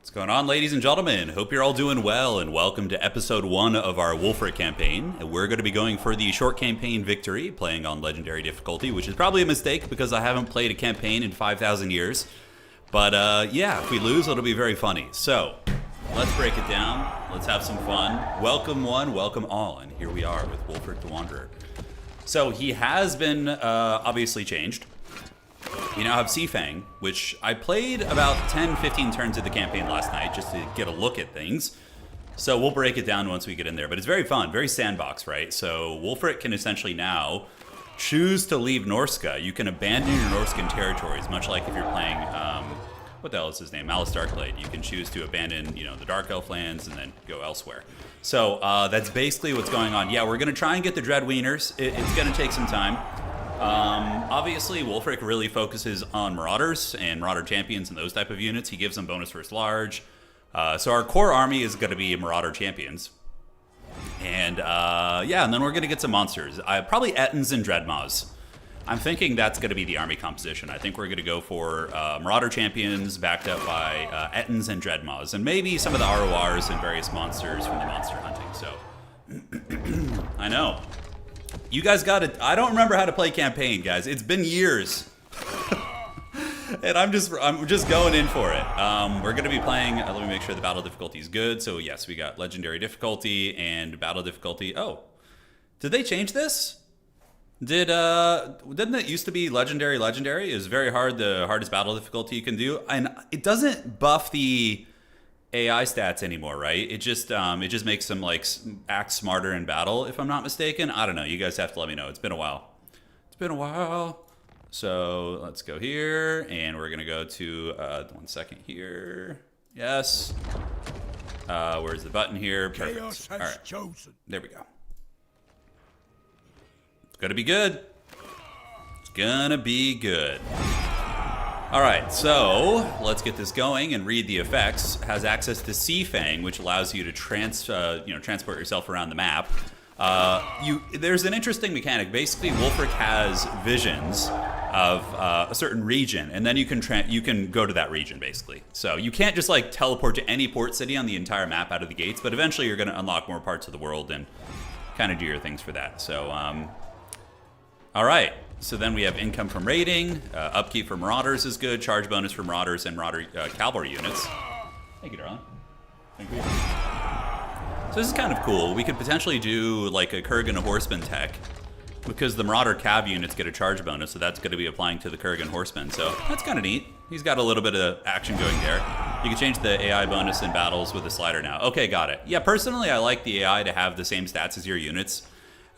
What's going on, ladies and gentlemen? Hope you're all doing well, and welcome to episode 1 of our Wulfrik campaign. We're going to be going for the short campaign victory, playing on legendary difficulty, which is probably a mistake because I haven't played a campaign in 5,000 years. But yeah, if we lose, it'll be very funny. So, let's break it down. Let's have some fun. Welcome one, welcome all, and here we are with Wulfrik the Wanderer. So, he has been obviously changed. We now have Seafang, which I played about 10-15 turns of the campaign last night just to get a look at things. So we'll break it down once we get in there. But it's very fun, very sandbox, right? So Wulfrik can essentially now choose to leave Norsca. You can abandon your Norscan territories, much like if you're playing, what the hell is his name? Malice Darkblade. You can choose to abandon, the Dark Elf lands and then go elsewhere. So that's basically what's going on. Yeah, we're going to try and get the Dread Wieners. It's going to take some time. Obviously, Wulfrik really focuses on Marauders and Marauder Champions and those type of units. He gives them bonus first large. So our core army is going to be Marauder Champions. And, yeah, and then we're going to get some monsters. Probably Ettins and Dreadmaws. I'm thinking that's going to be the army composition. I think we're going to go for Marauder Champions backed up by Ettins and Dreadmaws. And maybe some of the RORs and various monsters from the monster hunting. So, I know. You guys got it. I don't remember how to play campaign, guys. It's been years. And I'm just going in for it. We're going to be playing, let me make sure the battle difficulty is good. So yes, we got legendary difficulty and battle difficulty. Oh, did they change this? Didn't it used to be legendary? Legendary is very hard, the hardest battle difficulty you can do. And it doesn't buff the AI stats anymore, right? It just makes them like act smarter in battle, if I'm not mistaken. I don't know. You guys have to let me know. It's been a while. So let's go here, and we're gonna go to 1 second here. Yes. Where's the button here? Perfect. Chaos has All right. chosen. There we go. It's gonna be good. It's gonna be good. All right, so let's get this going and read the effects. Has access to Seafang, which allows you to transport yourself around the map. There's an interesting mechanic. Basically, Wulfrik has visions of a certain region, and then you can go to that region basically. So you can't just like teleport to any port city on the entire map out of the gates, but eventually you're going to unlock more parts of the world and kind of do your things for that. So, all right. So then we have income from raiding, upkeep for Marauders is good, charge bonus for Marauders and Marauder Cavalry units. Thank you, darling. Thank you. So this is kind of cool. We could potentially do like a Kurgan Horseman tech, because the Marauder Cav units get a charge bonus, so that's going to be applying to the Kurgan Horseman. So that's kind of neat. He's got a little bit of action going there. You can change the AI bonus in battles with the slider now. Okay, got it. Yeah, personally, I like the AI to have the same stats as your units.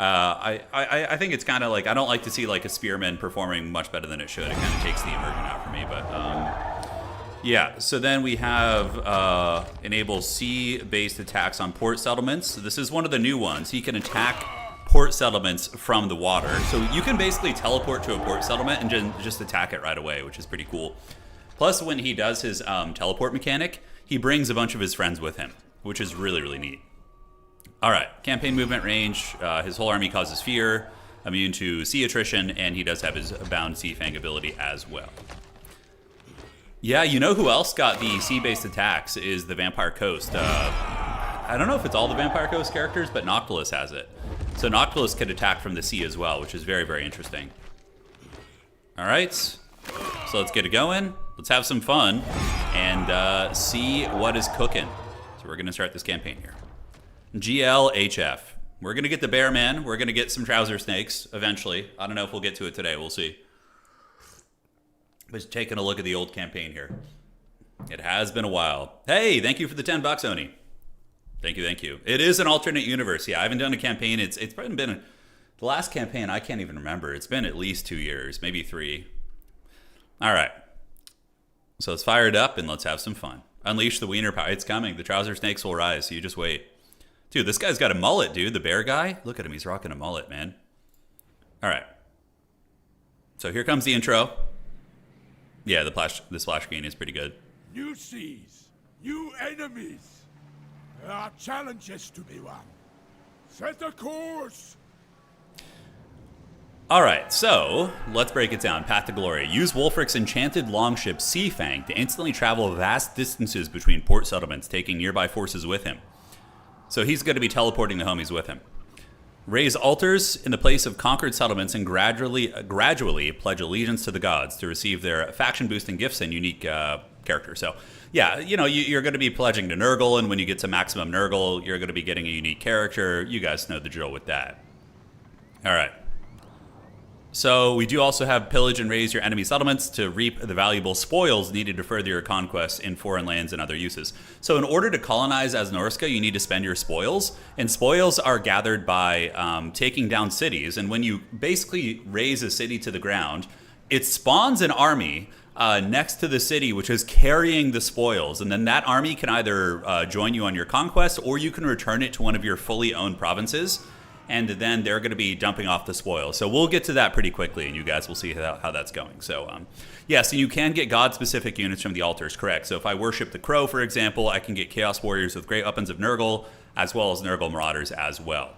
I think it's kind of like, I don't like to see like a spearman performing much better than it should. It kind of takes the immersion out for me, but yeah. So then we have enable sea-based attacks on port settlements. So this is one of the new ones. He can attack port settlements from the water. So you can basically teleport to a port settlement and just attack it right away, which is pretty cool. Plus, when he does his teleport mechanic, he brings a bunch of his friends with him, which is really, really neat. All right, campaign movement range. His whole army causes fear, immune to sea attrition, and he does have his bound Seafang ability as well. Yeah, you know who else got the sea-based attacks is the Vampire Coast. I don't know if it's all the Vampire Coast characters, but Noctilus has it. So Noctilus can attack from the sea as well, which is very, very interesting. All right, so let's get it going. Let's have some fun and see what is cooking. So we're going to start this campaign here. GLHF. We're going to get the Bear Man. We're going to get some Trouser Snakes eventually. I don't know if we'll get to it today. We'll see. Just taking a look at the old campaign here. It has been a while. Hey, thank you for the $10, Oni. Thank you. It is an alternate universe. Yeah, I haven't done a campaign. It's probably been the last campaign. I can't even remember. It's been at least 2 years, maybe 3. All right. So let's fire it up and let's have some fun. Unleash the wiener power. It's coming. The Trouser Snakes will rise. So you just wait. Dude, this guy's got a mullet, dude. The bear guy. Look at him. He's rocking a mullet, man. All right. So here comes the intro. Yeah, the splash screen is pretty good. New seas, new enemies. There are challenges to be won. Set a course. All right, so let's break it down. Path to Glory. Use Wulfrik's enchanted longship Seafang to instantly travel vast distances between port settlements, taking nearby forces with him. So he's going to be teleporting the homies with him. Raise altars in the place of conquered settlements and gradually pledge allegiance to the gods to receive their faction-boosting gifts and unique characters. So, yeah, you know, you're going to be pledging to Nurgle, and when you get to maximum Nurgle, you're going to be getting a unique character. You guys know the drill with that. All right. So we do also have pillage and raise your enemy settlements to reap the valuable spoils needed to further your conquests in foreign lands and other uses. So in order to colonize as Norsca, you need to spend your spoils, and spoils are gathered by taking down cities. And when you basically raise a city to the ground, it spawns an army next to the city which is carrying the spoils, and then that army can either join you on your conquest, or you can return it to one of your fully owned provinces, and then they're going to be dumping off the spoils. So we'll get to that pretty quickly, and you guys will see how that's going. So, so you can get god-specific units from the altars, correct. So if I worship the Crow, for example, I can get Chaos Warriors with Great Weapons of Nurgle, as well as Nurgle Marauders as well.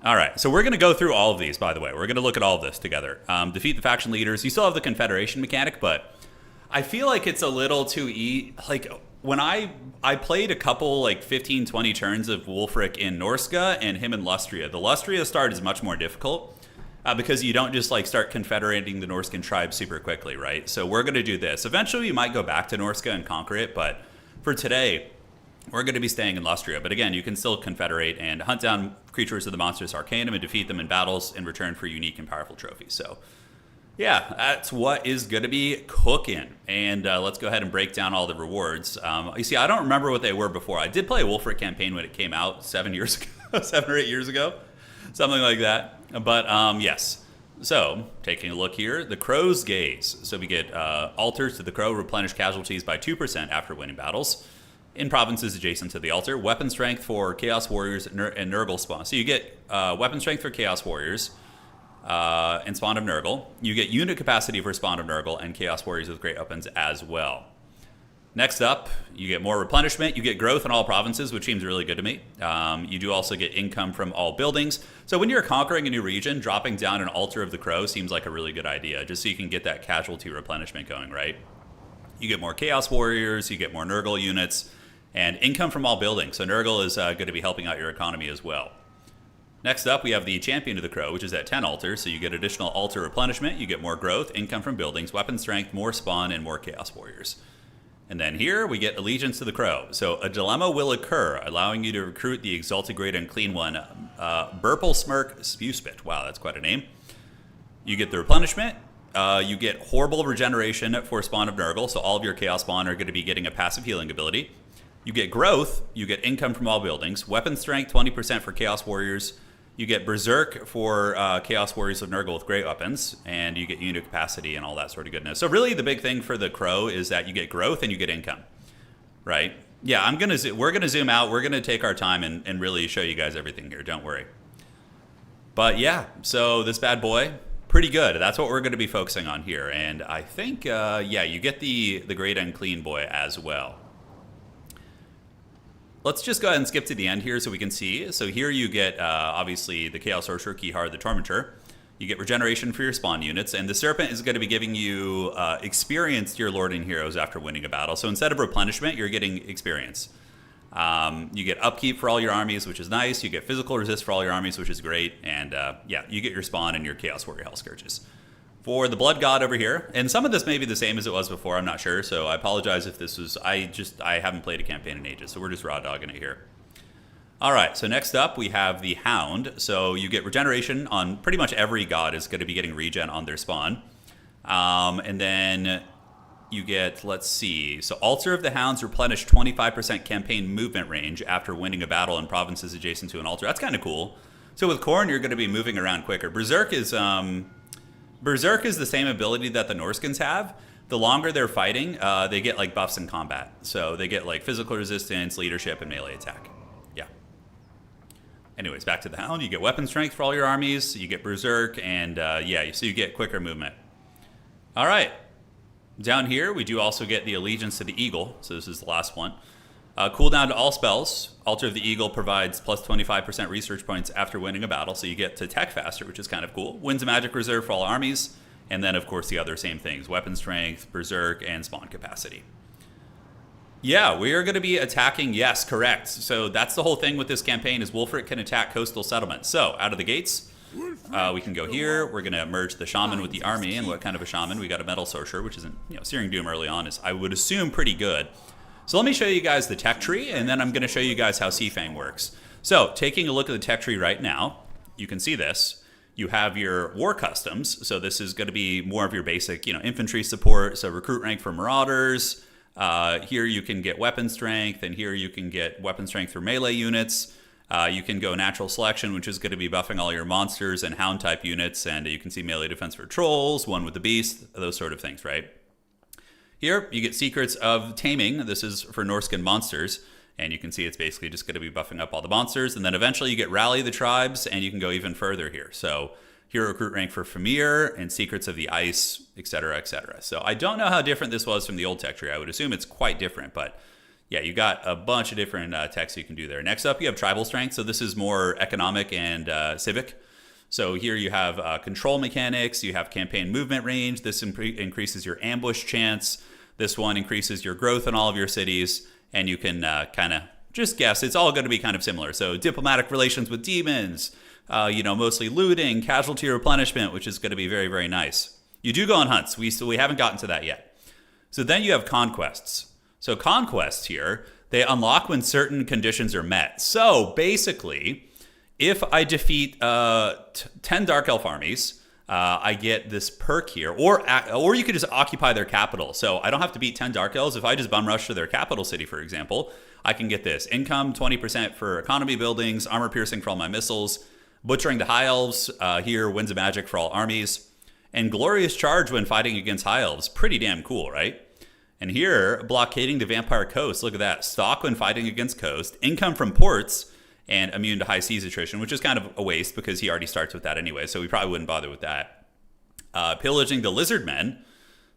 All right, so we're going to go through all of these, by the way. We're going to look at all of this together. Defeat the faction leaders. You still have the Confederation mechanic, but I feel like it's a little too when I played a couple 15, 20 turns of Wulfrik in Norsca and him in Lustria. The Lustria start is much more difficult because you don't just start confederating the Norscan tribe super quickly, right? So we're going to do this. Eventually we might go back to Norsca and conquer it, but for today we're going to be staying in Lustria. But again, you can still confederate and hunt down creatures of the Monstrous Arcanum and defeat them in battles in return for unique and powerful trophies. So yeah, that's what is going to be cooking. And let's go ahead and break down all the rewards. You see, I don't remember what they were before. I did play a Wulfrik campaign when it came out 7 years ago, 7 or 8 years ago, something like that. But yes, so taking a look here, the Crow's Gaze. So we get altars to the Crow, replenish casualties by 2% after winning battles in provinces adjacent to the altar. Weapon strength for Chaos Warriors and Nurgle spawn. So you get weapon strength for Chaos Warriors, and Spawn of Nurgle. You get unit capacity for Spawn of Nurgle and Chaos Warriors with Great Weapons as well. Next up, you get more replenishment. You get growth in all provinces, which seems really good to me. You do also get income from all buildings. So when you're conquering a new region, dropping down an altar of the Crow seems like a really good idea, just so you can get that casualty replenishment going, right? You get more Chaos Warriors, you get more Nurgle units, and income from all buildings. So Nurgle is going to be helping out your economy as well. Next up, we have the Champion of the Crow, which is at 10 altars, so you get additional altar replenishment, you get more growth, income from buildings, weapon strength, more spawn, and more Chaos Warriors. And then here, we get Allegiance to the Crow. So a dilemma will occur, allowing you to recruit the Exalted Great Unclean One, Burple Smirk Spewspit. Wow, that's quite a name. You get the replenishment, you get horrible regeneration for Spawn of Nurgle, so all of your Chaos Spawn are going to be getting a passive healing ability. You get growth, you get income from all buildings, weapon strength 20% for Chaos Warriors, you get Berserk for Chaos Warriors of Nurgle with Great Weapons, and you get unit capacity and all that sort of goodness. So really the big thing for the Crow is that you get growth and you get income, right? Yeah, we're gonna zoom out. We're gonna take our time and really show you guys everything here. Don't worry. But yeah, so this bad boy, pretty good. That's what we're gonna be focusing on here. And I think, yeah, you get the Great Unclean Boy as well. Let's just go ahead and skip to the end here so we can see. So here you get, obviously, the Chaos Sorcerer, Keyhard, the Tormentor. You get regeneration for your spawn units, and the Serpent is going to be giving you experience to your Lord and Heroes after winning a battle. So instead of replenishment, you're getting experience. You get upkeep for all your armies, which is nice. You get physical resist for all your armies, which is great. And yeah, you get your spawn and your Chaos Warrior Hell Scourges. For the Blood God over here, and some of this may be the same as it was before, I'm not sure, so I apologize if this was, I haven't played a campaign in ages, so we're just raw dogging it here. Alright, so next up we have the Hound. So you get regeneration on pretty much every god is going to be getting regen on their spawn. And then you get, let's see, so Altar of the Hounds replenish 25% campaign movement range after winning a battle in provinces adjacent to an altar. That's kind of cool. So with Khorne, you're going to be moving around quicker. Berserk is the same ability that the Norscans have. The longer they're fighting, they get like buffs in combat. So they get like physical resistance, leadership, and melee attack. Yeah. Anyways, back to the Hound. You get weapon strength for all your armies. You get Berserk, and yeah, so you get quicker movement. All right. Down here, we do also get the Allegiance to the Eagle. So this is the last one. Cooldown to all spells. Altar of the Eagle provides plus 25% research points after winning a battle, so you get to tech faster, which is kind of cool. Wins a magic reserve for all armies, and then, of course, the other same things. Weapon strength, berserk, and spawn capacity. Yeah, we are going to be attacking, yes, correct. So that's the whole thing with this campaign is Wulfrik can attack coastal settlements. So, out of the gates, we can go here. We're going to merge the shaman with the army. And what kind of a shaman? We got a metal sorcerer, which isn't, Searing Doom early on is, I would assume, pretty good. So let me show you guys the tech tree, and then I'm going to show you guys how Seafang works. So, taking a look at the tech tree right now, you can see this. You have your war customs, so this is going to be more of your basic, infantry support. So recruit rank for marauders. Here you can get weapon strength, and here you can get weapon strength for melee units. You can go natural selection, which is going to be buffing all your monsters and hound type units, and you can see melee defense for trolls, one with the beast, those sort of things, right? Here, you get Secrets of Taming. This is for Norscan monsters. And you can see it's basically just going to be buffing up all the monsters. And then eventually you get Rally the Tribes, and you can go even further here. So here, recruit rank for Fimir and Secrets of the Ice, etc., etc. So I don't know how different this was from the old tech tree. I would assume it's quite different. But yeah, you got a bunch of different techs you can do there. Next up, you have Tribal Strength. So this is more economic and civic. So here you have control mechanics, you have campaign movement range. This increases your ambush chance. This one increases your growth in all of your cities. And you can kind of just guess. It's all going to be kind of similar. So diplomatic relations with demons, mostly looting, casualty replenishment, which is going to be very, very nice. You do go on hunts. We haven't gotten to that yet. So then you have conquests. So conquests here, they unlock when certain conditions are met. So basically, if I defeat 10 Dark Elf armies, I get this perk here, or you could just occupy their capital. So I don't have to beat 10 Dark Elves. If I just bum rush to their capital city, for example, I can get this. Income, 20% for economy buildings, armor piercing for all my missiles, butchering the High Elves, here, wins of magic for all armies, and glorious charge when fighting against High Elves. Pretty damn cool, right? And here, blockading the Vampire Coast. Look at that. Stock when fighting against coast, income from ports, and immune to high seas attrition, which is kind of a waste because he already starts with that anyway, so we probably wouldn't bother with that. Pillaging the Lizardmen.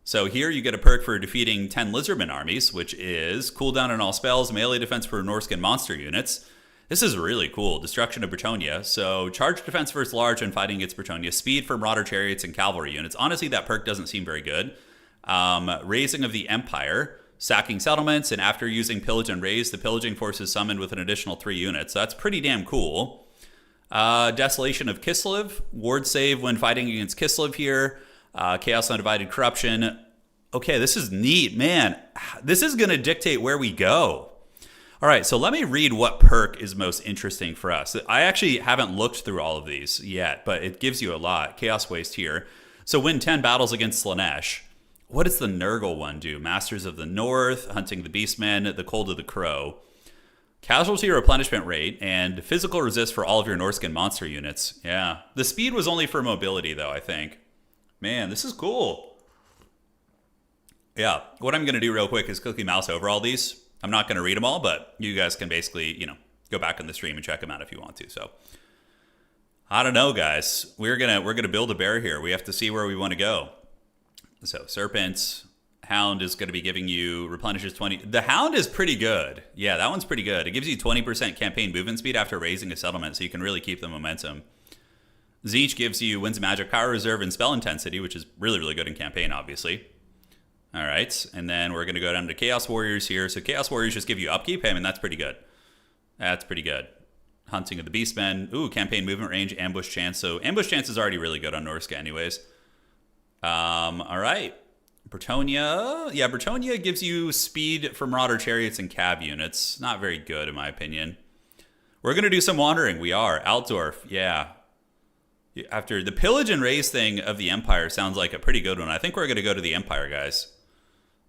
So here you get a perk for defeating 10 Lizardmen armies, which is cooldown on all spells, melee defense for Norscan monster units. This is really cool. Destruction of Bretonnia. So charge defense versus large when fighting against Bretonnia. Speed for Marauder chariots and cavalry units. Honestly, that perk doesn't seem very good. Raising of the Empire. Sacking settlements, and after using Pillage and Raise, the pillaging force is summoned with an additional 3 units. So that's pretty damn cool. Desolation of Kislev. Ward save when fighting against Kislev here. Chaos Undivided Corruption. Okay, this is neat, man. This is going to dictate where we go. All right, so let me read what perk is most interesting for us. I actually haven't looked through all of these yet, but it gives you a lot. Chaos Waste here. So win 10 battles against Slaanesh. What does the Nurgle one do? Masters of the North, Hunting the Beastmen, the Cold of the Crow. Casualty replenishment rate, and physical resist for all of your Norscan monster units. Yeah. The speed was only for mobility, though, I think. Man, this is cool. Yeah. What I'm going to do real quick is quickly mouse over all these. I'm not going to read them all, but you guys can basically, go back in the stream and check them out if you want to. So, I don't know, guys. We're gonna build a bear here. We have to see where we want to go. So Serpent, Hound is going to be giving you, replenishes 20. The Hound is pretty good. Yeah, that one's pretty good. It gives you 20% campaign movement speed after raising a settlement, so you can really keep the momentum. Zeech gives you wins magic power reserve and spell intensity, which is really, really good in campaign, obviously. All right, and then we're going to go down to Chaos Warriors here. So Chaos Warriors just give you upkeep. I mean, that's pretty good. That's pretty good. Hunting of the Beastmen. Ooh, campaign movement range, ambush chance. So ambush chance is already really good on Norsca anyways. All right. Bretonnia. Yeah, Bretonnia gives you speed for Marauder chariots and cav units. Not very good, in my opinion. We're going to do some wandering. We are. Altdorf. Yeah. After the Pillage and Raise thing of the Empire sounds like a pretty good one. I think we're going to go to the Empire, guys.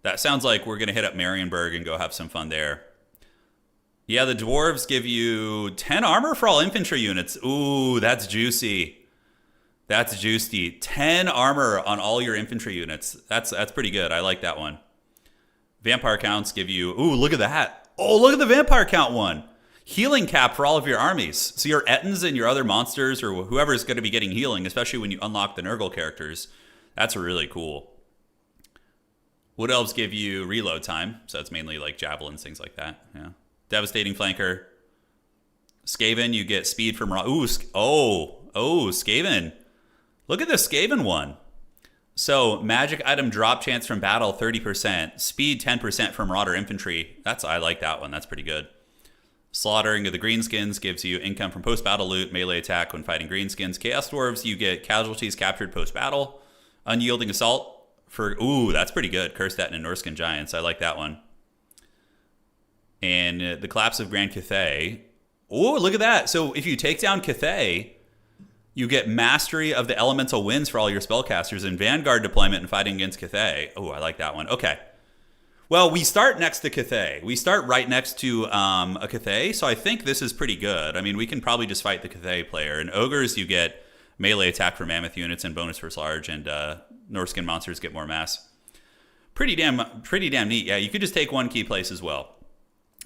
That sounds like we're going to hit up Marienburg and go have some fun there. Yeah, the Dwarves give you 10 armor for all infantry units. Ooh, that's juicy. That's juicy. 10 armor on all your infantry units. That's pretty good. I like that one. Vampire counts give you... Ooh, look at that. Oh, look at the vampire count one. Healing cap for all of your armies. So your Ettins and your other monsters or whoever is going to be getting healing, especially when you unlock the Nurgle characters. That's really cool. Wood Elves give you reload time. So that's mainly like javelins, things like that. Yeah. Devastating Flanker. Skaven, you get speed from... Ooh, Skaven. Look at this Skaven one. So, magic item drop chance from battle, 30%. Speed, 10% from Marauder Infantry. I like that one. That's pretty good. Slaughtering of the Greenskins gives you income from post-battle loot, melee attack when fighting Greenskins. Chaos Dwarves, you get casualties captured post-battle. Unyielding Assault for... Ooh, that's pretty good. Cursedat and Norscan Giants. I like that one. And the Collapse of Grand Cathay. Oh, look at that. So if you take down Cathay, you get Mastery of the Elemental Winds for all your spellcasters and Vanguard deployment and fighting against Cathay. Oh, I like that one. Okay. Well, we start next to Cathay. We start right next to a Cathay, so I think this is pretty good. I mean, we can probably just fight the Cathay player. And Ogres, you get melee attack for Mammoth units and bonus versus large, and Norscan monsters get more mass. Pretty damn neat. Yeah, you could just take one key place as well.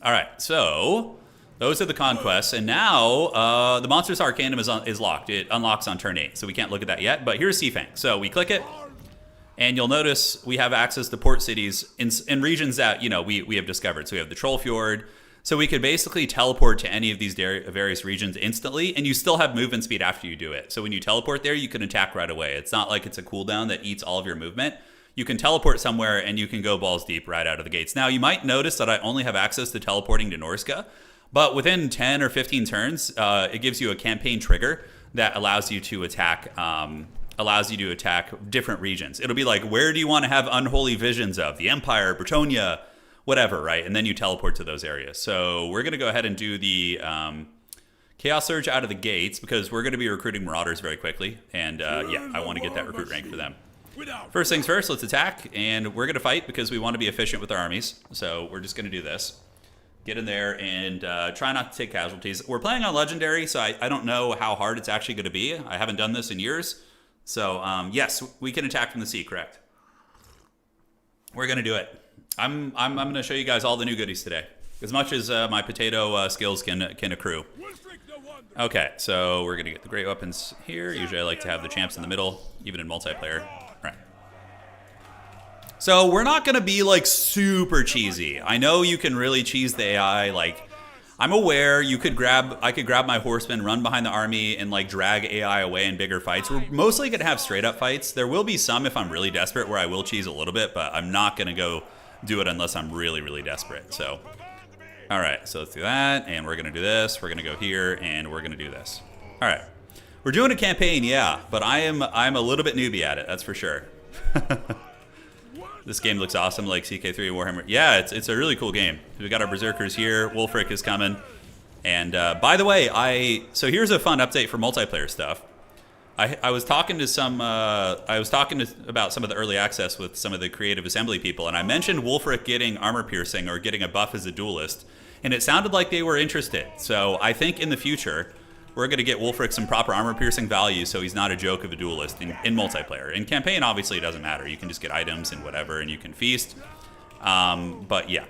All right, so... those are the conquests, and now the Monstrous Arcanum is locked. It unlocks on turn 8, so we can't look at that yet, but here's Seafang. So we click it, and you'll notice we have access to port cities in regions that, we have discovered. So we have the Troll Fjord, so we could basically teleport to any of these various regions instantly, and you still have movement speed after you do it. So when you teleport there, you can attack right away. It's not like it's a cooldown that eats all of your movement. You can teleport somewhere, and you can go balls deep right out of the gates. Now, you might notice that I only have access to teleporting to Norsca, but within 10 or 15 turns, it gives you a campaign trigger that allows you to attack different regions. It'll be like, where do you want to have unholy visions of? The Empire, Bretonia, whatever, right? And then you teleport to those areas. So we're going to go ahead and do the Chaos Surge out of the gates because we're going to be recruiting Marauders very quickly. And yeah, I want to get that recruit rank for them. First things first, let's attack. And we're going to fight because we want to be efficient with our armies. So we're just going to do this. Get in there and try not to take casualties. We're playing on Legendary, so I don't know how hard it's actually going to be. I haven't done this in years. So, yes, we can attack from the sea, correct? We're going to do it. I'm going to show you guys all the new goodies today, as much as my potato skills can accrue. Okay, so we're going to get the great weapons here. Usually I like to have the champs in the middle, even in multiplayer. Right. So we're not going to be like super cheesy. I know you can really cheese the AI. Like, I'm aware I could grab my horseman, run behind the army, and like drag AI away in bigger fights. We're mostly going to have straight up fights. There will be some if I'm really desperate where I will cheese a little bit, but I'm not going to go do it unless I'm really, really desperate. So, all right, so let's do that, and we're going to do this. We're going to go here, and we're going to do this. All right, we're doing a campaign, yeah, but I'm a little bit newbie at it. That's for sure. This game looks awesome, like CK3 Warhammer. Yeah, it's a really cool game. We got our Berserkers here. Wulfrik is coming. And by the way, so here's a fun update for multiplayer stuff. I was talking to about some of the early access with some of the Creative Assembly people, and I mentioned Wulfrik getting armor piercing or getting a buff as a duelist, and it sounded like they were interested. So I think in the future, we're going to get Wulfrik some proper armor piercing value so he's not a joke of a duelist in multiplayer. In campaign, obviously, it doesn't matter. You can just get items and whatever, and you can feast. But yeah,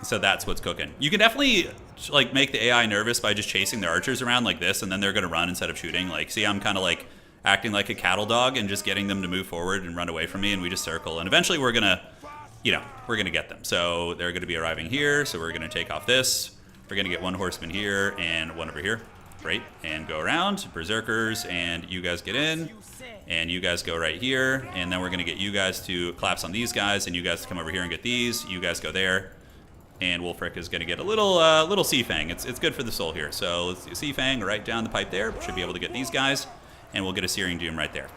so that's what's cooking. You can definitely like make the AI nervous by just chasing their archers around like this, and then they're going to run instead of shooting. Like, see, I'm kind of like acting like a cattle dog and just getting them to move forward and run away from me, and we just circle. And eventually we're going to, we're going to get them. So they're going to be arriving here, so we're going to take off this. We're going to get one horseman here and one over here. Great, and go around, Berserkers, and you guys get in, and you guys go right here, and then we're going to get you guys to collapse on these guys, and you guys to come over here and get these. You guys go there, and Wulfrik is going to get a little Seafang. It's good for the soul here. So let's do Seafang right down the pipe there. Should be able to get these guys, and we'll get a Searing Doom right there.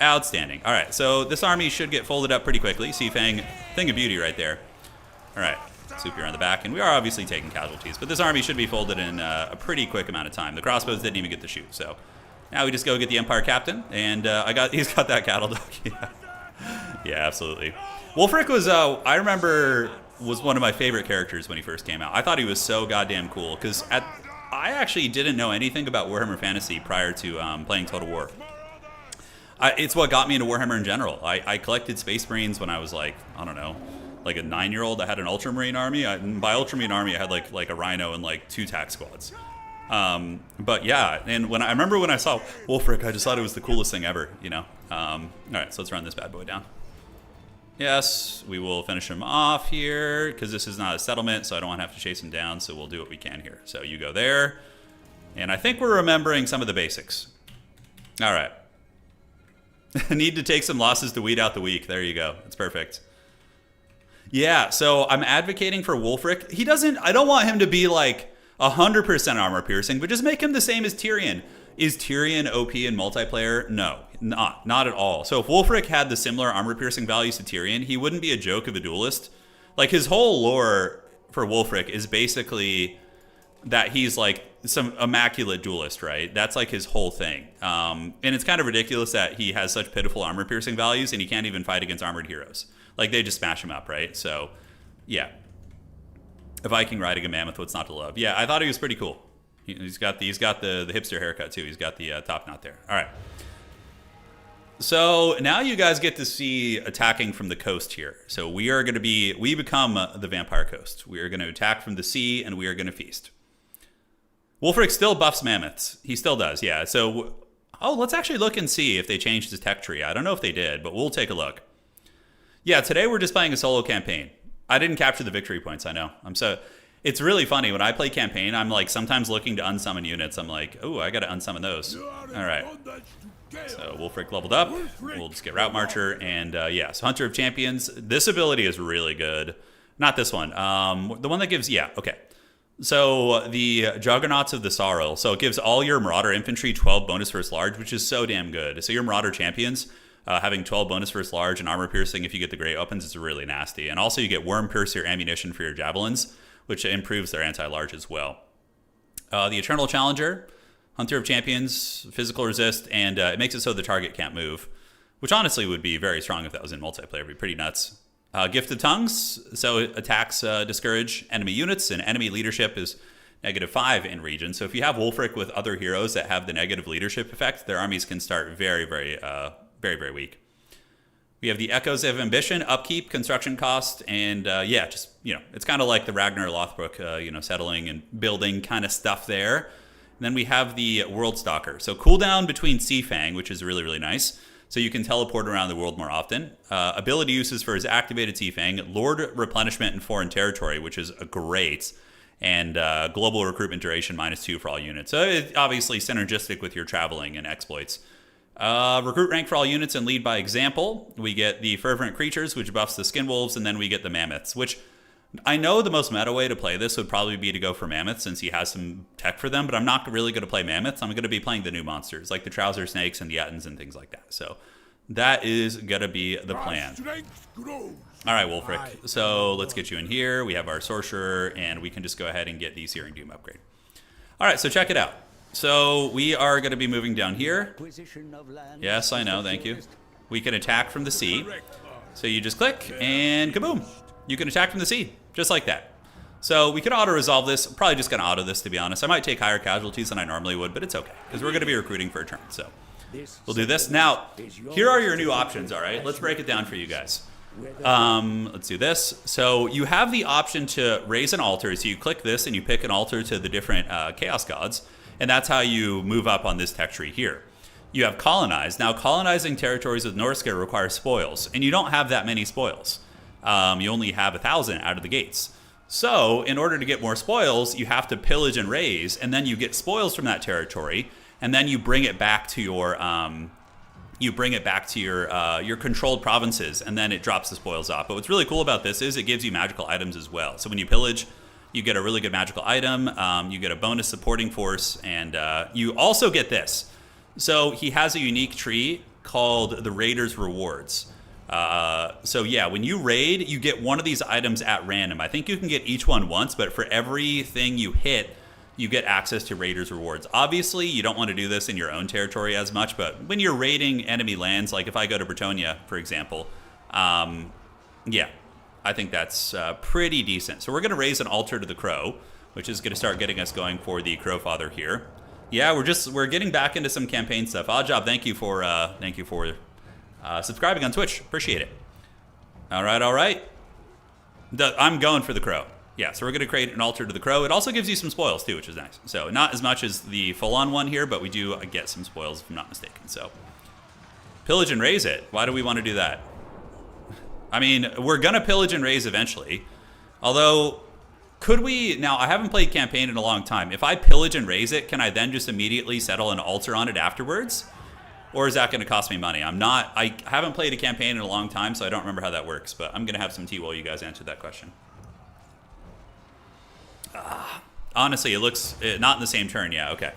Outstanding. All right, so this army should get folded up pretty quickly. Seafang, thing of beauty right there. All right. Swoop here on the back, and we are obviously taking casualties, but this army should be folded in a pretty quick amount of time. The crossbows didn't even get to shoot, so now we just go get the Empire Captain, and he's got that cattle dog. Yeah, absolutely. Wulfrik was I remember was one of my favorite characters when he first came out. I thought he was so goddamn cool because I actually didn't know anything about Warhammer Fantasy prior to playing Total War. It's what got me into Warhammer in general. I collected Space Marines when I was like, I don't know, like a 9-year-old. I had an Ultramarine army. By Ultramarine army, I had like a Rhino and like 2 tac squads. But yeah, and I remember when I saw Wulfrik, I just thought it was the coolest thing ever, All right, so let's run this bad boy down. Yes, we will finish him off here because this is not a settlement, so I don't want to have to chase him down, so we'll do what we can here. So you go there, and I think we're remembering some of the basics. All right. Need to take some losses to weed out the weak. There you go. That's perfect. Yeah, so I'm advocating for Wulfrik. He doesn't, I don't want him to be like 100% armor piercing, but just make him the same as Tyrion. Is Tyrion OP in multiplayer? No, not at all. So if Wulfrik had the similar armor piercing values to Tyrion, he wouldn't be a joke of a duelist. Like his whole lore for Wulfrik is basically that he's like some immaculate duelist, right? That's like his whole thing. And it's kind of ridiculous that he has such pitiful armor piercing values and he can't even fight against armored heroes. Like they just smash him up, right? So yeah. A Viking riding a mammoth, what's not to love? Yeah, I thought he was pretty cool. He's got the hipster haircut too. He's got the top knot there. All right. So now you guys get to see attacking from the coast here. So we become the vampire coast. We are going to attack from the sea and we are going to feast. Wulfrik still buffs mammoths. He still does, yeah. So, let's actually look and see if they changed his tech tree. I don't know if they did, but we'll take a look. Yeah, today we're just playing a solo campaign. I didn't capture the victory points, I know. It's really funny. When I play campaign, I'm like sometimes looking to unsummon units. I'm like, oh, I got to unsummon those. All right. So Wulfrik leveled up. We'll just get Route Marcher. And yeah, so Hunter of Champions. This ability is really good. Not this one. The one that gives, yeah, okay. So the Juggernauts of the Sorrow. So it gives all your Marauder infantry 12 bonus first large, which is so damn good. So your Marauder champions having 12 bonus first large and armor piercing if you get the great weapons is really nasty. And also you get Worm Piercer ammunition for your javelins, which improves their anti-large as well. The Eternal Challenger, Hunter of Champions, physical resist, and it makes it so the target can't move, which honestly would be very strong if that was in multiplayer. It'd be pretty nuts. Gifted Tongues, so it attacks discourage enemy units, and enemy leadership is -5 in region. So if you have Wulfrik with other heroes that have the negative leadership effect, their armies can start very, very weak. We have the Echoes of Ambition, upkeep, construction cost, and yeah, just, it's kind of like the Ragnar Lothbrok, settling and building kind of stuff there. And then we have the World Stalker. So cooldown between Seafang, which is really, really nice. So you can teleport around the world more often. Ability uses for his activated Seafang, Lord Replenishment in Foreign Territory, which is great, and Global Recruitment Duration -2 for all units. So it's obviously synergistic with your traveling and exploits. Recruit rank for all units and lead by example. We get the Fervent Creatures, which buffs the Skinwolves, and then we get the Mammoths, which I know the most meta way to play this would probably be to go for Mammoths since he has some tech for them, but I'm not really going to play Mammoths. I'm going to be playing the new monsters, like the Trouser Snakes and the Ettins and things like that. So that is going to be the plan. All right, Wulfrik. So let's get you in here. We have our Sorcerer, and we can just go ahead and get the Searing Doom upgrade. All right, so check it out. So we are going to be moving down here. Yes, I know, thank you. We can attack from the sea. So you just click, and kaboom. You can attack from the sea, just like that. So we can auto-resolve this. I'm probably just going to auto this, to be honest. I might take higher casualties than I normally would, but it's okay, because we're going to be recruiting for a turn. So we'll do this. Now, here are your new options, all right? Let's break it down for you guys. Let's do this. So you have the option to raise an altar. So you click this, and you pick an altar to the different Chaos Gods, and that's how you move up on this tech tree here. You have Colonize. Now, colonizing territories with Norsca requires spoils, and you don't have that many spoils. You only have 1,000 out of the gates. So in order to get more spoils, you have to pillage and raise, and then you get spoils from that territory, and then you bring it back to your your controlled provinces, and then it drops the spoils off. But what's really cool about this is it gives you magical items as well. So when you pillage, you get a really good magical item, you get a bonus supporting force, and you also get this. So he has a unique tree called the Raider's Rewards. So yeah, when you raid, you get one of these items at random. I think you can get each one once, but for everything you hit, you get access to Raiders Rewards. Obviously, you don't want to do this in your own territory as much, but when you're raiding enemy lands, like if I go to Bretonia, for example, yeah, I think that's pretty decent. So we're going to raise an altar to the Crow, which is going to start getting us going for the Crow Father here. Yeah, we're getting back into some campaign stuff. Odd Job, thank you for subscribing on Twitch. Appreciate it. All right. I'm going for the Crow. Yeah, so we're going to create an altar to the Crow. It also gives you some spoils, too, which is nice. So not as much as the full-on one here, but we do get some spoils, if I'm not mistaken. So pillage and raise it. Why do we want to do that? I mean, we're going to pillage and raise eventually. Although, could we... Now, I haven't played campaign in a long time. If I pillage and raise it, can I then just immediately settle an altar on it afterwards? Or is that going to cost me money? I haven't played a campaign in a long time, so I don't remember how that works. But I'm going to have some tea while you guys answer that question. Honestly, it looks... not in the same turn. Yeah, okay.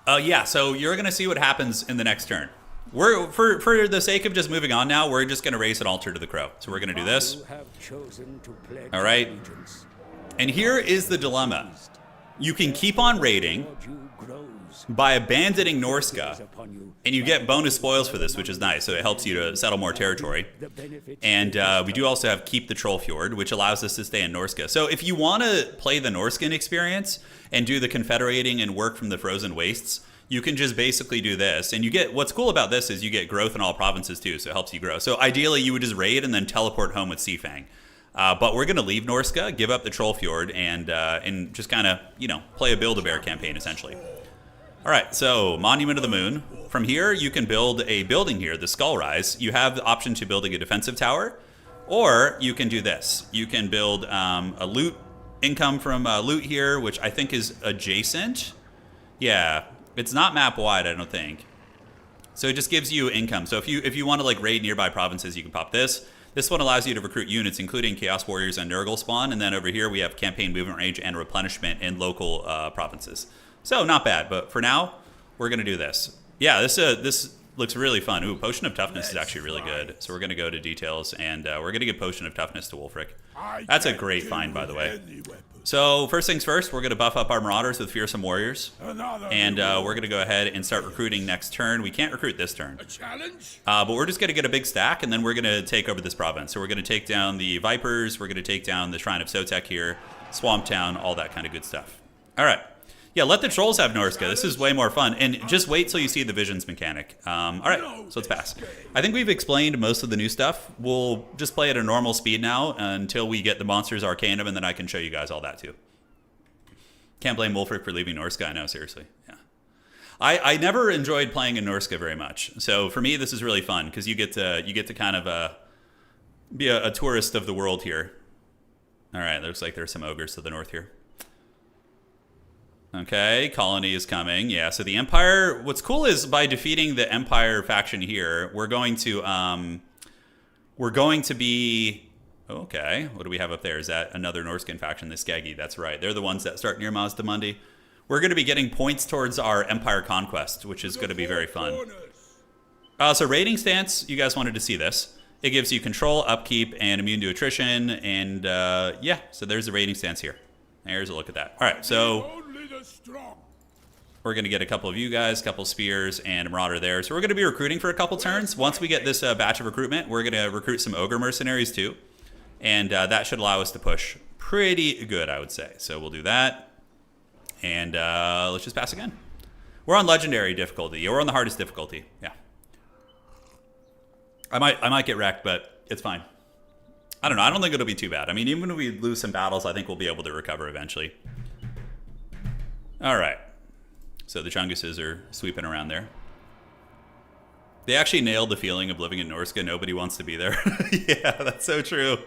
Yeah, so you're going to see what happens in the next turn. We're for the sake of just moving on now, we're just going to raise an altar to the crow. So we're going to do this. All right. And here is the dilemma. You can keep on raiding by abandoning Norsca, and you get bonus spoils for this, which is nice. So it helps you to settle more territory. And we do also have Keep the Troll Fjord, which allows us to stay in Norsca. So if you want to play the Norscan experience and do the confederating and work from the frozen wastes, you can just basically do this. And you get, what's cool about this is you get growth in all provinces too, so it helps you grow. So ideally you would just raid and then teleport home with Seafang. But we're going to leave Norsca, give up the Troll Fjord, and just kind of, you know, play a Build-A-Bear campaign, essentially. All right, so Monument of the Moon. From here, you can build a building here, the Skull Rise. You have the option to building a defensive tower, or you can do this. You can build a loot income from loot here, which I think is adjacent. Yeah, it's not map-wide, I don't think. So it just gives you income. So if you want to like raid nearby provinces, you can pop this. This one allows you to recruit units, including Chaos Warriors and Nurgle spawn. And then over here, we have campaign movement range and replenishment in local provinces. So not bad, but for now, we're going to do this. Yeah, this looks really fun. Ooh, Potion of Toughness is actually really good. So we're going to go to details, and we're going to give Potion of Toughness to Wulfrik. That's a great find, by the way. So first things first, we're going to buff up our Marauders with Fearsome Warriors. And we're going to go ahead and start recruiting next turn. We can't recruit this turn. But we're just going to get a big stack, and then we're going to take over this province. So we're going to take down the Vipers. We're going to take down the Shrine of Sotek here, Swamp Town, all that kind of good stuff. All right. Yeah, let the trolls have Norsca. This is way more fun. And just wait till you see the visions mechanic. All right, so let's pass. I think we've explained most of the new stuff. We'll just play at a normal speed now until we get the Monsters Arcanum, and then I can show you guys all that too. Can't blame Wulfrik for leaving Norsca, I know, seriously. Yeah. I never enjoyed playing in Norsca very much. So for me, this is really fun because you get to kind of be a tourist of the world here. All right, looks like there's some ogres to the north here. Okay, colony is coming. Yeah, so the Empire, what's cool is by defeating the Empire faction here, we're going to be, okay, what do we have up there? Is that another Norscan faction, the Skaggy? That's right. They're the ones that start near Mazdamundi. We're going to be getting points towards our Empire Conquest, which is going to be very fun. So raiding stance, you guys wanted to see this. It gives you control, upkeep, and immune to attrition, and yeah, so there's the raiding stance here. There's a look at that. All right, so we're going to get a couple of you guys, a couple spears, and a marauder there. So we're going to be recruiting for a couple turns. Once we get this batch of recruitment, we're going to recruit some ogre mercenaries too. And that should allow us to push pretty good, I would say. So we'll do that. And let's just pass again. We're on legendary difficulty. We're on the hardest difficulty. Yeah. I might get wrecked, but it's fine. I don't know. I don't think it'll be too bad. I mean, even if we lose some battles, I think we'll be able to recover eventually. All right. So the Chunguses are sweeping around there. They actually nailed the feeling of living in Norsca. Nobody wants to be there. Yeah, that's so true.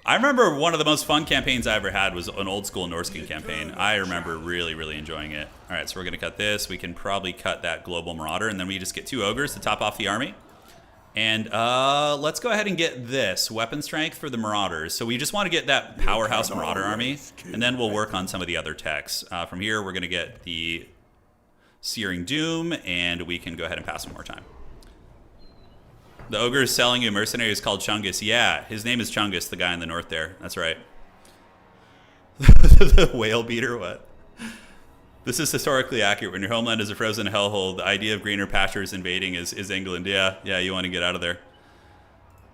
I remember one of the most fun campaigns I ever had was an old school Norscan campaign. I remember really, really enjoying it. All right, so we're going to cut this. We can probably cut that Global Marauder, and then we just get 2 ogres to top off the army. And let's go ahead and get this weapon strength for the Marauders. So we just want to get that powerhouse Marauder army, and then we'll work on some of the other techs. From here, we're going to get the Searing Doom, and we can go ahead and pass one more time. The ogre is selling you a mercenary is called Chungus. Yeah, his name is Chungus, the guy in the north there. That's right. The whale beater, what? This is historically accurate. When your homeland is a frozen hellhole, the idea of greener pastures invading is England. Yeah, you want to get out of there.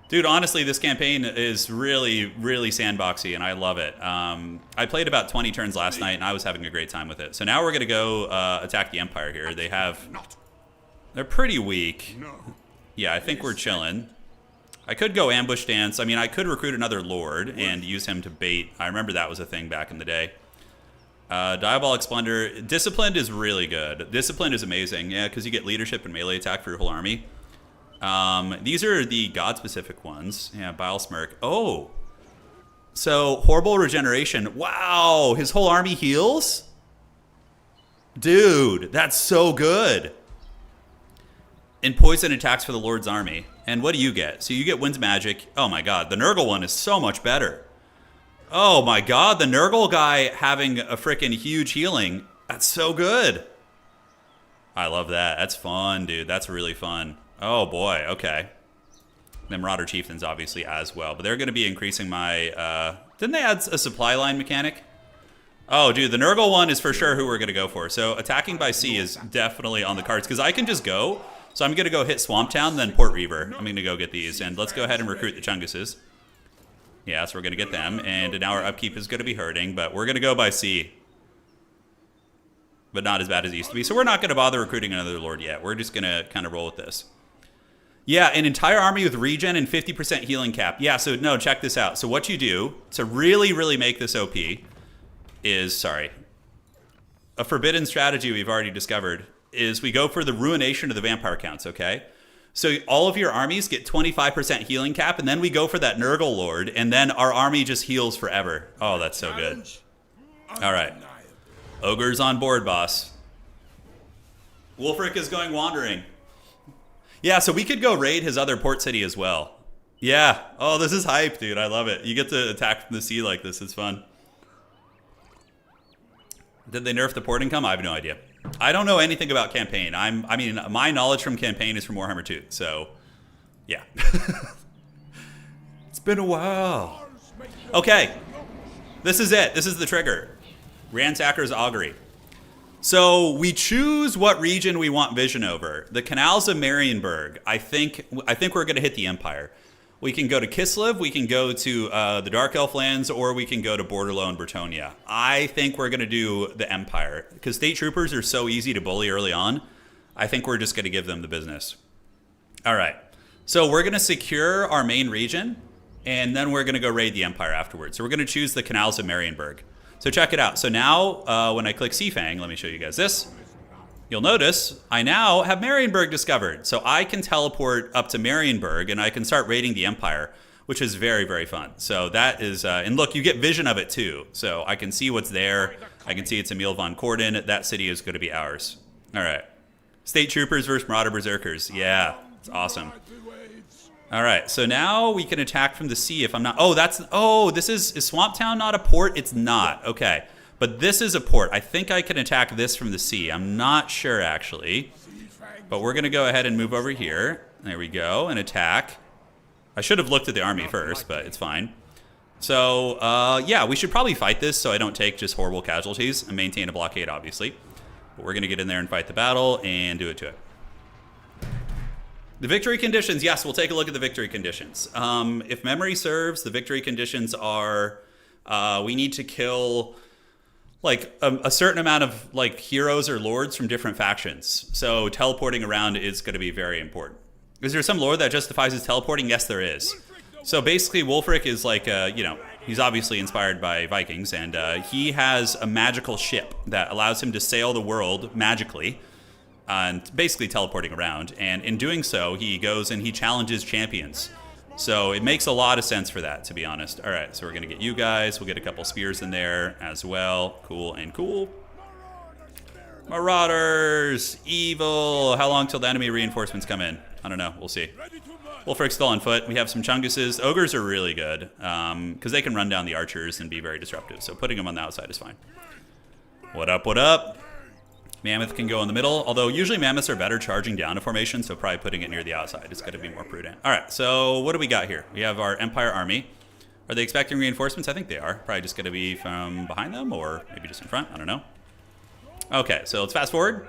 Dude, honestly, this campaign is really, really sandboxy, and I love it. I played about 20 turns last night, and I was having a great time with it. So now we're going to go attack the Empire here. They're pretty weak. Yeah, I think we're chilling. I could go ambush dance. I mean, I could recruit another lord and use him to bait. I remember that was a thing back in the day. Diabolic Splendor. Disciplined is really good. Disciplined is amazing, yeah, because you get leadership and melee attack for your whole army. These are the god-specific ones. Yeah, Bile Smirk. Oh! So, horrible regeneration. Wow! His whole army heals? Dude, that's so good. And poison attacks for the Lord's army. And what do you get? So you get Wind's Magic. Oh my god, the Nurgle one is so much better. Oh my god, the Nurgle guy having a freaking huge healing. That's so good. I love that. That's fun, dude. That's really fun. Oh boy, okay. Then Marauder Chieftains obviously as well. But they're going to be increasing my... didn't they add a supply line mechanic? Oh, dude, the Nurgle one is for sure who we're going to go for. So attacking by sea is definitely on the cards. Because I can just go. So I'm going to go hit Swamp Town, then Port Reaver. I'm going to go get these. And let's go ahead and recruit the Chunguses. Yeah, so we're going to get them. And now our upkeep is going to be hurting. But we're going to go by sea. But not as bad as it used to be. So we're not going to bother recruiting another Lord yet. We're just going to kind of roll with this. Yeah, an entire army with regen and 50% healing cap. Yeah, so no, check this out. So what you do to really, really make this OP is, sorry, a forbidden strategy we've already discovered is we go for the ruination of the vampire counts, okay? So all of your armies get 25% healing cap, and then we go for that Nurgle Lord, and then our army just heals forever. Oh, that's so good. All right. Ogre's on board, boss. Wulfrik is going wandering. Yeah, so we could go raid his other port city as well. Yeah. Oh, this is hype, dude. I love it. You get to attack from the sea like this. It's fun. Did they nerf the port income? I have no idea. I don't know anything about campaign. I mean, my knowledge from campaign is from Warhammer 2. So, yeah. It's been a while. Okay. This is it. This is the trigger. Ransacker's Augury. So we choose what region we want vision over. The Canals of Marienburg. I think we're going to hit the Empire. We can go to Kislev, we can go to the Dark Elf lands, or we can go to Borderlow and Bretonnia. I think we're going to do the Empire because State Troopers are so easy to bully early on. I think we're just going to give them the business. All right. So we're going to secure our main region, and then we're going to go raid the Empire afterwards. So we're going to choose the Canals of Marienburg. So check it out. So now, when I click Seafang, let me show you guys this. You'll notice I now have Marienburg discovered. So I can teleport up to Marienburg, and I can start raiding the Empire, which is very, very fun. So that is, and look, you get vision of it too. So I can see what's there. I can see it's Emil von Corden. That city is going to be ours. All right. State Troopers versus Marauder Berserkers. Yeah, it's awesome. All right, so now we can attack from the sea if I'm not... this is Swamp Town not a port? It's not. Okay, but this is a port. I think I can attack this from the sea. I'm not sure, actually. But we're going to go ahead and move over here. There we go, and attack. I should have looked at the army first, but it's fine. So, yeah, we should probably fight this so I don't take just horrible casualties and maintain a blockade, obviously. But we're going to get in there and fight the battle and do it to it. The victory conditions, yes, we'll take a look at the victory conditions. If memory serves, the victory conditions are we need to kill like a certain amount of like heroes or lords from different factions. So teleporting around is going to be very important. Is there some lord that justifies his teleporting? Yes, there is. So basically, Wulfrik is like, he's obviously inspired by Vikings, and he has a magical ship that allows him to sail the world magically. And basically teleporting around, and in doing so, he goes and he challenges champions. So it makes a lot of sense for that, to be honest. All right, so we're gonna get you guys. We'll get a couple spears in there as well. Cool and cool. Marauders, evil. How long till the enemy reinforcements come in? I don't know. We'll see. Wulfrik's still on foot. We have some Chunguses. Ogres are really good because they can run down the archers and be very disruptive. So putting them on the outside is fine. What up? What up? Mammoth can go in the middle, although usually Mammoths are better charging down a formation, so probably putting it near the outside is going to be more prudent. All right, so what do we got here? We have our Empire army. Are they expecting reinforcements? I think they are. Probably just going to be from behind them, or maybe just in front. I don't know. Okay, so let's fast forward.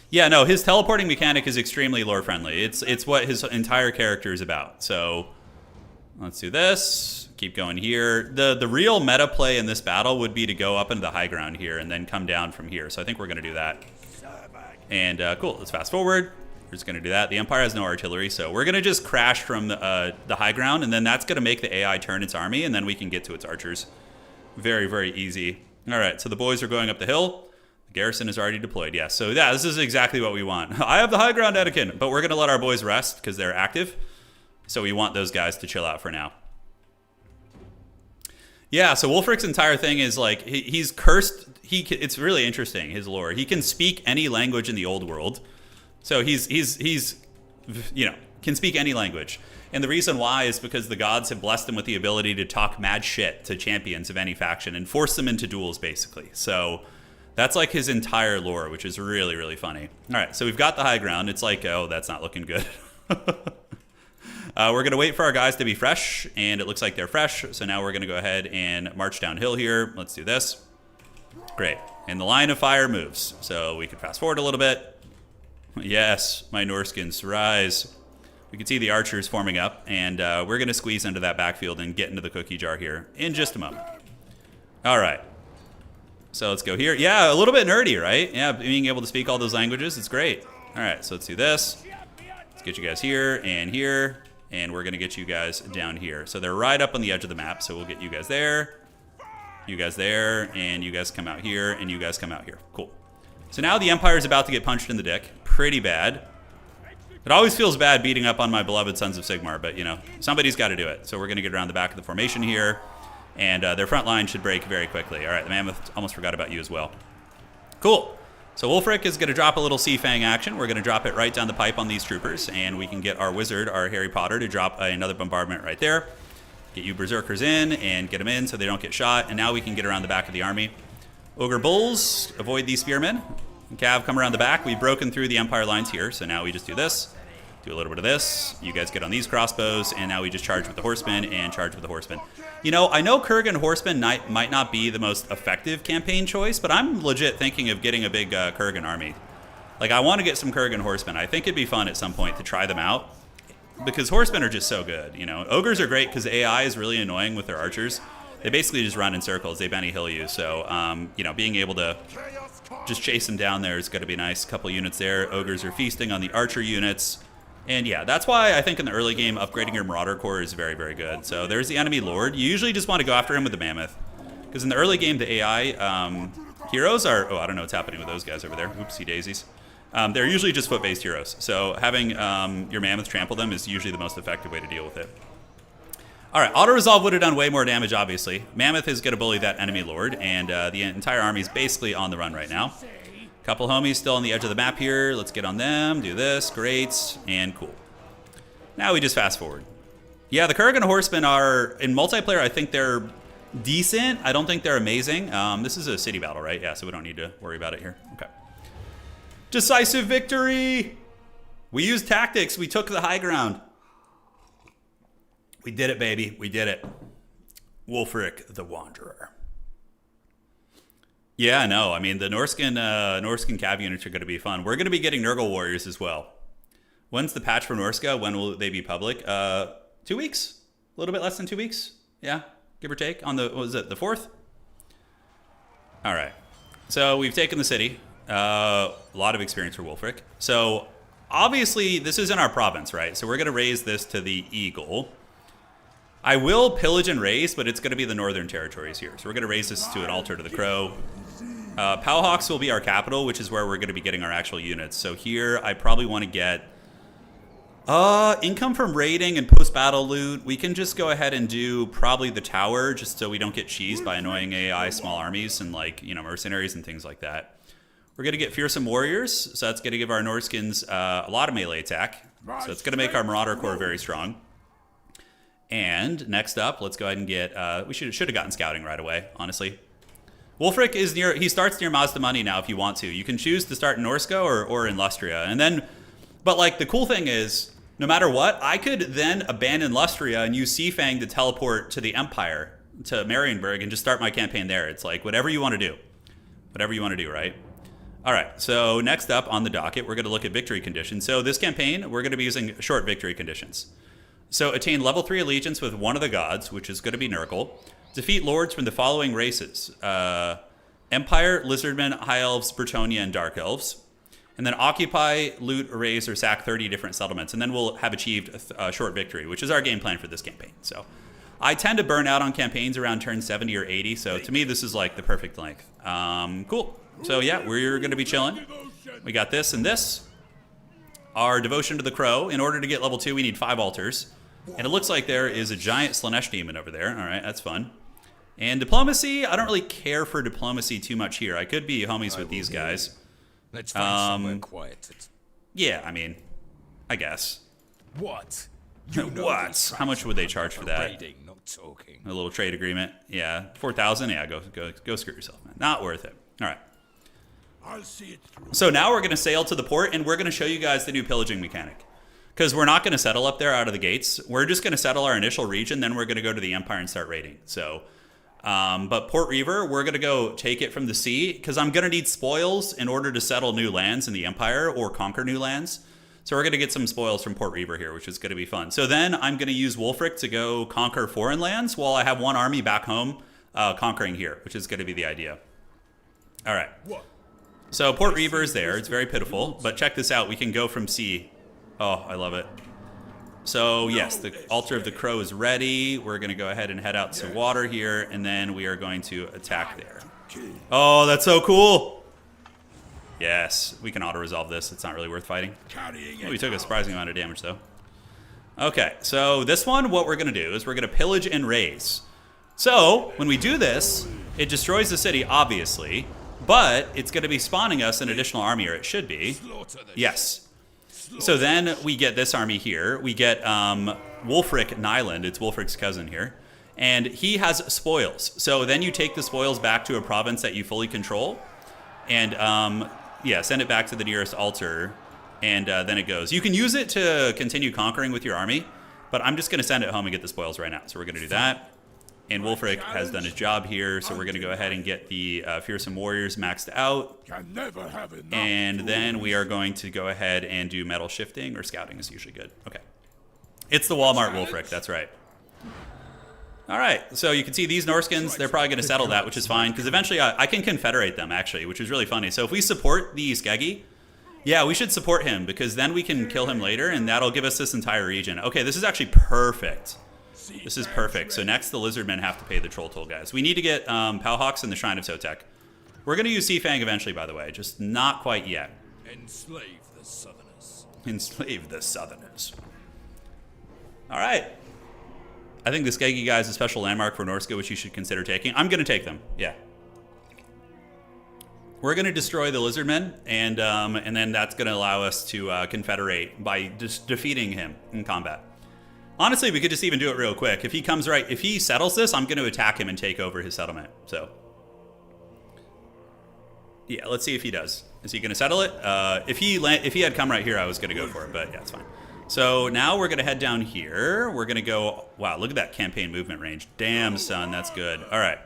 Yeah, no, his teleporting mechanic is extremely lore-friendly. It's what his entire character is about. So let's do this. Keep going here. The real meta play in this battle would be to go up into the high ground here and then come down from here. So I think we're going to do that. And cool, let's fast forward. We're just going to do that. The Empire has no artillery, so we're going to just crash from the high ground, and then that's going to make the AI turn its army, and then we can get to its archers. Very, very easy. All right, so the boys are going up the hill. The Garrison is already deployed, yes. So yeah, this is exactly what we want. I have the high ground, Anakin, but we're going to let our boys rest because they're active. So we want those guys to chill out for now. Yeah, so Wulfrik's entire thing is like, he's cursed. It's really interesting, his lore. He can speak any language in the old world. So he's you know, can speak any language. And the reason why is because the gods have blessed him with the ability to talk mad shit to champions of any faction and force them into duels, basically. So that's like his entire lore, which is really, really funny. All right, so we've got the high ground. It's like, oh, that's not looking good. We're going to wait for our guys to be fresh, and it looks like they're fresh. So now we're going to go ahead and march downhill here. Let's do this. Great. And the line of fire moves. So we can fast forward a little bit. Yes, my Norskins, rise. We can see the archers forming up, and we're going to squeeze into that backfield and get into the cookie jar here in just a moment. All right. So let's go here. Yeah, a little bit nerdy, right? Yeah, being able to speak all those languages, it's great. All right, so let's do this. Let's get you guys here, and we're going to get you guys down here. So they're right up on the edge of the map, so we'll get you guys there, and you guys come out here, and you guys come out here. Cool. So now the Empire is about to get punched in the dick. Pretty bad. It always feels bad beating up on my beloved Sons of Sigmar, but, you know, somebody's got to do it. So we're going to get around the back of the formation here. And their front line should break very quickly. All right, the Mammoth almost forgot about you as well. Cool. So Wulfrik is going to drop a little Seafang action. We're going to drop it right down the pipe on these troopers, and we can get our wizard, our Harry Potter, to drop another bombardment right there. Get you berserkers in and get them in so they don't get shot. And now we can get around the back of the army. Ogre Bulls, avoid these spearmen. Cav, come around the back. We've broken through the Empire lines here, so now we just do this. Do a little bit of this. You guys get on these crossbows, and now we just charge with the horsemen and charge with the horsemen. You know, I know Kurgan horsemen might not be the most effective campaign choice, but I'm legit thinking of getting a big Kurgan army. Like, I want to get some Kurgan horsemen. I think it'd be fun at some point to try them out, because horsemen are just so good, you know. Ogres are great because AI is really annoying with their archers. They basically just run in circles. They Benny Hill you, so, you know, being able to just chase them down there is going to be nice. A couple units there. Ogres are feasting on the archer units. And yeah, that's why I think in the early game, upgrading your Marauder Corps is very, very good. So there's the enemy lord. You usually just want to go after him with the Mammoth. Because in the early game, the AI heroes are... Oh, I don't know what's happening with those guys over there. Oopsie daisies. They're usually just foot-based heroes. So having your Mammoth trample them is usually the most effective way to deal with it. All right, Auto-Resolve would have done way more damage, obviously. Mammoth is going to bully that enemy lord, and the entire army is basically on the run right now. Couple homies still on the edge of the map here. Let's get on them, do this, great, and cool. Now we just fast forward. Yeah, the Kurgan horsemen are, in multiplayer, I think they're decent. I don't think they're amazing. This is a city battle, right? Yeah, so we don't need to worry about it here. Okay. Decisive victory! We used tactics. We took the high ground. We did it, baby. We did it. Wulfrik the Wanderer. Yeah, no. I mean, the Norscan cav units are going to be fun. We're going to be getting Nurgle warriors as well. When's the patch for Norsca? When will they be public? 2 weeks? A little bit less than 2 weeks? Yeah, give or take. On the, what was it, the 4th? All right. So we've taken the city. A lot of experience for Wulfrik. So obviously, this is in our province, right? So we're going to raise this to the Eagle. I will pillage and raise, but it's going to be the northern territories here. So we're going to raise this to an altar to the Crow. Pahuax will be our capital, which is where we're going to be getting our actual units. So here, I probably want to get income from raiding and post-battle loot. We can just go ahead and do probably the tower, just so we don't get cheesed by annoying AI small armies and, like, you know, mercenaries and things like that. We're going to get fearsome warriors, so that's going to give our Norskins a lot of melee attack. So it's going to make our Marauder Corps very strong. And next up, let's go ahead and get, we should have gotten scouting right away, honestly. Wulfrik is near, he starts near Mazda Money now if you want to. You can choose to start in Norsca or in Lustria. And then, but like the cool thing is, no matter what, I could then abandon Lustria and use Seafang to teleport to the Empire, to Marienburg, and just start my campaign there. It's like whatever you want to do. Whatever you want to do, right? All right, so next up on the docket, we're going to look at victory conditions. So this campaign, we're going to be using short victory conditions. So attain level 3 allegiance with one of the gods, which is going to be Nurgle. Defeat lords from the following races. Empire, Lizardmen, High Elves, Bretonnia, and Dark Elves. And then occupy, loot, erase, or sack 30 different settlements. And then we'll have achieved a short victory, which is our game plan for this campaign. So I tend to burn out on campaigns around turn 70 or 80. So to me, this is like the perfect length. Cool. So yeah, we're going to be chilling. We got this and this. Our devotion to the crow. In order to get level 2, we need 5 altars. And it looks like there is a giant Slaanesh demon over there. All right, that's fun. And diplomacy, I don't really care for diplomacy too much here. I could be homies with these guys. Let's find somewhere quiet. Yeah, I mean, I guess. What? What? How much would they charge for that? Raiding, not talking. A little trade agreement. Yeah, 4,000. Yeah, go screw yourself, man. Not worth it. All right. I'll see it through. So now we're going to sail to the port, and we're going to show you guys the new pillaging mechanic. Because we're not going to settle up there out of the gates. We're just going to settle our initial region, then we're going to go to the Empire and start raiding. So, but Port Reaver, we're going to go take it from the sea, because I'm going to need spoils in order to settle new lands in the Empire or conquer new lands. So we're going to get some spoils from Port Reaver here, which is going to be fun. So then I'm going to use Wulfrik to go conquer foreign lands while I have one army back home conquering here, which is going to be the idea. All right. So Port Reaver is there. It's very pitiful, but check this out. We can go from sea. Oh, I love it. So yes, the Altar of the Crow is ready. We're going to go ahead and head out to water here, and then we are going to attack there. Oh, that's so cool. Yes, we can auto-resolve this. It's not really worth fighting. Oh, we took a surprising amount of damage, though. Okay, so this one, what we're going to do is we're going to pillage and raise. So when we do this, it destroys the city, obviously, but it's going to be spawning us an additional army, or it should be. Yes. So then we get this army here. We get Wulfrik Nyland. It's Wulfrik's cousin here. And he has spoils. So then you take the spoils back to a province that you fully control. And, yeah, send it back to the nearest altar. And then it goes. You can use it to continue conquering with your army. But I'm just going to send it home and get the spoils right now. So we're going to do that. And Wulfrik has done his job here, so we're going to go ahead and get the Fearsome Warriors maxed out. And then we are going to go ahead and do metal shifting, or scouting is usually good. Okay. It's the Walmart Wulfrik, that's right. All right, so you can see these Norskins, they're probably going to settle that, which is fine, because eventually I can confederate them, actually, which is really funny. So if we support the Skeggy, yeah, we should support him, because then we can kill him later, and that'll give us this entire region. Okay, this is actually perfect. This is perfect. So next, the Lizardmen have to pay the Troll Toll, guys. We need to get Pahuax and the Shrine of Sotek. We're going to use Seafang eventually, by the way. Just not quite yet. Enslave the Southerners. Enslave the Southerners. All right. I think the Skeggy guy is a special landmark for Norsca, which you should consider taking. I'm going to take them. Yeah. We're going to destroy the Lizardmen, and then that's going to allow us to confederate by just defeating him in combat. Honestly, we could just even do it real quick. If he comes right, if he settles this, I'm going to attack him and take over his settlement. So, yeah, let's see if he does. Is he going to settle it? If he had come right here, I was going to go for it, but yeah, it's fine. So now we're going to head down here. We're going to go, wow, look at that campaign movement range. Damn, son, that's good. All right.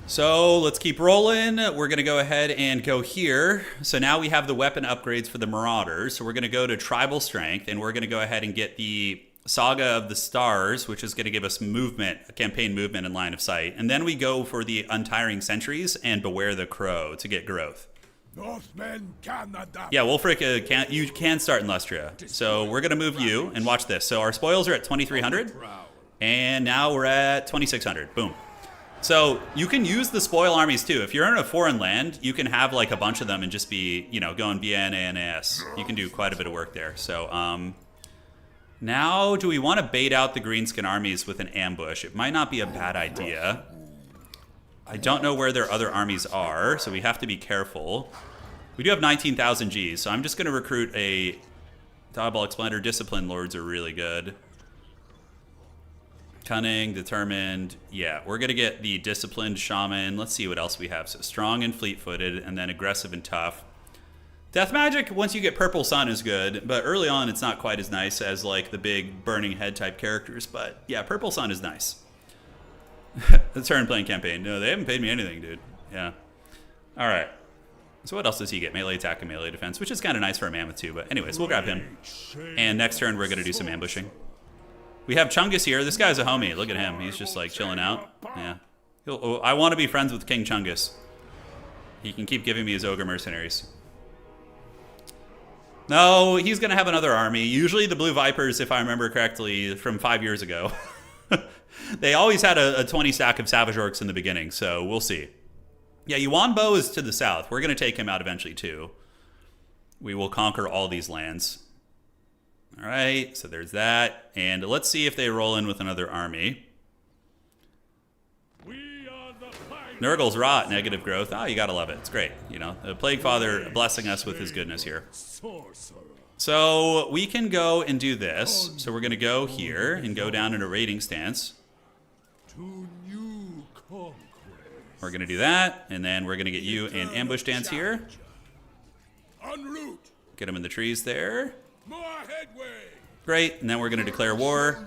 So let's keep rolling. We're going to go ahead and go here. So now we have the weapon upgrades for the Marauders. So we're going to go to Tribal Strength, and we're going to go ahead and get the Saga of the Stars, which is going to give us movement, campaign movement and line of sight. And then we go for the Untiring Sentries and Beware the Crow to get growth. Northmen can adapt. Yeah, Wulfrik, you can start in Lustria. So we're going to move you, and watch this. So our spoils are at 2,300, and now we're at 2,600. Boom. So you can use the spoil armies too. If you're in a foreign land, you can have like a bunch of them and just be, you know, going BNANS. You can do quite a bit of work there. So now do we want to bait out the greenskin armies with an ambush? It might not be a bad idea. I don't know where their other armies are, so we have to be careful. We do have 19,000 Gs, so I'm just going to recruit a Diabolic Splendor. Discipline Lords are really good. Cunning, determined. Yeah, we're going to get the disciplined shaman. Let's see what else we have. So strong and fleet-footed, and then aggressive and tough. Death magic, once you get purple sun, is good, but early on it's not quite as nice as like the big burning head type characters. But yeah, purple sun is nice. The turn playing campaign. No, they haven't paid me anything, dude. Yeah. All right. So what else does he get? Melee attack and melee defense, which is kind of nice for a mammoth too. But anyways, we'll grab him. And next turn we're going to do some ambushing. We have Chungus here. This guy's a homie. Look at him. He's just like chilling out. Yeah. I want to be friends with King Chungus. He can keep giving me his ogre mercenaries. No, he's going to have another army. Usually the Blue Vipers, if I remember correctly, from 5 years ago. They always had a 20 stack of Savage Orcs in the beginning, so we'll see. Yeah, Yuan Bo is to the south. We're going to take him out eventually, too. We will conquer all these lands. All right, so there's that. And let's see if they roll in with another army. Nurgle's rot, negative growth. Oh, you gotta love it. It's great. You know, the Plague Father blessing us with his goodness here. So we can go and do this. So we're gonna go here and go down in a raiding stance. We're gonna do that, and then we're gonna get you in ambush stance here. Get him in the trees there. Great, and then we're gonna declare war.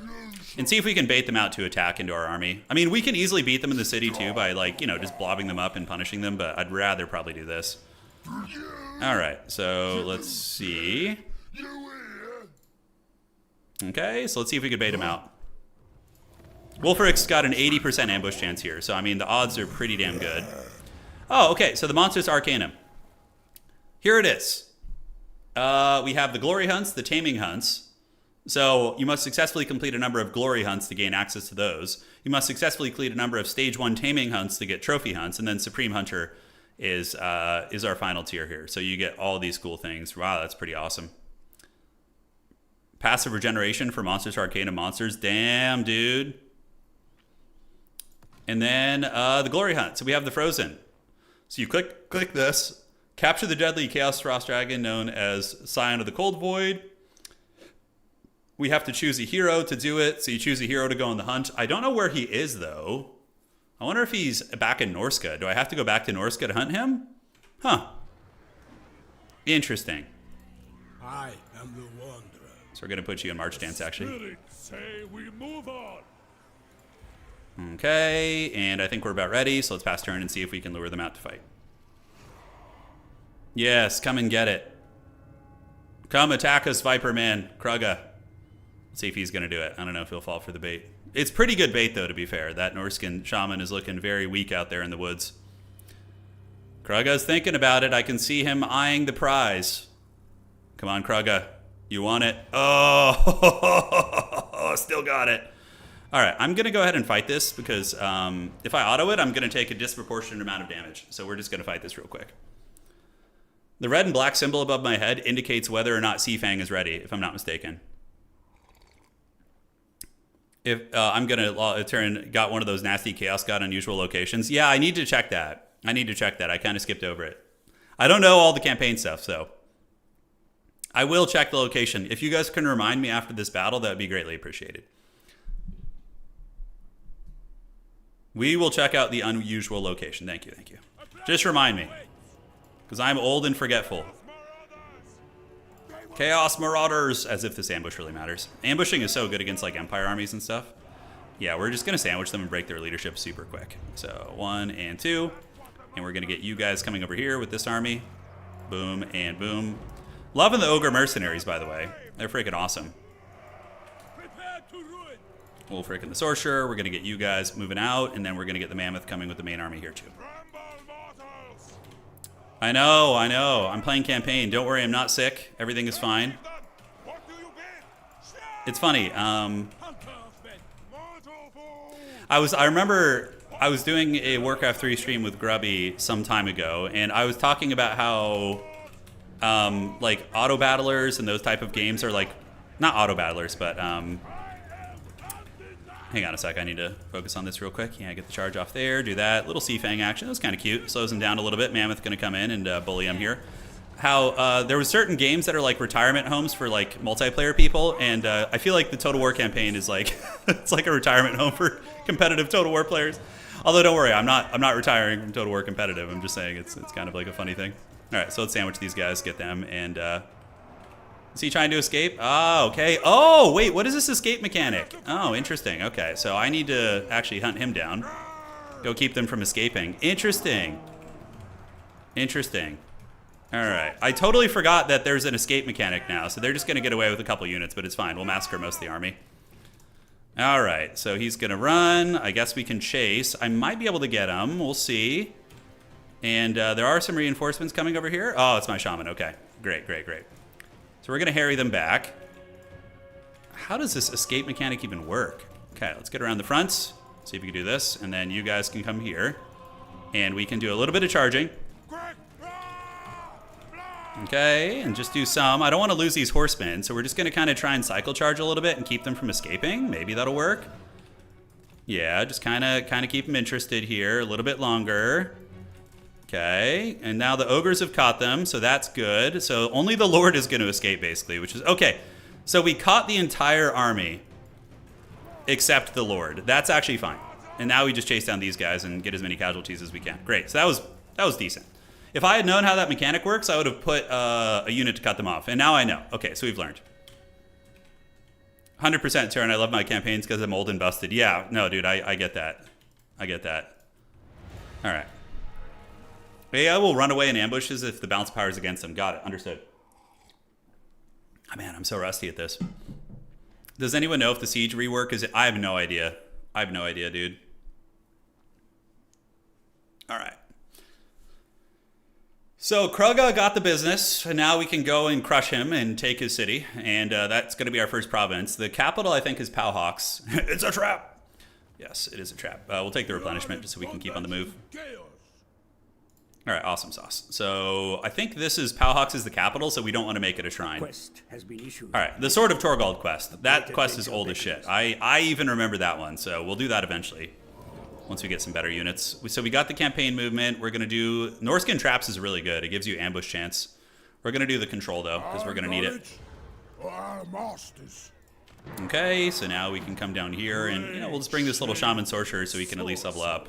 And see if we can bait them out to attack into our army. I mean, we can easily beat them in the city, too, by, like, you know, just blobbing them up and punishing them, but I'd rather probably do this. All right, so let's see. Okay, so let's see if we can bait them out. Wulfrik's got an 80% ambush chance here, so, I mean, the odds are pretty damn good. Oh, okay, so the Monstrous Arcanum. Here it is. We have the Glory Hunts, the Taming Hunts. So you must successfully complete a number of glory hunts to gain access to those. You must successfully complete a number of stage 1 taming hunts to get trophy hunts, and then Supreme Hunter is our final tier here. So you get all these cool things. Wow, that's pretty awesome. Passive regeneration for Monstrous Arcanum monsters. Damn, dude. And then the glory hunt. So we have the Frozen. So you click this, capture the deadly Chaos Frost Dragon known as Scion of the Cold Void. We have to choose a hero to do it, so you choose a hero to go on the hunt. I don't know where he is, though. I wonder if he's back in Norsca. Do I have to go back to Norsca to hunt him? Huh. Interesting. I am the Wanderer. So we're going to put you in March Dance, actually. Say we move on. Okay, and I think we're about ready, so let's pass turn and see if we can lure them out to fight. Yes, come and get it. Come attack us, Viper Man. Krugga. See if he's going to do it. I don't know if he'll fall for the bait. It's pretty good bait, though, to be fair. That Norscan shaman is looking very weak out there in the woods. Krugga's thinking about it. I can see him eyeing the prize. Come on, Krugga. You want it? Oh, still got it. All right, I'm going to go ahead and fight this because if I auto it, I'm going to take a disproportionate amount of damage. So we're just going to fight this real quick. The red and black symbol above my head indicates whether or not Seafang is ready, if I'm not mistaken. If I'm going to turn, got one of those nasty Chaos God unusual locations. Yeah, I need to check that. I kind of skipped over it. I don't know all the campaign stuff, so I will check the location. If you guys can remind me after this battle, that would be greatly appreciated. We will check out the unusual location. Thank you, thank you. Just remind me, because I'm old and forgetful. Chaos Marauders, as if this ambush really matters. Ambushing is so good against like Empire armies and stuff. Yeah, we're just going to sandwich them and break their leadership super quick. So 1 and 2. And we're going to get you guys coming over here with this army. Boom and boom. Loving the Ogre Mercenaries, by the way. They're freaking awesome. Wulfrik and the Sorcerer. We're going to get you guys moving out. And then we're going to get the Mammoth coming with the main army here too. I know. I'm playing campaign. Don't worry, I'm not sick. Everything is fine. It's funny. I remember I was doing a Warcraft 3 stream with Grubby some time ago, and I was talking about how like auto battlers and those type of games are like, not auto battlers, but hang on a sec, I need to focus on this real quick. Yeah, get the charge off there, do that. Little Seafang action, that's kind of cute. Slows him down a little bit. Mammoth gonna come in and bully him here. How there were certain games that are like retirement homes for like multiplayer people, and I feel like the Total War campaign is like, it's like a retirement home for competitive Total War players. Although don't worry, I'm not retiring from Total War competitive. I'm just saying it's kind of like a funny thing. All right, so let's sandwich these guys, get them, and is he trying to escape? Oh, okay. Oh, wait, what is this escape mechanic? Oh, interesting. Okay, so I need to actually hunt him down. Go keep them from escaping. Interesting. Interesting. All right. I totally forgot that there's an escape mechanic now, so they're just going to get away with a couple units, but it's fine. We'll massacre most of the army. All right, so he's going to run. I guess we can chase. I might be able to get him. We'll see. And there are some reinforcements coming over here. Oh, it's my shaman. Okay, great, great, great. So we're going to harry them back. How does this escape mechanic even work? Okay, let's get around the fronts. See if we can do this. And then you guys can come here. And we can do a little bit of charging. Okay, and just do some. I don't want to lose these horsemen, so we're just going to kind of try and cycle charge a little bit and keep them from escaping. Maybe that'll work. Yeah, just kind of keep them interested here a little bit longer. Okay, and now the ogres have caught them, so that's good. So only the Lord is going to escape, basically, which is... Okay, so we caught the entire army except the Lord. That's actually fine. And now we just chase down these guys and get as many casualties as we can. Great, so that was decent. If I had known how that mechanic works, I would have put a unit to cut them off. And now I know. Okay, so we've learned. 100% Turin, I love my campaigns because I'm old and busted. Yeah, no, dude, I get that. I get that. All right. AI will run away in ambushes if the bounce power is against them. Got it. Understood. Oh, man, I'm so rusty at this. Does anyone know if the siege rework is... I have no idea. I have no idea, dude. All right. So Krugga got the business, and now we can go and crush him and take his city, and that's going to be our first province. The capital, I think, is Pahuax. It's a trap! Yes, it is a trap. We'll take the replenishment just so we can keep on the move. All right, awesome sauce. So I think this is Pahuax is the capital, so we don't want to make it a shrine. Quest has been issued. All right, the Sword of Torvald quest. That quest is old as shit. I even remember that one, so we'll do that eventually. Once we get some better units. So we got the campaign movement. We're going to do... Norscan Traps is really good. It gives you ambush chance. We're going to do the control, though, because we're going to need it. Okay, so now we can come down here, and we'll just bring this little Shaman Sorcerer so we can at least level up.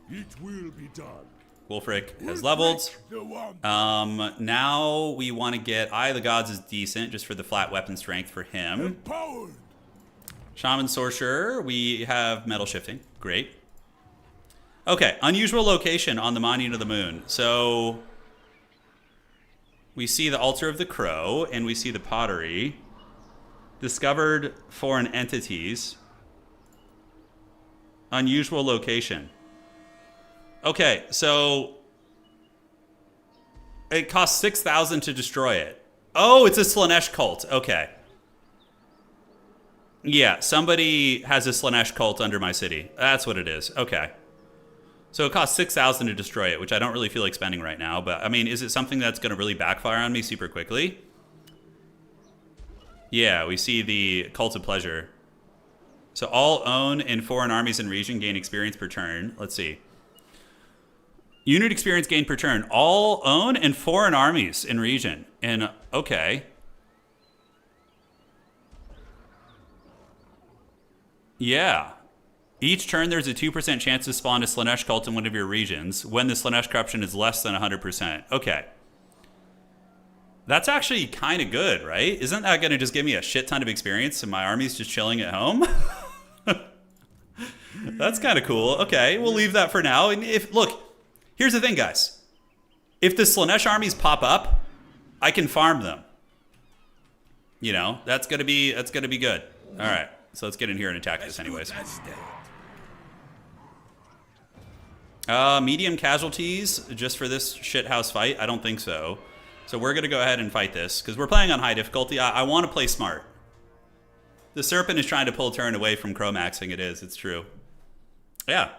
It will be done. Wulfrik has leveled. Now we want to get Eye of the Gods is decent, just for the flat weapon strength for him. Empowered. Shaman Sorcerer, we have Metal Shifting. Great. Okay, unusual location on the Monument of the Moon. So we see the Altar of the Crow, and we see the pottery. Discovered foreign entities. Unusual location. Okay, so it costs 6,000 to destroy it. Oh, it's a Slaanesh cult. Okay. Yeah, somebody has a Slaanesh cult under my city. That's what it is. Okay. So it costs 6,000 to destroy it, which I don't really feel like spending right now. But, I mean, is it something that's going to really backfire on me super quickly? Yeah, we see the Cult of Pleasure. So all own and foreign armies in region gain experience per turn. Let's see. Unit experience gained per turn. All own and foreign armies in region. And, okay. Yeah. Each turn, there's a 2% chance to spawn a Slaanesh cult in one of your regions when the Slaanesh corruption is less than 100%. Okay. That's actually kind of good, right? Isn't that going to just give me a shit ton of experience and my army's just chilling at home? That's kind of cool. Okay, we'll leave that for now. And look, here's the thing, guys. If the Slaanesh armies pop up, I can farm them. You know, that's gonna be good. All right. So let's get in here and attack this anyways. Medium casualties just for this shithouse fight? I don't think so. So we're going to go ahead and fight this because we're playing on high difficulty. I want to play smart. The Serpent is trying to pull Turin away from Chromaxing. It is. It's true. Yeah.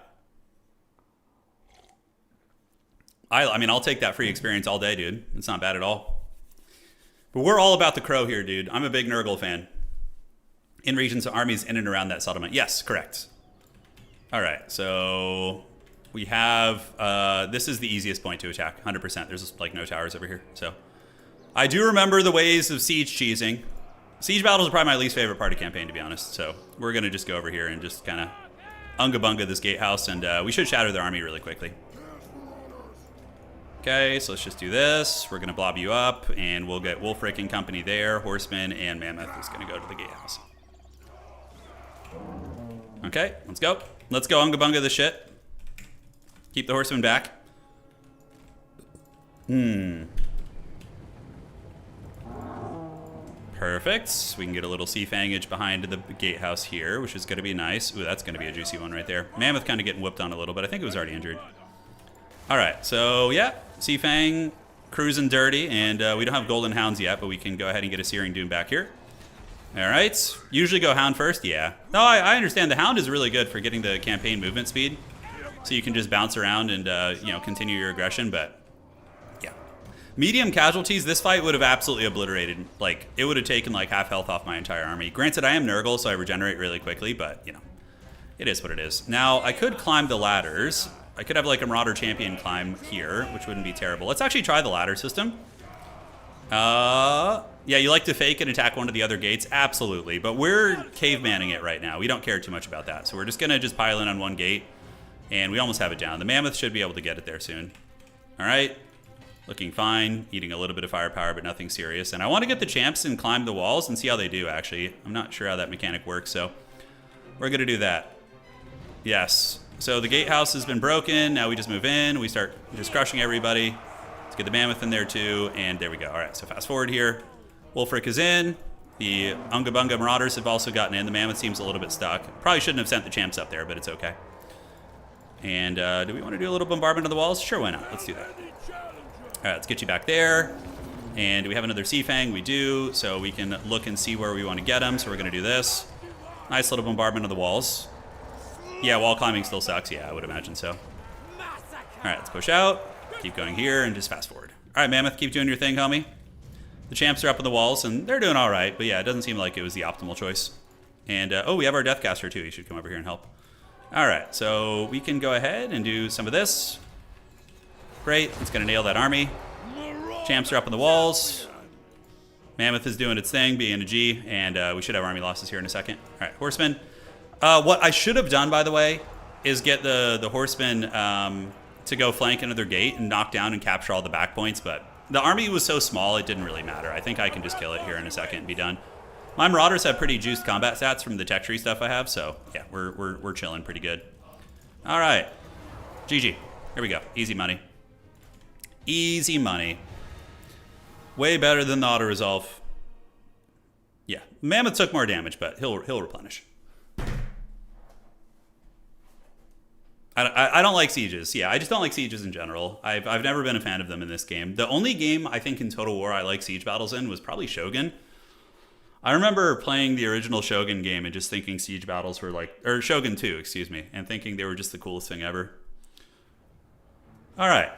I mean, I'll take that free experience all day, dude. It's not bad at all. But we're all about the crow here, dude. I'm a big Nurgle fan. In regions of armies in and around that settlement. Yes, correct. All right, so we have, this is the easiest point to attack, 100%. There's like no towers over here, so. I do remember the ways of siege cheesing. Siege battles are probably my least favorite part of campaign, to be honest, so we're gonna just go over here and just kind of unga-bunga this gatehouse, and we should shatter their army really quickly. Okay, so let's just do this. We're gonna blob you up, and we'll get Wulfrik and company there. Horseman and Mammoth is gonna go to the gatehouse. Okay, let's go. Let's go unga-bunga this shit. Keep the horsemen back. Perfect. We can get a little Seafangage behind the gatehouse here, which is going to be nice. Ooh, that's going to be a juicy one right there. Mammoth kind of getting whooped on a little, but I think it was already injured. All right, so yeah, Seafang cruising dirty, and we don't have Golden Hounds yet, but we can go ahead and get a Searing Doom back here. All right, usually go Hound first, yeah. No, I understand the Hound is really good for getting the campaign movement speed. so you can just bounce around and you know, continue your aggression. But yeah, medium casualties. This fight would have absolutely obliterated. Like, it would have taken like half health off my entire army. Granted, I am Nurgle, so I regenerate really quickly, but you know, it is what it is. Now I could climb the ladders. I could have like a Marauder Champion climb here, which wouldn't be terrible. Let's actually try the ladder system. Yeah, you like to fake and attack one of the other gates? Absolutely, but we're cavemanning it right now. We don't care too much about that. So we're just gonna just pile in on one gate, and we almost have it down. The Mammoth should be able to get it there soon. All right, looking fine, eating a little bit of firepower, but nothing serious. And I wanna get the champs and climb the walls and see how they do, actually. I'm not sure how that mechanic works, so we're gonna do that. Yes, so the gatehouse has been broken. Now we just move in, we start just crushing everybody. Let's get the Mammoth in there too, and there we go. All right, so fast forward here. Wulfrik is in. The Unga Bunga Marauders have also gotten in. The Mammoth seems a little bit stuck. Probably shouldn't have sent the champs up there, but it's okay. And do we want to do a little bombardment of the walls? Sure, why not? Let's do that. All right, let's get you back there. And do we have another Seafang? We do, so we can look and see where we want to get them. So we're going to do this. Nice little bombardment of the walls. Yeah, wall climbing still sucks. Yeah, I would imagine so. All right, let's push out. Keep going here and just fast forward. All right, Mammoth, keep doing your thing, homie. The champs are up on the walls, and they're doing all right. But yeah, it doesn't seem like it was the optimal choice. And, oh, we have our Deathcaster, too. He should come over here and help. All right, so we can go ahead and do some of this. Great. It's going to nail that army. Champs are up on the walls. Mammoth is doing its thing, being a G, and we should have army losses here in a second. All right, Horsemen. What I should have done, by the way, is get the Horsemen to go flank another gate and knock down and capture all the back points, but the army was so small it didn't really matter. I think I can just kill it here in a second and be done. My Marauders have pretty juiced combat stats from the tech tree stuff I have, so yeah, we're chilling pretty good. All right, GG. Here we go. Easy money. Easy money. Way better than the auto resolve. Yeah, Mammoth took more damage, but he'll replenish. I don't like sieges. Yeah, I just don't like sieges in general. I've never been a fan of them in this game. The only game I think in Total War I like siege battles in was probably Shogun. I remember playing the original Shogun game and just thinking siege battles were like, or Shogun 2, excuse me, and thinking they were just the coolest thing ever. All right,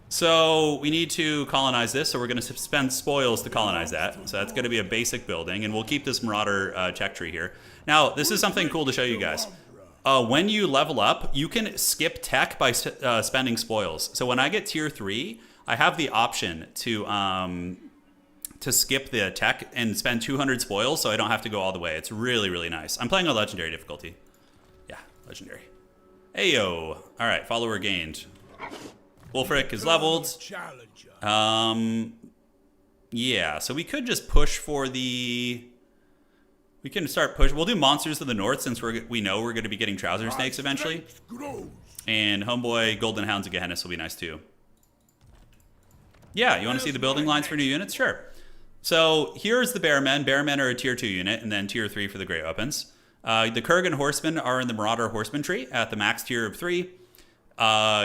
so we need to colonize this, so we're going to spend spoils to colonize that. So that's going to be a basic building, and we'll keep this Marauder check tree here. Now, this is something cool to show you guys. When you level up, you can skip tech by spending spoils. So when I get tier 3, I have the option to skip the tech and spend 200 spoils, so I don't have to go all the way. It's really, really nice. I'm playing on legendary difficulty. Yeah, legendary. Ayo. All right, follower gained. Wulfrik is leveled. Yeah, so we could just push for the... We can start pushing. We'll do monsters to the north since we know we're going to be getting trouser snakes eventually. And homeboy Golden Hounds of Gehenna will be nice too. Yeah, you want to see the building lines for new units? Sure. So here's the Bearmen. Bearmen are a tier 2 unit, and then tier 3 for the Great Weapons. The Kurgan Horsemen are in the Marauder Horseman tree at the max tier of 3.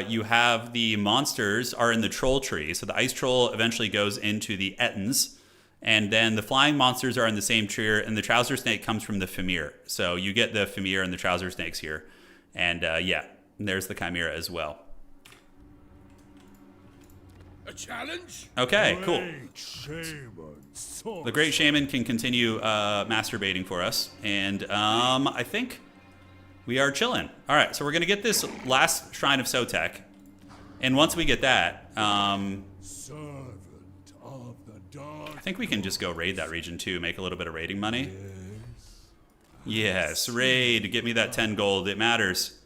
You have the monsters are in the Troll tree. So the Ice Troll eventually goes into the Ettins. And then the flying monsters are in the same tier, and the trouser snake comes from the Fimir. So you get the Fimir and the trouser snakes here. And yeah, and there's the Chimera as well. A challenge? Okay, cool. The Great Shaman can continue masturbating for us. And I think we are chilling. All right, so we're going to get this last Shrine of Sotek. And once we get that... I think we can just go raid that region too, make a little bit of raiding money. Yes, raid, get me that 10 gold, it matters.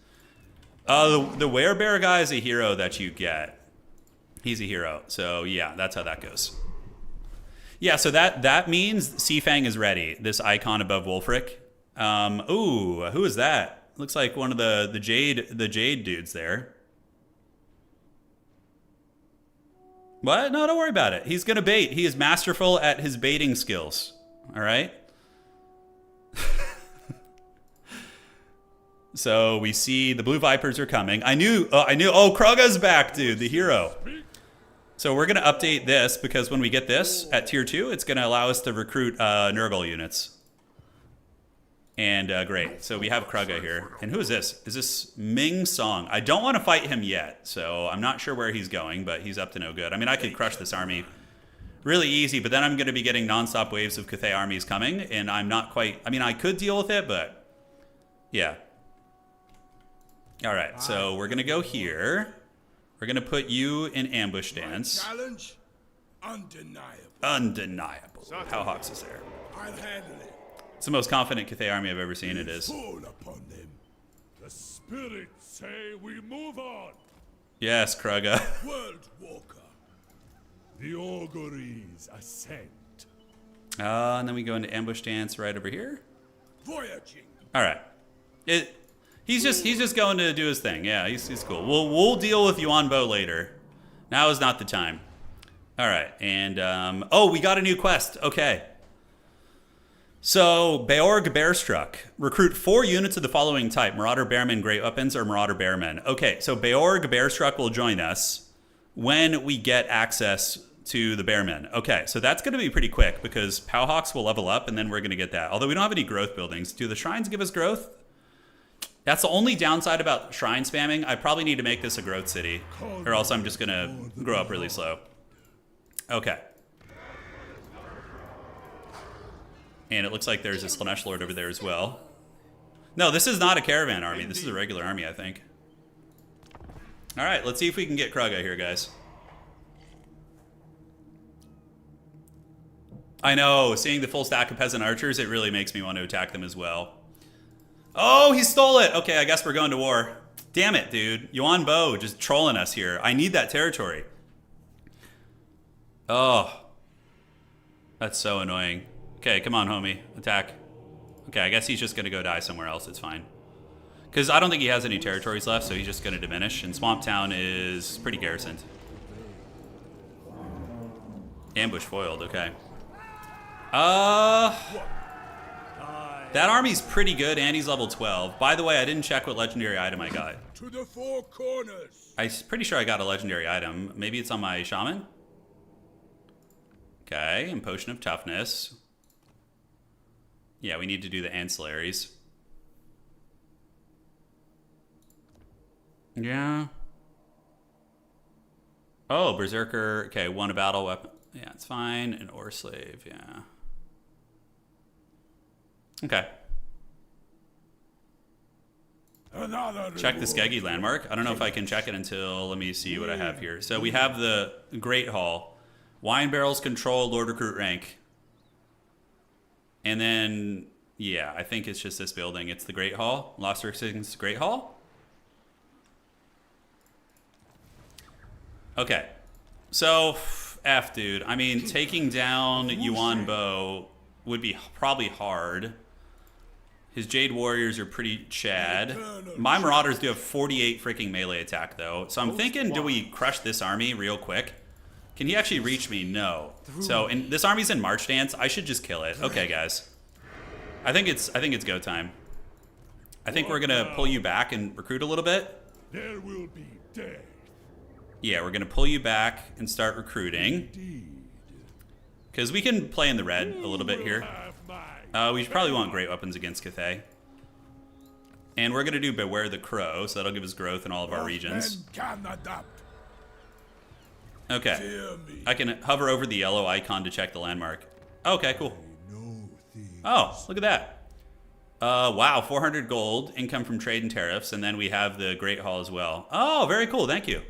The werebear guy is a hero that you get. He's a hero, so yeah, that's how that goes. Yeah, so that means Seafang is ready, this icon above Wulfrik. Ooh, who is that? Looks like one of the Jade dudes there. What? No, don't worry about it. He's going to bait. He is masterful at his baiting skills. All right? So we see the Blue Vipers are coming. I knew. Oh, Kraga's back, dude. The hero. So we're going to update this because when we get this at tier 2, it's going to allow us to recruit Nurgle units. And great, so we have Krugga here. And who is this? Is this Ming Song? I don't want to fight him yet, so I'm not sure where he's going, but he's up to no good. I mean, I could crush this army really easy, but then I'm going to be getting nonstop waves of Cathay armies coming, and I'm not quite... I mean, I could deal with it, but... Yeah. Alright, so we're going to go here. We're going to put you in ambush stance. Challenge? Undeniable. Undeniable. Pahuax is there. I'll handle it. It's the most confident Cathay army I've ever seen, it is. Fall upon them. The spirits say we move on. Yes, Krugga. World Walker. The Auguries ascend. And then we go into ambush stance right over here. Voyaging. Alright. He's just going to do his thing. Yeah, he's cool. We'll deal with Yuan Bo later. Now is not the time. Alright, and oh, we got a new quest. Okay. So, Beorg Bearstruck. Recruit 4 units of the following type. Marauder Bearmen, Great Weapons, or Marauder Bearmen. Okay, so Beorg Bearstruck will join us when we get access to the Bearmen. Okay, so that's going to be pretty quick because Pahuax will level up and then we're going to get that. Although we don't have any growth buildings. Do the shrines give us growth? That's the only downside about shrine spamming. I probably need to make this a growth city or else I'm just going to grow up really slow. Okay. And it looks like there's a Slaanesh Lord over there as well. No, this is not a caravan army. This is a regular army, I think. All right, let's see if we can get Krugga here, guys. I know, seeing the full stack of peasant archers, it really makes me want to attack them as well. Oh, he stole it. Okay, I guess we're going to war. Damn it, dude. Yuan Bo just trolling us here. I need that territory. Oh. That's so annoying. Okay, come on, homie. Attack. Okay, I guess he's just going to go die somewhere else. It's fine. Because I don't think he has any territories left, so he's just going to diminish. And Swamp Town is pretty garrisoned. Ambush foiled, okay. That army's pretty good, and he's level 12. By the way, I didn't check what legendary item I got. To the 4 corners. I'm pretty sure I got a legendary item. Maybe it's on my shaman? Okay, and Potion of Toughness. Yeah, we need to do the ancillaries. Yeah. Oh, Berserker. Okay, 1 a battle weapon. Yeah, it's fine. An ore slave, yeah. Okay. Check the Skeggy landmark. I don't know if I can check it until, let me see what I have here. So we have the Great Hall. Wine barrels control Lord Recruit rank. And then, yeah, I think it's just this building. It's the Great Hall. Lost Rixing's Great Hall? Okay. So, F, dude. I mean, taking down Yuan Bo would be probably hard. His Jade Warriors are pretty chad. My Marauders do have 48 freaking melee attack, though. So I'm thinking, do we crush this army real quick? Can he actually reach me? No. So, and this army's in march stance. I should just kill it. Okay, guys. I think it's go time. I think we're gonna pull you back and recruit a little bit. There will be death. Yeah, we're gonna pull you back and start recruiting. Because we can play in the red a little bit here. We probably want great weapons against Cathay. And we're gonna do Beware the Crow, so that'll give us growth in all of our regions. Okay. I can hover over the yellow icon to check the landmark. Okay, cool. Oh, look at that. Wow, 400 gold, income from trade and tariffs, and then we have the Great Hall as well. Oh, very cool, thank you.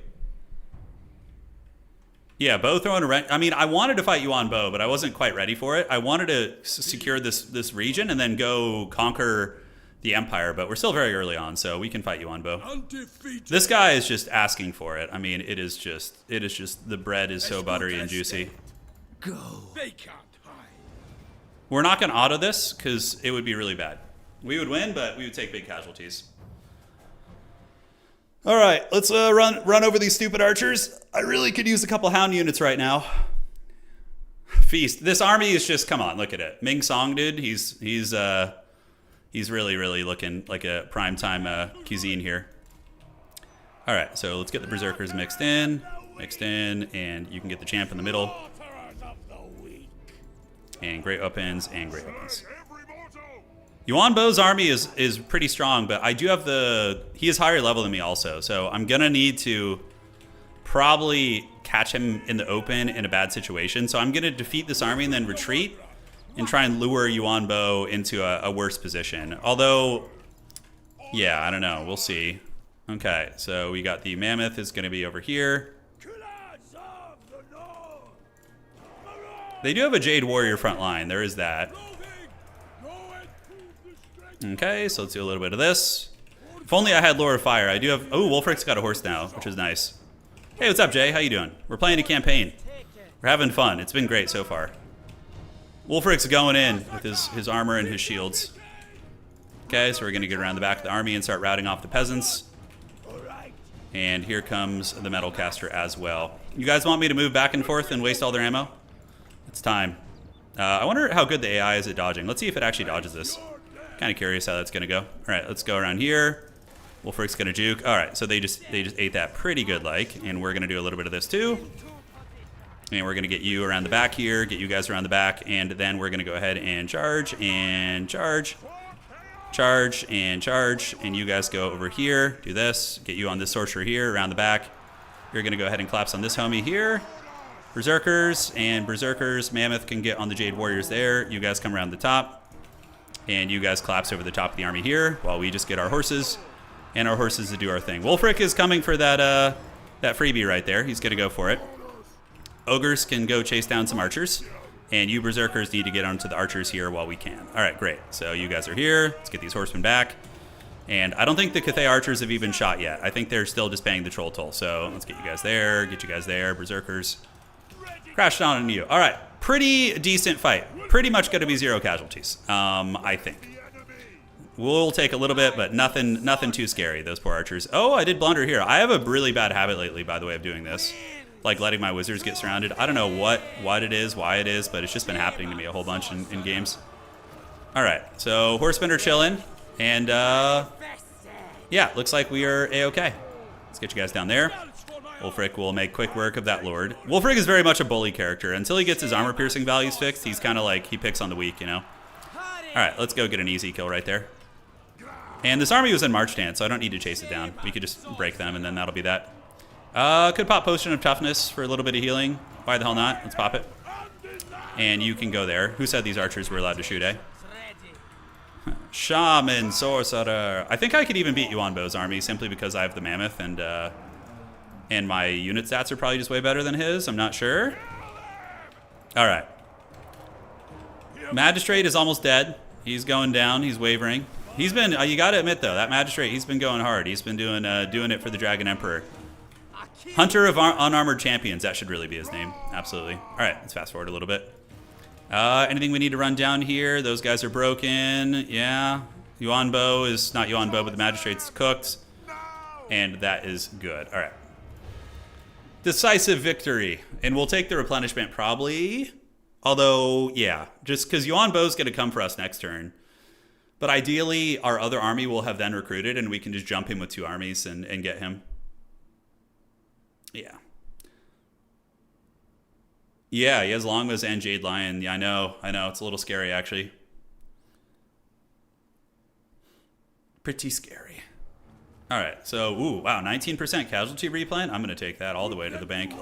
Yeah, Bo throwing a wrench. I mean, I wanted to fight Yuan Bo, but I wasn't quite ready for it. I wanted to secure this region and then go conquer the Empire, but we're still very early on, so we can fight Yuan Bo. This guy is just asking for it. I mean, it is just the bread is so buttery and juicy. Go. They can't hide. We're not going to auto this because it would be really bad. We would win, but we would take big casualties. All right, let's run over these stupid archers. I really could use a couple hound units right now. Feast. This army is just, come on, look at it. Ming Song, dude, he's really looking like a primetime cuisine here. All right, so let's get the berserkers mixed in, and you can get the champ in the middle. And great weapons and great weapons. Yuan Bo's army is pretty strong, but I do have he is higher level than me also, so I'm gonna need to probably catch him in the open in a bad situation. So I'm gonna defeat this army and then retreat and try and lure Yuan Bo into a worse position. Although, yeah, I don't know, we'll see. Okay, so we got the mammoth is gonna be over here. They do have a Jade Warrior front line, there is that. Okay, so let's do a little bit of this. If only I had Lord of Fire. I do have... Oh, Wulfrik's got a horse now, which is nice. Hey, what's up, Jay? How you doing? We're playing a campaign. We're having fun. It's been great so far. Wulfrik's going in with his armor and his shields. Okay, so we're going to get around the back of the army and start routing off the peasants. And here comes the Metal Caster as well. You guys want me to move back and forth and waste all their ammo? It's time. I wonder how good the AI is at dodging. Let's see if it actually dodges this. Kind of curious how that's going to go. All right, let's go around here. Wulfrik's going to juke. All right, so they just ate that pretty good like, and we're going to do a little bit of this too. And we're going to get you around the back here, get you guys around the back, and then we're going to go ahead and charge and charge. Charge and charge, and you guys go over here, do this, get you on this sorcerer here around the back. You're going to go ahead and collapse on this homie here. Berserkers and Berserkers. Mammoth can get on the Jade Warriors there. You guys come around the top. And you guys collapse over the top of the army here while we just get our horses and our horses to do our thing. Wulfrik is coming for that freebie right there. He's going to go for it. Ogres can go chase down some archers. And you Berserkers need to get onto the archers here while we can. All right, great. So you guys are here. Let's get these horsemen back. And I don't think the Cathay archers have even shot yet. I think they're still just paying the troll toll. So let's get you guys there. Get you guys there. Berserkers. Crash down on you. All right. Pretty decent fight. Pretty much going to be 0 casualties, I think. We'll take a little bit, but nothing too scary, those poor archers. Oh, I did blunder here. I have a really bad habit lately, by the way, of doing this. Like letting my wizards get surrounded. I don't know what it is, why it is, but it's just been happening to me a whole bunch in games. All right, so horsemen are chilling. And, yeah, looks like we are A-okay. Let's get you guys down there. Wulfrik will make quick work of that lord. Wulfrik is very much a bully character. Until he gets his armor-piercing values fixed, he's kind of like, he picks on the weak, you know? All right, let's go get an easy kill right there. And this army was in march stance, so I don't need to chase it down. We could just break them, and then that'll be that. Could pop Potion of Toughness for a little bit of healing. Why the hell not? Let's pop it. And you can go there. Who said these archers were allowed to shoot, eh? Shaman, Sorcerer. I think I could even beat Yuan Bo's army simply because I have the Mammoth, and my unit stats are probably just way better than his. I'm not sure. All right. Magistrate is almost dead. He's going down. He's wavering. He's been, you got to admit, though, that Magistrate, he's been going hard. He's been doing it for the Dragon Emperor. Hunter of Unarmored Champions. That should really be his name. Absolutely. All right, let's fast forward a little bit. Anything we need to run down here? Those guys are broken. Yeah. Yuan Bo is not Yuan Bo, but the Magistrate's cooked. And that is good. All right. Decisive victory. And we'll take the replenishment probably. Although, yeah, just because Yuan Bo's going to come for us next turn. But ideally, our other army will have then recruited, and we can just jump him with 2 armies and get him. Yeah. Yeah, he has Longmas and Jade Lion. Yeah, I know. It's a little scary, actually. Pretty scary. All right, so, ooh, wow, 19% casualty replant. I'm going to take that all the way to the bank.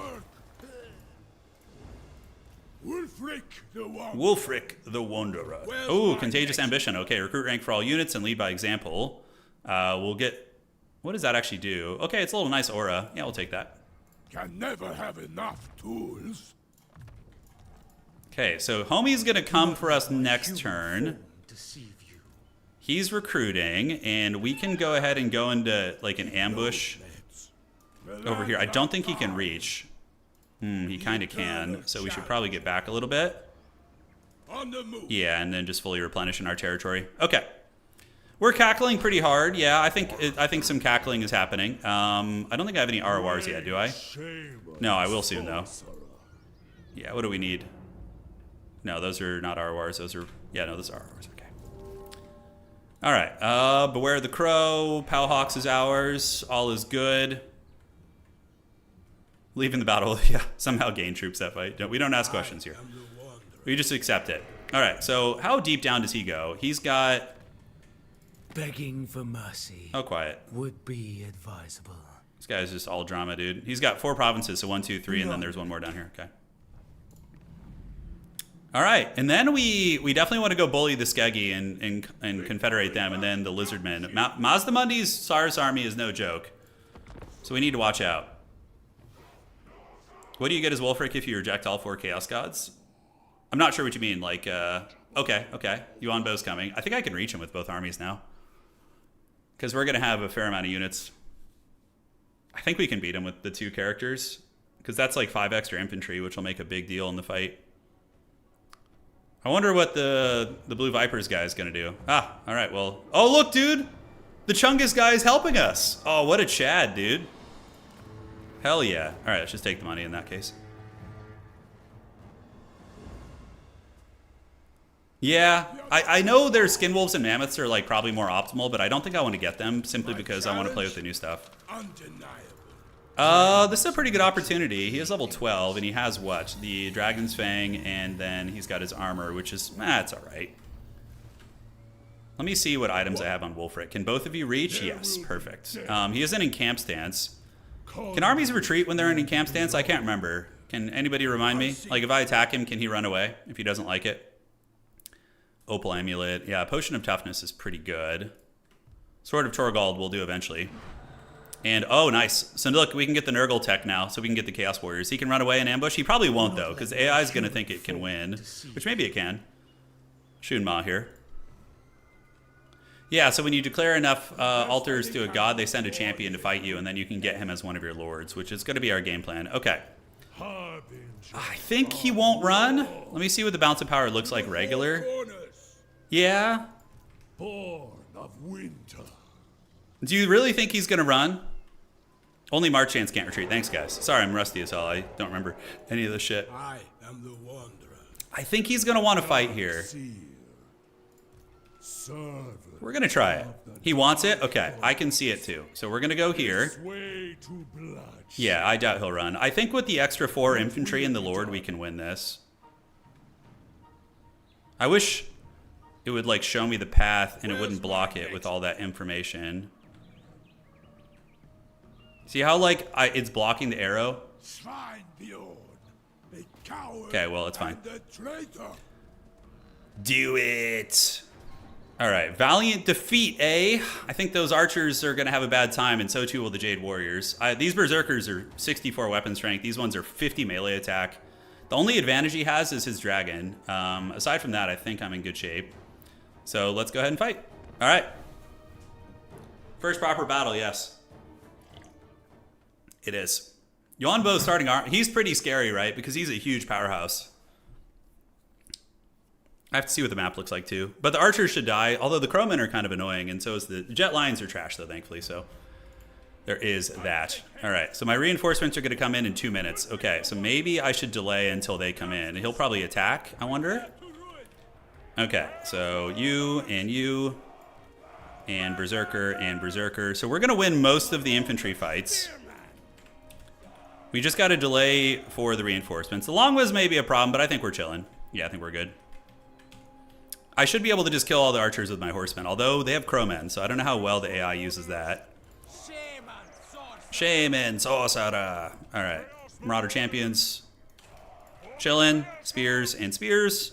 Wulfrik the Wanderer. Wulfrik the Wanderer. Ooh, Contagious Ambition. Okay, recruit rank for all units and lead by example. We'll get... What does that actually do? Okay, it's a little nice aura. Yeah, we'll take that. Can never have enough tools. Okay, so homie's going to come for us next turn. He's recruiting, and we can go ahead and go into, like, an ambush over here. I don't think he can reach. He kind of can, so we should probably get back a little bit. Yeah, and then just fully replenish in our territory. Okay. We're cackling pretty hard. Yeah, I think some cackling is happening. I don't think I have any RORs yet, do I? No, I will soon, though. Yeah, what do we need? No, those are not RORs. Those are... Yeah, no, those are RORs. Okay. All right. Beware the Crow. Pahuax is ours. All is good. Leaving the battle. Yeah, somehow gain troops that fight. We don't ask questions here. We just accept it. All right, so how deep down does he go? He's got begging for mercy Oh, quiet. would be advisable. This guy's just all drama, dude. He's got 4 provinces, so 1, 2, 3, and then there's one more down here. Okay. All right, and then we definitely want to go bully the Skeggi and confederate them, and then the Lizardmen. Mazdamundi's Tsar's army is no joke, so we need to watch out. What do you get as Wulfrik if you reject all 4 Chaos Gods? I'm not sure what you mean. Like, okay. Yuan Bo's coming. I think I can reach him with both armies now, because we're gonna have a fair amount of units. I think we can beat him with the 2 characters, because that's like 5 extra infantry, which will make a big deal in the fight. I wonder what the Blue Vipers guy is going to do. Ah, all right, well. Oh, look, dude. The Chungus guy is helping us. Oh, what a Chad, dude. Hell yeah. All right, let's just take the money in that case. Yeah, I know their Skin Wolves and Mammoths are like probably more optimal, but I don't think I want to get them simply because I want to play with the new stuff. This is a pretty good opportunity. He is level 12, and he has what? The Dragon's Fang, and then he's got his armor, which is, it's alright. Let me see what items I have on Wulfrik. Can both of you reach? Yes, perfect. He isn't in camp stance. Can armies retreat when they're in camp stance? I can't remember. Can anybody remind me? Like, if I attack him, can he run away if he doesn't like it? Opal Amulet. Yeah, Potion of Toughness is pretty good. Sword of Torgold we'll do eventually. And, oh, nice. So, look, we can get the Nurgle tech now, so we can get the Chaos Warriors. He can run away and ambush. He probably won't, though, because AI is going to think it can win, which maybe it can. Shunma here. Yeah, so when you declare enough altars to a god, they send a champion to fight you, and then you can get him as one of your lords, which is going to be our game plan. Okay. I think he won't run. Let me see what the Bounce of Power looks like regular. Yeah. Born of winter. Do you really think he's going to run? Only Marchants can't retreat. Thanks, guys. Sorry, I'm rusty as hell. I don't remember any of this shit. I am the Wanderer. I think he's going to want to fight here. We're going to try it. He wants it? Okay, I can see it too. So we're going to go here. Yeah, I doubt he'll run. I think with the extra 4 infantry and the Lord, we can win this. I wish it would like show me the path and it wouldn't block it with all that information. See how like it's blocking the arrow? Okay, well, it's fine. Do it. All right, valiant defeat, eh? I think those archers are going to have a bad time, and so too will the Jade Warriors. These Berserkers are 64 weapon strength. These ones are 50 melee attack. The only advantage he has is his dragon. Aside from that, I think I'm in good shape. So let's go ahead and fight. All right. First proper battle, yes. It is. Yuan Bo starting arm. He's pretty scary, right? Because he's a huge powerhouse. I have to see what the map looks like too. But the archers should die, although the crowmen are kind of annoying, and so is the jet lions are trash though, thankfully, so there is that. All right, so my reinforcements are going to come in 2 minutes. Okay, so maybe I should delay until they come in. He'll probably attack, I wonder. Okay, so you and Berserker. So we're going to win most of the infantry fights. We just got to delay for the reinforcements. The long was maybe a problem, but I think we're chilling. Yeah, I think we're good. I should be able to just kill all the archers with my horsemen, although they have crowmen, so I don't know how well the AI uses that. Shaman Sorcerer. All right, Marauder Champions. Chillin', spears and spears.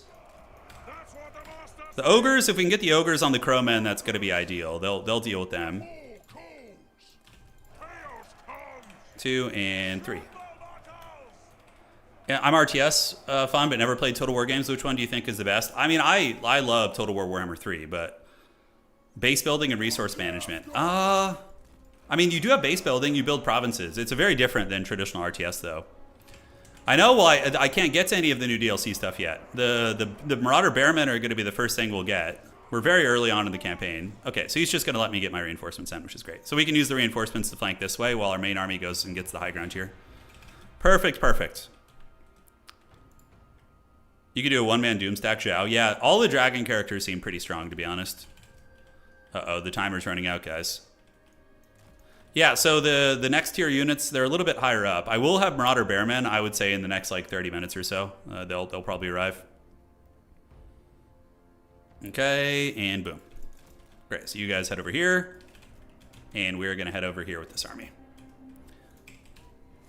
The ogres, if we can get the ogres on the crowmen, that's going to be ideal. They'll deal with them. 2 and 3. Yeah, I'm RTS fun, but never played Total War games. Which one do you think is the best? I mean, I love Total War Warhammer 3, but base building and resource management. I mean, you do have base building. You build provinces. It's a very different than traditional RTS, though. I know. Well, I can't get to any of the new DLC stuff yet. The Marauder Bearmen are going to be the first thing we'll get. We're very early on in the campaign. Okay, so he's just going to let me get my reinforcements sent, which is great. So we can use the reinforcements to flank this way while our main army goes and gets the high ground here. Perfect, perfect. You could do a one-man Doomstack Zhao. Yeah, all the dragon characters seem pretty strong, to be honest. Uh-oh, the timer's running out, guys. Yeah, so the next tier units, they're a little bit higher up. I will have Marauder Bearmen, I would say, in the next, like, 30 minutes or so. They'll probably arrive. Okay, and boom. Great, so you guys head over here. And we're gonna head over here with this army.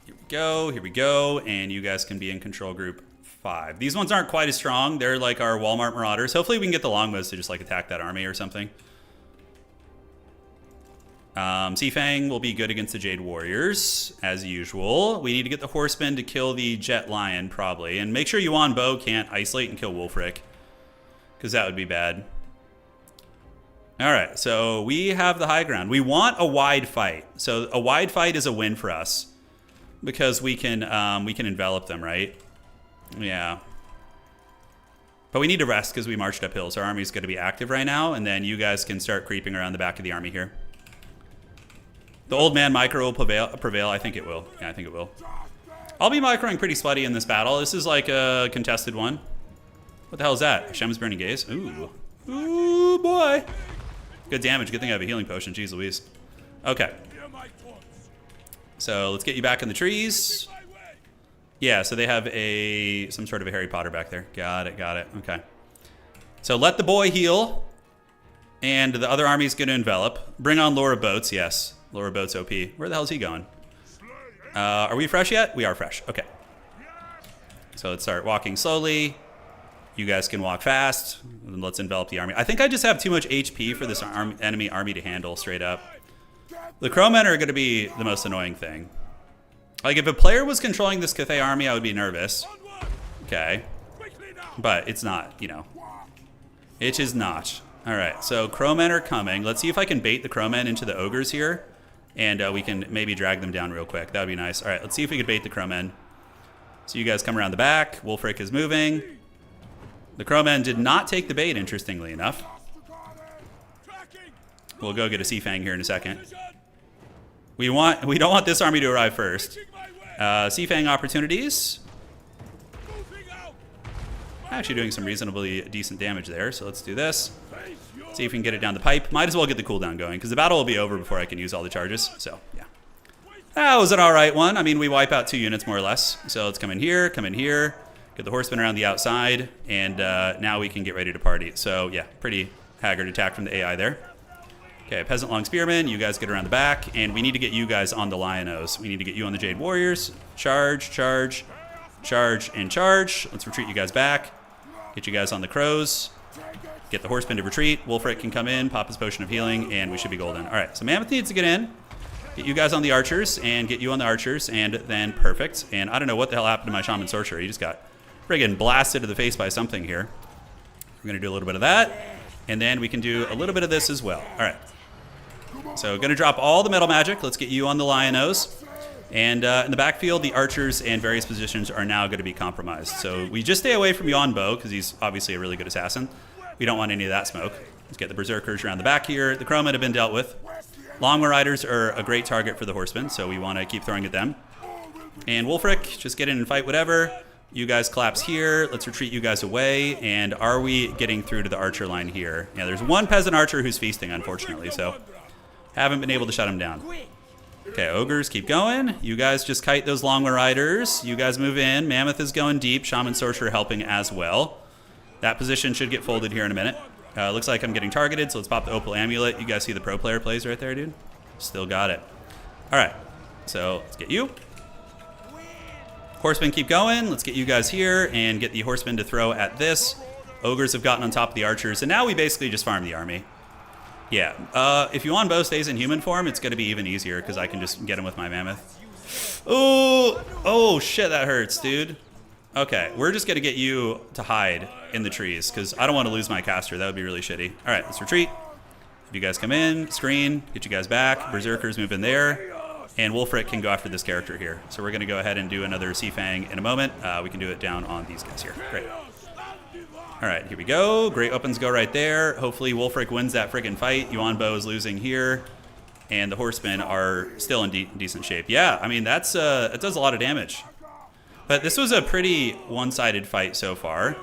Here we go, and you guys can be in control group 5. These ones aren't quite as strong. They're like our Walmart Marauders. Hopefully we can get the longbows to just like attack that army or something. Seafang will be good against the Jade Warriors, as usual. We need to get the Horsemen to kill the Jet Lion, probably. And make sure Yuan Bo can't isolate and kill Wulfrik, because that would be bad. Alright, so we have the high ground. We want a wide fight. So a wide fight is a win for us, because we can envelop them, right? Yeah. But we need to rest because we marched uphill, so our army's going to be active right now, and then you guys can start creeping around the back of the army here. The old man micro will prevail. I think it will. Yeah, I think it will. I'll be microing pretty sweaty in this battle. This is like a contested one. What the hell is that? Hashem's Burning Gaze? Ooh. Ooh, boy. Good damage. Good thing I have a healing potion. Jeez Louise. Okay. So let's get you back in the trees. Yeah, so they have some sort of a Harry Potter back there. Got it, got it. Okay. So let the boy heal. And the other army's going to envelop. Bring on Laura Boats. Yes. Laura Boats OP. Where the hell is he going? Are we fresh yet? We are fresh. Okay. So let's start walking slowly. You guys can walk fast. And let's envelop the army. I think I just have too much HP for this enemy army to handle straight up. The Crowmen are going to be the most annoying thing. Like, if a player was controlling this Cathay army, I would be nervous. Okay. But it's not, you know. It is not. Alright, so Crowmen are coming. Let's see if I can bait the Crowmen into the Ogres here. And we can maybe drag them down real quick. That would be nice. Alright, let's see if we can bait the Crowmen. So you guys come around the back. Wulfrik is moving. The Crowmen did not take the bait, interestingly enough. We'll go get a Seafang here in a second. We don't want this army to arrive first. Seafang opportunities. Actually doing some reasonably decent damage there, so let's do this. See if we can get it down the pipe. Might as well get the cooldown going, because the battle will be over before I can use all the charges, so yeah. That was an alright one. I mean, we wipe out 2 units more or less. So let's come in here, get the horsemen around the outside, and now we can get ready to party. So yeah, pretty haggard attack from the AI there. Okay, Peasant Long Spearman, you guys get around the back, and we need to get you guys on the Lionos. We need to get you on the Jade Warriors. Charge, charge, charge, and charge. Let's retreat you guys back. Get you guys on the Crows. Get the Horsemen to retreat. Wulfrik can come in, pop his Potion of Healing, and we should be golden. All right, so Mammoth needs to get in. Get you guys on the Archers, and get you on the Archers, and then perfect. And I don't know what the hell happened to my Shaman Sorcerer. He just got friggin' blasted to the face by something here. We're going to do a little bit of that, and then we can do a little bit of this as well. All right. So going to drop all the metal magic. Let's get you on the Lionos. And in the backfield, the Archers and various positions are now going to be compromised. So we just stay away from Yuan Bo, because he's obviously a really good assassin. We don't want any of that smoke. Let's get the Berserkers around the back here. The Crowmen have been dealt with. Long Riders are a great target for the Horsemen, so we want to keep throwing at them. And Wulfrik, just get in and fight whatever. You guys collapse here. Let's retreat you guys away. And are we getting through to the Archer line here? Yeah, there's one Peasant Archer who's feasting, unfortunately, so haven't been able to shut him down. Okay, Ogres, keep going. You guys just kite those Long Riders. You guys move in. Mammoth is going deep. Shaman Sorcerer helping as well. That position should get folded here in a minute. Looks like I'm getting targeted, so let's pop the Opal Amulet. You guys see the pro player plays right there, dude? Still got it. All right, so let's get you. Horsemen keep going. Let's get you guys here and get the Horsemen to throw at this. Ogres have gotten on top of the Archers, and now we basically just farm the army. Yeah, if Yuan Bo stays in human form, it's going to be even easier because I can just get him with my Mammoth. Oh, shit, that hurts, dude. Okay, we're just going to get you to hide in the trees because I don't want to lose my caster. That would be really shitty. All right, let's retreat. If you guys come in, screen, get you guys back. Berserkers move in there. And Wulfrik can go after this character here. So we're going to go ahead and do another Seafang in a moment. We can do it down on these guys here. Great. All right, here we go. Great weapons go right there. Hopefully Wulfrik wins that friggin' fight. Yuan Bo is losing here. And the Horsemen are still in decent shape. Yeah, I mean, that does a lot of damage. But this was a pretty one-sided fight so far.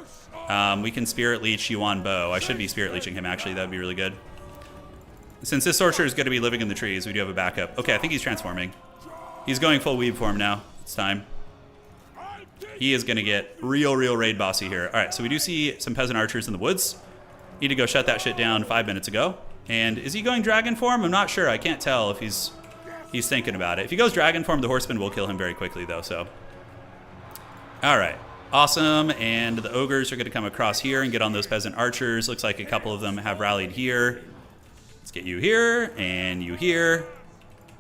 We can Spirit Leech Yuan Bo. I should be Spirit Leeching him, actually. That would be really good. Since this Sorcerer is going to be living in the trees, we do have a backup. Okay, I think he's transforming. He's going full weeb form now. It's time. He is going to get real raid bossy here. All right, so we do see some Peasant Archers in the woods. Need to go shut that shit down 5 minutes ago. And is he going dragon form? I'm not sure. I can't tell if he's thinking about it. If he goes dragon form, the horseman will kill him very quickly, though, so. All right. Awesome. And the ogres are going to come across here and get on those peasant archers. Looks like a couple of them have rallied here. Let's get you here and you here.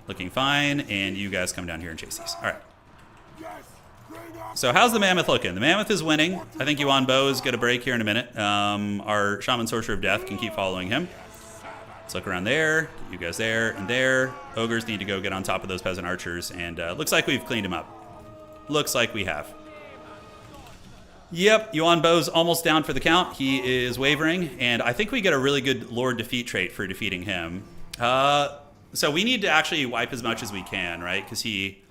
Looking fine. And you guys come down here and chase these. All right. So how's the mammoth looking? The mammoth is winning. I think Yuan Bo is going to break here in a minute. Our shaman sorcerer of death can keep following him. Let's look around there. Get you guys there and there. Ogres need to go get on top of those peasant archers. And looks like we've cleaned them up. Looks like we have. Yep, Yuan Bo's almost down for the count. He is wavering. And I think we get a really good Lord Defeat trait for defeating him. So we need to actually wipe as much as we can, right? Because he...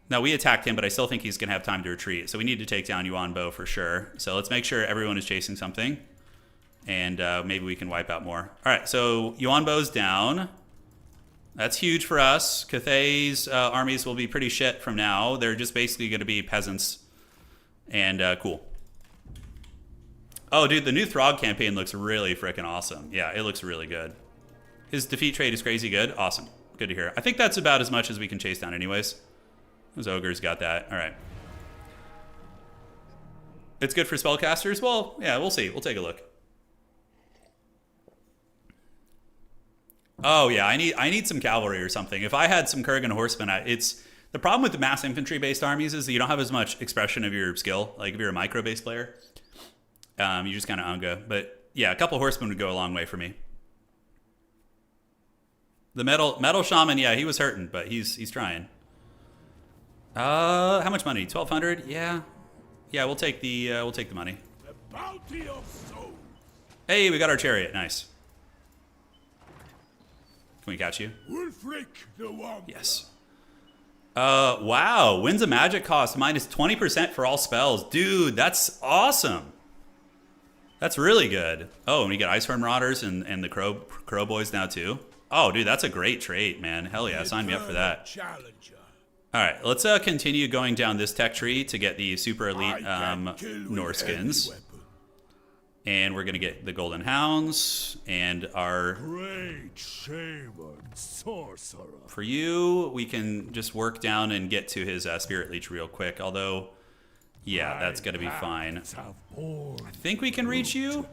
No, we attacked him, but I still think he's going to have time to retreat. So we need to take down Yuan Bo for sure. So let's make sure everyone is chasing something. And maybe we can wipe out more. All right, so Yuan Bo's down. That's huge for us. Cathay's armies will be pretty shit from now. They're just basically going to be peasants. And cool. Oh, dude, the new Throg campaign looks really freaking awesome. Yeah, it looks really good. His defeat trait is crazy good. Awesome. Good to hear. I think that's about as much as we can chase down anyways. Those ogres got that. All right. It's good for spellcasters? Well, yeah, we'll see. We'll take a look. Oh, yeah, I need some cavalry or something. If I had some Kurgan horsemen, it's... The problem with the mass infantry-based armies is that you don't have as much expression of your skill. Like, if you're a micro-based player, you just kind of unga. But, yeah, a couple horsemen would go a long way for me. The metal shaman, yeah, he was hurting, but he's trying. How much money? 1,200? Yeah. Yeah, we'll take the money. The bounty of souls. Hey, we got our chariot. Nice. Can we catch you? Wulfrik the Wanderer. Yes. Wow. Winds of Magic cost minus 20% for all spells. Dude, that's awesome. That's really good. Oh, and we get Iceborne Marauders and the Crow Boys now too. Oh, dude, that's a great trait, man. Hell yeah, sign me up for that. Challenger. All right, let's continue going down this tech tree to get the super elite Norskins. And we're going to get the Golden Hounds and our... Great shaman sorcerer. For you, we can just work down and get to his Spirit Leech real quick. Although, yeah, that's going to be fine. I think we can reach you.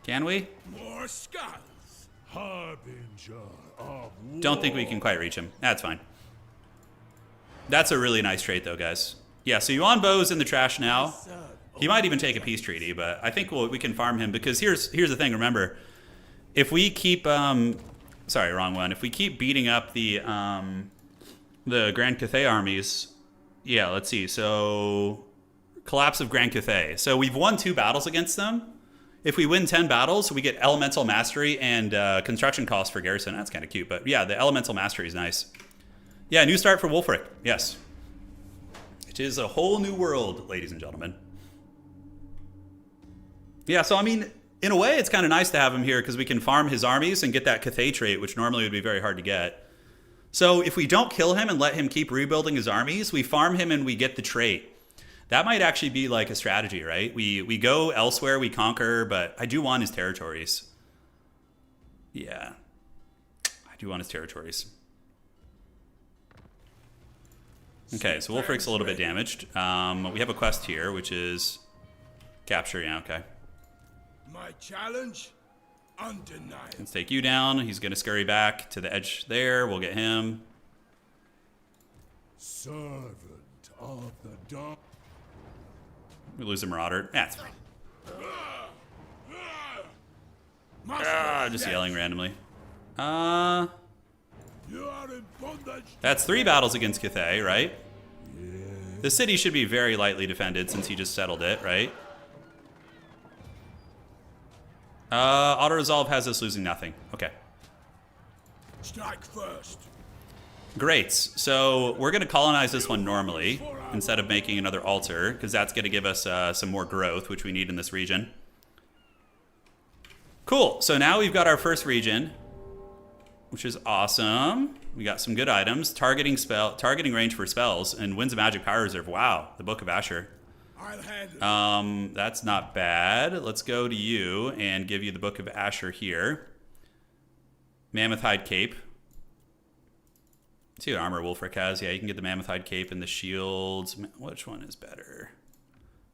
Can we? More skulls. Harbinger of Don't think we can quite reach him. That's fine. That's a really nice trait, though, guys. Yeah, so Yuan Bo's in the trash now. He might even take a peace treaty, but I think we can farm him because here's the thing. Remember, if we keep sorry, wrong one. If we keep beating up the Grand Cathay armies, yeah, let's see. So collapse of Grand Cathay. So we've won 2 battles against them. If we win 10 battles, we get Elemental Mastery and construction costs for garrison. That's kind of cute, but yeah, the Elemental Mastery is nice. Yeah, new start for Wulfrik. Yes, it is a whole new world, ladies and gentlemen. Yeah, so I mean, in a way, it's kind of nice to have him here because we can farm his armies and get that Cathay trait, which normally would be very hard to get. So if we don't kill him and let him keep rebuilding his armies, we farm him and we get the trait. That might actually be like a strategy, right? We go elsewhere, we conquer, but I do want his territories. Yeah, I do want his territories. Okay, so Wulfrik's a little bit damaged. We have a quest here, which is capture. Yeah, okay. My challenge, undeniable. Let's take you down. He's going to scurry back to the edge there. We'll get him. servant of the dawn. We lose a Marauder. That's fine. Just yelling randomly. You are in bondage. That's 3 battles against Cathay, right? The city should be very lightly defended since he just settled it, right? Auto-resolve has us losing nothing. Okay. Strike first. Great. So we're going to colonize this one normally instead of making another altar, because that's going to give us some more growth, which we need in this region. Cool. So now we've got our first region, which is awesome. We got some good items. Targeting range for spells, and Winds of Magic Power Reserve. Wow, the Book of Asher. I'll handle it. That's not bad. Let's go to you and give you the Book of Asher here. Mammoth hide cape. Let's see what armor Wulfrik has. Yeah, you can get the mammoth hide cape and the shields. Which one is better?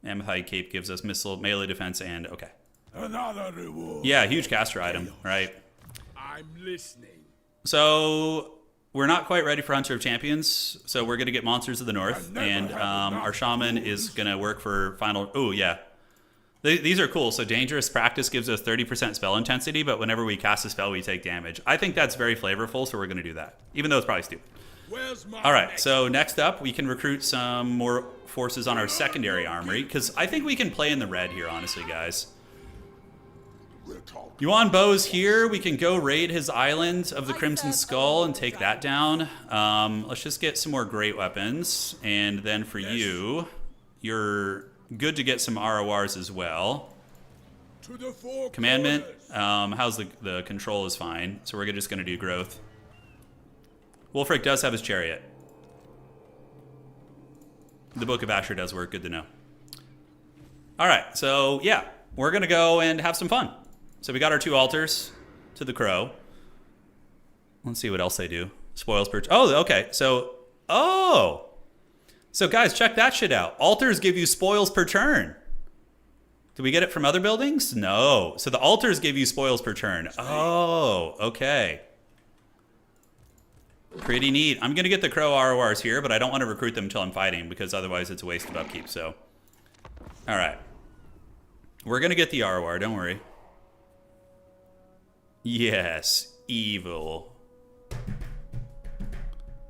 Mammoth hide cape gives us missile, melee defense, and okay. Another reward. Yeah, huge caster item, right? I'm listening. So we're not quite ready for Hunter of Champions, so we're going to get Monsters of the North, and our Shaman is going to work for final... Oh, yeah. These are cool. So Dangerous Practice gives us 30% spell intensity, but whenever we cast a spell, we take damage. I think that's very flavorful, so we're going to do that, even though it's probably stupid. All right, so next up, we can recruit some more forces on our secondary armory, because I think we can play in the red here, honestly, guys. Yuan Bo's here. We can go raid his island of the Crimson Skull and take that down. Let's just get some more great weapons. And then for you, you're good to get some RORs as well. Commandment, how's the control is fine. So we're just going to do growth. Wulfrik does have his chariot. The Book of Asher does work. Good to know. All right, so yeah, we're going to go and have some fun. So we got our 2 altars to the crow. Let's see what else they do. Spoils per... Oh, okay. So, So guys, check that shit out. Altars give you spoils per turn. Do we get it from other buildings? No. So the altars give you spoils per turn. Oh, okay. Pretty neat. I'm going to get the crow RORs here, but I don't want to recruit them until I'm fighting because otherwise it's a waste of upkeep. So, all right. We're going to get the ROR. Don't worry. Yes, evil.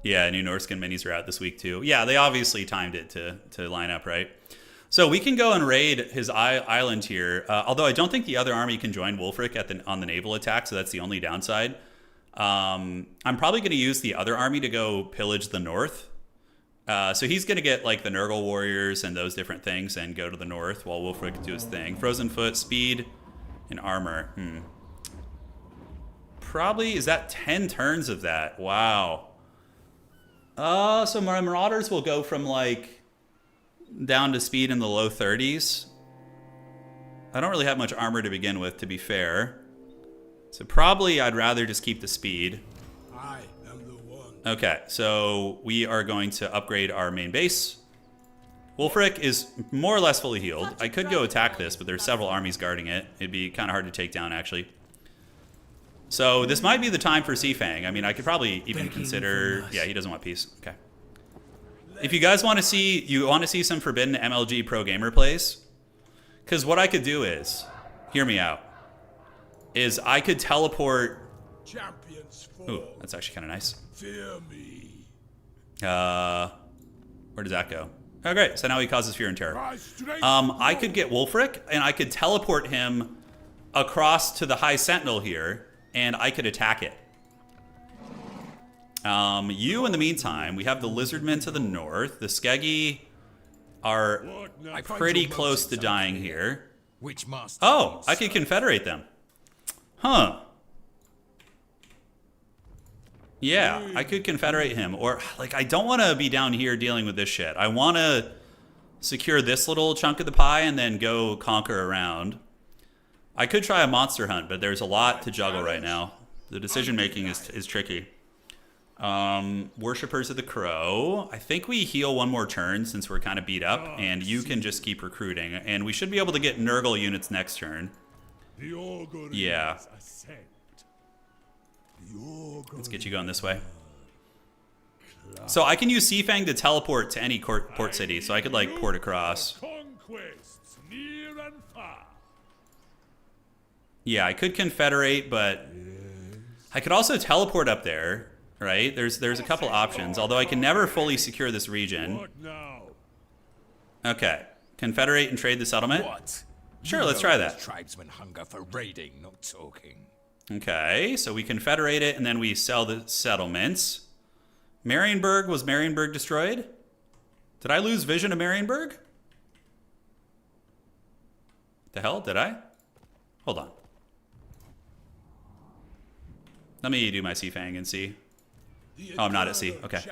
Yeah, new Norscan minis are out this week too. Yeah, they obviously timed it to line up, right? So we can go and raid his island here. Although I don't think the other army can join Wulfrik on the naval attack, so that's the only downside. I'm probably going to use the other army to go pillage the north. So he's going to get like the Nurgle warriors and those different things and go to the north while Wulfrik do his thing. Frozen foot, speed, and armor. Probably, is that 10 turns of that? Wow. So my Marauders will go from like down to speed in the low 30s. I don't really have much armor to begin with, to be fair. So probably I'd rather just keep the speed. I am the one. Okay, so we are going to upgrade our main base. Wulfrik is more or less fully healed. I could go attack this, but there's several armies guarding it. It'd be kind of hard to take down, actually. So this might be the time for Seafang. I mean, I could probably even consider... Yeah, he doesn't want peace. Okay. If you guys want to see some Forbidden MLG Pro Gamer plays, because what I could do is, hear me out, is I could teleport... Champions fall. Ooh, that's actually kind of nice. Fear me. Where does that go? Oh, great. So now he causes fear and terror. I could get Wulfrik, and I could teleport him across to the High Sentinel here, and I could attack it. You, in the meantime, we have the Lizardmen to the north. The Skeggy are pretty close to dying here. Which master? Oh, I could confederate them. Huh. Yeah, I could confederate him. Or, like, I don't want to be down here dealing with this shit. I want to secure this little chunk of the pie and then go conquer around. I could try a monster hunt, but there's a lot to juggle right now. The decision-making is tricky. Worshippers of the Crow. I think we heal one more turn since we're kind of beat up, and you can just keep recruiting. And we should be able to get Nurgle units next turn. Yeah. Let's get you going this way. So I can use Seafang to teleport to any port city, so I could, like, port across. Conquests near and far. Yeah, I could confederate, but I could also teleport up there, right? There's a couple options, although I can never fully secure this region. What now? Okay, confederate and trade the settlement. What? Sure, let's try that. Tribesmen hunger for raiding, not talking. Okay, so we confederate it and then we sell the settlements. Marienburg, was Marienburg destroyed? Did I lose vision of Marienburg? The hell, did I? Hold on. Let me do my Seafang and see. Oh, I'm not at sea. Okay.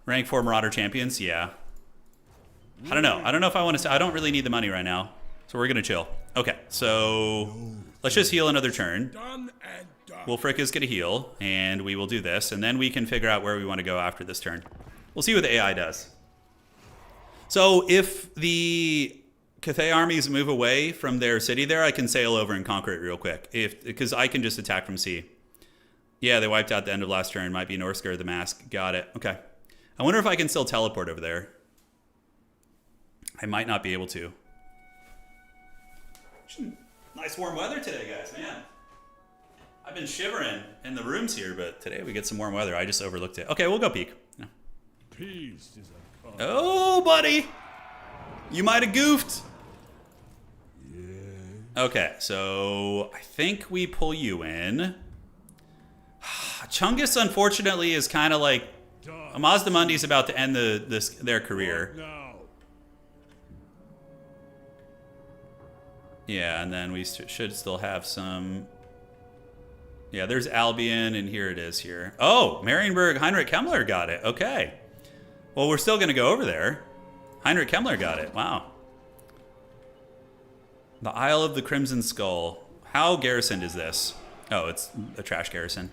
Rank 4 Marauder Champions? Yeah. I don't know. I don't know if I want to... I don't really need the money right now. So we're going to chill. Okay, so... Let's just heal another turn. Done and done. Wulfrik is going to heal, and we will do this, and then we can figure out where we want to go after this turn. We'll see what the AI does. So if the Cathay armies move away from their city there, I can sail over and conquer it real quick. Because I can just attack from sea. Yeah, they wiped out the end of last turn. Might be Norsca or the Mask. Got it. Okay. I wonder if I can still teleport over there. I might not be able to. Nice warm weather today, guys, man. I've been shivering in the rooms here, but today we get some warm weather. I just overlooked it. Okay, we'll go peek. No. Peace is a cause. Oh, buddy. You might have goofed. Yeah. Okay, so I think we pull you in. Chungus, unfortunately, is kind of like... Mazdamundi's about to end their career. Now. Yeah, and then we should still have some... Yeah, there's Albion, and here it is here. Oh, Marienburg, Heinrich Kemmler got it. Okay. Well, we're still going to go over there. Heinrich Kemmler got it. Wow. The Isle of the Crimson Skull. How garrisoned is this? Oh, it's a trash garrison.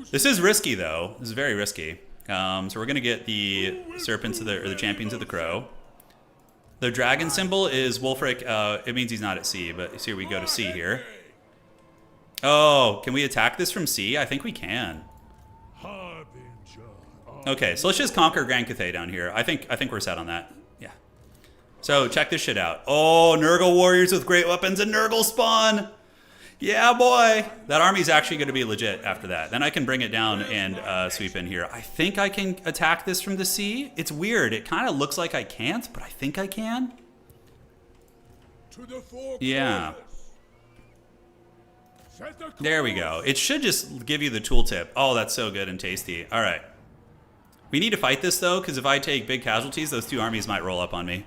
This is risky, though. This is very risky. So we're going to get the Serpents of the Champions of the Crow. The dragon symbol is Wulfrik. It means he's not at sea, but here we go to sea here. Oh, can we attack this from sea? I think we can. Okay, so let's just conquer Grand Cathay down here. I think we're set on that. Yeah. So check this shit out. Oh, Nurgle warriors with great weapons and Nurgle spawn. Yeah, boy. That army's actually going to be legit after that. Then I can bring it down and sweep in here. I think I can attack this from the sea. It's weird. It kind of looks like I can't, but I think I can. Yeah. There we go. It should just give you the tooltip. Oh, that's so good and tasty. All right. We need to fight this, though, because if I take big casualties, those two armies might roll up on me.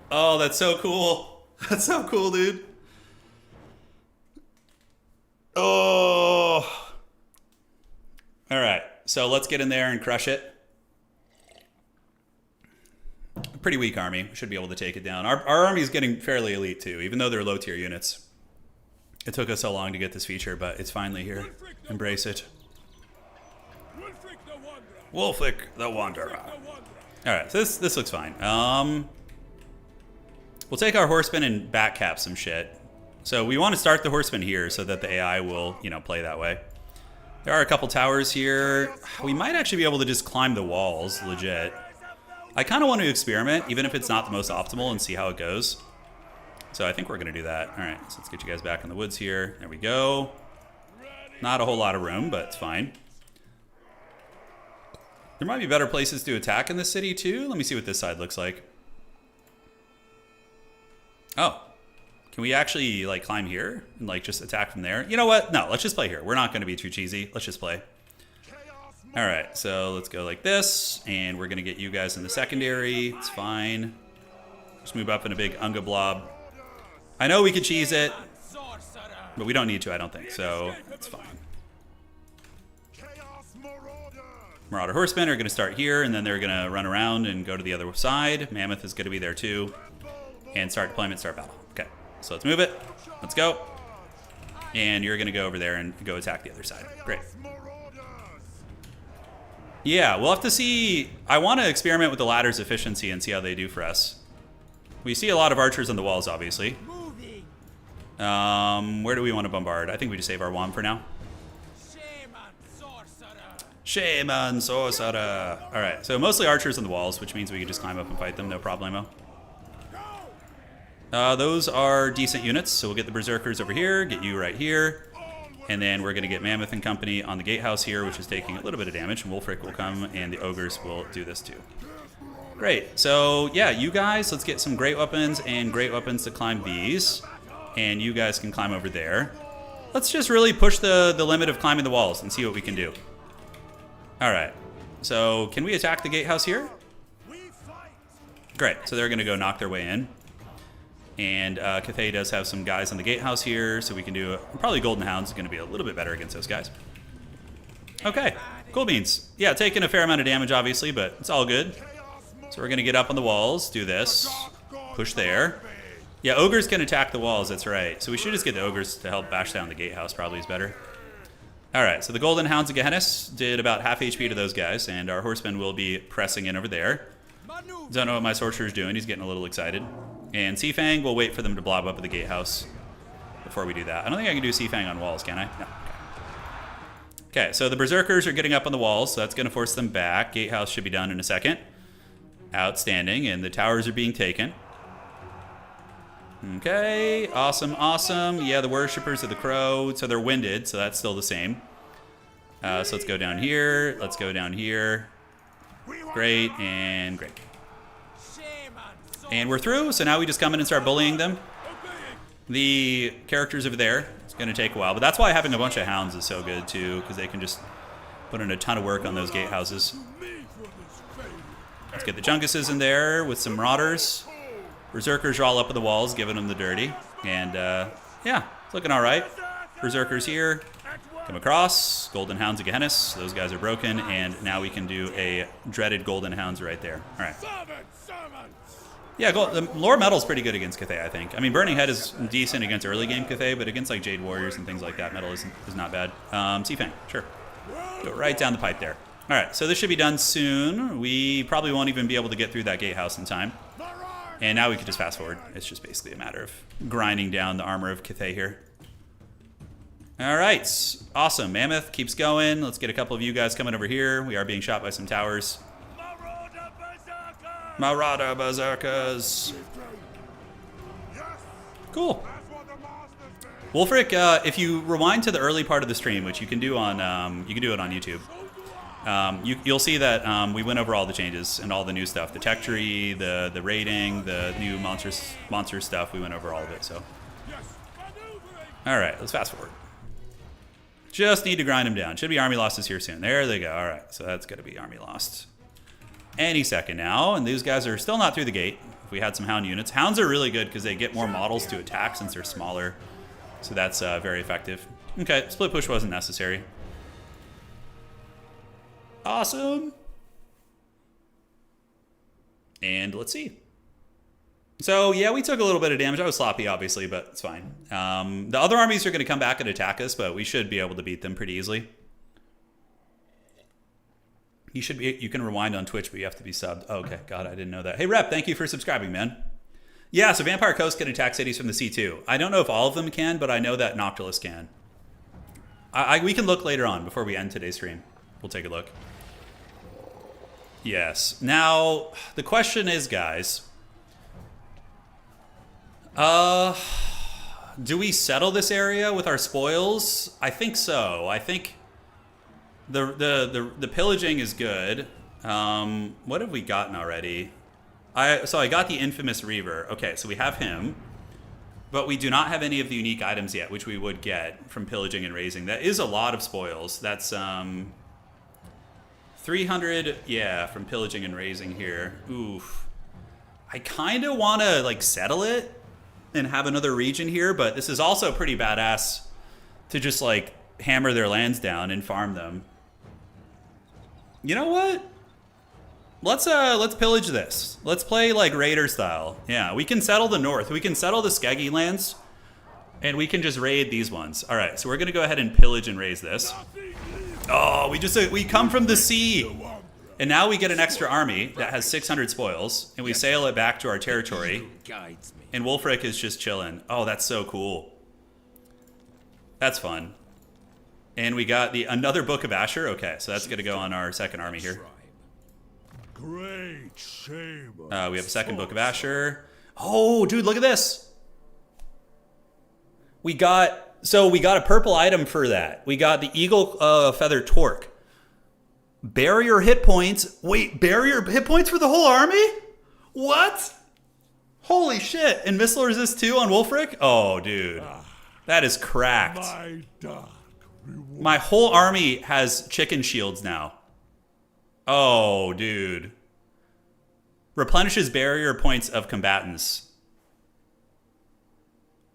Oh, that's so cool. That's so cool, dude. Oh. All right. So let's get in there and crush it. Pretty weak army. We should be able to take it down. Our army is getting fairly elite, too, even though they're low-tier units. It took us so long to get this feature, but it's finally here. Embrace it. Wulfrik the Wanderer. Alright, so this looks fine. We'll take our horsemen and backcap some shit. So we want to start the horsemen here so that the AI will, play that way. There are a couple towers here. We might actually be able to just climb the walls, legit. I kind of want to experiment, even if it's not the most optimal, and see how it goes. So I think we're going to do that. All right, so let's get you guys back in the woods here. There we go. Not a whole lot of room, but it's fine. There might be better places to attack in the city, too. Let me see what this side looks like. Oh. Can we actually, climb here and, just attack from there? You know what? No, let's just play here. We're not going to be too cheesy. Let's just play. All right, so let's go like this, and we're going to get you guys in the secondary. It's fine. Just move up in a big Unga blob. I know we could cheese it, but we don't need to, I don't think, so it's fine. Marauder Horsemen are going to start here, and then they're going to run around and go to the other side. Mammoth is going to be there too. And start deployment, start battle. Okay, so let's move it. Let's go. And you're going to go over there and go attack the other side. Great. Yeah, we'll have to see. I want to experiment with the ladder's efficiency and see how they do for us. We see a lot of archers on the walls, obviously. Where do we want to bombard? I think we just save our wand for now. Shaman Sorcerer. Alright, so mostly archers on the walls, which means we can just climb up and fight them, no problemo. Those are decent units, so we'll get the Berserkers over here, get you right here. And then we're going to get Mammoth and company on the gatehouse here, which is taking a little bit of damage. And Wulfrik will come, and the Ogres will do this too. Great. So, yeah, you guys, let's get some great weapons and great weapons to climb these. And you guys can climb over there. Let's just really push the limit of climbing the walls and see what we can do. All right. So, can we attack the gatehouse here? Great. So they're going to go knock their way in. And Cathay does have some guys on the gatehouse here, so we can do... Probably Golden Hound's going to be a little bit better against those guys. Okay. Cool beans. Yeah, taking a fair amount of damage, obviously, but it's all good. So we're going to get up on the walls, do this. Push there. Yeah, ogres can attack the walls, that's right. So we should just get the ogres to help bash down the gatehouse, probably is better. Alright, so the Golden Hounds of Gehenna did about half HP to those guys, and our horseman will be pressing in over there. Don't know what my sorcerer's doing, he's getting a little excited. And Seafang, we'll wait for them to blob up at the gatehouse before we do that. I don't think I can do Seafang on walls, can I? No. Okay, so the Berserkers are getting up on the walls, so that's going to force them back. Gatehouse should be done in a second. Outstanding, and the towers are being taken. Okay, awesome, awesome. Yeah, the worshippers of the crow, so they're winded, so that's still the same. So let's go down here. Let's go down here. Great, and great. And we're through, so now we just come in and start bullying them. The characters over there, it's going to take a while, but that's why having a bunch of hounds is so good, too, because they can just put in a ton of work on those gatehouses. Let's get the Chunkuses in there with some Marauders. Berserkers are all up at the walls, giving them the dirty. And, yeah, it's looking all right. Berserkers here. Come across. Golden Hounds of Gehenna. Those guys are broken. And now we can do a dreaded Golden Hounds right there. All right. Yeah, the lore metal's pretty good against Cathay, I think. I mean, Burning Head is decent against early game Cathay, but against, like, Jade Warriors and things like that, metal is not bad. Seafang, sure. Go right down the pipe there. All right, so this should be done soon. We probably won't even be able to get through that gatehouse in time. And now we can just fast forward. It's just basically a matter of grinding down the armor of Cathay here. All right, awesome. Mammoth keeps going. Let's get a couple of you guys coming over here. We are being shot by some towers. Marauder Berserkers. Cool. Wulfrik, if you rewind to the early part of the stream, which you can do on it on YouTube. You'll see that we went over all the changes and all the new stuff. The tech tree, the raiding, the new monster stuff. We went over all of it, so. All right, let's fast forward. Just need to grind them down. Should be army losses here soon. There they go. All right, so that's going to be army lost. Any second now, and these guys are still not through the gate. If we had some hound units. Hounds are really good because they get more models to attack since they're smaller. So that's very effective. Okay, split push wasn't necessary. Awesome. And let's see. So, yeah, we took a little bit of damage. I was sloppy, obviously, but it's fine. The other armies are going to come back and attack us, but we should be able to beat them pretty easily. You can rewind on Twitch, but you have to be subbed. Oh, okay, God, I didn't know that. Hey, Rep, thank you for subscribing, man. Yeah, so Vampire Coast can attack cities from the sea, too. I don't know if all of them can, but I know that Noctilus can. We can look later on before we end today's stream. We'll take a look. Yes. Now, the question is, guys, do we settle this area with our spoils? I think so. I think the pillaging is good. What have we gotten already? So I got the infamous Reaver. Okay, so we have him, but we do not have any of the unique items yet, which we would get from pillaging and raising. That is a lot of spoils. That's 300, yeah, from pillaging and raising here. Oof. I kind of want to, like, settle it and have another region here, but this is also pretty badass to just, like, hammer their lands down and farm them. You know what? Let's pillage this. Let's play, like, Raider style. Yeah, we can settle the north. We can settle the Skeggy lands, and we can just raid these ones. All right, so we're going to go ahead and pillage and raise this. Oh, we come from the sea. And now we get an extra army that has 600 spoils, and we sail it back to our territory. And Wulfrik is just chilling. Oh, that's so cool. That's fun. And we got another Book of Asher. Okay, so that's going to go on our second army here. Great shame. We have a second Book of Asher. Oh, dude, look at this. We got a purple item for that. We got the Eagle Feather Torque. Barrier hit points. Wait, barrier hit points for the whole army? What? Holy shit. And missile resist too on Wulfrik? Oh, dude. That is cracked. My whole army has chicken shields now. Oh, dude. Replenishes barrier points of combatants.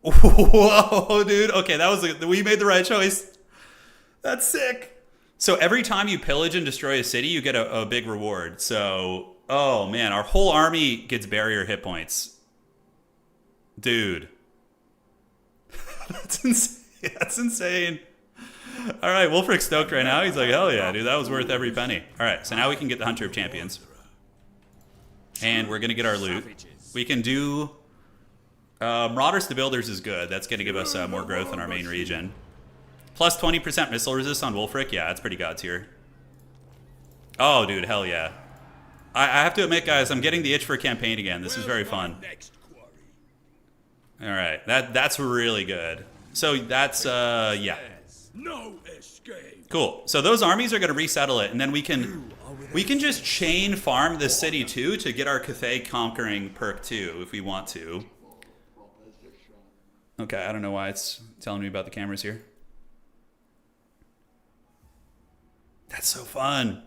Whoa, dude. Okay, we made the right choice. That's sick. So every time you pillage and destroy a city, you get a big reward. So, oh man, our whole army gets barrier hit points. Dude. That's insane. That's insane. All right, Wulfrik's stoked right now. He's like, hell yeah, dude, that was worth every penny. All right, so now we can get the Hunter of Champions. And we're going to get our loot. We can do... Marauders to Builders is good. That's going to give us more growth in our main region. Plus 20% missile resist on Wulfrik. Yeah, that's pretty god tier. Oh, dude, hell yeah. I have to admit, guys, I'm getting the itch for a campaign again. This is very fun. All right, that's really good. So that's, yeah. No escape. Cool. So those armies are going to resettle it, and then we can just chain farm this city too to get our Cathay conquering perk too, if we want to. Okay, I don't know why it's telling me about the cameras here. That's so fun.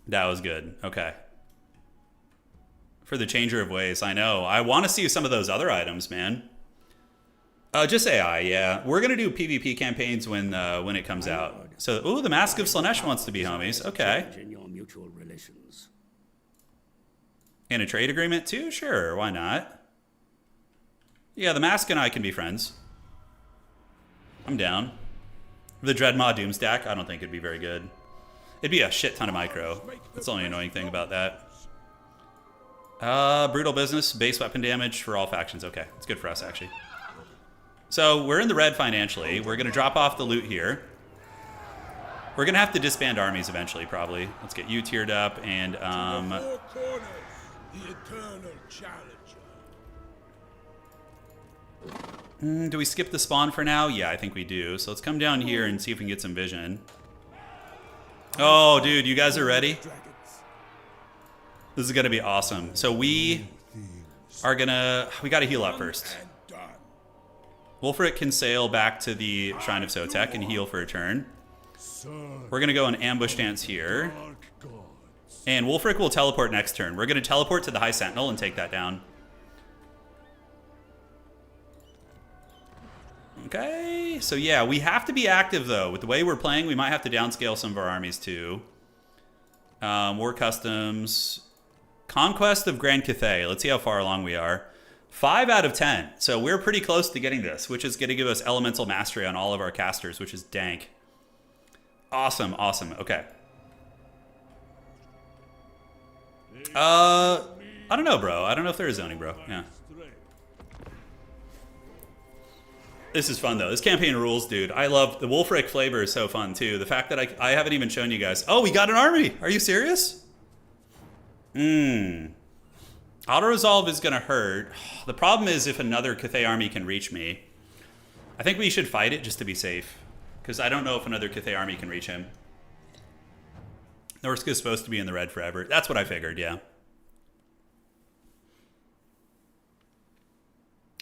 That was good. Okay. For the Changer of Ways, I know. I want to see some of those other items, man. Just AI, yeah. We're gonna do PvP campaigns when it comes out. So, ooh, the Mask of Slaanesh wants to be homies. Okay. And a trade agreement too? Sure, why not? Yeah, the Mask and I can be friends. I'm down. The Dreadmaw Doomstack, I don't think it'd be very good. It'd be a shit ton of micro. That's the only annoying thing about that. Brutal Business, base weapon damage for all factions. Okay, it's good for us, actually. So, we're in the red financially. We're going to drop off the loot here. We're going to have to disband armies eventually, probably. Let's get you tiered up, and, Four corners, the eternal challenger. do we skip the spawn for now? Yeah, I think we do. So let's come down here and see if we can get some vision. Oh, dude, you guys are ready? This is going to be awesome. So we are going to... We got to heal up first. Wulfrik can sail back to the Shrine of Sotek and heal for a turn. We're going to go in ambush stance here. And Wulfrik will teleport next turn. We're going to teleport to the High Sentinel and take that down. Okay, so yeah, we have to be active though. With the way we're playing, we might have to downscale some of our armies too. War Customs. Conquest of Grand Cathay. Let's see how far along we are. 5 out of 10. So we're pretty close to getting this, which is going to give us elemental mastery on all of our casters, which is dank. Awesome, awesome. Okay. I don't know, bro. I don't know if there is zoning, bro. Yeah. This is fun, though. This campaign rules, dude. I love the Wulfrik flavor is so fun, too. The fact that I haven't even shown you guys. Oh, we got an army. Are you serious? Auto-resolve is going to hurt. The problem is if another Cathay army can reach me. I think we should fight it just to be safe. Because I don't know if another Cathay army can reach him. Norsca is supposed to be in the red forever. That's what I figured, yeah.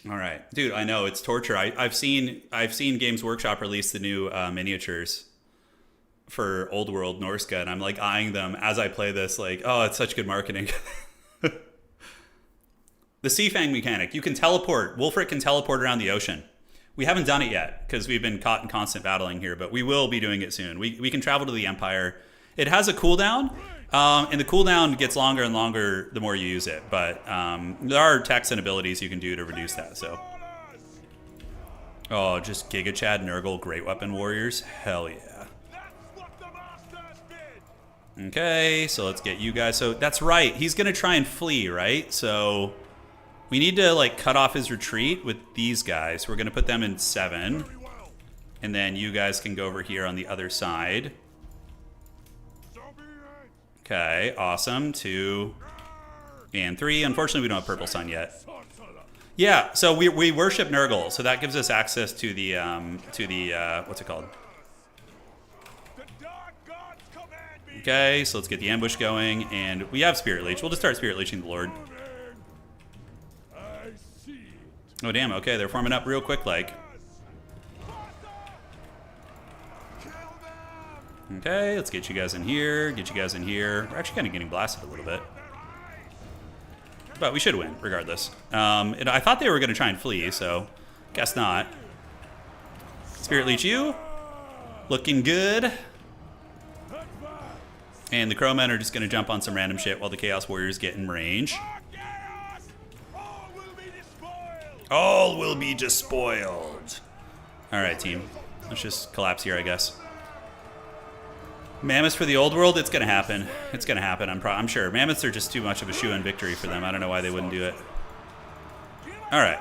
All right, dude. I know it's torture. I've seen Games Workshop release the new miniatures for Old World Norsca, and I'm like eyeing them as I play this. Like, oh, it's such good marketing. The Seafang mechanic. You can teleport. Wulfrik can teleport around the ocean. We haven't done it yet because we've been caught in constant battling here, but we will be doing it soon. We can travel to the Empire. It has a cooldown. And the cooldown gets longer and longer the more you use it. But there are techs and abilities you can do to reduce that. So, oh, just Giga Chad Nurgle Great Weapon Warriors. Hell yeah. Okay, so let's get you guys. So that's right. He's going to try and flee, right? So we need to like cut off his retreat with these guys. We're going to put them in 7. And then you guys can go over here on the other side. Okay, awesome. 2 and 3. Unfortunately, we don't have Purple Sun yet. Yeah, so we worship Nurgle, so that gives us access to the what's it called? Okay, so let's get the ambush going, and we have Spirit Leech. We'll just start Spirit Leeching the Lord. Oh damn! Okay, they're forming up real quick, like. Okay, let's get you guys in here. Get you guys in here. We're actually kind of getting blasted a little bit. But we should win, regardless. And I thought they were going to try and flee, so guess not. Spirit Leech you. Looking good. And the Crowmen are just going to jump on some random shit while the Chaos Warriors get in range. All will be despoiled. All right, team. Let's just collapse here, I guess. Mammoths for the old world? It's going to happen. It's going to happen, I'm sure. Mammoths are just too much of a shoe-in victory for them. I don't know why they wouldn't do it. All right.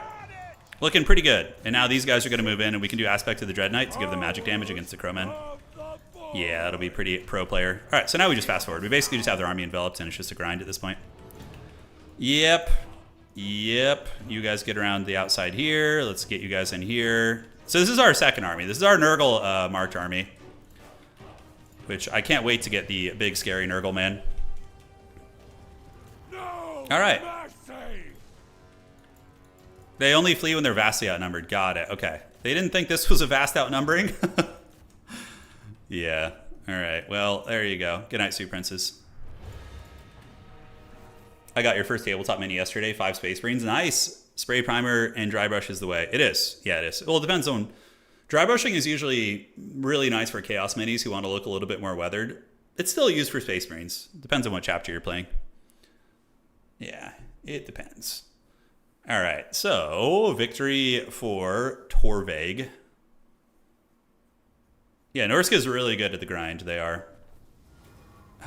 Looking pretty good. And now these guys are going to move in, and we can do Aspect of the Dread Knight to give them magic damage against the Crowmen. Yeah, that'll be pretty pro player. All right, so now we just fast forward. We basically just have their army enveloped, and it's just a grind at this point. Yep. Yep. You guys get around the outside here. Let's get you guys in here. So this is our second army. This is our Nurgle marked army, which I can't wait to get the big, scary Nurgle man. No, all right. mercy. They only flee when they're vastly outnumbered. Got it. Okay. They didn't think this was a vast outnumbering. Yeah. All right. Well, there you go. Good night, Sue Princess. I got your first tabletop mini yesterday. 5 Space Marines. Nice. Spray primer and dry brush is the way. It is. Yeah, it is. Well, it depends on... Dry brushing is usually really nice for Chaos minis who want to look a little bit more weathered. It's still used for Space Marines. Depends on what chapter you're playing. Yeah, it depends. All right. So, victory for Torvig. Yeah, Norsca is really good at the grind. They are.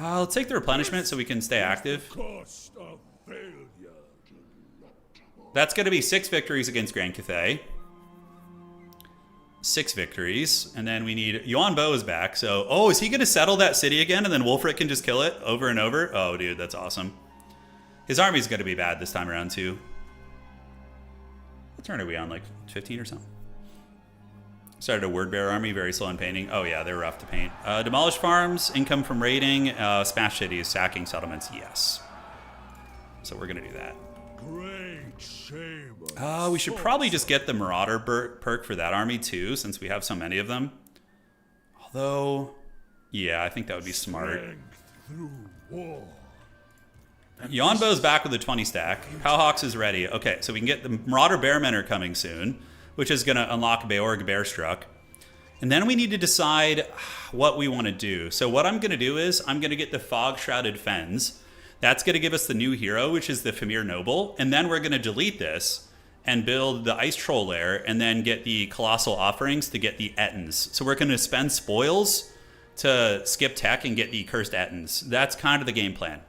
Let's take the replenishment so we can stay active. Cost of failure. That's going to be 6 victories against Grand Cathay. 6 victories. And then we need... Yuan Bo is back. So, oh, is he going to settle that city again? And then Wulfrik can just kill it over and over? Oh, dude, that's awesome. His army's going to be bad this time around, too. What turn are we on? Like 15 or something? Started a word bearer army, very slow in painting. Oh yeah, they're rough to paint. Demolish farms, income from raiding, smash cities, sacking settlements, yes. So we're gonna do that. Great shame. We should probably just get the Marauder perk for that army too, since we have so many of them. Although, yeah, I think that would be smart. Through war. Yuan Bo's back with a 20 stack. Pahuax is ready. Okay, so we can get the Marauder Bearmen are coming soon, which is going to unlock Beorg Bearstruck. And then we need to decide what we want to do. So what I'm going to do is I'm going to get the Fog Shrouded Fens. That's going to give us the new hero, which is the Fimir Noble. And then we're going to delete this and build the Ice Troll Lair and then get the Colossal Offerings to get the Ettins. So we're going to spend spoils to skip tech and get the Cursed Ettins. That's kind of the game plan.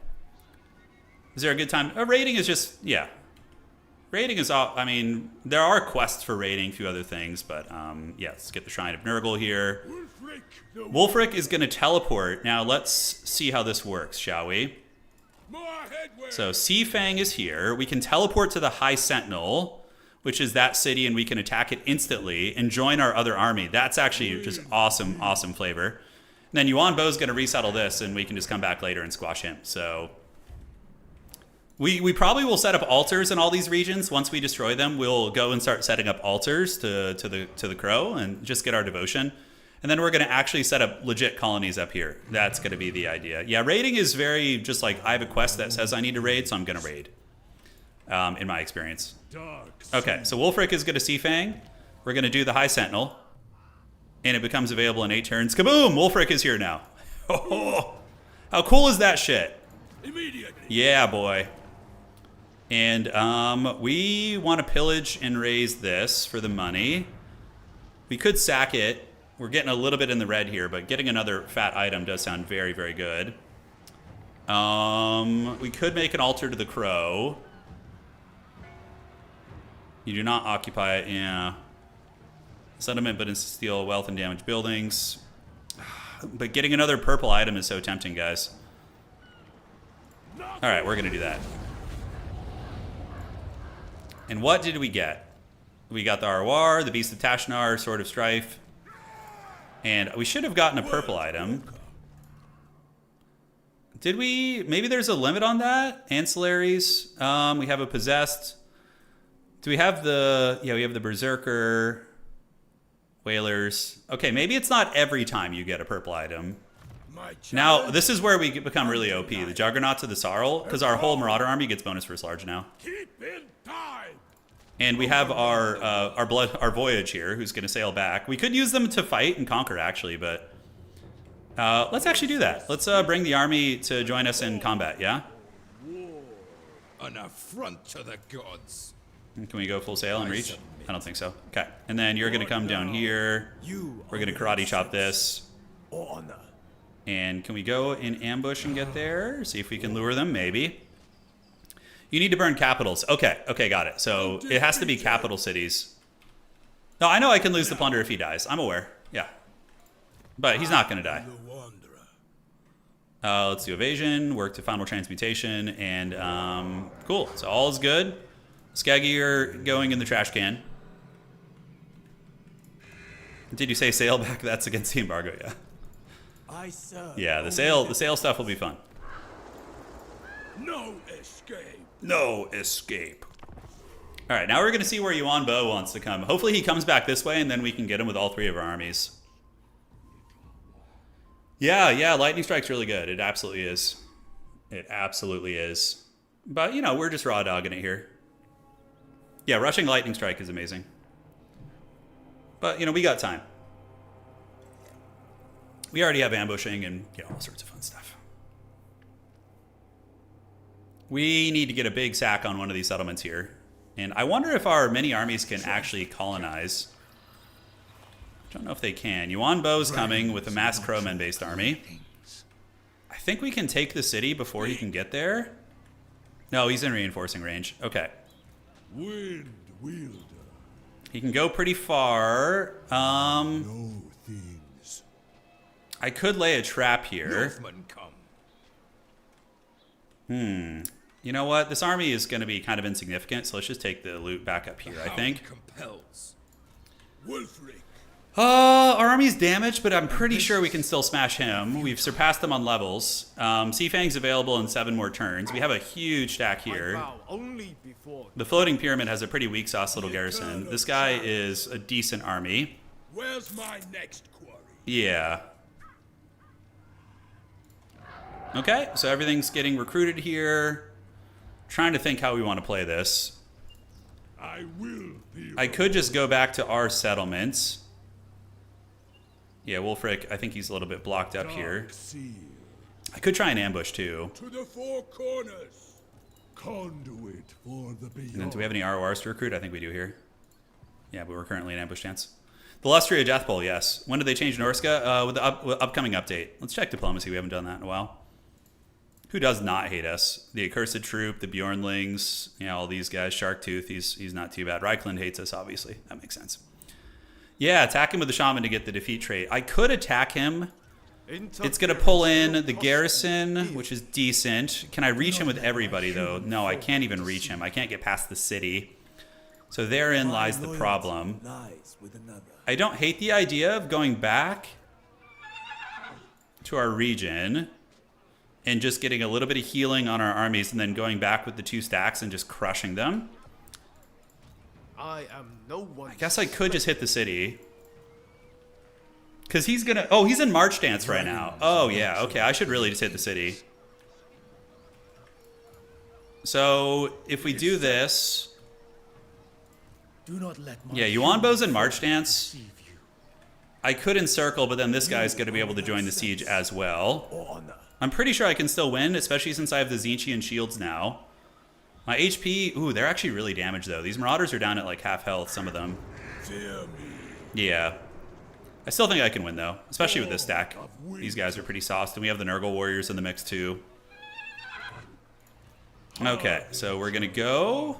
Is there a good time? Raiding is just, yeah. Raiding is all, I mean, there are quests for raiding, a few other things, but yeah, let's get the Shrine of Nurgle here. Wulfrik is going to teleport. Now let's see how this works, shall we? So Seafang is here. We can teleport to the High Sentinel, which is that city, and we can attack it instantly and join our other army. That's actually just awesome, awesome flavor. And then Yuan Bo is going to resettle this, and we can just come back later and squash him. So... We probably will set up altars in all these regions. Once we destroy them, we'll go and start setting up altars to the Crow and just get our devotion. And then we're going to actually set up legit colonies up here. That's going to be the idea. Yeah, raiding is very just like I have a quest that says I need to raid, so I'm going to raid, in my experience. Okay, so Wulfrik is going to Seafang. We're going to do the High Sentinel. And it becomes available in 8 turns. Kaboom! Wulfrik is here now. Oh, how cool is that shit? Immediately. Yeah, boy. And we want to pillage and raise this for the money. We could sack it. We're getting a little bit in the red here, but getting another fat item does sound very, very good. We could make an altar to the Crow. You do not occupy it, yeah. Settlement, but steal wealth and damage buildings. But getting another purple item is so tempting, guys. All right, we're going to do that. And what did we get? We got the Arwar, the Beast of Tashnar, Sword of Strife. And we should have gotten a purple item. Did we? Maybe there's a limit on that? Ancillaries. We have a Possessed. Do we have the... Yeah, we have the Berserker. Whalers. Okay, maybe it's not every time you get a purple item. Now, this is where we become really OP. The Juggernauts of the Sarl, because our whole Marauder army gets bonus first large now. Keep in time. And we have our Voyage here, who's going to sail back. We could use them to fight and conquer, actually, but let's actually do that. Let's bring the army to join us in combat, yeah? An affront to the gods. Can we go full sail and reach? I don't think so. Okay. And then you're going to come down here. We're going to karate chop this. And can we go in ambush and get there? See if we can lure them, maybe. You need to burn capitals. Okay, okay, got it. So it has to be capital cities. No, I know I can lose the plunder if he dies. I'm aware. Yeah. But he's not going to die. Let's do evasion, work to final transmutation, and cool. So all is good. Skaggy, you're going in the trash can. Did you say sail back? That's against the embargo, yeah. Yeah, the sail stuff will be fun. No escape. No escape. All right, now we're going to see where Yuan Bo wants to come. Hopefully he comes back this way, and then we can get him with all three of our armies. Yeah, Lightning Strike's really good. It absolutely is. It absolutely is. But, you know, we're just raw dogging it here. Yeah, rushing Lightning Strike is amazing. But, you know, we got time. We already have ambushing and, you know, all sorts of fun stuff. We need to get a big sack on one of these settlements here. And I wonder if our mini armies can actually colonize. I don't know if they can. Yuan Bo's coming with a mass crowman-based army. I think we can take the city before he can get there. No, he's in reinforcing range. Okay. Wind wielder. He can go pretty far. No things. I could lay a trap here. Northmen come. You know what? This army is going to be kind of insignificant, so let's just take the loot back up here, I think. Compels. Wulfrik. Our army's damaged, but I'm pretty sure we can still smash him. We've surpassed them on levels. Seafang's available in 7 more turns. We have a huge stack here. The floating pyramid has a pretty weak sauce little garrison. This guy is a decent army. Where's my next quarry? Yeah. Okay, so everything's getting recruited here. Trying to think how we want to play this. I could just go back to our settlements. Yeah, Wulfrik, I think he's a little bit blocked up here. I could try an ambush too. To the 4 corners. Conduit for the beyond. And then do we have any RORs to recruit? I think we do here. Yeah, but we're currently in ambush stance. The Lustry of Deathbowl, yes. When did they change Norsca? With the upcoming update. Let's check diplomacy. We haven't done that in a while. Who does not hate us? The Accursed Troop, the Bjornlings, you know, all these guys. Sharktooth, he's not too bad. Reichland hates us, obviously. That makes sense. Yeah, attack him with the Shaman to get the defeat trait. I could attack him. It's going to pull in the garrison, which is decent. Can I reach him with everybody, though? No, I can't even reach him. I can't get past the city. So therein lies the problem. I don't hate the idea of going back to our region and just getting a little bit of healing on our armies and then going back with the 2 stacks and just crushing them. I guess I could just hit the city. Because he's gonna... Oh, he's in March Dance right now. Oh, yeah. Okay, I should really just hit the city. So, if we do this... Yeah, Yuan Bo's in March Dance. I could encircle, but then this guy's going to be able to join the siege as well. I'm pretty sure I can still win, especially since I have the Zinchian shields now. My HP... Ooh, they're actually really damaged, though. These Marauders are down at, like, half health, some of them. Yeah. I still think I can win, though. Especially with this stack. These guys are pretty sauced, and we have the Nurgle Warriors in the mix, too. Okay, so we're going to go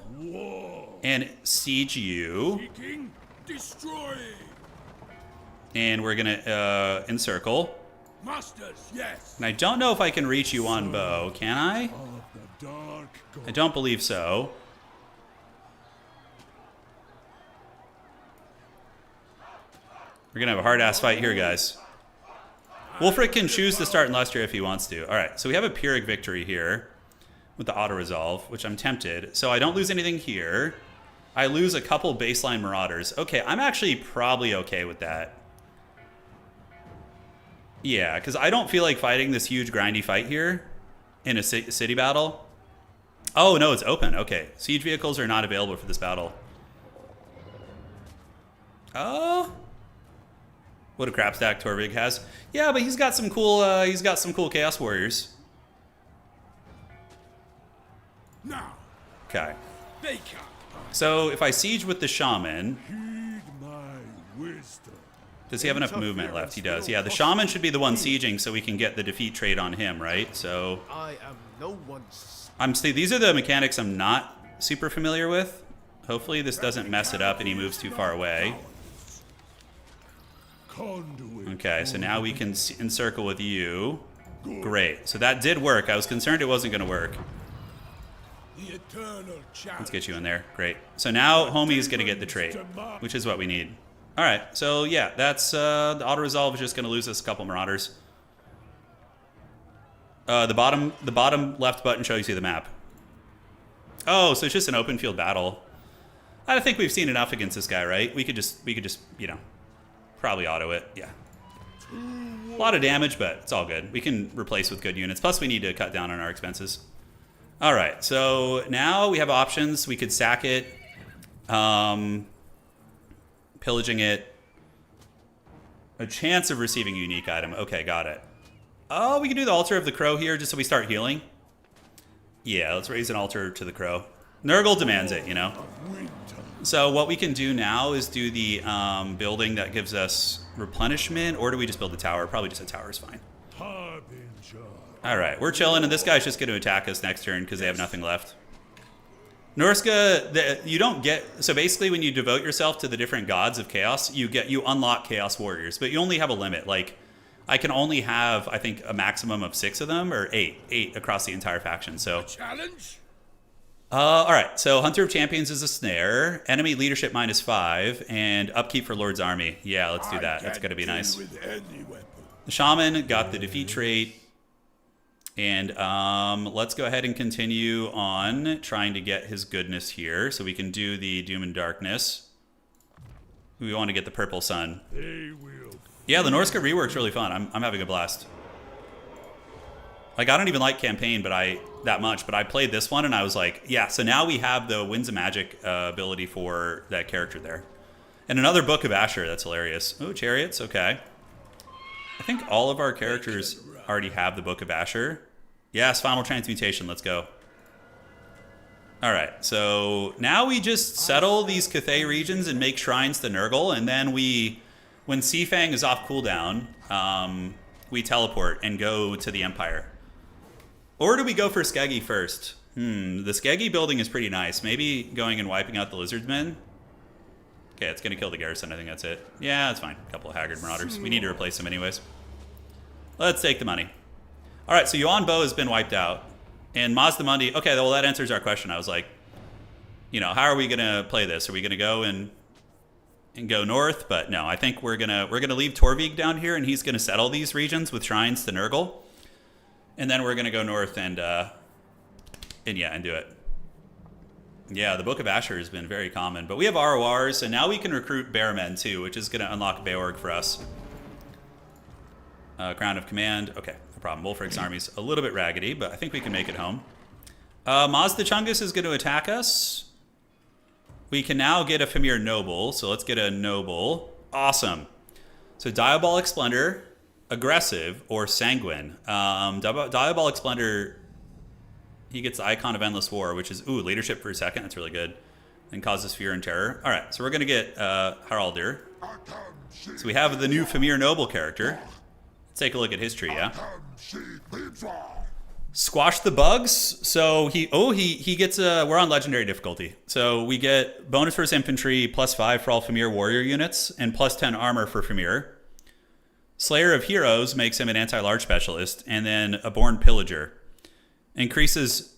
and siege you. And we're going to encircle. Masters, yes. And I don't know if I can reach Yuan Bo. Can I? I don't believe so. We're going to have a hard-ass fight here, guys. Wulfrik can choose to start in Luster if he wants to. All right, so we have a Pyrrhic victory here with the auto-resolve, which I'm tempted. So I don't lose anything here. I lose a couple baseline Marauders. Okay, I'm actually probably okay with that. Yeah, because I don't feel like fighting this huge grindy fight here in a city battle. Oh, no, it's open. Okay, siege vehicles are not available for this battle. Oh... What a crap stack Torvig has. Yeah, but he's got some cool Chaos Warriors. Now. Okay. They come. So if I siege with the shaman, Heed my wisdom. does he have enough movement left? He does. Yeah, the shaman should be the one sieging so we can get the defeat trait on him, right? So I am no one's. these are the mechanics I'm not super familiar with. Hopefully this doesn't mess it up and he moves too far away. Conduit. Okay, so now we can encircle with you. Great. So that did work. I was concerned it wasn't going to work. The eternal challenge. Let's get you in there. Great. So now homie is going to get the trait, which is what we need. All right. So yeah, that's the auto resolve is just going to lose us a couple marauders. The bottom left button shows you the map. Oh, so it's just an open field battle. I think we've seen enough against this guy, right? We could just you know, probably auto it. Yeah. A lot of damage, but it's all good. We can replace with good units. Plus, we need to cut down on our expenses. All right, so now we have options. We could sack it, pillaging it, a chance of receiving a unique item. Okay, got it. Oh, we can do the altar of the crow here just so we start healing. Yeah, let's raise an altar to the crow. Nurgle demands it, you know. So what we can do now is do the building that gives us replenishment, or do we just build a tower? Probably just a tower is fine. Harbinger. All right, we're chilling, and this guy's just going to attack us next turn because they have nothing left. Norsca, you don't get... So basically, when you devote yourself to the different gods of chaos, you unlock chaos warriors, but you only have a limit. Like, I can only have, I think, a maximum of 6 of them, or 8 across the entire faction. So, Challenge? all right. So Hunter of Champions is a snare, enemy leadership -5, and upkeep for Lord's Army. Yeah, let's do that. That's gonna be nice. With any weapon. The shaman got the defeat trait. And let's go ahead and continue on trying to get his goodness here. So we can do the Doom and Darkness. We want to get the Purple Sun. They will. Yeah, the Norsca rework's really fun. I'm having a blast. Like, I don't even like campaign that much, but I played this one and I was like, yeah, so now we have the Winds of Magic ability for that character there. And another Book of Asher, that's hilarious. Oh, Chariots, okay. I think all of our characters already have the Book of Asher. Yes, Final Transmutation, let's go. All right, so now we just settle these Cathay regions and make shrines to Nurgle, and then when Seafang is off cooldown, we teleport and go to the Empire. Or do we go for Skeggy first? The Skeggy building is pretty nice. Maybe going and wiping out the Lizardmen. Okay, it's gonna kill the garrison, I think that's it. Yeah, that's fine. A couple of Haggard Marauders. We need to replace them anyways. Let's take the money. All right, so Yuan Bo has been wiped out. And Mazdamundi, okay, well that answers our question. I was like, you know, how are we gonna play this? Are we gonna go and go north? But no, I think we're gonna leave Torvig down here, and he's gonna settle these regions with shrines to Nurgle. And then we're gonna go north and do it. Yeah, the Book of Asher has been very common, but we have RORs, and now we can recruit Bearmen too, which is gonna unlock Beorg for us. Crown of Command, okay, no problem. Wulfrik's army's a little bit raggedy, but I think we can make it home. Mazda Chungus is gonna attack us. We can now get a Fimir Noble, so let's get a Noble. Awesome. So Diabolic Splendor, Aggressive, or Sanguine. Diabolic Splendor, he gets the Icon of Endless War, which is, leadership for a second, that's really good. And causes fear and terror. All right, so we're gonna get Haraldir. So we have the new Fimir Noble character. Let's take a look at his tree, yeah? Squash the bugs. So he gets we're on legendary difficulty. So we get bonus for his infantry, +5 for all Fimir warrior units, and +10 armor for Fimir. Slayer of Heroes makes him an anti-large specialist, and then a Born Pillager. Increases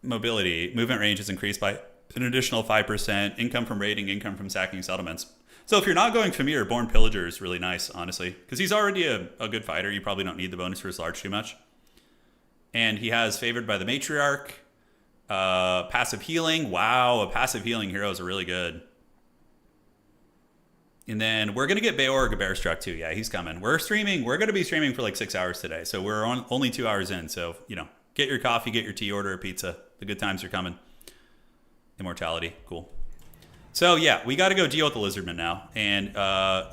mobility. Movement range is increased by an additional 5%. Income from raiding, income from sacking settlements. So if you're not going Fimir, Born Pillager is really nice, honestly. Because he's already a good fighter. You probably don't need the bonus for his large too much. And he has Favored by the Matriarch. Passive Healing. Wow, a Passive Healing heroes are really good. And then we're going to get Beorg a Bearstruck too. Yeah, he's coming. We're streaming. We're going to be streaming for like 6 hours today. So we're only 2 hours in. So, you know, get your coffee, get your tea, order a pizza. The good times are coming. Immortality. Cool. So, yeah, we got to go deal with the Lizardmen now. And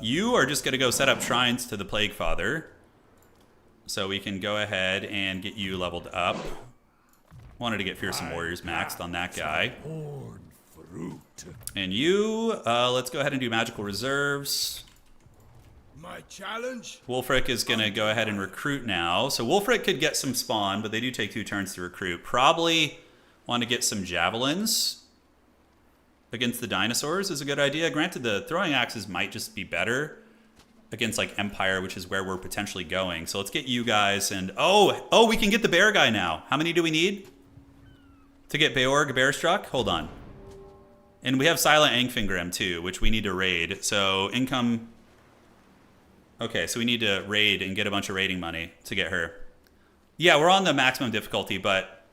you are just going to go set up shrines to the Plague Father. So we can go ahead and get you leveled up. Wanted to get Fearsome Warriors maxed on that guy. recruit. And you, let's go ahead and do magical reserves. My challenge? Wulfrik is going to go ahead and recruit now. So Wulfrik could get some spawn, but they do take 2 turns to recruit. Probably want to get some javelins against the dinosaurs is a good idea. Granted, the throwing axes might just be better against like Empire, which is where we're potentially going. So let's get you guys and... Oh, we can get the bear guy now. How many do we need to get Beorg Bearstruck? Hold on. And we have Silent Angfingrim too, which we need to raid. So income... Okay, so we need to raid and get a bunch of raiding money to get her. Yeah, we're on the maximum difficulty, but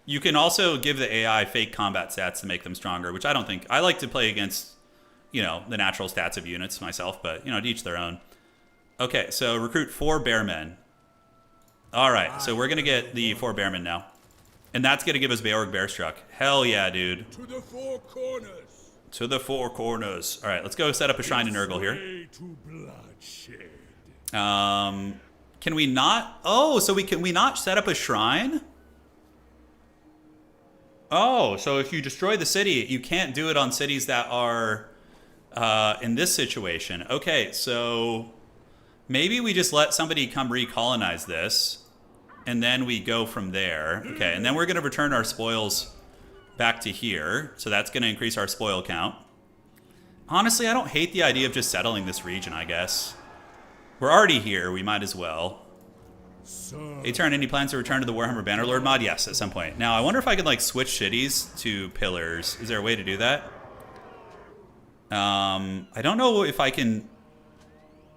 you can also give the AI fake combat stats to make them stronger, which I don't think... I like to play against, you know, the natural stats of units myself, but, you know, to each their own. Okay, so recruit 4 bearmen. All right, so we're going to get the 4 bearmen now. And that's going to give us Beorg Bearstruck. Hell yeah, dude. To the 4 corners. To the 4 corners. All right, let's go set up a shrine to Nurgle here. To bloodshed. Can we not? Oh, so can we not set up a shrine? Oh, so if you destroy the city, you can't do it on cities that are in this situation. Okay, so maybe we just let somebody come recolonize this, and then we go from there. Okay, and then we're going to return our spoils back to here, so that's going to increase our spoil count. Honestly, I don't hate the idea of just settling this region, I guess. We're already here, we might as well. Hey, Turn, any plans to return to the Warhammer Bannerlord mod? Yes, at some point. Now, I wonder if I could, like, switch cities to pillars. Is there a way to do that? I don't know if I can...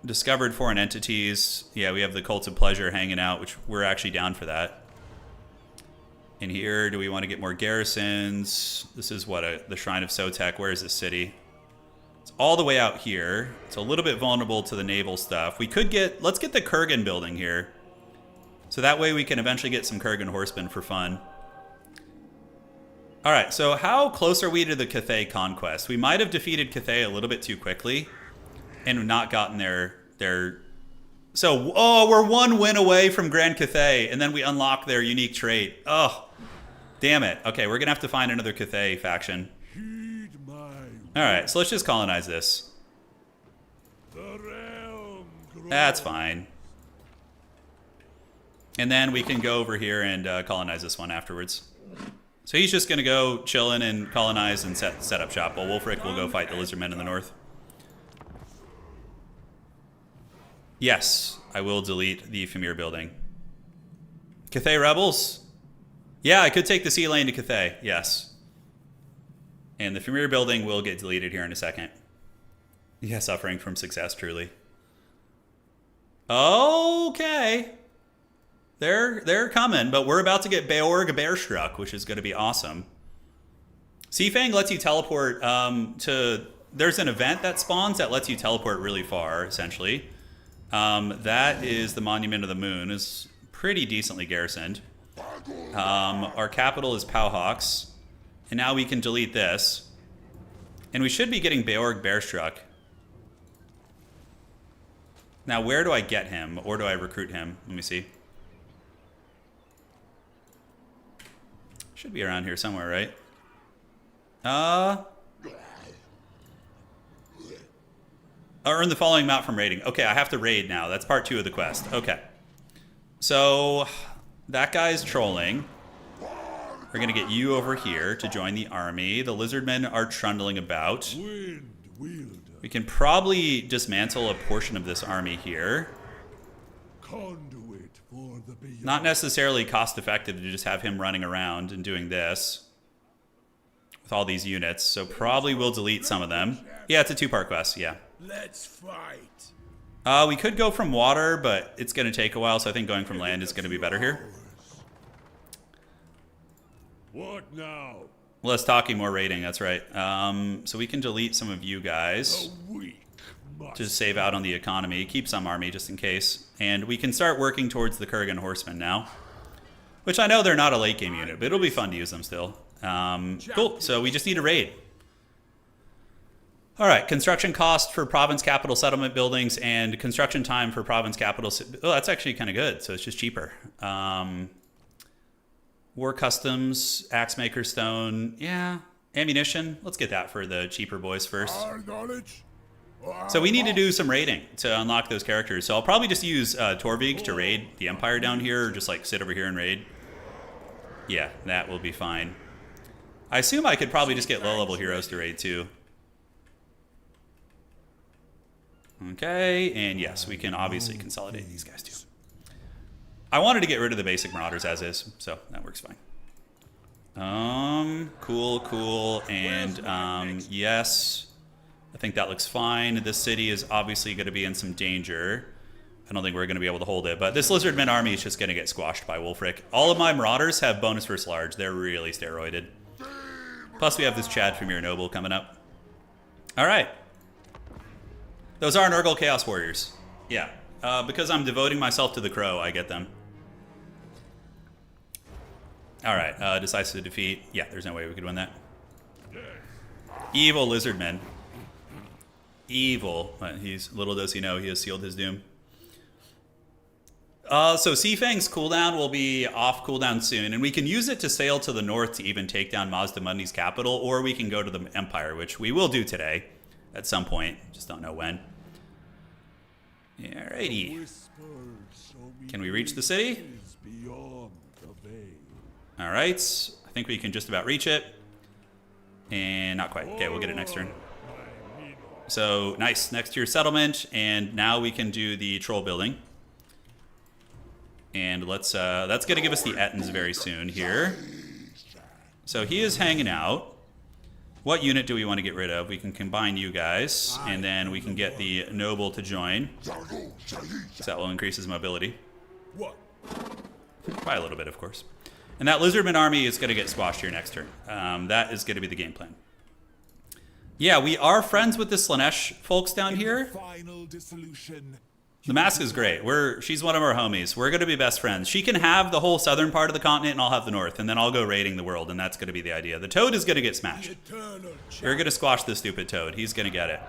Discovered foreign entities. Yeah, we have the Cults of Pleasure hanging out, which we're actually down for that. In here, do we want to get more garrisons? This is what, the Shrine of Sotek. Where is this city? It's all the way out here. It's a little bit vulnerable to the naval stuff. We could get... Let's get the Kurgan building here. So that way we can eventually get some Kurgan horsemen for fun. All right, so how close are we to the Cathay conquest? We might have defeated Cathay a little bit too quickly and not gotten their... So, oh, we're 1 win away from Grand Cathay, and then we unlock their unique trait. Oh, damn it. Okay, we're going to have to find another Cathay faction. Heed my All right, so let's just colonize this. the realm grows. That's fine. And then we can go over here and colonize this one afterwards. So he's just going to go chill in and colonize and set up shop, while Wulfrik will go fight the Lizardmen in the north. Yes, I will delete the Fimir building. Cathay rebels? Yeah, I could take the sea lane to Cathay, yes. And the Fimir building will get deleted here in a second. Yeah, suffering from success, truly. Okay. They're coming, but we're about to get Beorg Bearstruck, which is going to be awesome. Seafang lets you teleport to... There's an event that spawns that lets you teleport really far, essentially. That is the Monument of the Moon. Is pretty decently garrisoned. Our capital is Pahuax. And now we can delete this. And we should be getting Beorg Bearstruck. Now, where do I get him? Or do I recruit him? Let me see. Should be around here somewhere, right? Earn the following amount from raiding. Okay, I have to raid now. That's part 2 of the quest. Okay. So, that guy's trolling. We're going to get you over here to join the army. The Lizardmen are trundling about. Wind wielder. We can probably dismantle a portion of this army here. Conduit for the beyond. Not necessarily cost effective to just have him running around and doing this with all these units, so probably we'll delete some of them. Yeah, it's a 2-part quest, yeah. Let's fight. We could go from water, but it's going to take a while, so I think going from land is going to be better here. What now? Less talking, more raiding, that's right. So we can delete some of you guys The weak must to save out on the economy. Keep some army just in case. And we can start working towards the Kurgan horsemen now. Which I know they're not a late game unit, but it'll be fun to use them still. Cool, so we just need a raid. All right, construction cost for province capital settlement buildings and construction time for province capital... Oh, that's actually kind of good, so it's just cheaper. War customs, axe maker stone. Yeah, Ammunition. Let's get that for the cheaper boys first. Our knowledge. So we need to do some raiding to unlock those characters. So I'll probably just use Torvig to raid the Empire down here, or just like sit over here and raid. Yeah, that will be fine. I assume I could probably just get low-level heroes to raid too. Okay, and yes, we can obviously consolidate these guys too. I wanted to get rid of the basic Marauders as is, so that works fine. Cool, and yes, I think that looks fine. This city is obviously going to be in some danger. I don't think we're going to be able to hold it, but this Lizardman army is just going to get squashed by Wulfrik. All of my Marauders have bonus versus large. They're really steroided. Plus we have this Chad Fimir Noble coming up. All right. Those are Nurgle Chaos Warriors. Yeah, because I'm devoting myself to the Crow, I get them. All right, decisive defeat. Yeah, there's no way we could win that. Evil Lizardman. Evil. But little does he know, he has sealed his doom. So Seafang's cooldown will be off cooldown soon, and we can use it to sail to the north to even take down Mazdamundi's capital, or we can go to the Empire, which we will do today at some point. Just don't know when. Alrighty. Can we reach the city? Alright. I think we can just about reach it. And not quite. Okay, we'll get it next turn. So, nice. Next to your settlement, and now we can do the troll building. And let's, that's going to give us the Ettins very soon here. So he is hanging out. What unit do we want to get rid of? We can combine you guys, and then we can get the noble to join. So that will increase his mobility. What? By a little bit, of course. And that Lizardman army is going to get squashed here next turn. That is going to be the game plan. Yeah, we are friends with the Slaanesh folks down here. Final dissolution. The Mask is great. She's one of our homies. We're going to be best friends. She can have the whole southern part of the continent, and I'll have the north, and then I'll go raiding the world, and that's going to be the idea. The Toad is going to get smashed. We're going to squash the stupid Toad. He's going to get it.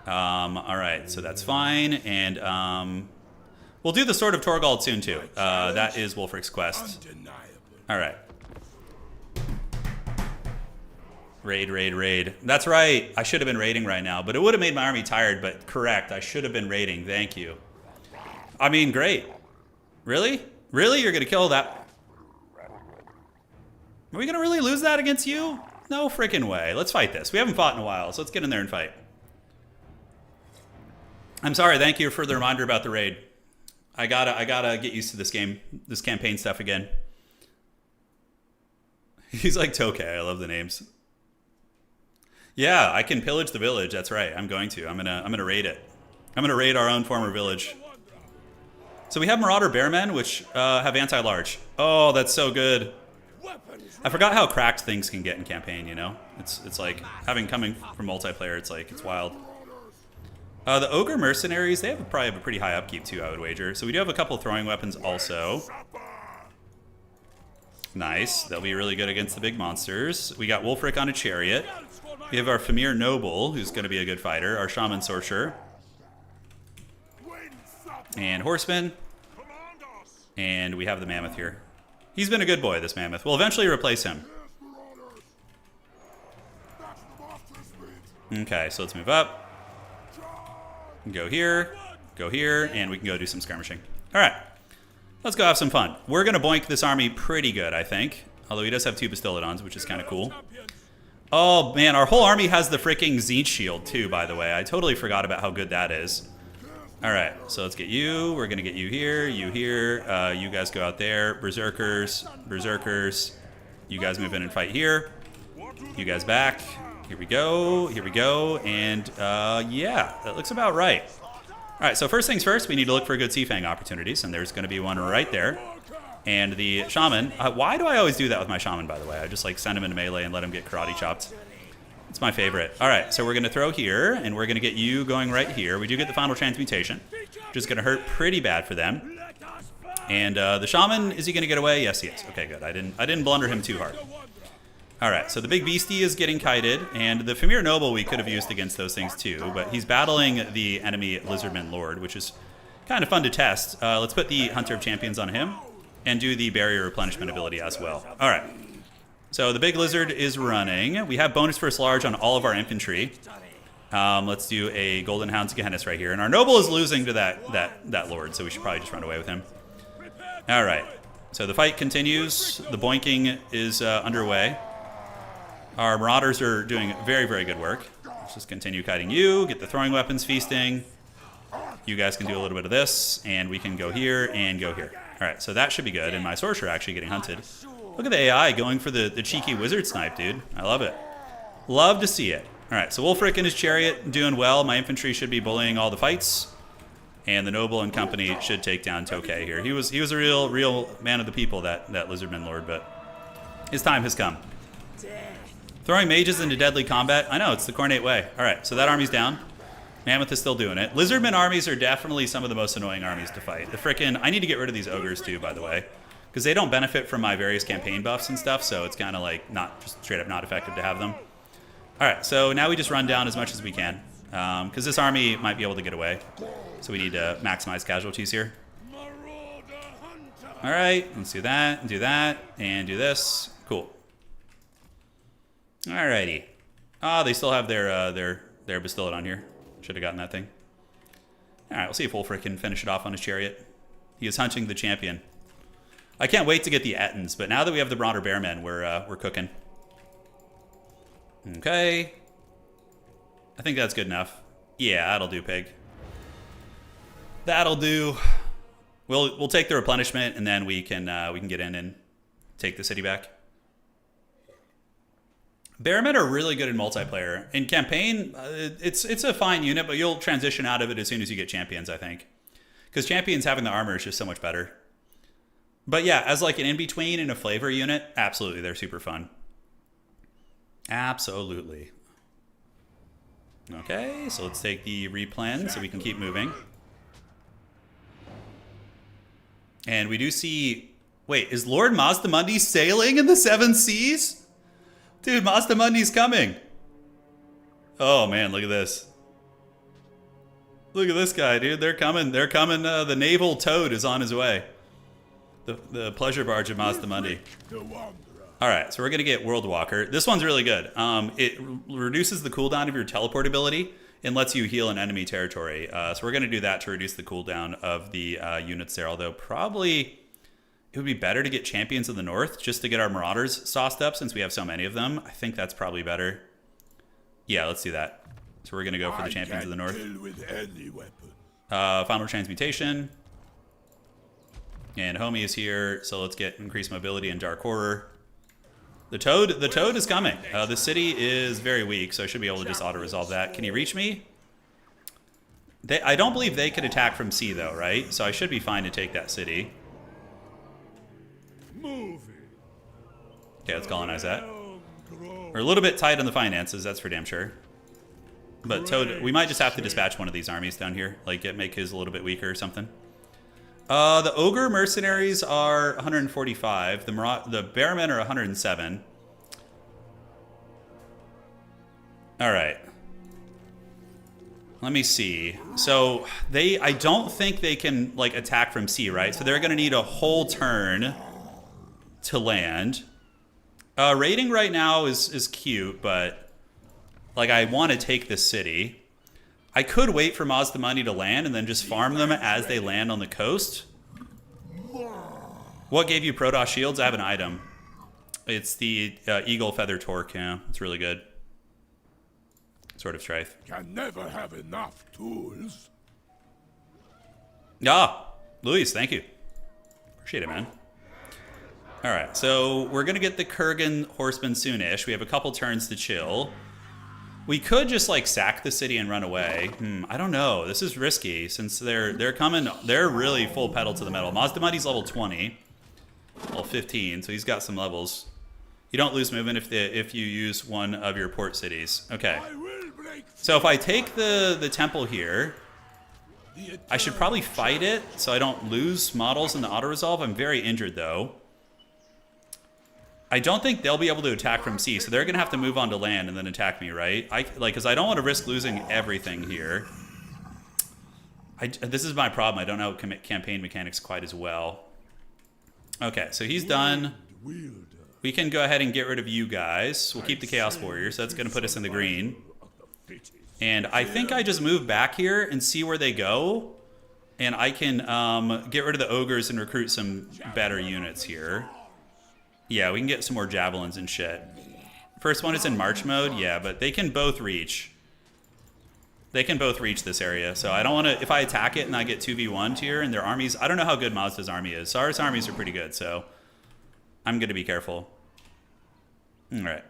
All right, so that's fine, and we'll do the Sword of Torgald soon, too. That is Wulfrik's quest. All right. Raid. That's right. I should have been raiding right now, but it would have made my army tired, but correct. I should have been raiding. Thank you. I mean, great. Really? Really? You're going to kill that? Are we going to really lose that against you? No freaking way. Let's fight this. We haven't fought in a while, so let's get in there and fight. I'm sorry. Thank you for the reminder about the raid. I gotta get used to this game, this campaign stuff again. He's like Tokay. I love the names. Yeah, I can pillage the village. That's right. I'm going to. I'm gonna raid it. I'm gonna raid our own former village. So we have Marauder Bearmen, which have anti-large. Oh, that's so good. I forgot how cracked things can get in campaign. You know, it's like coming from multiplayer. It's wild. The Ogre Mercenaries, they probably have a pretty high upkeep too, I would wager. So we do have a couple throwing weapons also. Nice. They'll be really good against the big monsters. We got Wulfrik on a chariot. We have our Fimir Noble, who's going to be a good fighter. Our Shaman Sorcerer. And Horseman. And we have the Mammoth here. He's been a good boy, this Mammoth. We'll eventually replace him. Okay, so let's move up. Go here, and we can go do some skirmishing. All right, let's go have some fun. We're going to boink this army pretty good, I think. Although he does have 2 Bastiladons, which is kind of cool. Oh, man, our whole army has the freaking Tzeentch shield, too, by the way. I totally forgot about how good that is. All right, so let's get you. We're going to get you here, you here. You guys go out there. Berserkers. You guys move in and fight here. You guys back. Here we go, and yeah, that looks about right. All right, so first things first, we need to look for good Seafang opportunities, and there's going to be one right there. And the Shaman, why do I always do that with my Shaman, by the way? I just like send him into melee and let him get karate chopped. It's my favorite. All right, so we're going to throw here, and we're going to get you going right here. We do get the final transmutation, which is going to hurt pretty bad for them. And the Shaman, is he going to get away? Yes, he is. Okay, good. I didn't blunder him too hard. All right, so the big beastie is getting kited, and the Fimir Noble we could have used against those things too, but he's battling the enemy Lizardman Lord, which is kind of fun to test. Let's put the Hunter of Champions on him, and do the Barrier Replenishment ability as well. All right. So the big lizard is running. We have bonus first large on all of our infantry. Let's do a Golden Hound's Gehenna right here. And our noble is losing to that lord, so we should probably just run away with him. All right. So the fight continues. The boinking is underway. Our marauders are doing very, very good work. Let's just continue kiting you, get the throwing weapons feasting. You guys can do a little bit of this, and we can go here and go here. All right, so that should be good. And my sorcerer actually getting hunted. Look at the AI going for the cheeky wizard snipe, dude. I love it. Love to see it. All right, so Wulfrik and his chariot doing well. My infantry should be bullying all the fights. And the noble and company should take down Tokay here. He was a real man of the people, that lizardman lord, but his time has come. Throwing mages into deadly combat. I know, it's the Cornate way. All right, so that army's down. Mammoth is still doing it. Lizardman armies are definitely some of the most annoying armies to fight. I need to get rid of these ogres too, by the way, because they don't benefit from my various campaign buffs and stuff, so it's kind of like just straight up not effective to have them. All right, so now we just run down as much as we can, because this army might be able to get away. So we need to maximize casualties here. All right, let's do that, and do that, and do this. Cool. All righty. Ah, they still have their Bastillate on here. Should have gotten that thing. All right, we'll see if Wulfrik can finish it off on his chariot. He is hunting the champion. I can't wait to get the Ettins, but now that we have the Marauder Bearmen, we're cooking. Okay. I think that's good enough. Yeah, that'll do, pig. That'll do. We'll take the replenishment, and then we can get in and take the city back. Bearmen are really good in multiplayer. In campaign, it's a fine unit, but you'll transition out of it as soon as you get champions, I think. Because champions having the armor is just so much better. But yeah, as like an in-between in a flavor unit, absolutely, they're super fun. Absolutely. Okay, so let's take the replen so we can keep moving. And we do see... Wait, is Lord Mazdamundi sailing in the Seven Seas? Dude, Mazdamundi's coming. Oh, man, look at this. Look at this guy, dude. They're coming. They're coming. The naval toad is on his way. The pleasure barge of Mazdamundi. All right, so we're going to get World Walker. This one's really good. It reduces the cooldown of your teleport ability and lets you heal in enemy territory. So we're going to do that to reduce the cooldown of the units there, although probably it would be better to get champions in the north just to get our marauders sauced up since we have so many of them. I think that's probably better. Yeah, let's do that. So we're going to go for the champions of the north. Final transmutation. And Homie is here, so let's get increased mobility and Dark Horror. The toad is coming. The city is very weak, so I should be able to just auto-resolve that. Can you reach me? I don't believe they could attack from sea, though, right? So I should be fine to take that city. Okay, let's colonize that. We're a little bit tight on the finances, that's for damn sure. But Toad, we might just have to dispatch one of these armies down here, like make his a little bit weaker or something. The Ogre mercenaries are 145. The Bearmen are 107. All right. Let me see. So I don't think they can like attack from sea, right? So they're going to need a whole turn to land. Raiding right now is cute, but like I want to take this city. I could wait for Mazdamundi to land and then just farm them as they land on the coast. What gave you Protoss shields? I have an item. It's the Eagle Feather Torque. Yeah, it's really good. Sword of Strife. Can never have enough tools. Ah, Luis, thank you. Appreciate it, man. All right, so we're gonna get the Kurgan Horsemen soonish. We have a couple turns to chill. We could just like sack the city and run away. I don't know. This is risky since they're coming. They're really full pedal to the metal. Mazdamundi's level 20, level 15, so he's got some levels. You don't lose movement if you use one of your port cities. Okay. So if I take the temple here, I should probably fight it so I don't lose models in the auto resolve. I'm very injured though. I don't think they'll be able to attack from sea, so they're going to have to move on to land and then attack me, right? Because I don't want to risk losing everything here. This is my problem. I don't know campaign mechanics quite as well. Okay, so he's done. we can go ahead and get rid of you guys. We'll keep the Chaos Warriors. So that's going to put us in the green. And I think I just move back here and see where they go. And I can get rid of the ogres and recruit some better units here. Yeah, we can get some more javelins and shit. First one is in march mode. Yeah, but they can both reach. They can both reach this area. So I don't want to... If I attack it and I get 2v1'd here and their armies... I don't know how good Mazda's army is. Saurus armies are pretty good, so... I'm going to be careful. All right.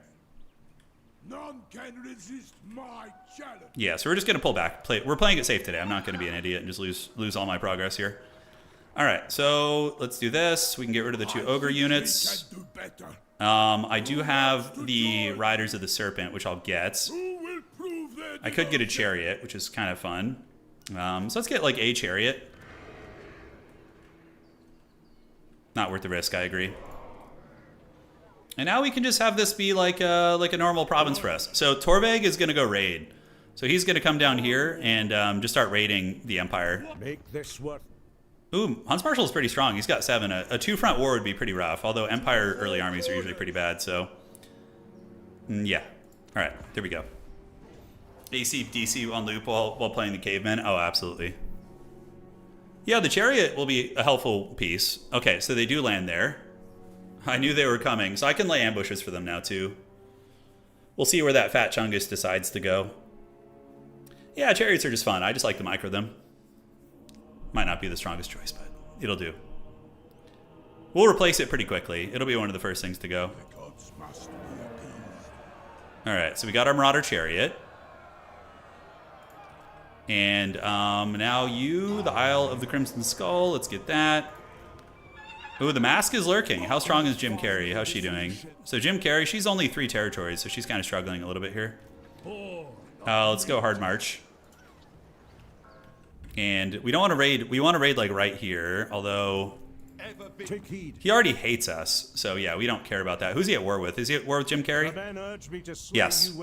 None can resist my challenge. Yeah, so we're just going to pull back. We're playing it safe today. I'm not going to be an idiot and just lose all my progress here. All right, so let's do this. We can get rid of the 2 ogre units. I do have the Riders of the Serpent, which I'll get. I could get a chariot, which is kind of fun. So let's get like a chariot. Not worth the risk, I agree. And now we can just have this be like a normal province for us. So Torveg is going to go raid. So he's going to come down here and just start raiding the Empire. Make this work. Ooh, Hans Marshall is pretty strong. He's got 7. A 2-front war would be pretty rough, although Empire early armies are usually pretty bad, so... yeah. All right, there we go. AC/DC on loop while playing the caveman. Oh, absolutely. Yeah, the chariot will be a helpful piece. Okay, so they do land there. I knew they were coming, so I can lay ambushes for them now, too. We'll see where that fat Chungus decides to go. Yeah, chariots are just fun. I just like to micro them. Might not be the strongest choice, but it'll do. We'll replace it pretty quickly. It'll be one of the first things to go. Alright, so we got our Marauder Chariot. And now you, the Isle of the Crimson Skull. Let's get that. Ooh, the Mask is lurking. How strong is Jim Carrey? How's she doing? So Jim Carrey, she's only 3 territories, so she's kind of struggling a little bit here. Let's go Hard March. And we don't want to raid. We want to raid like right here, although he already hates us. So yeah, we don't care about that. Who's he at war with? Is he at war with Jim Carrey? Yes.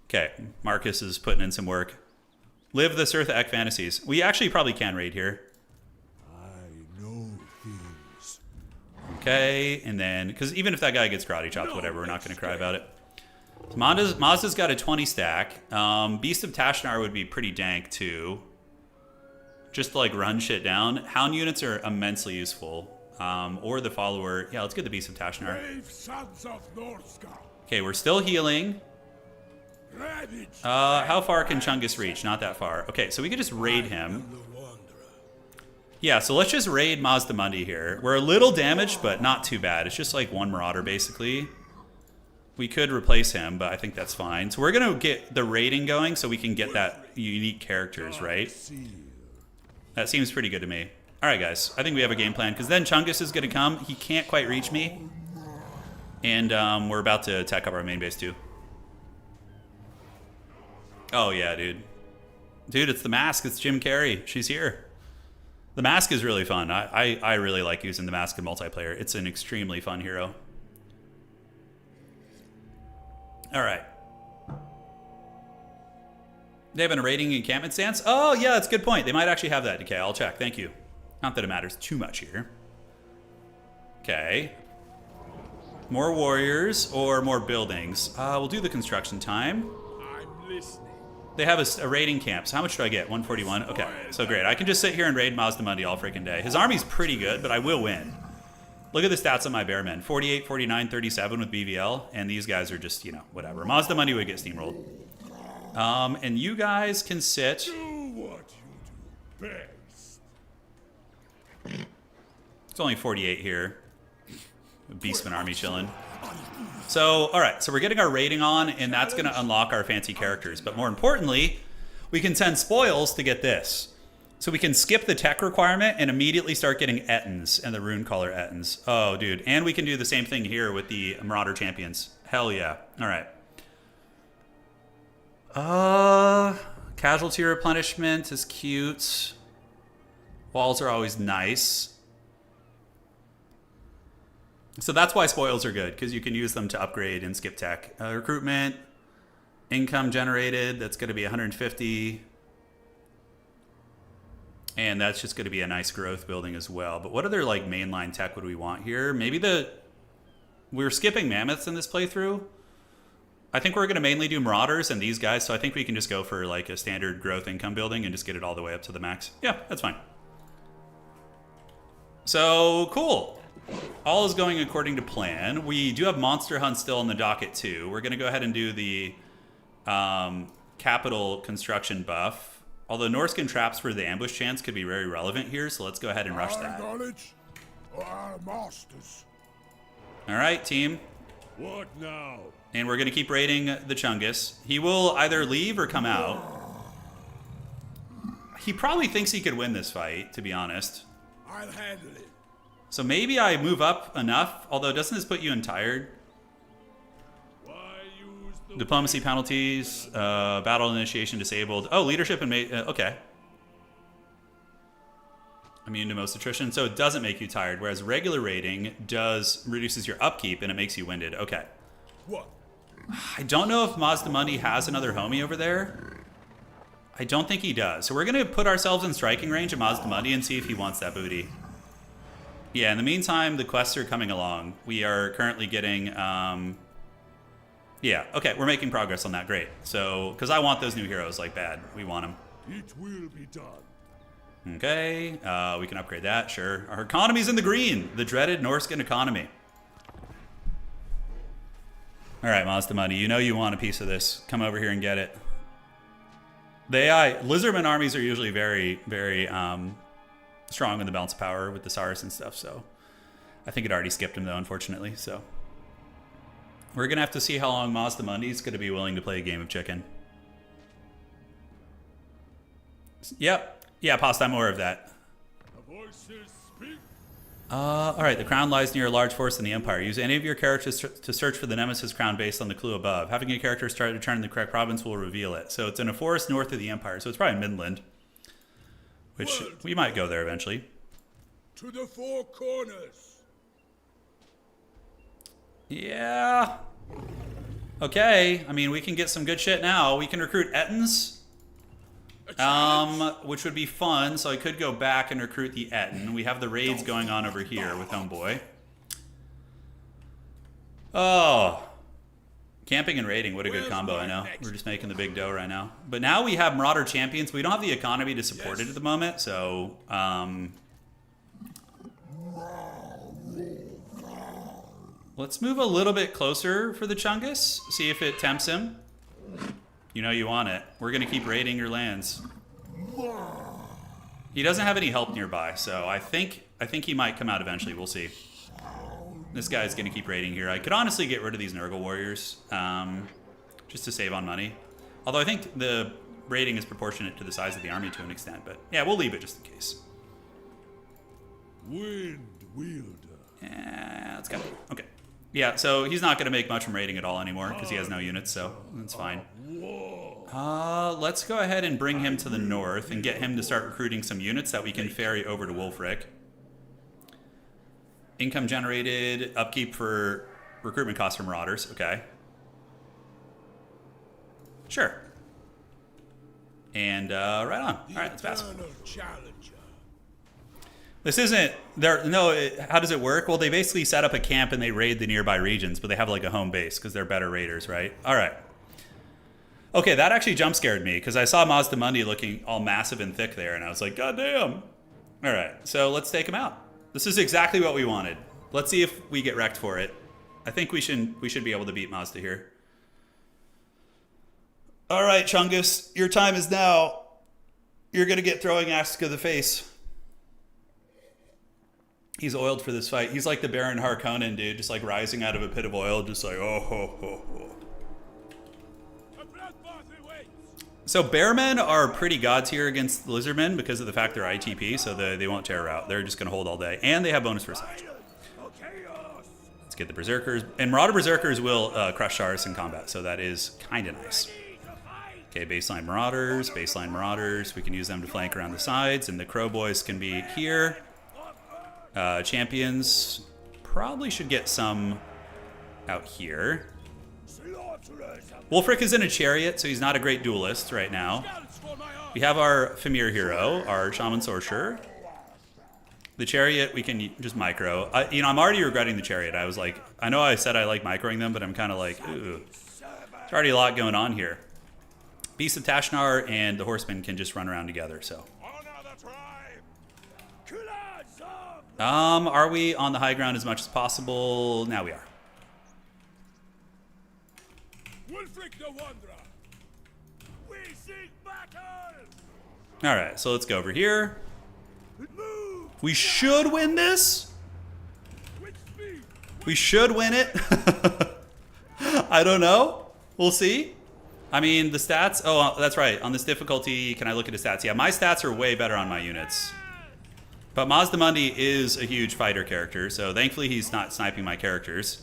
Okay, Marcus is putting in some work. Live the Sirtha Ek fantasies. We actually probably can raid here. I know things. Okay, and then, because even if that guy gets karate chopped, whatever, we're not going to cry about it. So Mazda's got a 20 stack. Beast of Tashnar would be pretty dank too. Just to like run shit down. Hound units are immensely useful. Or the follower. Yeah, let's get the Beast of Tashnar. Brave sons of Norsca. Okay, we're still healing. How far can Chungus reach? Not that far. Okay, so we could just raid him. Yeah, so let's just raid Mazda Mundi here. We're a little damaged, but not too bad. It's just like 1 Marauder, basically. We could replace him, but I think that's fine. So we're going to get the raiding going so we can get that unique characters, right? That seems pretty good to me. All right, guys. I think we have a game plan, because then Chungus is going to come. He can't quite reach me. And we're about to attack up our main base, too. Oh, yeah, dude. Dude, it's the Mask. It's Jim Carrey. She's here. The Mask is really fun. I really like using the Mask in multiplayer. It's an extremely fun hero. All right. They have a raiding encampment stance? Oh, yeah, that's a good point. They might actually have that, Decay. I'll check. Thank you. Not that it matters too much here. Okay. More warriors or more buildings? We'll do the construction time. I'm listening. They have a raiding camp. So how much do I get? 141? Okay, so great. I can just sit here and raid Mazda Mundi all freaking day. His army's pretty good, but I will win. Look at the stats on my Bearmen. 48, 49, 37 with BVL. And these guys are just, you know, whatever. Mazda Mundi would get steamrolled. And you guys can sit. Do what you do best. It's only 48 here. Beastman army chilling. So, all right. So we're getting our raiding on, and that's going to unlock our fancy characters. But more importantly, we can send spoils to get this. So we can skip the tech requirement and immediately start getting Ettins and the Runecaller Ettins. Oh, dude. And we can do the same thing here with the Marauder Champions. Hell yeah. All right. Casualty replenishment is cute. Walls are always nice. So that's why spoils are good, because you can use them to upgrade and skip tech. Recruitment, income generated, that's going to be 150. And that's just going to be a nice growth building as well. But what other like mainline tech would we want here? Maybe the we're skipping mammoths in this playthrough. I think we're going to mainly do marauders and these guys, so I think we can just go for like a standard growth income building and just get it all the way up to the max. Yeah, that's fine. So, cool. All is going according to plan. We do have monster hunt still on the docket too. We're going to go ahead and do the capital construction buff. Although Norscan traps for the ambush chance could be very relevant here, so let's go ahead and rush that. Knowledge or our masters? All right, team. What now? And we're going to keep raiding the Chungus. He will either leave or come out. He probably thinks he could win this fight, to be honest. I'll handle it. So maybe I move up enough, although doesn't this put you in tired? Why use the Diplomacy penalties, battle initiation disabled. Oh, leadership and okay. Immune to most attrition, so it doesn't make you tired, whereas regular raiding reduces your upkeep and it makes you winded. Okay. What? I don't know if Mazdamundi has another homie over there. I don't think he does. So we're going to put ourselves in striking range of Mazdamundi and see if he wants that booty. Yeah, in the meantime, the quests are coming along. We are currently getting... yeah, okay, we're making progress on that. Great. So, because I want those new heroes like bad. We want them. It will be done. Okay, we can upgrade that, sure. Our economy's in the green. The dreaded Norscan economy. All right, Mazdamundi, you know you want a piece of this. Come over here and get it. The AI, Lizardman armies are usually very, very strong in the balance of power with the Saurus and stuff, so I think it already skipped him, though, unfortunately, so. We're going to have to see how long Mazdamundi's going to be willing to play a game of chicken. Yep. Yeah, pasta, more of that. The voices speak. All right, the crown lies near a large force in the Empire. Use any of your characters to search for the Nemesis crown based on the clue above. Having a character start to turn in the correct province will reveal it. So it's in a forest north of the Empire, so it's probably Midland, which we might go there eventually. To the four corners. Yeah. Okay, I mean, we can get some good shit now. We can recruit Ettins. Which would be fun, so I could go back and recruit the Ettin. We have the raids going on over here with Homeboy. Oh. Camping and raiding, what a good combo, I know. We're just making the big dough right now. But now we have Marauder Champions. We don't have the economy to support it at the moment, so... let's move a little bit closer for the Chungus, see if it tempts him. You know you want it. We're going to keep raiding your lands. He doesn't have any help nearby, so I think he might come out eventually. We'll see. This guy's going to keep raiding here. I could honestly get rid of these Nurgle warriors just to save on money. Although I think the raiding is proportionate to the size of the army to an extent, but yeah, we'll leave it just in case. Wind wielder. Yeah, let's go. Okay. Yeah, so he's not going to make much from raiding at all anymore because he has no units, so that's fine. Let's go ahead and bring him to the north and get him to start recruiting some units that we can ferry over to Wulfrik. Income generated, upkeep for recruitment costs for marauders. Okay. Sure. And right on. All right, let's pass. This isn't there. No, how does it work? Well, they basically set up a camp and they raid the nearby regions, but they have like a home base because they're better raiders, right? All right. Okay, that actually jump scared me because I saw Mazdamundi looking all massive and thick there, and I was like, God damn. All right, so let's take him out. This is exactly what we wanted. Let's see if we get wrecked for it. I think we should be able to beat Mazda here. All right, Chungus, your time is now. You're gonna get throwing axe to the face. He's oiled for this fight. He's like the Baron Harkonnen, dude, just like rising out of a pit of oil, just like, oh, ho, ho, ho. So bearmen are pretty gods here against the lizardmen because of the fact they're ITP, so they won't tear out. They're just going to hold all day. And they have bonus for siege. Let's get the Berserkers. And Marauder Berserkers will crush Saurus in combat, so that is kind of nice. Okay, baseline Marauders, baseline Marauders. We can use them to flank around the sides, and the Crow Boys can be here. Champions probably should get some out here. Wulfrik is in a chariot, so he's not a great duelist right now. We have our Fimir hero, our Shaman Sorcerer. The chariot, we can just micro. You know, I'm already regretting the chariot. I was like, I know I said I like microing them, but I'm kind of like, ooh. There's already a lot going on here. Beast of Tashnar and the horsemen can just run around together, so. Are we on the high ground as much as possible? Now we are. Wulfrik the Wanderer. We seek battle. All right, so let's go over here. Move. We should win this. With speed. We should win it. I don't know. We'll see. I mean, the stats. Oh, that's right. On this difficulty, can I look at the stats? Yeah, my stats are way better on my units. But Mazdamundi is a huge fighter character, so thankfully he's not sniping my characters.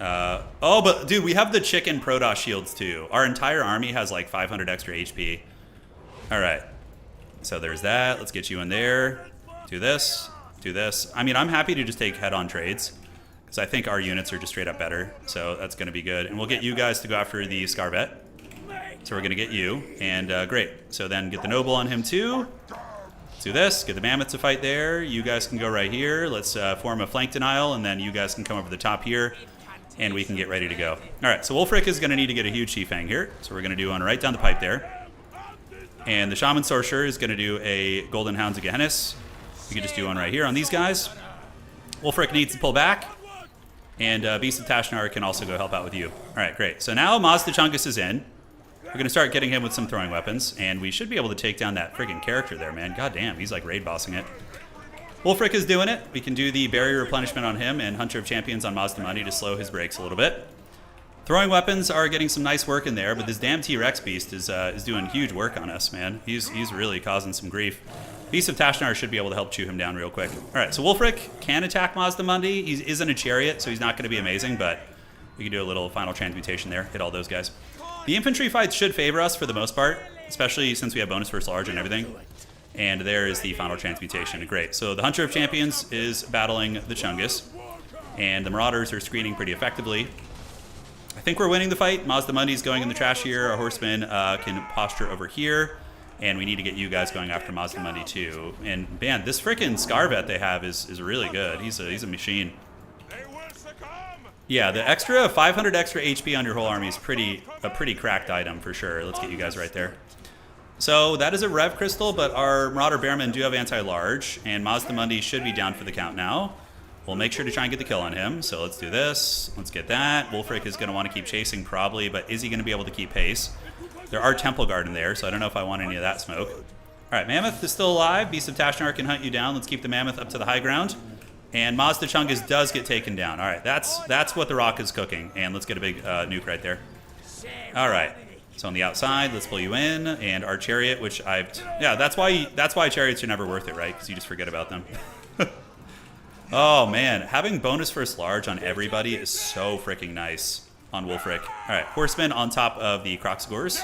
Oh, but dude, we have the chicken Protoss shields too. Our entire army has like 500 extra HP. All right. So there's that. Let's get you in there. Do this. Do this. I mean, I'm happy to just take head-on trades. So I think our units are just straight up better. So that's going to be good. And we'll get you guys to go after the Scarvet. So we're going to get you. And great. So then get the Noble on him too. Let's do this. Get the Mammoth to fight there. You guys can go right here. Let's form a flank denial. And then you guys can come over the top here. And we can get ready to go. All right. So Wulfrik is going to need to get a huge Seafang here. So we're going to do one right down the pipe there. And the Shaman Sorcerer is going to do a Golden Hounds of Gehenna. We can just do one right here on these guys. Wulfrik needs to pull back. And Beast of Tashnar can also go help out with you. All right, great. So now Maz the Chungus is in. We're going to start getting him with some throwing weapons. And we should be able to take down that friggin' character there, man. God damn, he's like raid bossing it. Wulfrik is doing it. We can do the Barrier Replenishment on him and Hunter of Champions on Mazdamundi to slow his brakes a little bit. Throwing weapons are getting some nice work in there, but this damn T-Rex beast is doing huge work on us, man. He's really causing some grief. Beast of Tashnar should be able to help chew him down real quick. All right, so Wulfrik can attack Mazdamundi. He isn't a chariot, so he's not going to be amazing, but we can do a little final transmutation there, hit all those guys. The infantry fights should favor us for the most part, especially since we have bonus versus large and everything. And there is the final transmutation. Great. So the Hunter of Champions is battling the Chungus, and the Marauders are screening pretty effectively. I think we're winning the fight. Mazdamundi's going in the trash here. Our horsemen can posture over here. And we need to get you guys going after Mazdamundi too. And man, this freaking Scarvet they have is really good. He's a machine. Yeah, the extra 500 extra HP on your whole army is a pretty cracked item for sure. Let's get you guys right there. So that is a Rev Crystal, but our Marauder Bearmen do have anti-large, and Mazdamundi should be down for the count now. We'll make sure to try and get the kill on him. So let's do this. Let's get that. Wulfrik is going to want to keep chasing probably, but is he going to be able to keep pace? There are Temple Guard in there, so I don't know if I want any of that smoke. All right, Mammoth is still alive. Beast of Tashnar can hunt you down. Let's keep the Mammoth up to the high ground. And Maz the Chungus does get taken down. All right, that's what the Rock is cooking. And let's get a big nuke right there. All right, so on the outside, let's pull you in. And our Chariot, which yeah, that's why Chariots are never worth it, right? Because you just forget about them. Oh man, having bonus first large on everybody is so freaking nice on Wulfrik. All right, Horsemen on top of the Croxagors.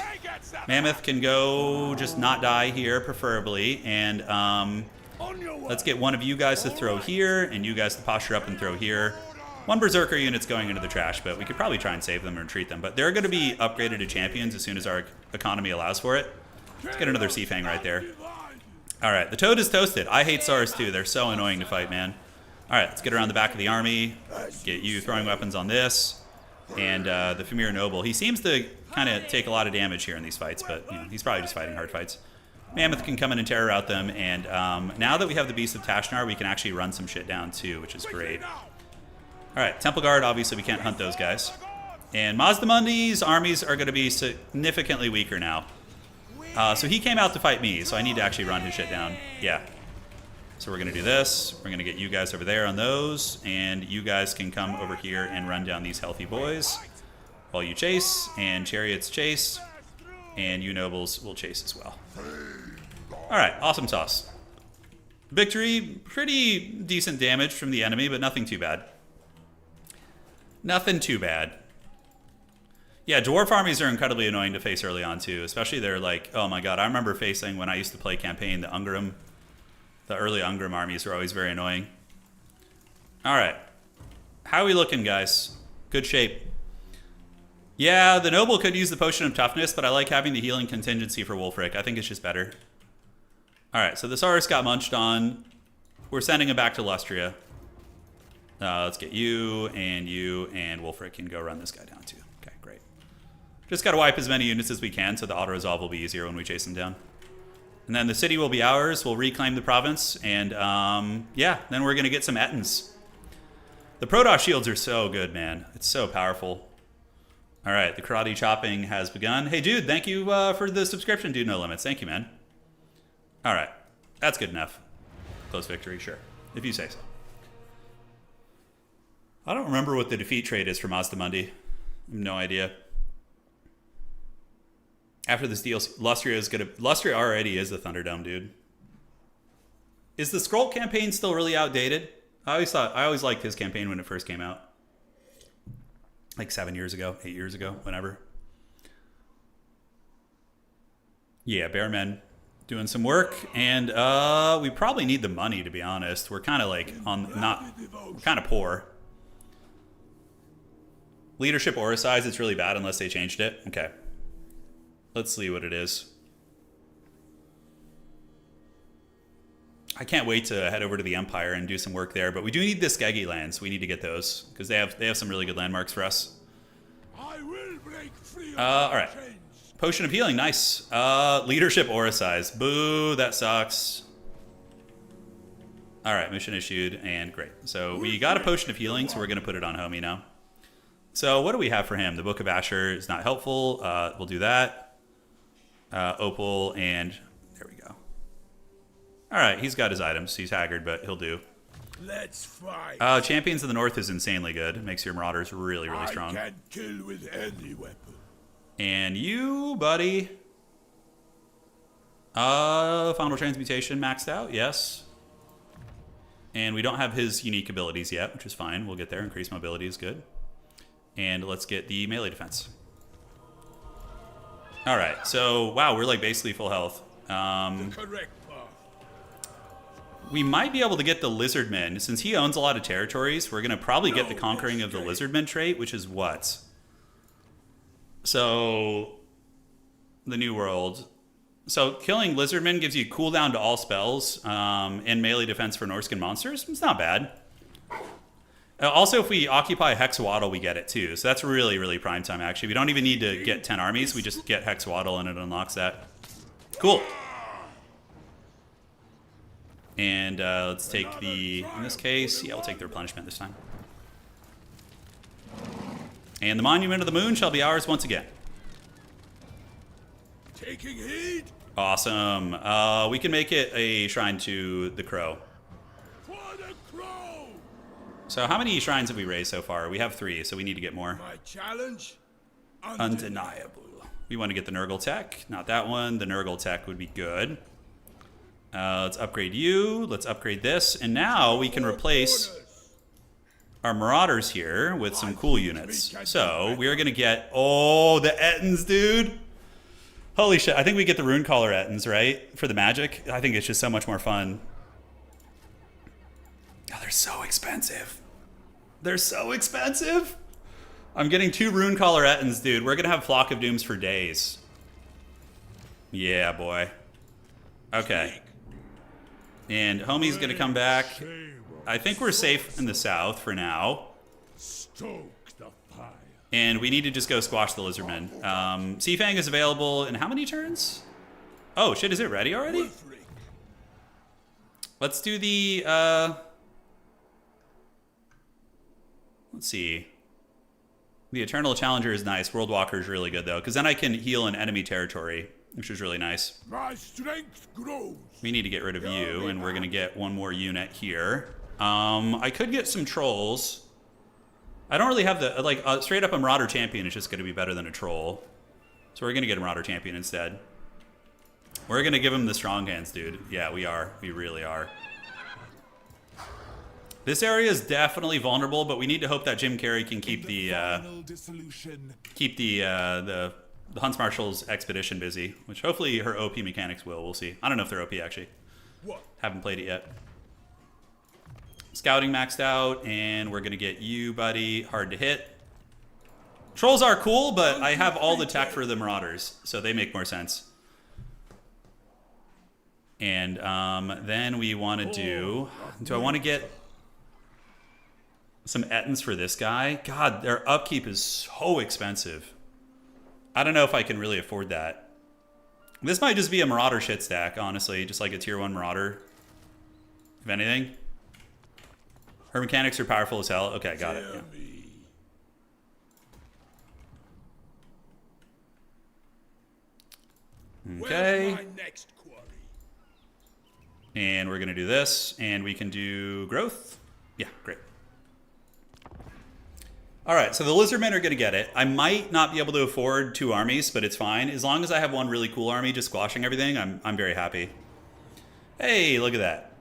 Mammoth can go just not die here, preferably. And let's get one of you guys to throw here, and you guys to posture up and throw here. One Berserker unit's going into the trash, but we could probably try and save them or retreat them. But they're going to be upgraded to champions as soon as our economy allows for it. Let's get another Seafang right there. All right, the Toad is toasted. I hate SARS too. They're so annoying to fight, man. All right, let's get around the back of the army. Get you throwing weapons on this. And the Fimir Noble. He seems to kind of take a lot of damage here in these fights, but you know, he's probably just fighting hard fights. Mammoth can come in and terror out them, and now that we have the Beast of Tashnar, we can actually run some shit down too, which is great. All right, Temple Guard, obviously we can't hunt those guys. And Mazdamundi's armies are going to be significantly weaker now. So he came out to fight me, so I need to actually run his shit down. Yeah. So we're going to do this. We're going to get you guys over there on those, and you guys can come over here and run down these healthy boys while you chase, and Chariots chase, and you Nobles will chase as well. All right, awesome sauce. Victory, pretty decent damage from the enemy, but nothing too bad. Nothing too bad. Yeah, Dwarf armies are incredibly annoying to face early on too, especially they're like, oh my god, I remember facing when I used to play campaign, the Ungrim. The early Ungrim armies are always very annoying. All right. How are we looking, guys? Good shape. Yeah, the Noble could use the Potion of Toughness, but I like having the healing contingency for Wulfrik. I think it's just better. All right, so the Saurus got munched on. We're sending him back to Lustria. Let's get you, and Wulfrik can go run this guy down too. Okay, great. Just got to wipe as many units as we can so the auto-resolve will be easier when we chase him down. And then the city will be ours. We'll reclaim the province. And, yeah, then we're going to get some Ettins. The Protoss shields are so good, man. It's so powerful. All right, the karate chopping has begun. Hey, dude, thank you for the subscription, Dude No Limits. Thank you, man. All right, that's good enough. Close victory, sure, if you say so. I don't remember what the defeat trade is for Mazdamundi. I have no idea. After this deal, Lustria is gonna... Lustria already is the Thunderdome, dude. Is the Scroll campaign still really outdated? I always liked his campaign when it first came out. Like 7 years ago, 8 years ago, whenever. Yeah, Bearmen doing some work, and we probably need the money, to be honest. We're kind of like we're kind of poor. Leadership aura size, it's really bad unless they changed it. Okay. Let's see what it is. I can't wait to head over to the Empire and do some work there, but we do need the Skaggy lands. We need to get those because they have some really good landmarks for us. I will break free. All right. Potion of Healing, nice. Leadership aura size. Boo, that sucks. All right, mission issued, and great. So we got a Potion of Healing, so we're going to put it on Homie now. So what do we have for him? The Book of Asher is not helpful. We'll do that. Opal, and there we go. All right, he's got his items. He's haggard, but he'll do. Let's fight. Champions of the North is insanely good. It makes your Marauders really, really strong. I can kill with any weapon. And you, buddy. Final Transmutation maxed out, yes. And we don't have his unique abilities yet, which is fine. We'll get there. Increased mobility is good. And let's get the melee defense. All right, so wow, we're like basically full health. The correct path. We might be able to get the Lizardmen. Since he owns a lot of territories, we're going to probably get the Conquering of the Lizardmen trait, which is what? So, the New World. So, killing Lizardmen gives you cooldown to all spells and melee defense for Norscan monsters. It's not bad. Also, if we occupy Hexawaddle, we get it too. So that's really, really prime time, actually. We don't even need to get 10 armies. We just get Hexawaddle and it unlocks that. Cool. And let's take the, in this case, yeah, we'll take the replenishment this time. And the Monument of the Moon shall be ours once again. Taking heed. Awesome. We can make it a shrine to the Crow. For the Crow. So how many shrines have we raised so far? We have 3, so we need to get more. My challenge? Undeniable. We want to get the Nurgle tech. Not that one. The Nurgle tech would be good. Let's upgrade you. Let's upgrade this. And now we can replace our Marauders here with some cool units. So we are going to get... Oh, the Ettins, dude. Holy shit. I think we get the Runecaller Ettins, right? For the magic. I think it's just so much more fun. Oh, they're so expensive. They're so expensive. I'm getting 2 Runecaller Ettins, dude. We're going to have Flock of Dooms for days. Yeah, boy. Okay. And Homie's going to come back. I think we're safe in the south for now. Stoke the fire. And we need to just go squash the Lizardmen. Seafang is available in how many turns? Oh, shit, is it ready already? Wulfrik. Let's do the... let's see. The Eternal Challenger is nice. World Walker is really good, though, because then I can heal an enemy territory, which is really nice. My strength grows. We need to get rid of you, and we're going to get one more unit here. I could get some trolls. I don't really have the... Like, straight up a Marauder Champion is just going to be better than a troll. So we're going to get a Marauder Champion instead. We're going to give him the strong hands, dude. Yeah, we are. We really are. This area is definitely vulnerable, but we need to hope that Jim Carrey can keep the Hunts Marshal's expedition busy, which hopefully her OP mechanics will. We'll see. I don't know if they're OP actually. What? Haven't played it yet. Scouting maxed out, and we're gonna get you, buddy. Hard to hit. Trolls are cool, but I have all the tech for the Marauders, so they make more sense. And then we want to do I want to get some Ettins for this guy? God, their upkeep is so expensive. I don't know if I can really afford that. This might just be a Marauder shit stack, honestly. Just like a tier 1 Marauder. If anything. Her mechanics are powerful as hell. Okay, got it. Yeah. Okay. And we're going to do this. And we can do growth. Yeah, great. All right, so the Lizardmen are going to get it. I might not be able to afford 2 armies, but it's fine. As long as I have one really cool army just squashing everything, I'm very happy. Hey, look at that.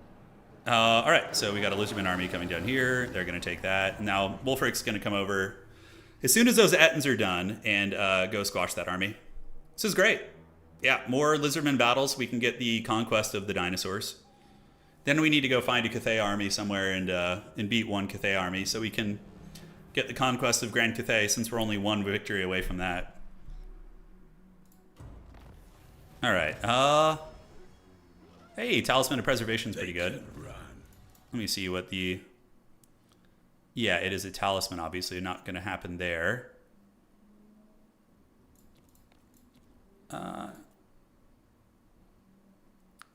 All right, so we got a Lizardman army coming down here. They're going to take that. Now, Wulfrik's going to come over as soon as those Ettins are done and go squash that army. This is great. Yeah, more Lizardman battles. We can get the conquest of the dinosaurs. Then we need to go find a Cathay army somewhere and beat one Cathay army so we can get the conquest of Grand Cathay, since we're only 1 victory away from that. All right. Hey, Talisman of Preservation is pretty good. Let me see what the... Yeah, it is a talisman, obviously. Not going to happen there.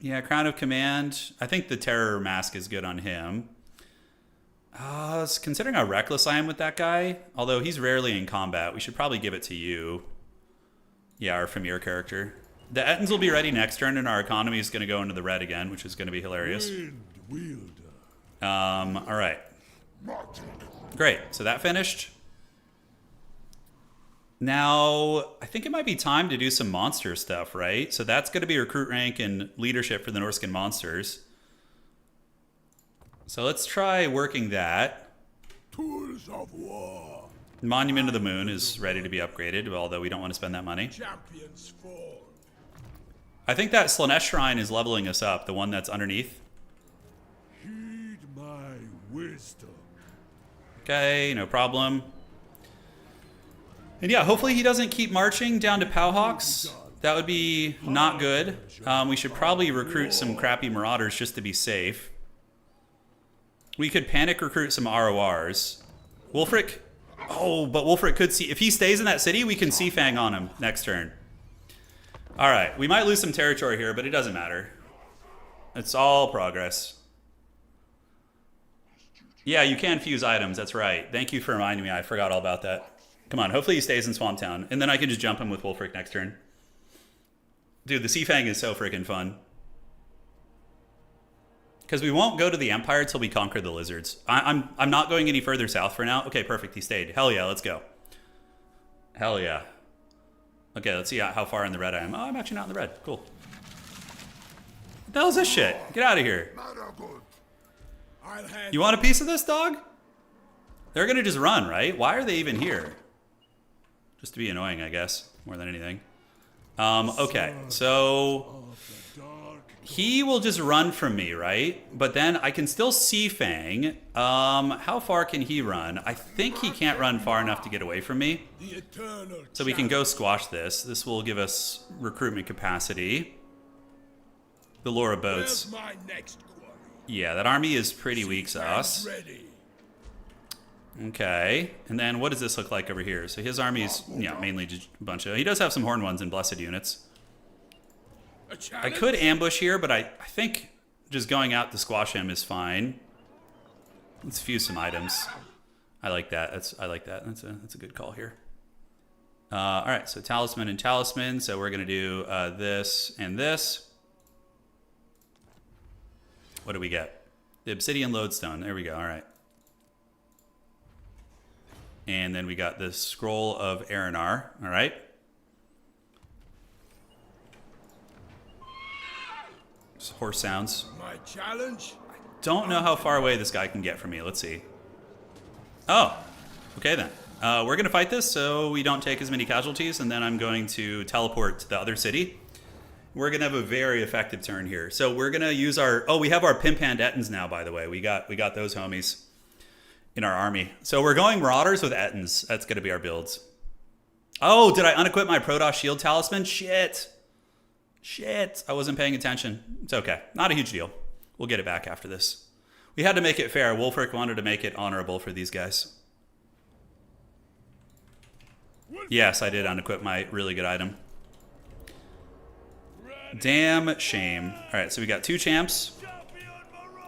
Yeah, Crown of Command. I think the Terror Mask is good on him. Considering how reckless I am with that guy, although he's rarely in combat, we should probably give it to you. Yeah, our Fimir character. The Ettins will be ready next turn, and our economy is going to go into the red again, which is going to be hilarious. All right. Great, so that finished. Now, I think it might be time to do some monster stuff, right? So that's going to be recruit rank and leadership for the Norscan monsters. So let's try working that. Tools of war. Monument of the Moon is ready to be upgraded, although we don't want to spend that money. Champions fall. I think that Slaanesh Shrine is leveling us up, the one that's underneath. Heed my wisdom. Okay, no problem. And yeah, hopefully he doesn't keep marching down to Pahuax. That would be not good. We should probably recruit some crappy Marauders just to be safe. We could panic recruit some RORs. Wulfrik? Oh, but Wulfrik could see... If he stays in that city, we can Seafang on him next turn. All right, we might lose some territory here, but it doesn't matter. It's all progress. Yeah, you can fuse items, that's right. Thank you for reminding me, I forgot all about that. Come on, hopefully he stays in Swamp Town, and then I can just jump him with Wulfrik next turn. Dude, the Seafang is so freaking fun. Because we won't go to the Empire until we conquer the lizards. I'm not going any further south for now. Okay, perfect. He stayed. Hell yeah, let's go. Hell yeah. Okay, let's see how far in the red I am. Oh, I'm actually not in the red. Cool. What the hell is this shit? Get out of here. You want a piece of this, dog? They're going to just run, right? Why are they even here? Just to be annoying, I guess, more than anything. Okay, so... He will just run from me, right? But then I can still Seafang. How far can he run? I think he can't run far enough to get away from me. So we can go squash this. This will give us recruitment capacity. The Laura boats. Yeah, that army is pretty weak sauce. Okay, and then what does this look like over here? So his army is, yeah, mainly just a bunch of... He does have some horned ones and blessed units. I could ambush here, but I think just going out to squash him is fine. Let's fuse some items. I like that. I like that. That's a good call here. All right, so talisman and talisman. So we're gonna do this and this. What do we get? The obsidian lodestone. There we go. All right. And then we got the scroll of Aranar. All right. Horse sounds. My challenge? I don't know how far away this guy can get from me. Let's see. Oh, okay then. We're going to fight this so we don't take as many casualties, and then I'm going to teleport to the other city. We're going to have a very effective turn here. So we're going to use our... Oh, we have our Pimp-Hand Ettins now, by the way. We got those homies in our army. So we're going Marauders with Ettins. That's going to be our builds. Oh, did I unequip my Protoss Shield Talisman? Shit. Shit, I wasn't paying attention. It's okay. Not a huge deal. We'll get it back after this. We had to make it fair. Wulfrik wanted to make it honorable for these guys. Yes, I did unequip my really good item. Damn shame. All right, so we got 2 champs.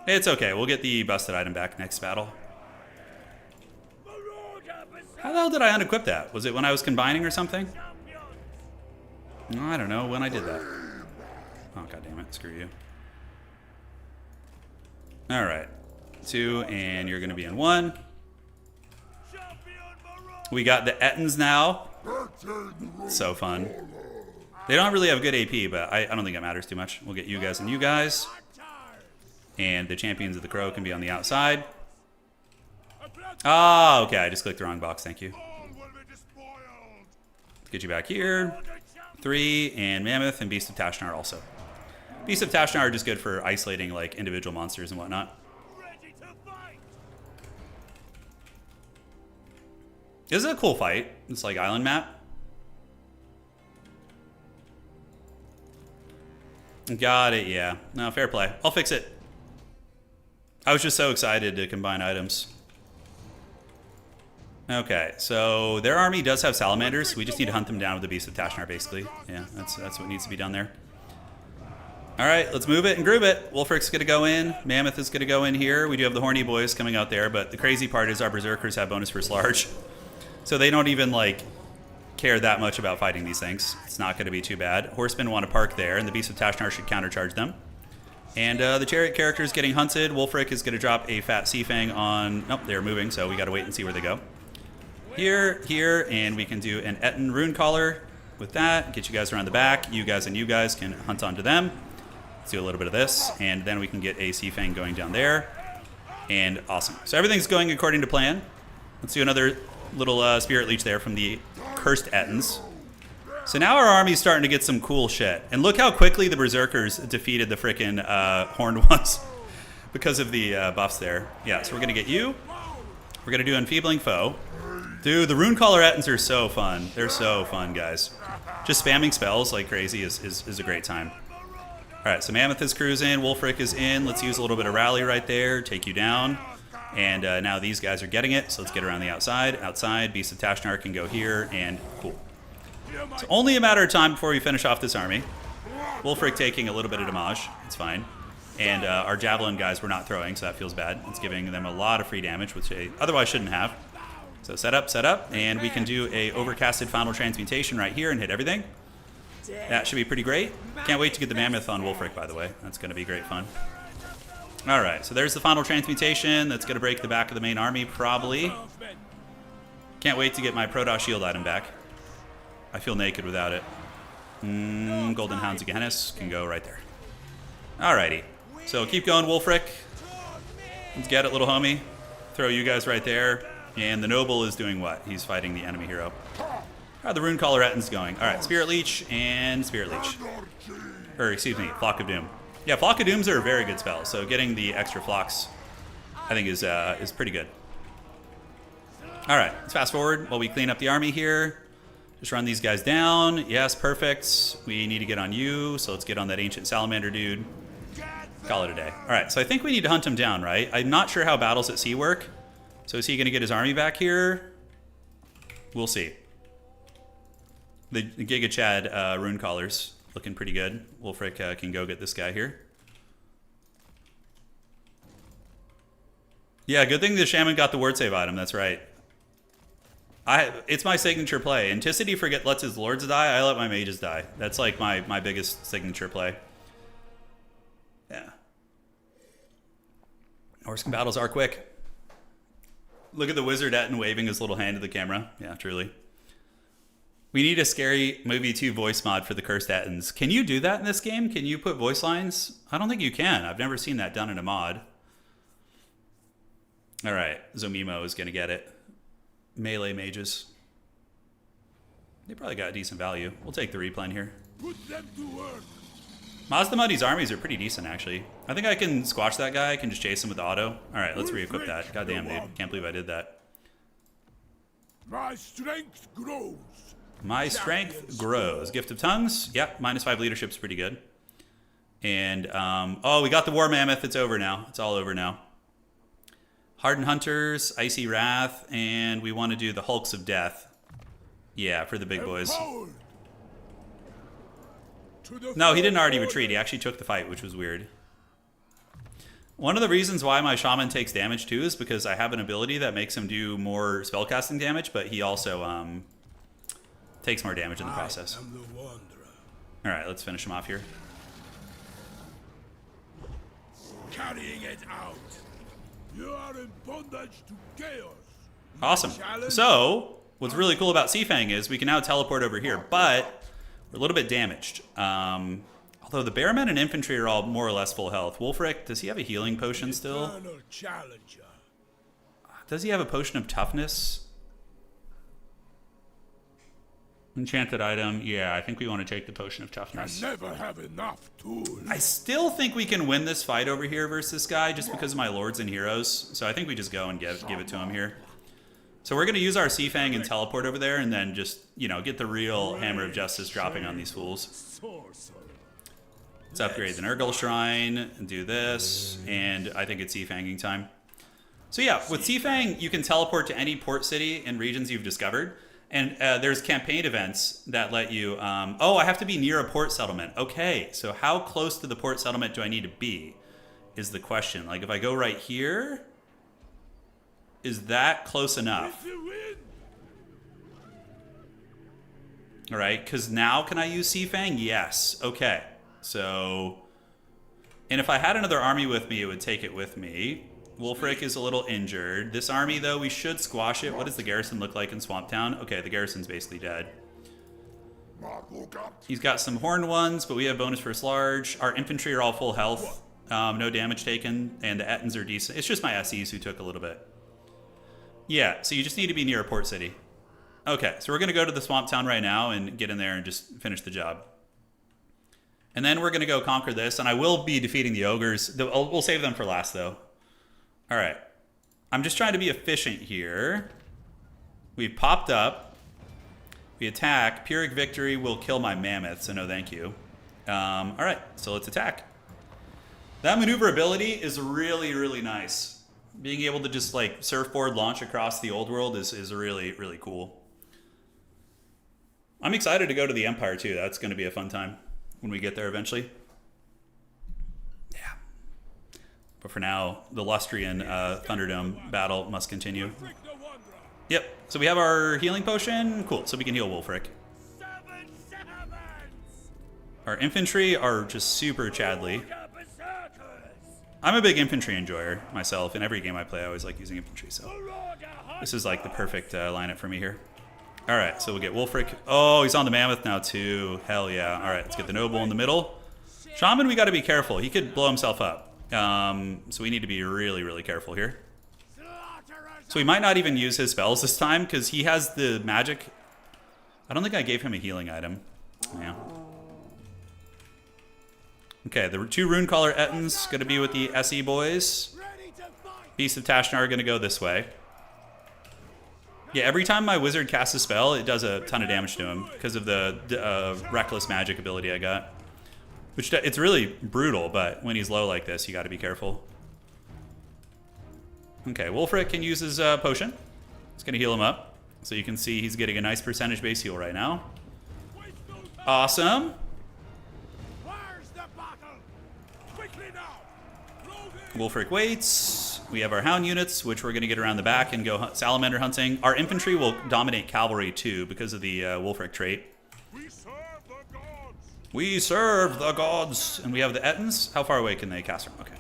It's okay. We'll get the busted item back next battle. How the hell did I unequip that? Was it when I was combining or something? I don't know when I did that. Oh, god damn it. Screw you. All right. 2, and you're going to be in 1. We got the Ettins now. So fun. They don't really have good AP, but I don't think it matters too much. We'll get you guys and you guys. And the Champions of the Crow can be on the outside. Ah, okay. I just clicked the wrong box. Thank you. Let's get you back here. 3, and Mammoth and Beast of Tashnar also. Beast of Tashnar are just good for isolating like individual monsters and whatnot. This is a cool fight. It's like island map. Got it, yeah. No, fair play. I'll fix it. I was just so excited to combine items. Okay, so their army does have salamanders. We just need to hunt them down with the Beast of Tashnar, basically. Yeah, that's what needs to be done there. All right, let's move it and groove it. Wulfrik's going to go in. Mammoth is going to go in here. We do have the Horny Boys coming out there, but the crazy part is our Berserkers have bonus first large. So they don't even, like, care that much about fighting these things. It's not going to be too bad. Horsemen want to park there, and the Beast of Tashnar should countercharge them. And the Chariot character is getting hunted. Wulfrik is going to drop a fat Seafang on... Nope, they're moving, so we got to wait and see where they go. Here, and we can do an Ettin Rune Collar with that. Get you guys around the back. You guys and you guys can hunt onto them. Let's do a little bit of this, and then we can get a Seafang going down there. And awesome. So everything's going according to plan. Let's do another little Spirit Leech there from the Cursed Ettins. So now our army's starting to get some cool shit. And look how quickly the Berserkers defeated the frickin' Horned ones because of the buffs there. Yeah, so we're going to get you. We're going to do Enfeebling Foe. Dude, the Rune Collar Ettins are so fun. They're so fun, guys. Just spamming spells like crazy is a great time. All right, so Mammoth is cruising. Wulfrik is in. Let's use a little bit of Rally right there. Take you down. And now these guys are getting it, so let's get around the outside. Outside, Beast of Tashnar can go here, and cool. It's only a matter of time before we finish off this army. Wulfrik taking a little bit of damage. It's fine. And our Javelin guys were not throwing, so that feels bad. It's giving them a lot of free damage, which they otherwise shouldn't have. So set up, and we can do a Overcasted Final Transmutation right here and hit everything. That should be pretty great. Can't wait to get the Mammoth on Wulfrik, by the way. That's going to be great fun. All right, so there's the Final Transmutation. That's going to break the back of the main army, probably. Can't wait to get my Protoss Shield item back. I feel naked without it. Golden Hounds of Gehennis can go right there. Alrighty. So keep going, Wulfrik. Let's get it, little homie. Throw you guys right there. And the Noble is doing what? He's fighting the enemy hero. How are the Rune Collar Ettin's going? All right, Spirit Leech and Spirit Leech. Or, excuse me, Flock of Doom. Yeah, Flock of Dooms are a very good spell, so getting the extra flocks, I think, is pretty good. All right, let's fast forward while we clean up the army here. Just run these guys down. Yes, perfect. We need to get on you, so let's get on that Ancient Salamander dude. Call it a day. All right, so I think we need to hunt him down, right? I'm not sure how battles at sea work. So is he going to get his army back here? We'll see. The Giga Chad Rune Collars looking pretty good. Wulfrik can go get this guy here. Yeah, good thing the Shaman got the word save item. That's right. It's my signature play. Anticity lets his lords die. I let my mages die. That's like my biggest signature play. Yeah. Norscan battles are quick. Look at the Wizard Ettin waving his little hand to the camera. Yeah, truly. We need a Scary Movie 2 voice mod for the Cursed Ettins. Can you do that in this game? Can you put voice lines? I don't think you can. I've never seen that done in a mod. All right, Zomimo is going to get it. Melee mages. They probably got a decent value. We'll take the replan here. Put them to work. Mazda Muddy's armies are pretty decent, actually. I think I can squash that guy. I can just chase him with auto. All right, let's re-equip that. God damn, dude. Can't believe I did that. My strength grows. My strength grows. Gift of Tongues. Yep, -5 leadership's pretty good. And, oh, we got the War Mammoth. It's over now. It's all over now. Hardened Hunters, Icy Wrath, and we want to do the Hulks of Death. Yeah, for the big boys. No, he didn't already retreat. He actually took the fight, which was weird. One of the reasons why my Shaman takes damage too is because I have an ability that makes him do more spellcasting damage, but he also takes more damage in the process. Alright, let's finish him off here. Carrying it out. You are in bondage to chaos. Awesome. So, what's really cool about Seafang is we can now teleport over here, but we're a little bit damaged. Although the Bearmen and Infantry are all more or less full health. Wulfrik, does he have a healing potion still? Does he have a potion of toughness? Enchanted item. Yeah, I think we want to take the potion of toughness. I never have enough tools. I still think we can win this fight over here versus this guy just because of my lords and heroes. So I think we just go and give it to him here. So we're going to use our Seafang and teleport over there and then just, you know, get the real Hammer of Justice dropping on these fools. Let's upgrade the Nurgle Shrine and do this. And I think it's Seafanging time. So yeah, with Seafang, you can teleport to any port city and regions you've discovered. And there's campaign events that let you... oh, I have to be near a port settlement. Okay, so how close to the port settlement do I need to be is the question. Like, if I go right here, is that close enough? All right, because now can I use Seafang? Yes. Okay, so... And if I had another army with me, it would take it with me. Wulfrik is a little injured. This army, though, we should squash it. What does the garrison look like in Swamp Town? Okay, the garrison's basically dead. He's got some horned ones, but we have bonus first large. Our infantry are all full health. No damage taken, and the Ettins are decent. It's just my SEs who took a little bit. Yeah, so you just need to be near a port city. Okay, so we're going to go to the Swamp Town right now and get in there and just finish the job. And then we're going to go conquer this, and I will be defeating the ogres. We'll save them for last, though. All right, I'm just trying to be efficient here. We've popped up. We attack. Pyrrhic victory will kill my mammoth, so no thank you. All right, so let's attack. That maneuverability is really, really nice. Being able to just like surfboard launch across the old world is really, really cool. I'm excited to go to the Empire too. That's going to be a fun time when we get there eventually. But for now, the Lustrian Thunderdome battle must continue. Yep, so we have our healing potion. Cool, so we can heal Wulfrik. Our infantry are just super Chadley. I'm a big infantry enjoyer myself. In every game I play, I always like using infantry, so this is like the perfect lineup for me here. All right, so we'll get Wulfrik. Oh, he's on the Mammoth now too. Hell yeah. All right, let's get the Noble in the middle. Shaman, we got to be careful. He could blow himself up. So we need to be really, really careful here. So we might not even use his spells this time because he has the magic. I don't think I gave him a healing item. Yeah. Okay, the 2 Runecaller Ettins going to be with the SE boys. Beast of Tashnar are going to go this way. Yeah, every time my wizard casts a spell, it does a ton of damage to him because of the reckless magic ability I got. Which, it's really brutal, but when he's low like this, you got to be careful. Okay, Wulfrik can use his potion. It's going to heal him up. So you can see he's getting a nice percentage base heal right now. Awesome. Wulfrik waits. We have our hound units, which we're going to get around the back and go salamander hunting. Our infantry will dominate cavalry, too, because of the Wulfrik trait. We serve the gods. And we have the Ettins. How far away can they cast from? Okay.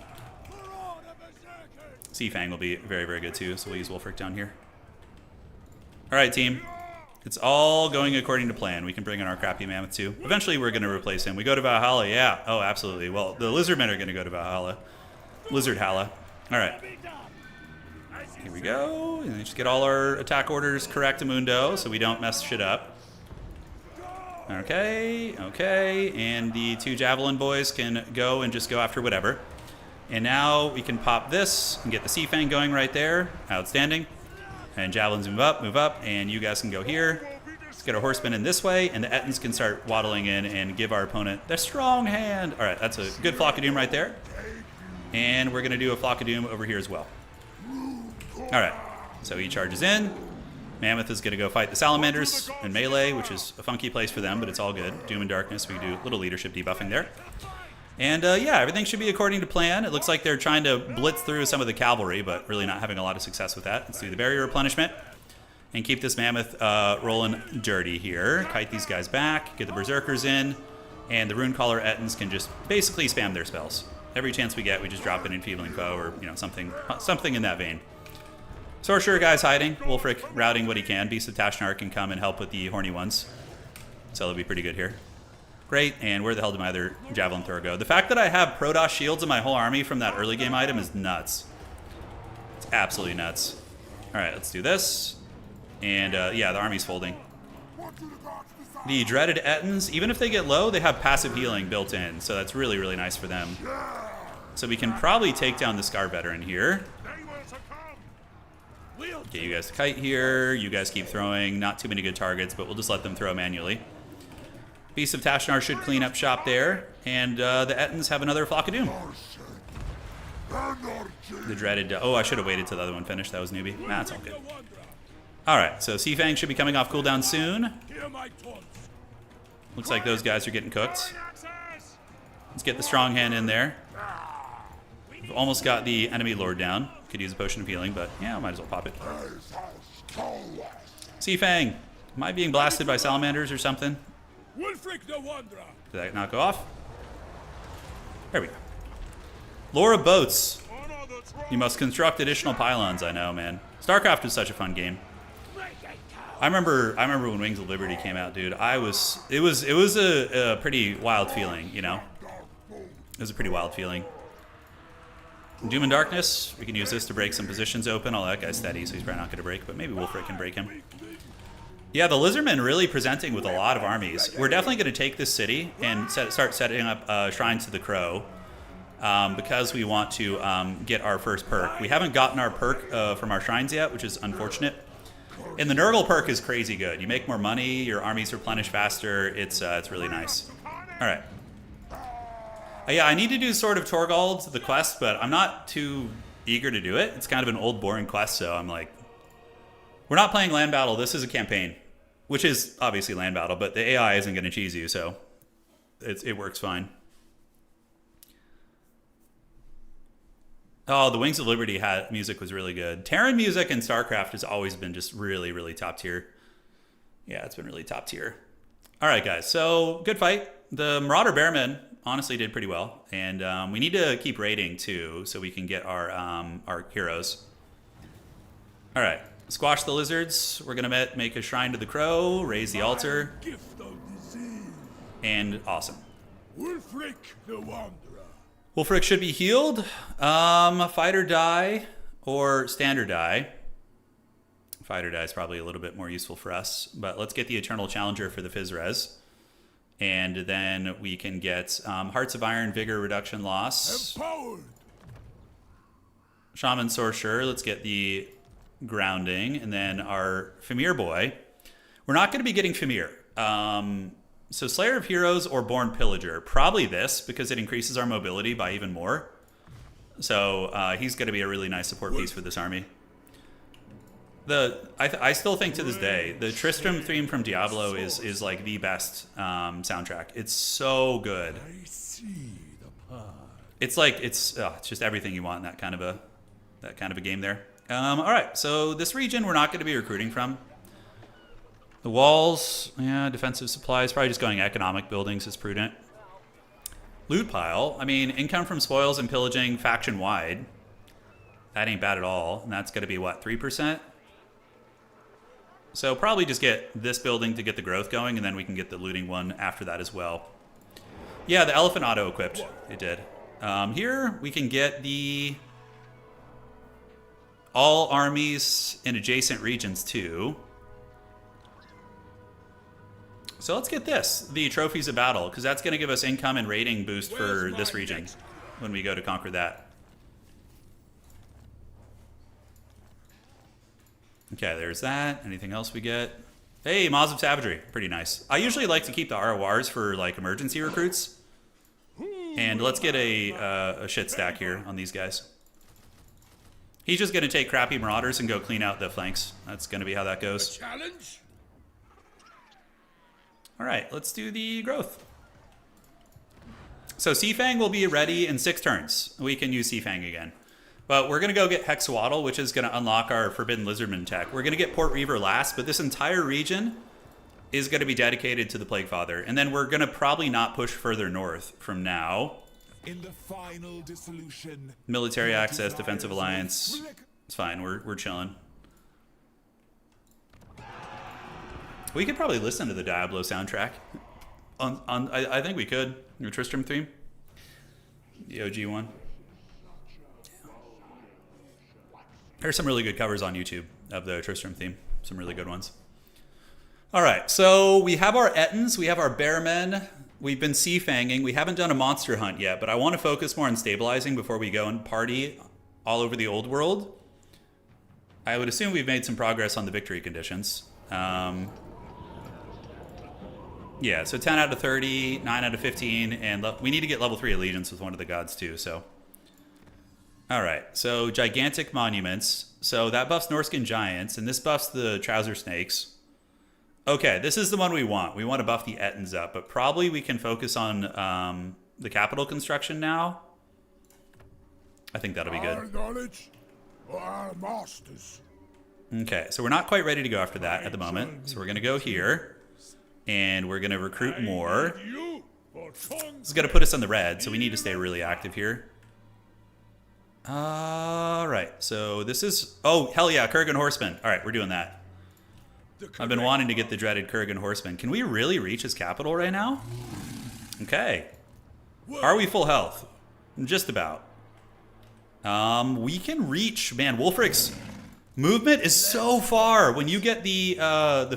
Seafang will be very, very good too, so we'll use Wulfrik down here. Alright, team. It's all going according to plan. We can bring in our crappy mammoth too. Eventually we're going to replace him. We go to Valhalla, yeah. Oh, absolutely. Well, the lizardmen are going to go to Valhalla. Lizard Halla. Alright. Here we go. And just get all our attack orders correct, Mundo, so we don't mess shit up. Okay, okay, and the 2 Javelin boys can go and just go after whatever. And now we can pop this and get the Seafang going right there. Outstanding. And Javelins move up, and you guys can go here. Let's get our horsemen in this way, and the Ettins can start waddling in and give our opponent the strong hand. All right, that's a good Flock of Doom right there. And we're going to do a Flock of Doom over here as well. All right, so he charges in. Mammoth is going to go fight the Salamanders in melee, which is a funky place for them, but it's all good. Doom and Darkness, we can do a little leadership debuffing there. And yeah, everything should be according to plan. It looks like they're trying to blitz through some of the cavalry, but really not having a lot of success with that. Let's do the barrier replenishment and keep this Mammoth rolling dirty here. Kite these guys back, get the Berserkers in, and the Runecaller Ettins can just basically spam their spells. Every chance we get, we just drop an Enfeebling Foe or something in that vein. Sorcerer guy's hiding. Wulfrik routing what he can. Beast of Tashnar can come and help with the horny ones. So it'll be pretty good here. Great, and where the hell did my other Javelin Thrower go? The fact that I have Protoss shields in my whole army from that early game item is nuts. It's absolutely nuts. Alright, let's do this. And yeah, the army's folding. The dreaded Ettins, even if they get low, they have passive healing built in. So that's really, really nice for them. So we can probably take down the Scar Veteran here. Get you guys to kite here. You guys keep throwing. Not too many good targets, but we'll just let them throw manually. Beast of Tashnar should clean up shop there. And the Ettins have another Flock of Doom. The dreaded... oh, I should have waited till the other one finished. That was newbie. Nah, it's all good. Alright, so Seafang should be coming off cooldown soon. Looks like those guys are getting cooked. Let's get the strong hand in there. We've almost got the enemy lord down. Could use a potion of healing, but yeah, might as well pop it. Seafang, am I being blasted by salamanders or something? Wulfrik the Wanderer. Did that not go off? There we go. Laura Boats. You must construct additional pylons. I know, man. StarCraft is such a fun game. I remember when Wings of Liberty came out, dude. It was a pretty wild feeling, you know. It was a pretty wild feeling. Doom and Darkness, we can use this to break some positions open. All that guy's steady, so he's probably not going to break, but maybe Wulfrik can break him. Yeah, the Lizardmen really presenting with a lot of armies. We're definitely going to take this city and start setting up shrines to the Crow because we want to get our first perk. We haven't gotten our perk from our shrines yet, which is unfortunate. And the Nurgle perk is crazy good. You make more money, your armies replenish faster. It's really nice. All right. Yeah, I need to do Sword of Torgald, the quest, but I'm not too eager to do it. It's kind of an old, boring quest, so I'm like... We're not playing land battle. This is a campaign, which is obviously land battle, but the AI isn't going to cheese you, so it works fine. Oh, the Wings of Liberty music was really good. Terran music in StarCraft has always been just really, really top tier. Yeah, it's been really top tier. All right, guys, so good fight. The Marauder Bearmen honestly did pretty well, and we need to keep raiding too, so we can get our heroes. All right, squash the lizards. We're gonna make a shrine to the Crow, raise the altar, and awesome. Wulfrik the Wanderer. Wulfrik should be healed. Fighter die or standard die. Fighter die is probably a little bit more useful for us, but let's get the Eternal Challenger for the Phys-Res. And then we can get Hearts of Iron, Vigor, Reduction, Loss. Empowered. Shaman Sorcerer, let's get the Grounding. And then our Fimir boy. We're not going to be getting Fimir. So Slayer of Heroes or Born Pillager. Probably this, because it increases our mobility by even more. So he's going to be a really nice support piece for this army. I still think to this day, the Tristram theme from Diablo is like the best soundtrack. It's so good. I see the path. It's like it's just everything you want in that kind of a game there. All right, so this region we're not going to be recruiting from. The walls, yeah, defensive supplies, probably just going economic buildings is prudent. Loot pile, I mean, income from spoils and pillaging faction wide. That ain't bad at all, and that's going to be what, 3%? So probably just get this building to get the growth going, and then we can get the looting one after that as well. Yeah, the elephant auto-equipped. It did. Here we can get the all armies in adjacent regions too. So let's get this, the Trophies of Battle, because that's going to give us income and rating boost for this region when we go to conquer that. Okay, there's that. Anything else we get? Hey, Maws of Savagery. Pretty nice. I usually like to keep the RORs for like emergency recruits. And let's get a shit stack here on these guys. He's just going to take crappy Marauders and go clean out the flanks. That's going to be how that goes. Challenge? All right, let's do the growth. So Seafang will be ready in 6 turns. We can use Seafang again. But we're going to go get Hexawaddle, which is going to unlock our Forbidden Lizardman tech. We're going to get Port Reaver last, but this entire region is going to be dedicated to the Plague Father. And then we're going to probably not push further north from now. In the final dissolution, Military access, defensive alliance. It's fine, we're chilling. We could probably listen to the Diablo soundtrack. I think we could. Your Tristram theme. The OG one. There's some really good covers on YouTube of the Tristram theme. Some really good ones. All right, so we have our Ettins, we have our Bearmen. We've been Seafanging. We haven't done a monster hunt yet, but I want to focus more on stabilizing before we go and party all over the old world. I would assume we've made some progress on the victory conditions. Yeah, so 10 out of 30, 9 out of 15, and we need to get level 3 allegiance with one of the gods too, so. All right, so gigantic monuments. So that buffs Norscan giants, and this buffs the trouser snakes. Okay, this is the one we want. We want to buff the Ettins up, but probably we can focus on the capital construction now. I think that'll be good. Our knowledge or our masters? Okay, so we're not quite ready to go after that at the moment. So we're going to go here, and we're going to recruit more. This is going to put us on the red, so we need to stay really active here. All right, so this is... Oh, hell yeah, Kurgan Horsemen. All right, we're doing that. I've been wanting to get the dreaded Kurgan Horseman. Can we really reach his capital right now? Okay. Are we full health? Just about. We can reach... Man, Wulfrik's movement is so far. When you get the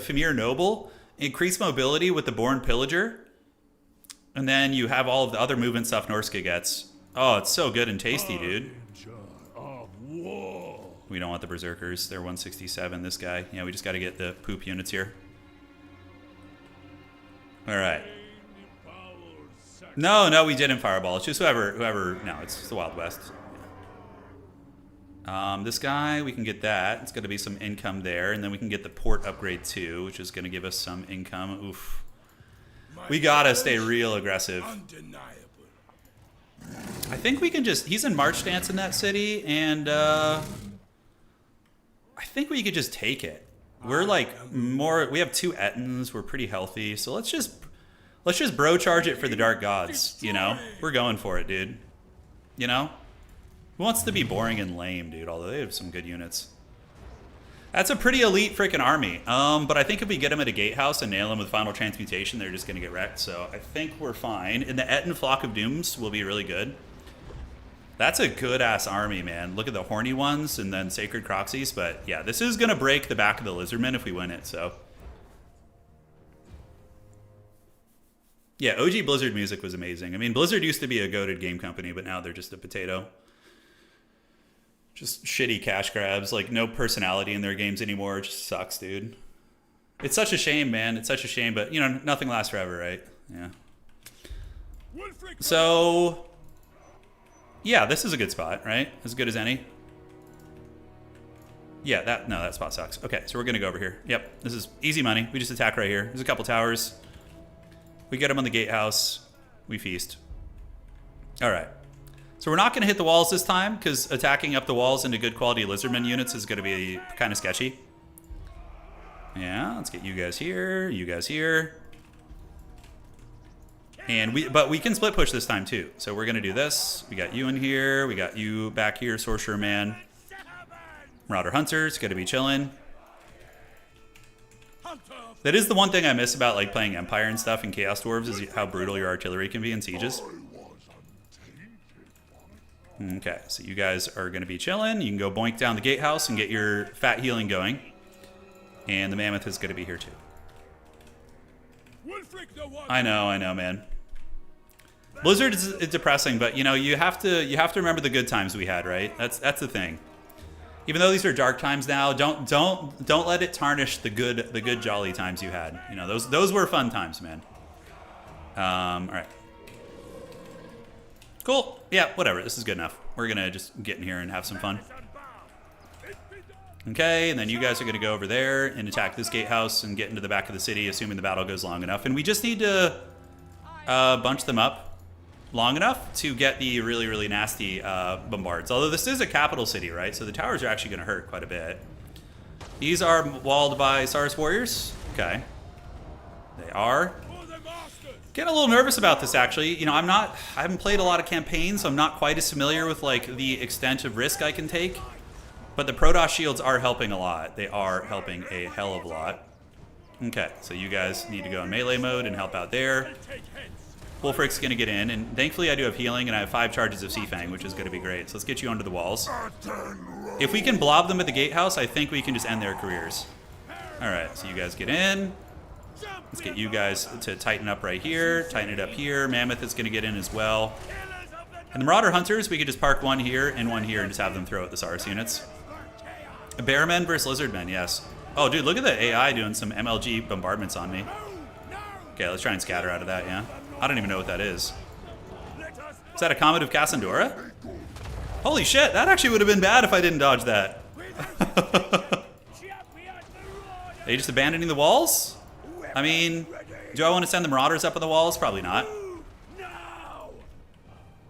Fimir Noble, increased mobility with the Born Pillager, and then you have all of the other movement stuff Norsca gets. Oh, it's so good and tasty, dude. We don't want the Berserkers. They're 167. This guy. Yeah, we just got to get the poop units here. All right. No, we didn't Fireball. It's just whoever. No, it's the Wild West. This guy, we can get that. It's going to be some income there. And then we can get the port upgrade too, which is going to give us some income. Oof. We got to stay real aggressive. I think we can just... He's in March Stance in that city, and... I think we could just take it. We're like more... We have 2 Ettins. We're pretty healthy. So let's just bro charge it for the Dark Gods, you know? We're going for it, dude. You know? Who wants to be boring and lame, dude? Although they have some good units. That's a pretty elite freaking army. But I think if we get them at a gatehouse and nail them with Final Transmutation, they're just going to get wrecked. So I think we're fine. And the Ettin Flock of Dooms will be really good. That's a good-ass army, man. Look at the horny ones and then Sacred Croxies. But yeah, this is going to break the back of the Lizardmen if we win it, so. Yeah, OG Blizzard music was amazing. I mean, Blizzard used to be a goated game company, but now they're just a potato. Just shitty cash grabs, like no personality in their games anymore. It just sucks, dude. It's such a shame, man. It's such a shame, but you know, nothing lasts forever, right? Yeah. So... Yeah, this is a good spot, right? As good as any. Yeah, that spot sucks. Okay, so we're gonna go over here. Yep, this is easy money. We just attack right here. There's a couple towers. We get them on the gatehouse. We feast. All right. So we're not gonna hit the walls this time because attacking up the walls into good quality Lizardmen units is gonna be kind of sketchy. Yeah, let's get you guys here, you guys here. And but we can split push this time too. So we're gonna do this. We got you in here. We got you back here, Sorcerer Man. Marauder Hunter's gonna be chilling. That is the one thing I miss about like playing Empire and stuff in Chaos Dwarves is how brutal your artillery can be in sieges. Okay, so you guys are gonna be chilling. You can go boink down the gatehouse and get your fat healing going. And the Mammoth is gonna be here too. I know, man. Blizzard is depressing, but you know you have to remember the good times we had, right? That's the thing. Even though these are dark times now, don't let it tarnish the good jolly times you had. You know, those were fun times, man. All right. Cool. Yeah, whatever. This is good enough. We're gonna just get in here and have some fun. Okay, and then you guys are gonna go over there and attack this gatehouse and get into the back of the city, assuming the battle goes long enough. And we just need to bunch them up long enough to get the really, really nasty bombards. Although this is a capital city, right? So the towers are actually gonna hurt quite a bit. These are walled by Saurus warriors. Okay. They are. Getting a little nervous about this, actually. You know, I haven't played a lot of campaigns, so I'm not quite as familiar with, like, the extent of risk I can take. But the Protoss shields are helping a lot. They are helping a hell of a lot. Okay, so you guys need to go in melee mode and help out there. Wulfrik's going to get in, and thankfully I do have healing, and I have 5 charges of Seafang, which is going to be great. So let's get you onto the walls. If we can blob them at the gatehouse, I think we can just end their careers. Alright, so you guys get in. Let's get you guys to tighten up right here, tighten it up here. Mammoth is going to get in as well. And the Marauder Hunters, we could just park one here and just have them throw at the Saurus units. Bearmen versus Lizardmen, yes. Oh, dude, look at the AI doing some MLG bombardments on me. Okay, let's try and scatter out of that, yeah. I don't even know what that is. Is that a Comet of Cassandora? Holy shit, that actually would have been bad if I didn't dodge that. Are they just abandoning the walls? I mean, do I want to send the Marauders up on the walls? Probably not.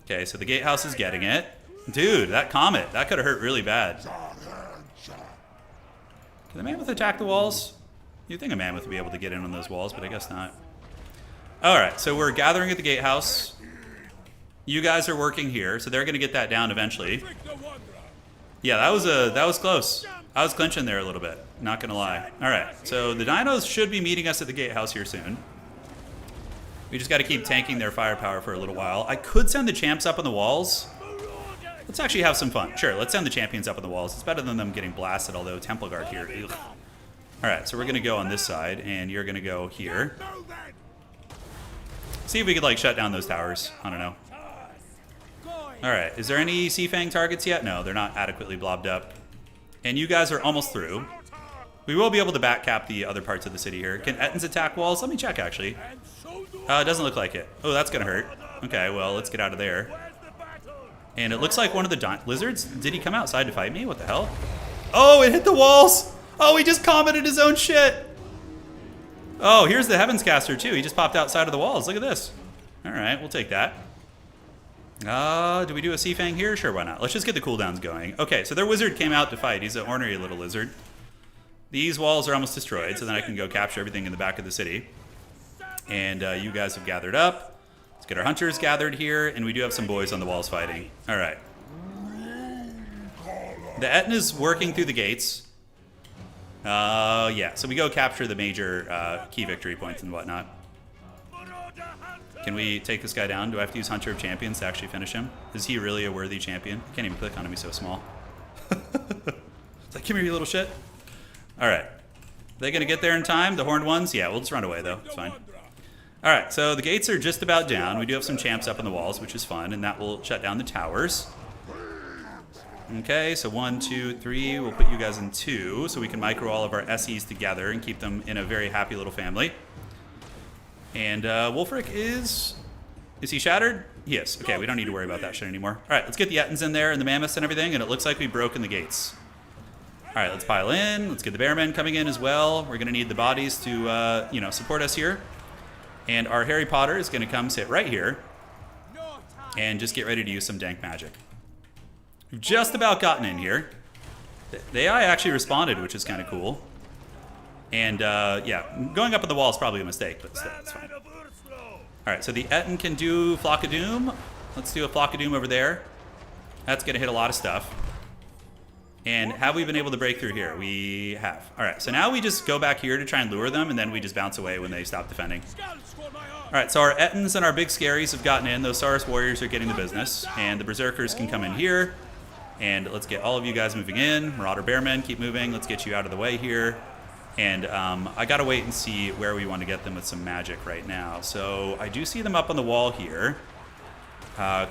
Okay, so the gatehouse is getting it. Dude, that Comet, that could have hurt really bad. Can the Mammoth attack the walls? You'd think a Mammoth would be able to get in on those walls, but I guess not. Alright, so we're gathering at the gatehouse. You guys are working here, so they're going to get that down eventually. Yeah, that was close. I was clinching there a little bit, not going to lie. Alright, so the dinos should be meeting us at the gatehouse here soon. We just got to keep tanking their firepower for a little while. I could send the champs up on the walls. Let's actually have some fun. Sure, let's send the champions up on the walls. It's better than them getting blasted, although Temple Guard here. Ugh. Alright, so we're going to go on this side, and you're going to go here. See if we could, like, shut down those towers. I don't know. Alright, is there any Seafang targets yet? No, they're not adequately blobbed up. And you guys are almost through. We will be able to backcap the other parts of the city here. Can Ettins attack walls? Let me check, actually. It doesn't look like it. Oh, that's going to hurt. Okay, well, let's get out of there. And it looks like one of the lizards. Did he come outside to fight me? What the hell? Oh, it hit the walls! Oh, he just commented his own shit! Oh, here's the Heavens Caster, too. He just popped outside of the walls. Look at this. Alright, we'll take that. Do we do a Seafang here? Sure, why not? Let's just get the cooldowns going. Okay, so their wizard came out to fight. He's an ornery little lizard. These walls are almost destroyed, so then I can go capture everything in the back of the city. And you guys have gathered up. Let's get our hunters gathered here, and we do have some boys on the walls fighting. Alright. The Etna's working through the gates. Yeah, so we go capture the major key victory points and whatnot. Can we take this guy down? Do I have to use Hunter of Champions to actually finish him? Is he really a worthy champion? I can't even click on him, he's so small. It's like, come here, you little shit. Alright. Are they going to get there in time? The horned ones? Yeah, we'll just run away, though. It's fine. Alright, so the gates are just about down. We do have some champs up on the walls, which is fun, and that will shut down the towers. Okay, so 1, 2, 3. We'll put you guys in 2, so we can micro all of our SEs together and keep them in a very happy little family. And Wulfrik is he shattered? Yes. Okay, we don't need to worry about that shit anymore. Alright, let's get the Ettins in there and the Mammoths and everything, and it looks like we've broken the gates. Alright, let's pile in. Let's get the Bearmen coming in as well. We're going to need the bodies to, you know, support us here. And our Harry Potter is going to come sit right here and just get ready to use some dank magic. We've just about gotten in here. The AI actually responded, which is kind of cool. And, yeah, going up on the wall is probably a mistake, but still, it's fine. Alright, so the Ettin can do Flock of Doom. Let's do a Flock of Doom over there. That's going to hit a lot of stuff. And have we been able to break through here? We have. Alright, so now we just go back here to try and lure them, and then we just bounce away when they stop defending. Alright, so our Ettins and our big scaries have gotten in. Those Saurus warriors are getting the business. And the Berserkers can come in here. And let's get all of you guys moving in. Marauder Bearmen, keep moving. Let's get you out of the way here. And I gotta wait and see where we want to get them with some magic right now. So I do see them up on the wall here.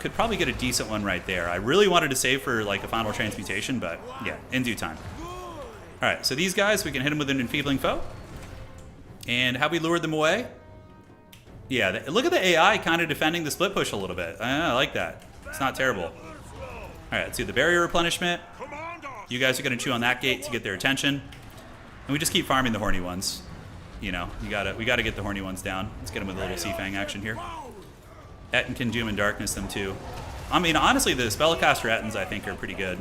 Could probably get a decent one right there. I really wanted to save for like a final transmutation, but yeah, in due time. All right, so these guys, we can hit them with an enfeebling foe. And have we lured them away? Yeah, look at the AI kind of defending the split push a little bit. I like that. It's not terrible. All right, let's do the barrier replenishment. You guys are going to chew on that gate to get their attention. And we just keep farming the horny ones. You know, we gotta get the horny ones down. Let's get them with a little Seafang action here. Etten can Doom and Darkness them too. I mean, honestly, the Spellcaster Ettins, I think, are pretty good.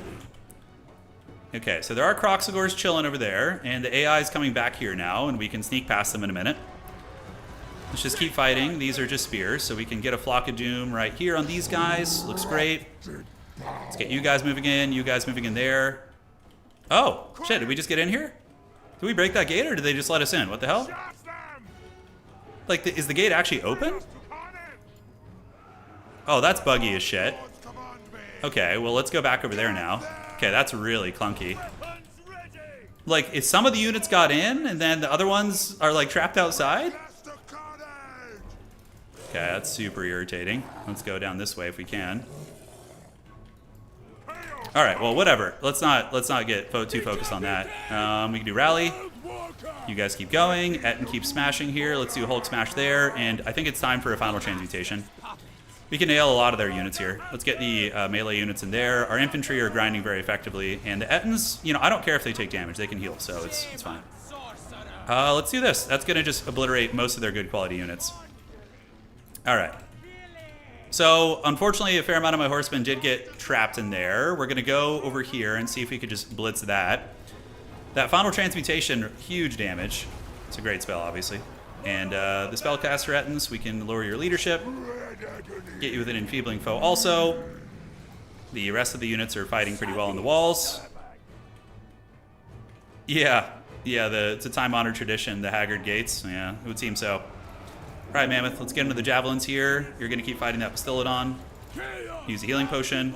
Okay, so there are Croxagors chilling over there, and the AI is coming back here now, and we can sneak past them in a minute. Let's just keep fighting. These are just spears, so we can get a Flock of Doom right here on these guys. Looks great. Let's get you guys moving in, you guys moving in there. Oh, shit, did we just get in here? Did we break that gate, or did they just let us in? What the hell? Like, is the gate actually open? Oh, that's buggy as shit. Okay, well, let's go back over there now. Okay, that's really clunky. Like, if some of the units got in, and then the other ones are, like, trapped outside? Okay, that's super irritating. Let's go down this way if we can. All right, well, whatever. Let's not get too focused on that. We can do rally. You guys keep going. Etten keeps smashing here. Let's do a Hulk smash there, and I think it's time for a final transmutation. We can nail a lot of their units here. Let's get the melee units in there. Our infantry are grinding very effectively, and the Ettins, you know, I don't care if they take damage. They can heal, so it's fine. Let's do this. That's going to just obliterate most of their good quality units. All right. So, unfortunately, a fair amount of my horsemen did get trapped in there. We're going to go over here and see if we could just blitz that. That final transmutation, huge damage. It's a great spell, obviously. And the spellcaster Ettins, we can lower your leadership. Get you with an enfeebling foe also. The rest of the units are fighting pretty well on the walls. Yeah, it's a time-honored tradition, the Haggard Gates. Yeah, it would seem so. All right, Mammoth, let's get into the javelins here. You're going to keep fighting that Bastillodon. Use a healing potion.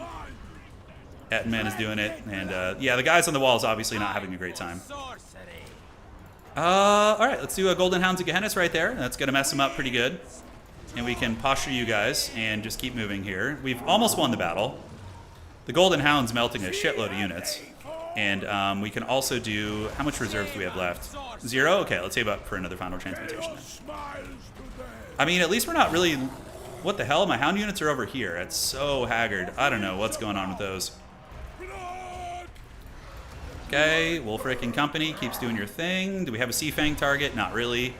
Ettenman is doing it. And yeah, the guys on the wall is obviously not having a great time. All right, let's do a Golden Hounds of Gehennas right there. That's going to mess them up pretty good. And we can posture you guys and just keep moving here. We've almost won the battle. The Golden Hound's melting a shitload of units. And we can also do... How much reserves do we have left? 0? Okay, let's save up for another final transmutation. I mean, at least we're not really... What the hell? My Hound units are over here. It's so haggard. I don't know what's going on with those. Okay, Wulfrik and company keeps doing your thing. Do we have a Seafang target? Not really.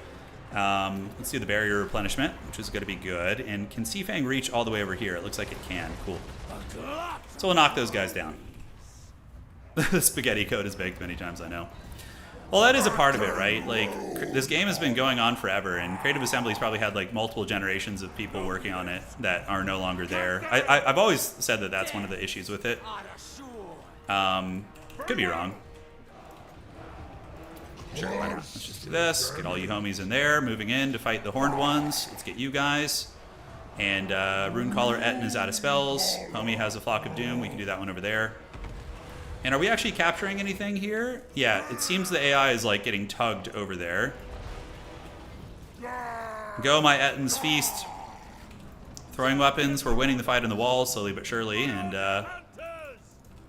Let's do the barrier replenishment, which is going to be good. And can Seafang reach all the way over here? It looks like it can. Cool. So we'll knock those guys down. The spaghetti code is baked many times, I know. Well, that is a part of it, right? Like, this game has been going on forever, and Creative Assembly's probably had, like, multiple generations of people working on it that are no longer there. I've always said that that's one of the issues with it. Could be wrong. Sure, why not? Let's just do this. Get all you homies in there. Moving in to fight the horned ones. Let's get you guys. And Runecaller Etten is out of spells. Homie has a Flock of Doom. We can do that one over there. And are we actually capturing anything here? Yeah, it seems the AI is like getting tugged over there. Go, my Etten's feast. Throwing weapons. We're winning the fight on the wall slowly but surely. And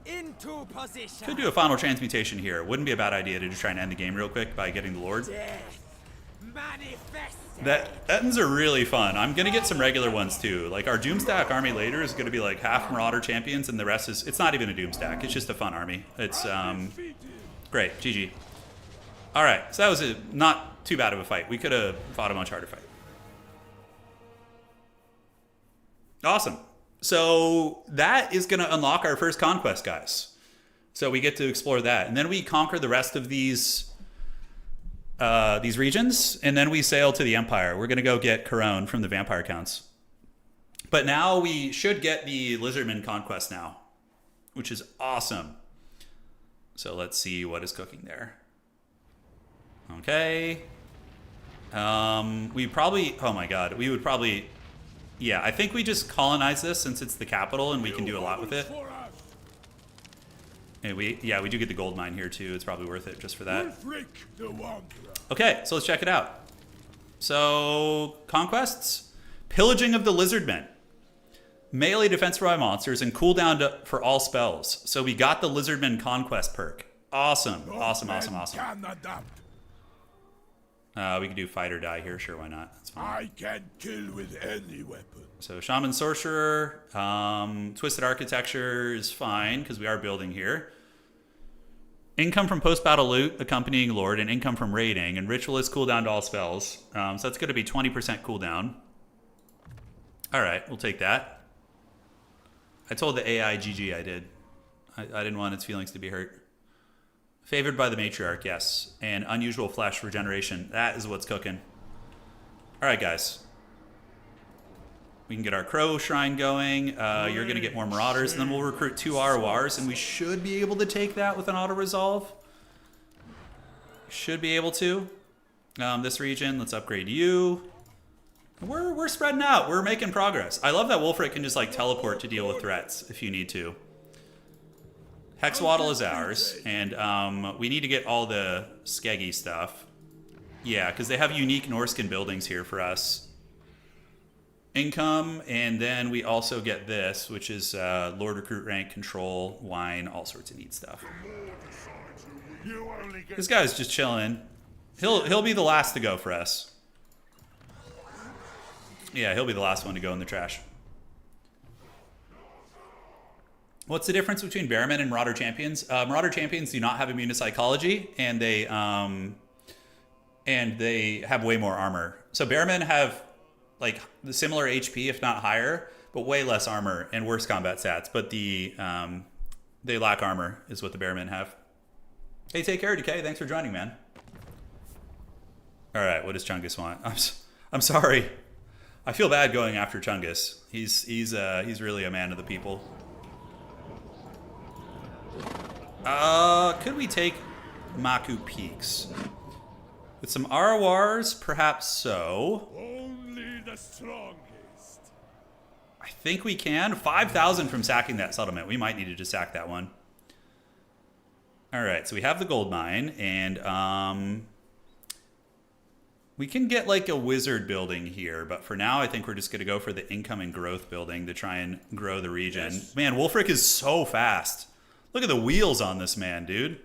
into position. Could do a final transmutation here. Wouldn't be a bad idea to just try and end the game real quick by getting the Lord. That Ettins are really fun. I'm gonna get some regular ones too. Like our Doomstack army later is gonna be like half Marauder champions, and the rest is it's not even a Doomstack. It's just a fun army. It's great. GG. All right, so that was not too bad of a fight. We could have fought a much harder fight. Awesome. So that is gonna unlock our first conquest, guys. So we get to explore that, and then we conquer the rest of these regions, and then we sail to the Empire. We're going to go get Corone from the Vampire Counts. But now we should get the Lizardman Conquest now, which is awesome. So let's see what is cooking there. Okay. We probably... Oh my god. We would probably... Yeah, I think we just colonize this since it's the capital and we can do a lot with it. And we do get the gold mine here too. It's probably worth it just for that. Okay, so let's check it out. So, Conquests. Pillaging of the Lizardmen. Melee defense by monsters and cooldown for all spells. So we got the Lizardman Conquest perk. Awesome. Awesome, awesome, awesome. Can adapt. We can do fight or die here. Sure, why not? That's fine. I can kill with any weapon. So Shaman Sorcerer, Twisted Architecture is fine because we are building here. Income from post-battle loot, accompanying Lord, and income from raiding, and Ritualist cooldown to all spells. So that's going to be 20% cooldown. All right, we'll take that. I told the AI GG I did. I didn't want its feelings to be hurt. Favored by the Matriarch, yes. And unusual flesh regeneration. That is what's cooking. All right, guys. We can get our Crow Shrine going. You're going to get more Marauders, and then we'll recruit 2 RORs, and we should be able to take that with an auto-resolve. Should be able to. This region, let's upgrade you. We're spreading out. We're making progress. I love that Wulfrik can just like teleport to deal with threats if you need to. Hexwaddle is ours, and we need to get all the Skeggy stuff. Yeah, because they have unique Norscan buildings here for us. Income, and then we also get this, which is Lord Recruit rank, control, wine, all sorts of neat stuff. This guy's just chilling. He'll be the last to go for us. Yeah, he'll be the last one to go in the trash. What's the difference between Bearmen and Marauder Champions? Marauder Champions do not have immune to psychology, and they have way more armor. So Bearmen have like the similar HP, if not higher, but way less armor and worse combat stats. But they lack armor, is what the Bearmen have. Hey, take care, Decay. Thanks for joining, man. All right, what does Chungus want? I'm sorry. I feel bad going after Chungus. He's really a man of the people. Could we take Maku Peaks? With some RORs, perhaps so. Only the strongest. I think we can. 5,000 from sacking that settlement. We might need to just sack that one. All right, so we have the gold mine, and we can get like a wizard building here, but for now I think we're just going to go for the income and growth building to try and grow the region. Yes. Man, Wulfrik is so fast. Look at the wheels on this man, dude.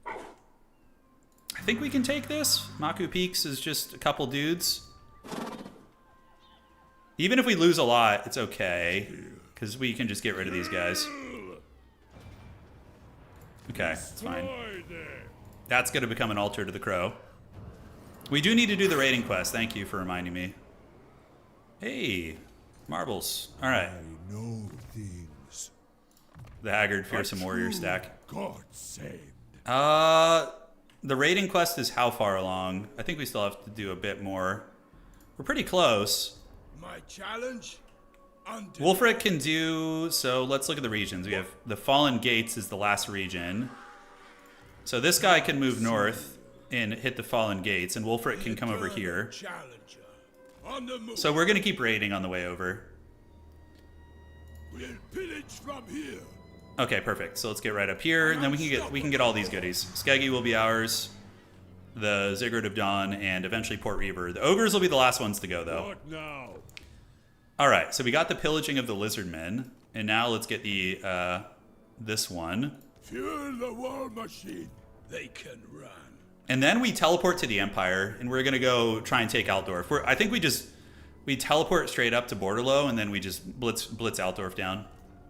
I think we can take this. Maku Peaks is just a couple dudes. Even if we lose a lot, it's okay, because we can just get rid of these guys. Okay, it's fine. That's going to become an altar to the Crow. We do need to do the raiding quest. Thank you for reminding me. Hey, marbles. All right. I know things. The Haggard Fearsome Warrior stack. God saved. The raiding quest is how far along? I think we still have to do a bit more. We're pretty close. My challenge? Wulfrik can do, so let's look at the regions. We have the Fallen Gates is the last region. So this guy can move north and hit the Fallen Gates, and Wulfrik can come over here. So we're going to keep raiding on the way over. We'll pillage from here. Okay, perfect. So let's get right up here, and then we can get all these goodies. Skeggy will be ours, the Ziggurat of Dawn, and eventually Port Reaver. The Ogres will be the last ones to go, though. What now? All right, so we got the Pillaging of the Lizardmen, and now let's get the this one. Fuel the war machine. They can run. And then we teleport to the Empire, and we're gonna go try and take Aldorf. I think we teleport straight up to Borderlow, and then we just blitz Aldorf down.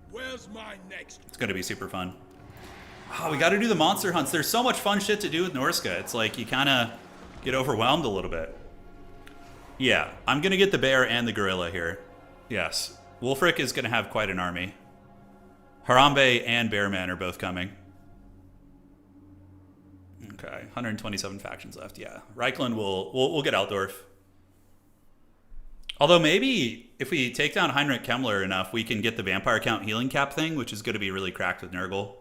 Where's my next? It's gonna be super fun. Oh, we got to do the monster hunts. There's so much fun shit to do with Norsca. It's like you kind of get overwhelmed a little bit. Yeah, I'm gonna get the bear and the gorilla here. Yes, Wulfrik is gonna have quite an army. Harambe and Bearman are both coming. Okay, 127 factions left. Yeah, Reikland we'll get Altdorf. Although maybe if we take down Heinrich Kemmler enough, we can get the vampire count healing cap thing, which is going to be really cracked with Nurgle.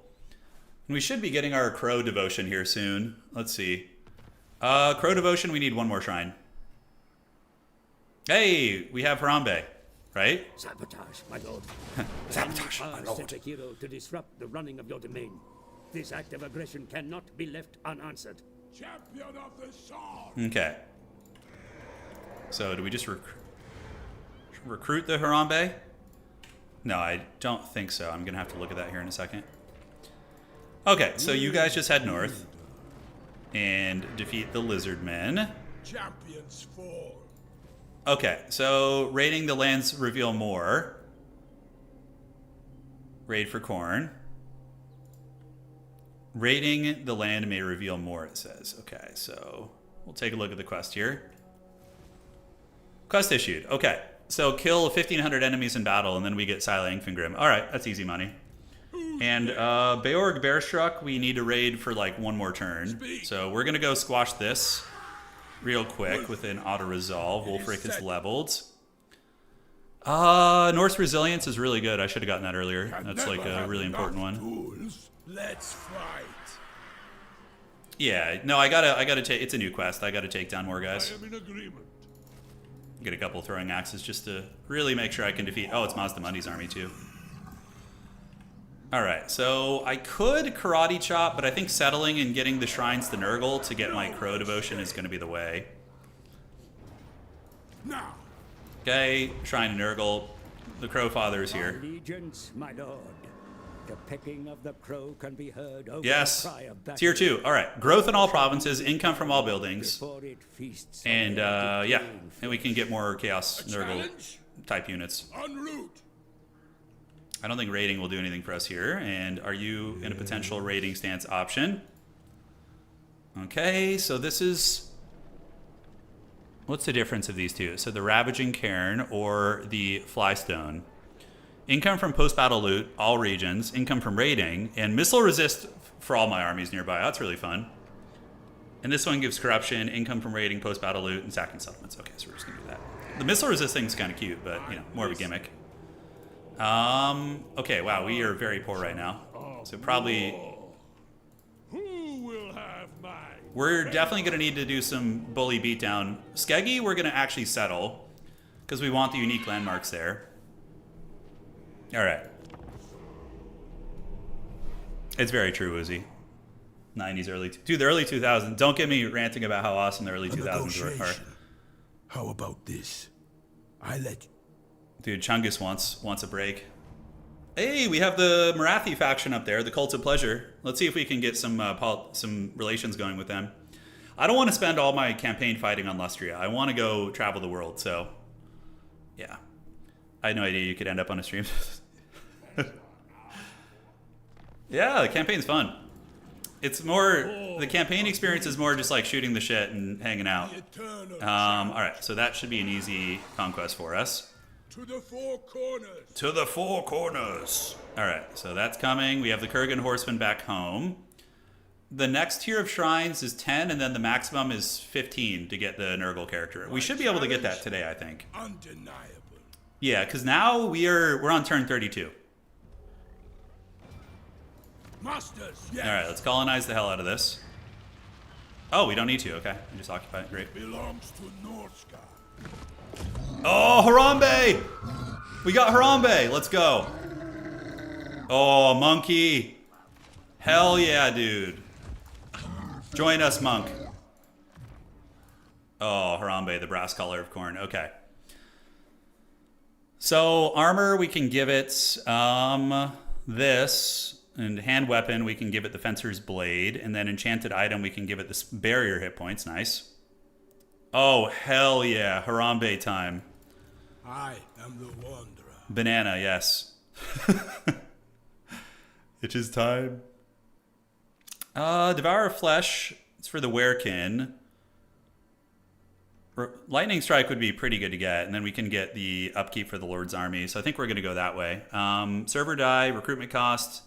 And we should be getting our Crow devotion here soon. Let's see. Crow devotion, we need one more shrine. Hey, we have Harambe, right? Sabotage, my lord. Sabotage, You my are lord. sent a hero to disrupt the running of your domain. This act of aggression cannot be left unanswered. Champion of the sword. Okay. So do we just recruit the Harambe? No, I don't think so. I'm going to have to look at that here in a second. Okay, so you guys just head north and defeat the lizard men. Champions fall. Okay, so raiding the lands reveal more. Raid for corn. Raiding the land may reveal more, it says. Okay, so we'll take a look at the quest here. Quest issued. Okay, so kill 1,500 enemies in battle, and then we get Silang Fingrim. All right, that's easy money. And Beorg Bearstruck, we need to raid for like one more turn. So we're going to go squash this real quick with an auto-resolve. Wulfrik is leveled. Norse Resilience is really good. I should have gotten that earlier. That's like a really important one. Let's fight. Yeah, no, I gotta take. It's a new quest. I gotta take down more guys. I am in agreement. Get a couple throwing axes just to really make sure I can defeat. Oh, it's Mazdamundi's army too. All right, so I could karate chop, but I think settling and getting the shrines to Nurgle to get my crow devotion is going to be the way. Now. Okay, shrine to Nurgle. The crow father is here. Allegiance, my lord. The pecking of the crow can be heard over Yes. the cry of battle. Tier 2. All right. Growth in all provinces, income from all buildings. Before it feasts on And, their yeah. decaying And we can get more Chaos A Nurgle challenge? type units. En route. I don't think raiding will do anything for us here. And are you in a potential raiding stance option? Okay, so this is... What's the difference of these two? So the Ravaging Cairn or the Flystone. Income from post-battle loot, all regions. Income from raiding. And missile resist for all my armies nearby. That's really fun. And this one gives corruption, income from raiding, post-battle loot, and sacking settlements. Okay, so we're just going to do that. The missile resist thing's kind of cute, but, you know, more of a gimmick. Okay, wow, we are very poor right now. So probably... Who will have mine? We're definitely going to need to do some bully beatdown. Skeggy, we're going to actually settle, because we want the unique landmarks there. All right. It's very true, Uzi. 90s, early... Dude, the early 2000s. Don't get me ranting about how awesome the early 2000s are. How about this? I let Dude, Chungus wants a break. Hey, we have the Marathi faction up there, the Cult of Pleasure. Let's see if we can get some relations going with them. I don't want to spend all my campaign fighting on Lustria. I want to go travel the world, so... Yeah. I had no idea you could end up on a stream. Yeah, the campaign's fun. It's more... The campaign experience is more just like shooting the shit and hanging out. Alright, so that should be an easy conquest for us. to the four corners. To the four corners. Alright, so that's coming. We have the Kurgan Horsemen back home. The next tier of shrines is 10, and then the maximum is 15 to get the Nurgle character. We should be able to get that today, I think. Undeniable. Yeah, because now we're on turn 32. Masters, yes. Alright, let's colonize the hell out of this. Oh, we don't need to. Okay, we just occupy it. Great. Belongs to Norsca. Oh, Harambe! We got Harambe! Let's go. Oh, monkey. Hell yeah, dude. Join us, monk. Oh, Harambe, the brass collar of corn. Okay. So, armor, we can give it this. And hand weapon, we can give it the Fencer's Blade. And then enchanted item, we can give it this barrier hit points. Nice. Oh, hell yeah. Harambe time. I am the Wanderer. Banana, yes. It is time. Devourer of Flesh. It's for the Werekin. Lightning Strike would be pretty good to get. And then we can get the upkeep for the Lord's Army. So I think we're going to go that way. Server die, recruitment cost.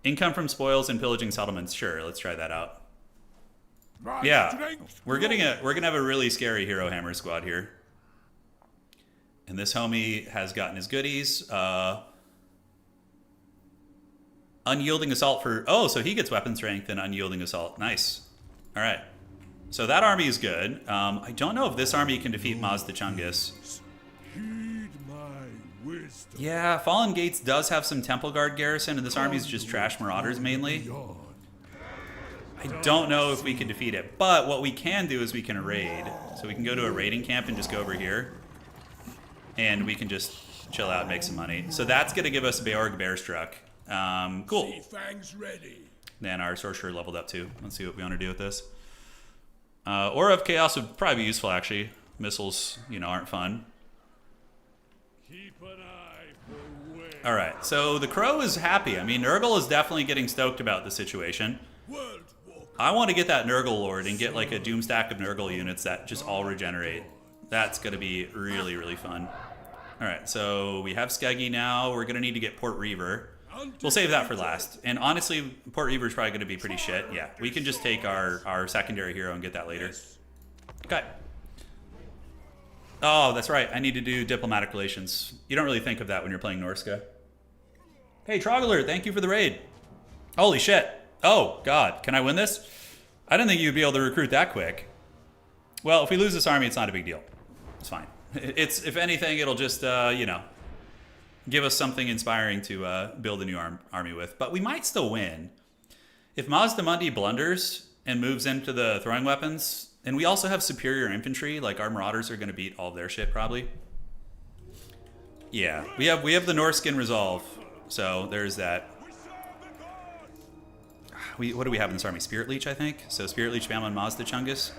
Income from spoils and pillaging settlements. Sure, let's try that out. Yeah, we're gonna have a really scary Hero Hammer squad here. And this homie has gotten his goodies. Unyielding Assault for... Oh, so he gets weapon strength and Unyielding Assault. Nice. All right. So that army is good. I don't know if this army can defeat Mazda Chungus. Heed my wisdom. Yeah, Fallen Gates does have some Temple Guard garrison, and this army is just trash marauders mainly. I don't know if we can defeat it, but what we can do is we can raid. So we can go to a raiding camp and just go over here. And we can just chill out, make some money. So that's going to give us Beorg Bearstruck. Cool. Seafang's ready. Then our sorcerer leveled up too. Let's see what we want to do with this. Aura of Chaos would probably be useful, actually. Missiles, you know, aren't fun. Keep an eye for where. All right, so the Crow is happy. I mean, Nurgle is definitely getting stoked about the situation. World Walker. I want to get that Nurgle Lord and get like a doom stack of Nurgle units that just all regenerate. That's going to be really, really fun. All right, so we have Skeggy now. We're going to need to get Port Reaver. We'll save that for last. And honestly, Port Reaver is probably going to be pretty shit. Yeah, we can just take our secondary hero and get that later. Okay. Oh, that's right. I need to do diplomatic relations. You don't really think of that when you're playing Norsca. Hey, Troggler, thank you for the raid. Holy shit. Oh, God. Can I win this? I didn't think you'd be able to recruit that quick. Well, if we lose this army, it's not a big deal. It's fine. It's, if anything, it'll just, you know, give us something inspiring to build a new army with. But we might still win. If Mazdamundi blunders and moves into the throwing weapons, and we also have superior infantry, like our Marauders are going to beat all of their shit, probably. Yeah, we have the Norscan Resolve, so there's that. What do we have in this army? Spirit Leech, I think. So Spirit Leech spam on Mazda Chungus.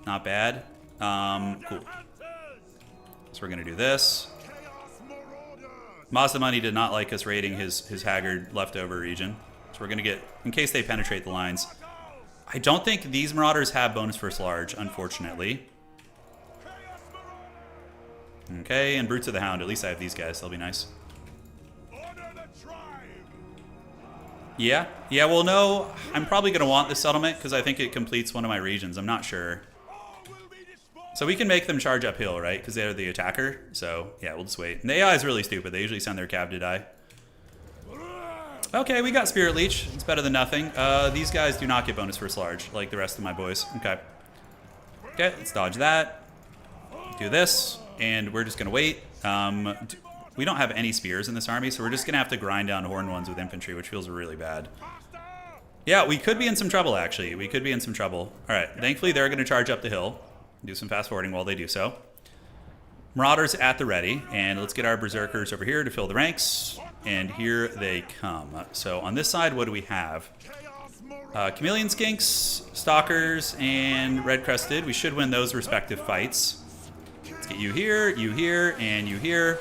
Not bad. Cool. So we're going to do this. Mazdamundi did not like us raiding his Haggard leftover region. So we're going to get, in case they penetrate the lines. I don't think these Marauders have bonus first large, unfortunately. Okay, and Brutes of the Hound. At least I have these guys. They'll be nice. Yeah, well, no. I'm probably going to want this settlement because I think it completes one of my regions. I'm not sure. So we can make them charge uphill, right? Because they're the attacker. So, yeah, we'll just wait. And the AI is really stupid. They usually send their cab to die. Okay, we got Spirit Leech. It's better than nothing. These guys do not get bonus first large, like the rest of my boys. Okay. Okay, let's dodge that. Do this. And we're just going to wait. We don't have any spears in this army, so we're just going to have to grind down horned ones with infantry, which feels really bad. Yeah, we could be in some trouble, actually. We could be in some trouble. All right, thankfully they're going to charge up the hill. Do some fast forwarding while they do so. Marauders at the ready, and let's get our Berserkers over here to fill the ranks. And here they come. So on this side, what do we have? Chameleon Skinks, Stalkers, and Red Crested. We should win those respective fights. Let's get you here, and you here.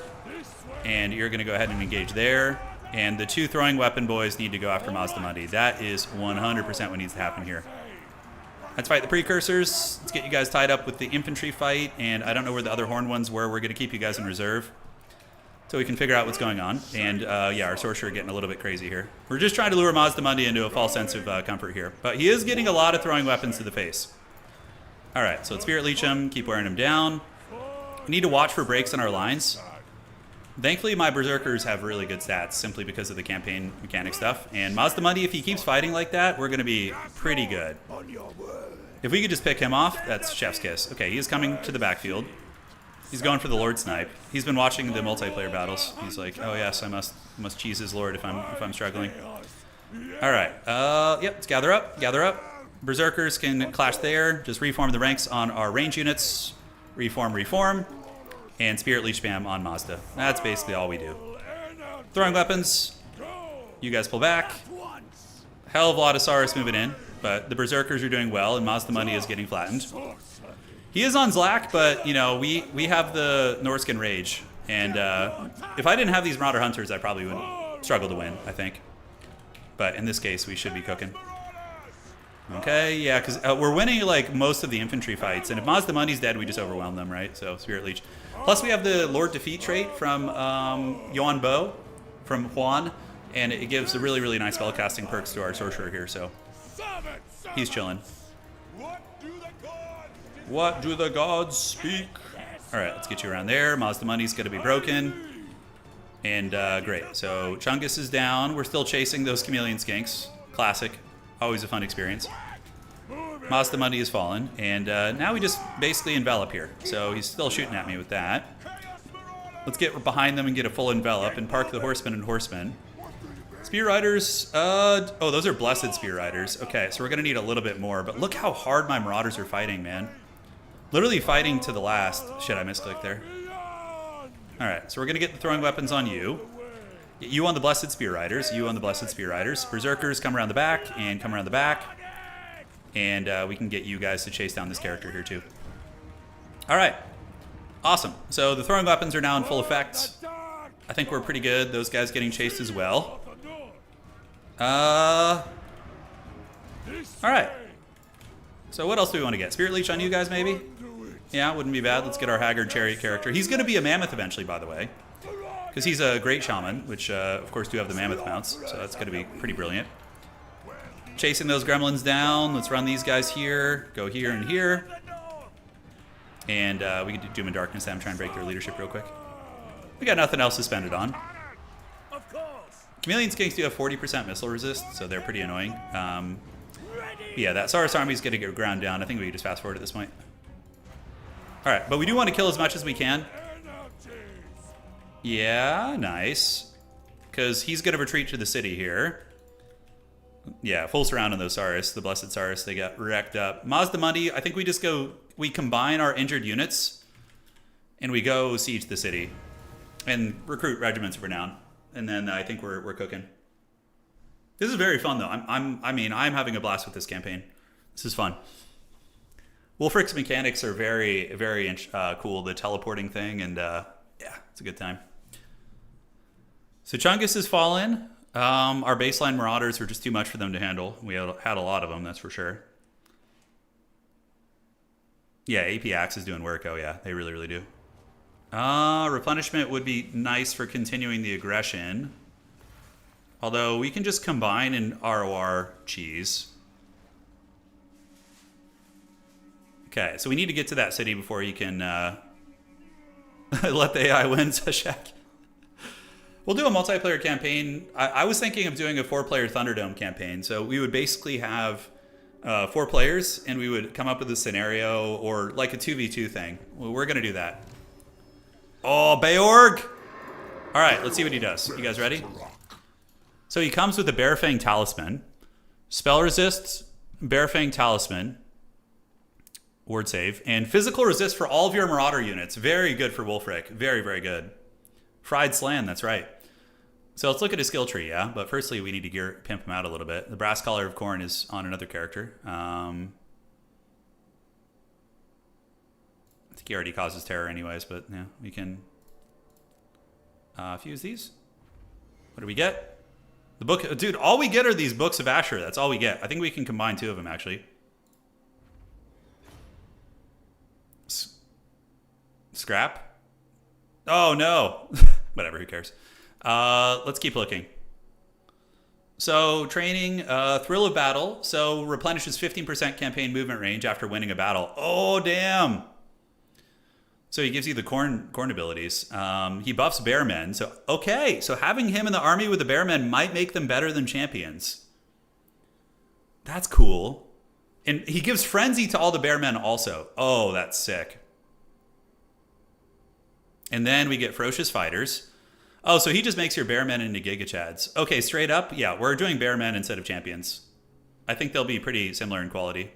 And you're going to go ahead and engage there. And the two throwing weapon boys need to go after Mazdamundi. That is 100% what needs to happen here. Let's fight the precursors. Let's get you guys tied up with the infantry fight. And I don't know where the other horned ones were. We're going to keep you guys in reserve so we can figure out what's going on. And yeah, our sorcerer getting a little bit crazy here. We're just trying to lure Mazdamundi into a false sense of comfort here. But he is getting a lot of throwing weapons to the face. All right, so let's Spirit Leech him. Keep wearing him down. We need to watch for breaks in our lines. Thankfully, my Berserkers have really good stats simply because of the campaign mechanic stuff. And Mazdamundi, if he keeps fighting like that, we're going to be pretty good. If we could just pick him off, that's chef's kiss. Okay, he is coming to the backfield. He's going for the Lord Snipe. He's been watching the multiplayer battles. He's like, oh yes, I must cheese his Lord if I'm struggling. All right, yep, let's gather up. Berserkers can clash there. Just reform the ranks on our range units. Reform. And Spirit Leech spam on Mazda. That's basically all we do. Throwing weapons. You guys pull back. Hell of a lot of Saurus moving in, but the Berserkers are doing well, and Mazdamundi is getting flattened. He is on Zlak, but, you know, we have the Norscan Rage. And if I didn't have these Marauder Hunters, I probably would struggle to win, I think. But in this case, we should be cooking. Okay, yeah, because we're winning, like, most of the infantry fights. And if Mazdamundi's dead, we just overwhelm them, right? So, Spirit Leech. Plus, we have the Lord Defeat trait from Yuan Bo, from Juan. And it gives a really, really nice spellcasting perks to our sorcerer here, so he's chilling. What do the gods speak? All right, let's get you around there. Mazdamundi's going to be broken. And great. So Chungus is down. We're still chasing those Chameleon Skinks. Classic. Always a fun experience. Mazdamundi has fallen. And now we just basically envelop here. So he's still shooting at me with that. Let's get behind them and get a full envelop and park the Horsemen and Horsemen. Spear Riders. Oh, those are Blessed Spear Riders. Okay, so we're going to need a little bit more. But look how hard my Marauders are fighting, man. Literally fighting to the last. Shit, I misclicked there. Alright, so we're going to get the throwing weapons on you. You on the Blessed Spear Riders. You on the Blessed Spear Riders. Berserkers come around the back and come around the back. And we can get you guys to chase down this character here too. Alright. Awesome. So the throwing weapons are now in full effect. I think we're pretty good. Those guys getting chased as well. Alright. So what else do we want to get? Spirit Leech on you guys, maybe? Yeah, wouldn't be bad. Let's get our Haggard Chariot character. He's going to be a Mammoth eventually, by the way. Because he's a great shaman, which, of course, do have the Mammoth mounts. So that's going to be pretty brilliant. Chasing those gremlins down. Let's run these guys here. Go here and here. And we can do Doom and Darkness them, try and break their leadership real quick. We got nothing else to spend it on. Chameleon Skinks do have 40% missile resist, so they're pretty annoying. Yeah, that Saurus army is going to get ground down. I think we can just fast forward at this point. Alright, but we do want to kill as much as we can. Yeah, nice. Because he's going to retreat to the city here. Yeah, full surround on those Saurus. The Blessed Saurus, they got wrecked up. Mazdamundi, I think we just go... We combine our injured units, and we go siege the city. And recruit regiments of renown. And then I think we're cooking. This is very fun, though. I'm having a blast with this campaign. This is fun. Wulfrik's mechanics are very, very cool. The teleporting thing, and yeah, it's a good time. So Chungus has fallen. Our baseline Marauders were just too much for them to handle. We had a lot of them, that's for sure. Yeah, AP Axe is doing work. Oh yeah, they really, really do. Replenishment would be nice for continuing the aggression. Although we can just combine an ROR cheese. Okay, so we need to get to that city before he can let the AI win, Sashak. We'll do a multiplayer campaign. I was thinking of doing a 4-player Thunderdome campaign. So we would basically have 4 players, and we would come up with a scenario or like a 2v2 thing. Well, we're going to do that. Oh, Beorg! All right, let's see what he does. You guys ready? So he comes with a Bearfang Talisman. Spell resists, Bearfang Talisman. Ward save. And physical resist for all of your Marauder units. Very good for Wulfrik. Very, very good. Fried Slan, that's right. So let's look at his skill tree, yeah? But firstly, we need to pimp him out a little bit. The Brass Collar of Khorne is on another character. I think he already causes terror anyways, but yeah, we can fuse these. What do we get? The book, dude, all we get are these Books of Asher. That's all we get. I think we can combine 2 of them, actually. Scrap? Oh, no. Whatever, who cares? Let's keep looking. So, training, Thrill of Battle. So, replenishes 15% campaign movement range after winning a battle. Oh, damn. So, he gives you the corn abilities. He buffs Bearmen. So, okay. So, having him in the army with the Bearmen might make them better than champions. That's cool. And he gives Frenzy to all the Bearmen also. Oh, that's sick. And then we get Ferocious Fighters. Oh, so he just makes your Bearmen into Giga Chads. Okay, straight up, yeah, we're doing Bearmen instead of champions. I think they'll be pretty similar in quality.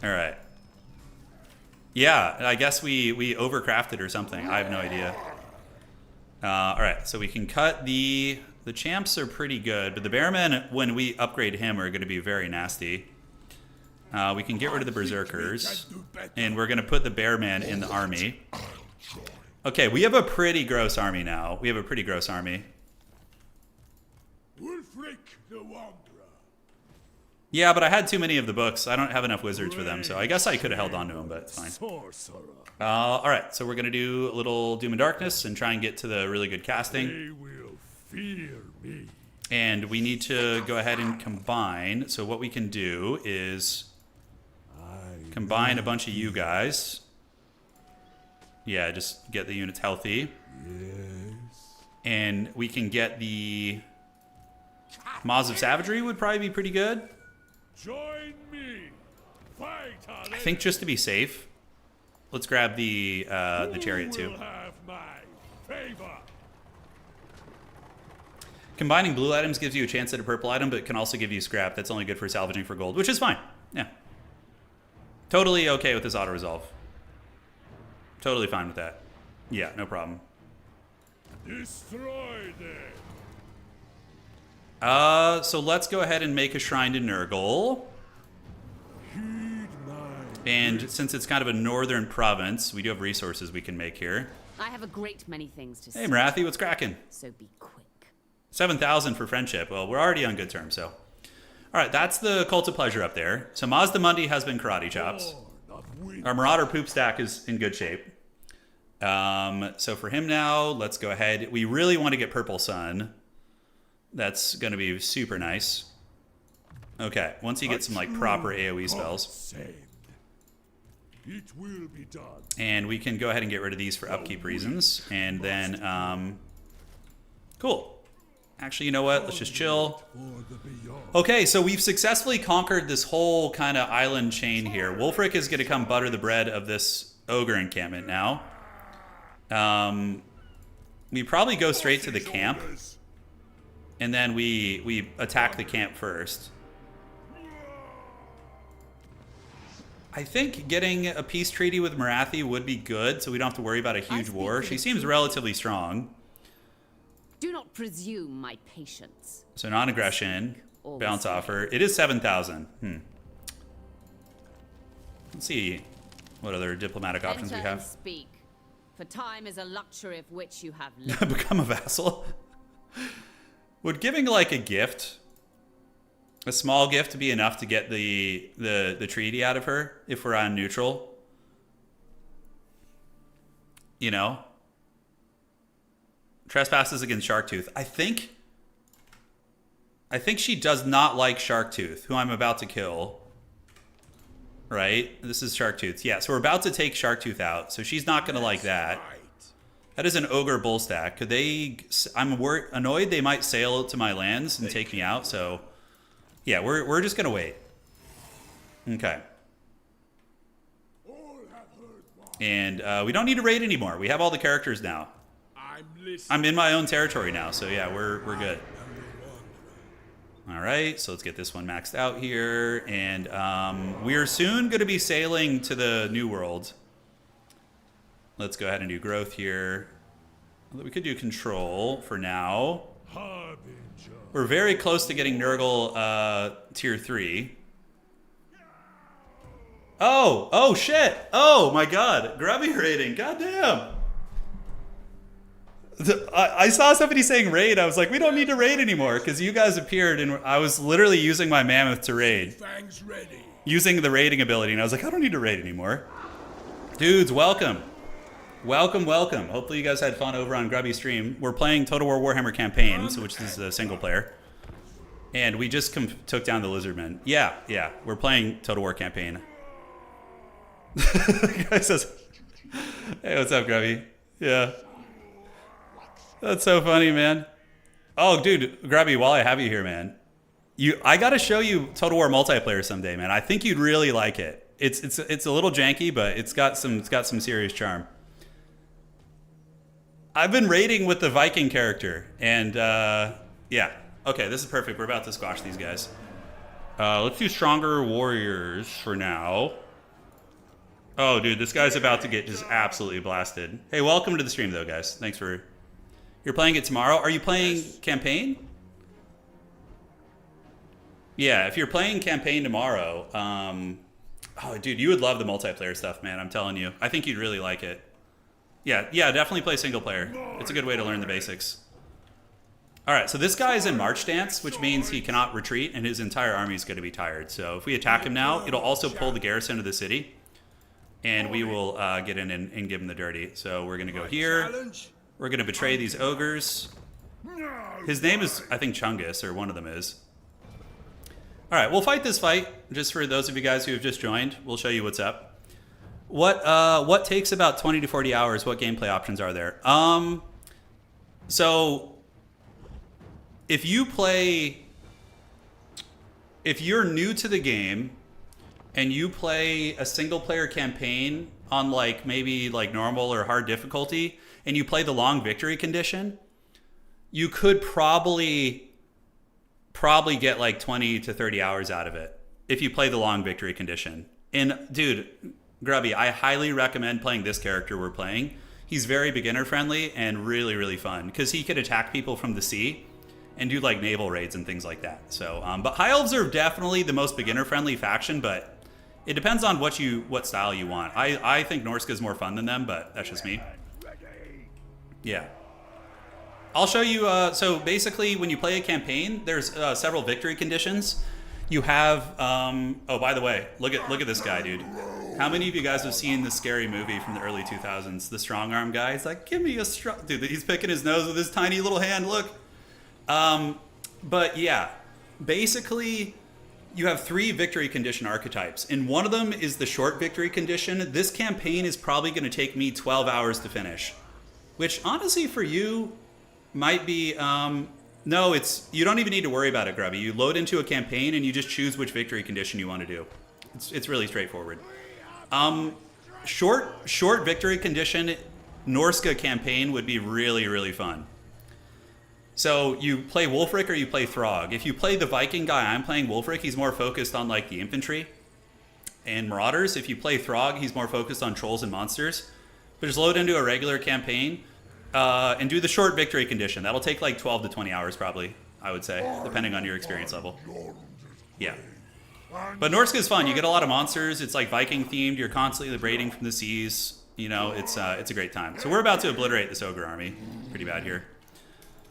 All right. Yeah, I guess we overcrafted or something. I have no idea. All right, so we can cut the champs are pretty good, but the Bearmen, when we upgrade him, are going to be very nasty. We can get rid of the Berserkers, and we're going to put the Bearmen in the army. Okay, we have a pretty gross army now. We have a pretty gross army. Wulfrik the Wanderer. Yeah, but I had too many of the books. I don't have enough wizards for them, so I guess I could have held on to them, but it's fine. All right, so we're going to do a little Doom and Darkness and try and get to the really good casting. They will fear me. And we need to go ahead and combine. So what we can do is combine a bunch of you guys. Yeah, just get the units healthy. Yes. And we can get the Maws of Savagery would probably be pretty good. Join me. Fight on I think just to be safe, let's grab the chariot too. Have my favor. Combining blue items gives you a chance at a purple item, but can also give you scrap. That's only good for salvaging for gold, which is fine. Yeah. Totally okay with this auto-resolve. Totally fine with that. Yeah, no problem. Destroy them. So let's go ahead and make a shrine to Nurgle. And since it's kind of a northern province, we do have resources we can make here. I have a great many things to say. Hey, Marathi, what's cracking? So be quick. 7,000 for friendship. Well, we're already on good terms, so. All right, that's the Cult of Pleasure up there. So Mazdamundi has been karate chops. Our Marauder poop stack is in good shape. So for him now, let's go ahead. We really want to get Purple Sun. That's going to be super nice. Okay, once you get some like proper AoE spells. It will be done. And we can go ahead and get rid of these for upkeep reasons. And then, cool. Actually, you know what? Let's just chill. Okay, so we've successfully conquered this whole kind of island chain here. Wulfrik is going to come butter the bread of this ogre encampment now. We probably go straight to the camp. And then we attack the camp first. I think getting a peace treaty with Marathi would be good, so we don't have to worry about a huge war. She seems relatively strong. Do not presume my patience. So non-aggression, balance offer. It is 7,000. Let's see what other diplomatic options we Enter and have. speak, for time is a luxury of which you have lived. Become a vassal. Would giving like a gift, a small gift, be enough to get the treaty out of her if we're on neutral? You know? Trespasses against Sharktooth. I think she does not like Sharktooth, who I'm about to kill. Right? This is Sharktooth. Yeah, so we're about to take Sharktooth out, so she's not going to like that. That is an ogre bull stack. Could they... I'm annoyed they might sail to my lands and take me out, so... Yeah, we're just going to wait. Okay. And we don't need to raid anymore. We have all the characters now. I'm in my own territory now, so yeah, we're good. All right, so let's get this one maxed out here. And we're soon going to be sailing to the New World. Let's go ahead and do growth here. We could do control for now. We're very close to getting Nurgle tier 3. Oh shit. Oh my god. Grubby raiding. Goddamn. I saw somebody saying raid. I was like, we don't need to raid anymore because you guys appeared and I was literally using my mammoth to raid. Using the raiding ability, and I was like, I don't need to raid anymore. Dudes, welcome. Welcome. Hopefully you guys had fun over on Grubby's stream. We're playing Total War Warhammer Campaign, so which is a single player. And we just took down the Lizardmen. Yeah. We're playing Total War Campaign. The guy says, hey, what's up, Grubby? Yeah. That's so funny, man. Oh, dude, Grubby, while I have you here, man. I got to show you Total War multiplayer someday, man. I think you'd really like it. It's a little janky, but it's got some serious charm. I've been raiding with the Viking character, and yeah. Okay, this is perfect. We're about to squash these guys. Let's do Stronger Warriors for now. Oh, dude, this guy's about to get just absolutely blasted. Hey, welcome to the stream, though, guys. Thanks for... You're playing it tomorrow? Are you playing campaign? Yeah, if you're playing campaign tomorrow, oh, dude, you would love the multiplayer stuff, man. I'm telling you. I think you'd really like it. Yeah, definitely play single player. It's a good way to learn the basics. All right, so this guy is in March Stance, which means he cannot retreat, and his entire army is going to be tired. So if we attack him now, it'll also pull the garrison of the city, and we will get in and give him the dirty. So we're going to go here. We're going to betray these ogres. His name is, I think, Chungus, or one of them is. All right, we'll fight this fight. Just for those of you guys who have just joined, we'll show you what's up. What takes about 20 to 40 hours? What gameplay options are there? So if you're new to the game and you play a single player campaign on like maybe like normal or hard difficulty, and you play the long victory condition, you could probably get like 20 to 30 hours out of it if you play the long victory condition. And dude, Grubby, I highly recommend playing this character we're playing. He's very beginner friendly and really, really fun because he could attack people from the sea and do like naval raids and things like that. So, but High Elves are definitely the most beginner friendly faction, but it depends on what style you want. I think Norsca is more fun than them, but that's just me. Yeah. I'll show you, so basically when you play a campaign, there's several victory conditions. You have, oh, by the way, look at this guy, dude. How many of you guys have seen the scary movie from the early 2000s, the strong arm guy? He's like, give me a strong, dude, he's picking his nose with his tiny little hand, look. But yeah, basically you have 3 victory condition archetypes, and one of them is the short victory condition. This campaign is probably going to take me 12 hours to finish, which honestly for you might be, no, you don't even need to worry about it, Grubby. You load into a campaign and you just choose which victory condition you want to do. It's really straightforward. Short victory condition Norsca campaign would be really, really fun. So you play Wulfrik or you play Throg. If you play the Viking guy, I'm playing Wulfrik, he's more focused on like the infantry and marauders. If you play Throg, he's more focused on trolls and monsters. But just load into a regular campaign and do the short victory condition. That'll take like 12 to 20 hours probably, I would say, depending on your experience level. Yeah. But Norsca is fun. You get a lot of monsters. It's like Viking themed. You're constantly raiding from the seas. You know, it's a great time. So we're about to obliterate this ogre army. Pretty bad here.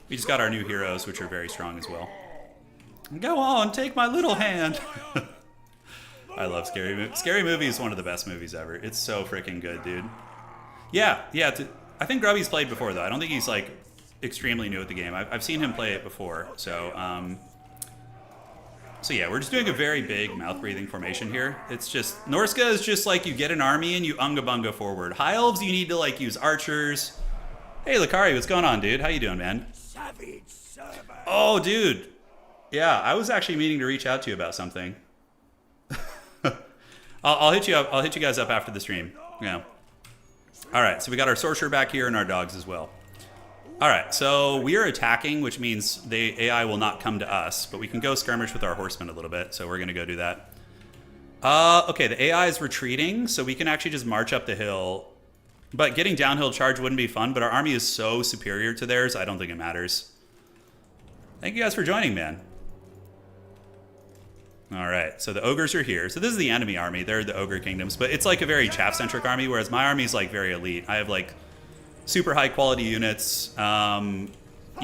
We just got our new heroes, which are very strong as well. Go on, take my little hand. I love Scary Movie. Scary Movie is one of the best movies ever. It's so freaking good, dude. Yeah. I think Grubby's played before, though. I don't think he's, like, extremely new at the game. I've seen him play it before. So yeah, we're just doing a very big mouth-breathing formation here. It's just, Norsca is just like you get an army and you unga-bunga forward. High Elves, you need to, like, use archers. Hey, Lakari, what's going on, dude? How you doing, man? Oh, dude. Yeah, I was actually meaning to reach out to you about something. I'll hit you up. I'll hit you guys up after the stream. Yeah. All right, so we got our sorcerer back here and our dogs as well. All right, so we are attacking, which means the AI will not come to us, but we can go skirmish with our horsemen a little bit, so we're going to go do that. Okay, the AI is retreating, so we can actually just march up the hill. But getting downhill charge wouldn't be fun, but our army is so superior to theirs, I don't think it matters. Thank you guys for joining, man. All right, so the ogres are here. So this is the enemy army. They're the ogre kingdoms, but it's like a very chaff-centric army, whereas my army is like very elite. I have like super high quality units. You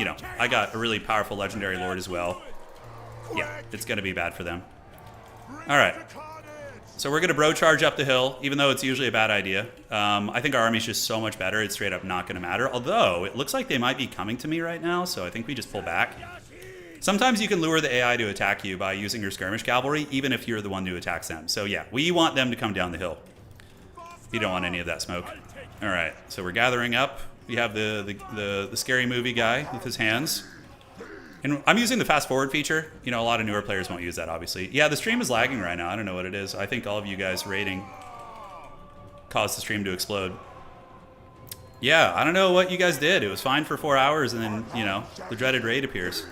know, I got a really powerful legendary lord as well. Yeah, it's gonna be bad for them. All right, so we're gonna bro charge up the hill, even though it's usually a bad idea. I think our army's just so much better, it's straight up not gonna matter. Although, it looks like they might be coming to me right now, so I think we just pull back. Sometimes you can lure the AI to attack you by using your skirmish cavalry, even if you're the one who attacks them. So yeah, we want them to come down the hill. You don't want any of that smoke. All right, so we're gathering up. We have the scary movie guy with his hands. And I'm using the fast forward feature. You know, a lot of newer players won't use that, obviously. Yeah, the stream is lagging right now. I don't know what it is. I think all of you guys raiding caused the stream to explode. Yeah, I don't know what you guys did. It was fine for 4 hours, and then, you know, the dreaded raid appears.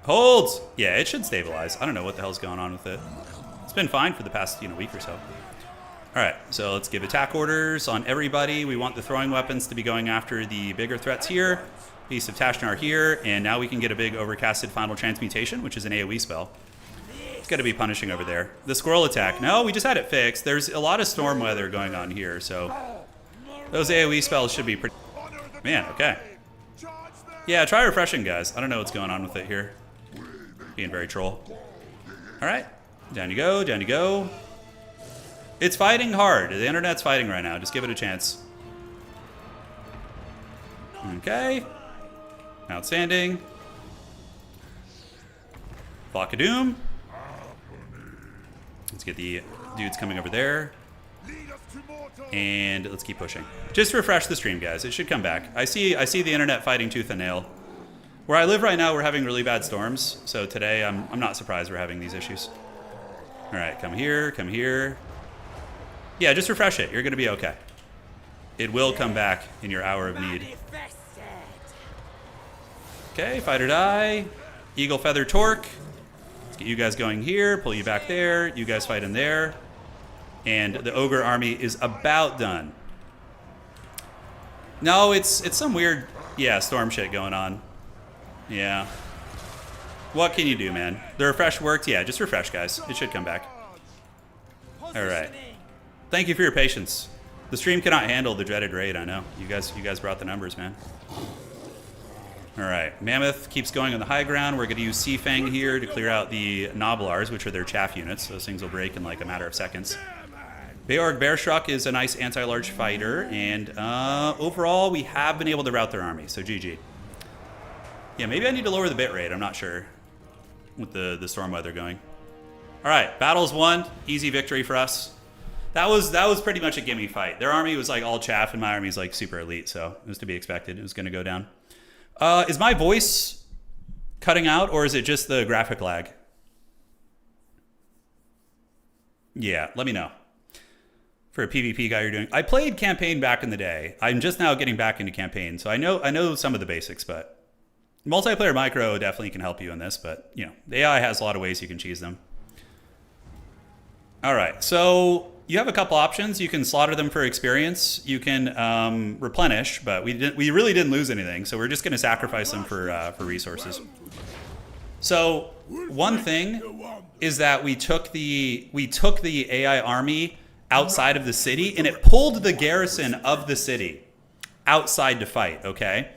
Holds! Yeah, it should stabilize. I don't know what the hell's going on with it. It's been fine for the past, week or so. Alright, so let's give attack orders on everybody. We want the throwing weapons to be going after the bigger threats here. Beast of Tashnar here, and now we can get a big overcasted final transmutation, which is an AoE spell. It's got to be punishing over there. The squirrel attack. No, we just had it fixed. There's a lot of storm weather going on here, so those AoE spells should be pretty... Man, okay. Yeah, try refreshing, guys. I don't know what's going on with it here. Being very troll. Alright, down you go, down you go. It's fighting hard. The internet's fighting right now. Just give it a chance. Okay. Outstanding. Flock of Doom. Let's get the dudes coming over there. And let's keep pushing. Just refresh the stream, guys. It should come back. I see the internet fighting tooth and nail. Where I live right now, we're having really bad storms. So today, I'm not surprised we're having these issues. All right, come here, come here. Yeah, just refresh it. You're going to be okay. It will come back in your hour of need. Okay, fight or die. Eagle Feather Torque. Let's get you guys going here, pull you back there, you guys fight in there. And the ogre army is about done. No, it's some weird, yeah, storm shit going on. Yeah. What can you do, man? The refresh worked? Yeah, just refresh, guys. It should come back. Alright. Thank you for your patience. The stream cannot handle the dreaded raid, I know. You guys brought the numbers, man. Alright, Mammoth keeps going on the high ground. We're going to use Seafang here to clear out the Noblars, which are their chaff units. Those things will break in like a matter of seconds. Beorg Bearstruck is a nice anti-large fighter, and overall we have been able to rout their army, so GG. Yeah, maybe I need to lower the bit rate, I'm not sure, with the storm weather going. Alright, battle's won, easy victory for us. That was pretty much a gimme fight. Their army was like all chaff, and my army's like super elite, so it was to be expected. It was going to go down. Is my voice cutting out, or is it just the graphic lag? Yeah, let me know. For a PvP guy you're doing. I played campaign back in the day. I'm just now getting back into campaign, so I know some of the basics, but multiplayer micro definitely can help you in this, but you know, the AI has a lot of ways you can cheese them. Alright, so you have a couple options. You can slaughter them for experience. You can replenish, but we really didn't lose anything, so we're just going to sacrifice them for resources. So one thing is that we took the AI army outside of the city, and it pulled the garrison of the city outside to fight, okay?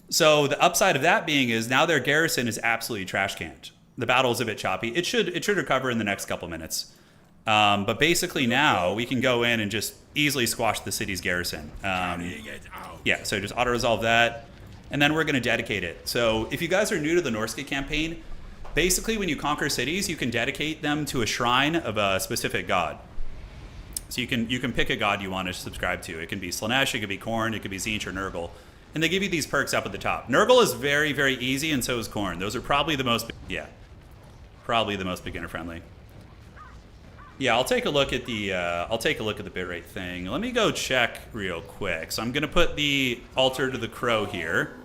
So the upside of that being is now their garrison is absolutely trash canned. The battle is a bit choppy. It should recover in the next couple minutes. But basically now we can go in and just easily squash the city's garrison. Yeah, so just auto-resolve that, and then we're going to dedicate it. So if you guys are new to the Norsca campaign, basically when you conquer cities, you can dedicate them to a shrine of a specific god. So you can pick a god you want to subscribe to. It can be Slaanesh, it could be Khorne, it could be Tzeentch or Nurgle. And they give you these perks up at the top. Nurgle is very, very easy, and so is Khorne. Those are probably the most, beginner friendly. Yeah, I'll take a look at the bitrate thing. Let me go check real quick. So I'm gonna put the altar to the crow here.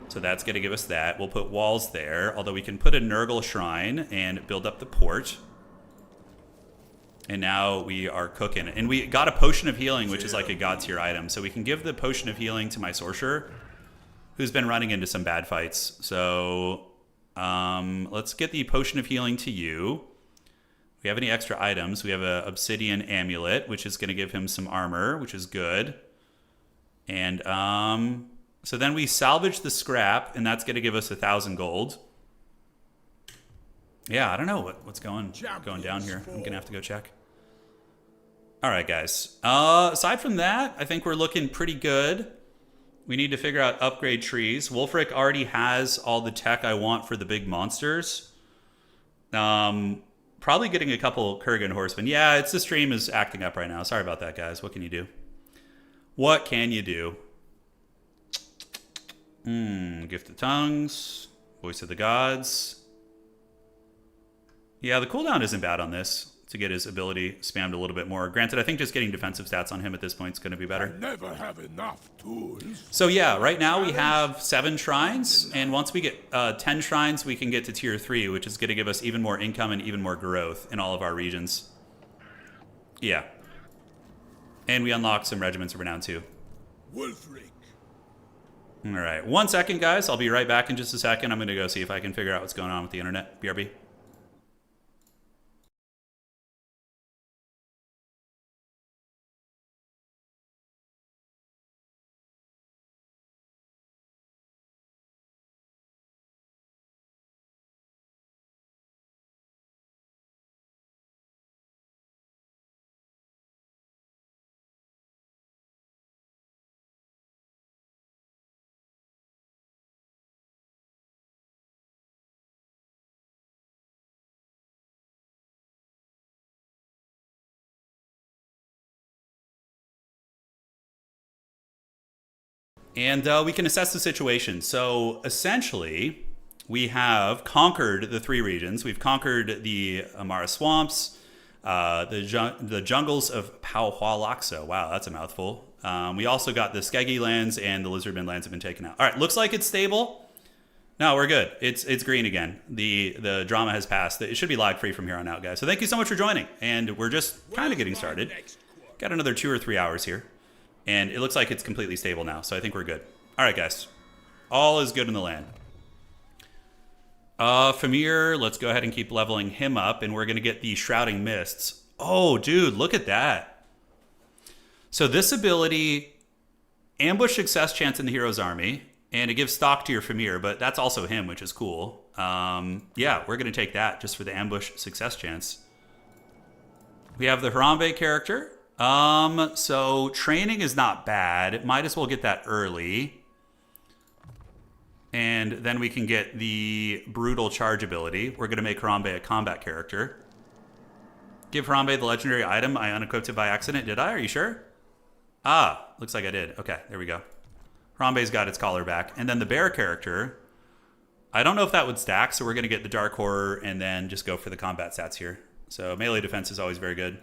So that's gonna give us that. We'll put walls there, although we can put a Nurgle shrine and build up the port. And now we are cooking. And we got a potion of healing, which is like a god tier item. So we can give the potion of healing to my sorcerer, who's been running into some bad fights. So let's get the potion of healing to you. We have any extra items? We have a obsidian amulet, which is going to give him some armor, which is good. And so then we salvage the scrap, and that's going to give us 1,000 gold. Yeah, I don't know what's going down here. I'm going to have to go check. All right, guys. Aside from that, I think we're looking pretty good. We need to figure out upgrade trees. Wulfrik already has all the tech I want for the big monsters. Probably getting a couple Kurgan horsemen. Yeah, the stream is acting up right now. Sorry about that, guys. What can you do? What can you do? Gift of Tongues. Voice of the Gods. Yeah, the cooldown isn't bad on this to get his ability spammed a little bit more. Granted, I think just getting defensive stats on him at this point is going to be better. I never have enough tools. So yeah, right now we have 7 shrines, and once we get 10 shrines, we can get to tier 3, which is going to give us even more income and even more growth in all of our regions. Yeah. And we unlock some regiments of renown too. Wulfrik. All right, 1 second, guys. I'll be right back in just a second. I'm going to go see if I can figure out what's going on with the internet. BRB. And we can assess the situation. So essentially, we have conquered the 3 regions. We've conquered the Amara Swamps, the jungles of Pahuax. Wow, that's a mouthful. We also got the Skeggy lands, and the Lizardmen lands have been taken out. All right, looks like it's stable. No, we're good. It's green again. The drama has passed. It should be lag free from here on out, guys. So thank you so much for joining. And we're just kind of getting started. Got another 2 or 3 hours here. And it looks like it's completely stable now. So I think we're good. All right, guys. All is good in the land. Fimir, let's go ahead and keep leveling him up. And we're going to get the Shrouding Mists. Oh, dude, look at that. So this ability, ambush success chance in the hero's army. And it gives stock to your Fimir, but that's also him, which is cool. Yeah, we're going to take that just for the ambush success chance. We have the Harambe character. So training is not bad. Might as well get that early. And then we can get the brutal charge ability. We're going to make Harambe a combat character. Give Harambe the legendary item I unequipped it by accident. Did I? Are you sure? Ah, looks like I did. Okay, there we go. Harambe's got its collar back. And then the bear character, I don't know if that would stack, so we're going to get the Dark Horror and then just go for the combat stats here. So melee defense is always very good.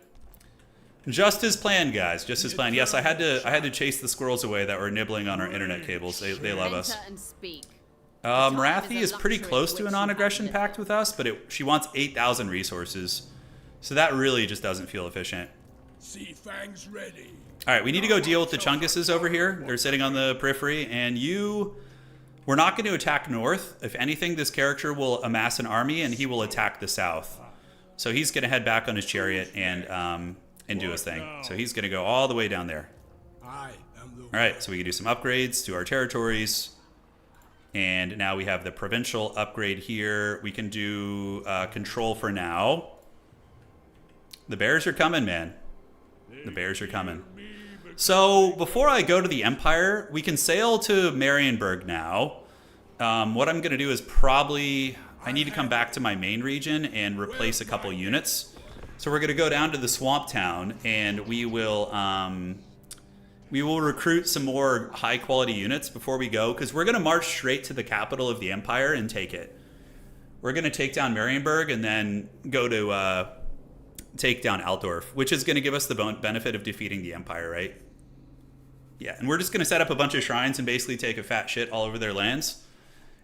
Just as planned, guys. Just as planned. Yes, I had to chase the squirrels away that were nibbling on our internet cables. They love us. Marathi is pretty close to a non-aggression pact with us, but she wants 8,000 resources. So that really just doesn't feel efficient. Seafang's ready. All right, we need to go deal with the Chunguses over here. They're sitting on the periphery, and we're not going to attack north. If anything, this character will amass an army, and he will attack the south. So he's going to head back on his chariot and do his thing. So he's going to go all the way down there. All right, so we can do some upgrades to our territories. And now we have the provincial upgrade here. We can do control for now. The bears are coming, man. The bears are coming. So before I go to the Empire, we can sail to Marienburg now. What I'm going to do is I need to come back to my main region and replace a couple units. So we're going to go down to the Swamp Town, and we will recruit some more high quality units before we go, because we're going to march straight to the capital of the Empire and take it. We're going to take down Marienburg and then go to take down Aldorf, which is going to give us the benefit of defeating the Empire, right? Yeah, and we're just going to set up a bunch of shrines and basically take a fat shit all over their lands,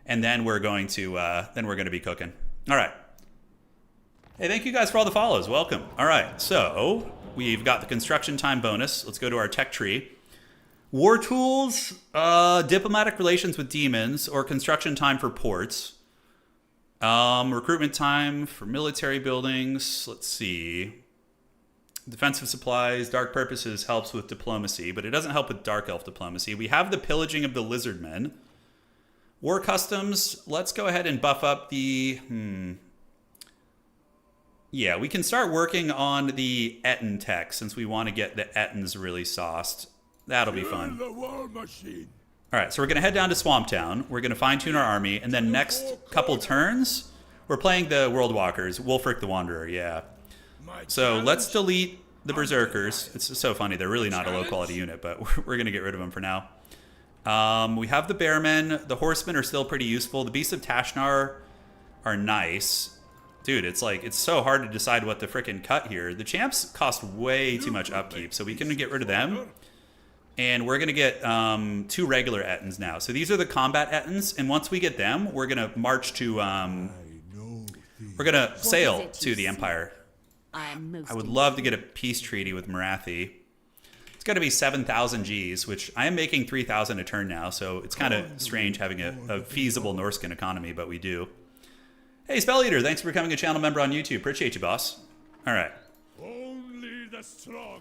and then we're going to be cooking. All right. Hey, thank you guys for all the follows. Welcome. All right, so we've got the construction time bonus. Let's go to our tech tree. War tools, diplomatic relations with demons, or construction time for ports. Recruitment time for military buildings. Let's see. Defensive supplies, dark purposes helps with diplomacy, but it doesn't help with dark elf diplomacy. We have the pillaging of the lizardmen. War customs, let's go ahead and buff up the... Yeah, we can start working on the Etten tech since we want to get the Ettins really sauced. That'll be fun. All right, so we're going to head down to Swamp Town. We're going to fine-tune our army, and then next couple turns, we're playing the World Walkers, Wulfrik the Wanderer, yeah. So let's delete the Berserkers. It's so funny. They're really not a low-quality unit, but we're going to get rid of them for now. We have the Bearmen. The Horsemen are still pretty useful. The Beasts of Tashnar are nice. Dude, it's so hard to decide what to frickin' cut here. The champs cost way too much upkeep, so we can get rid of them. And we're going to get 2 regular Ettins now. So these are the combat Ettins, and once we get them, we're going to march to... we're going to sail to the Empire. I would love to get a peace treaty with Marathi. It's going to be 7,000 Gs, which I am making 3,000 a turn now, so it's kind of strange having a feasible Norscan economy, but we do. Hey, Spell Eater, thanks for becoming a channel member on YouTube. Appreciate you, boss. All right.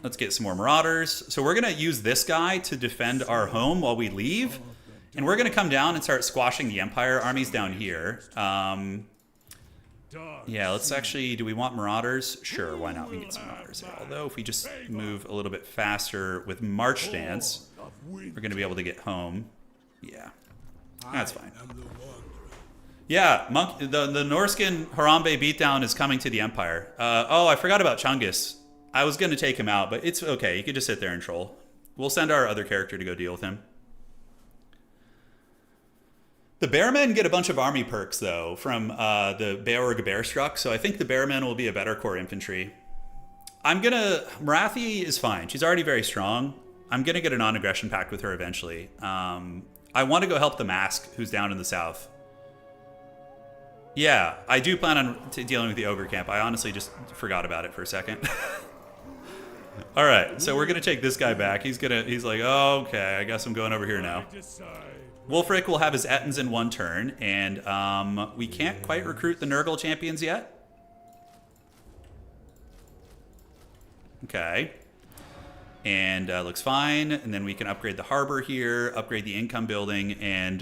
Let's get some more Marauders. So we're going to use this guy to defend our home while we leave. And we're going to come down and start squashing the Empire armies down here. Yeah, let's actually... Do we want Marauders? Sure, why not? We can get some Marauders. Although if we just move a little bit faster with March Dance, we're going to be able to get home. Yeah, that's fine. Yeah, the Norscan Harambe beatdown is coming to the Empire. Oh, I forgot about Chungus. I was going to take him out, but it's okay. You can just sit there and troll. We'll send our other character to go deal with him. The Bearmen get a bunch of army perks, though, from the Beorg Bearstruck, so I think the Bearmen will be a better core infantry. Marathi is fine. She's already very strong. I'm going to get a non-aggression pact with her eventually. I want to go help the Mask, who's down in the south. Yeah, I do plan on dealing with the ogre camp. I honestly just forgot about it for a second. All right, so we're gonna take this guy back. He's like, oh, okay, I guess I'm going over here now. Wulfrik will have his Ettins in 1 turn, and we can't quite recruit the Nurgle champions yet. Okay. And looks fine. And then we can upgrade the harbor here, upgrade the income building, and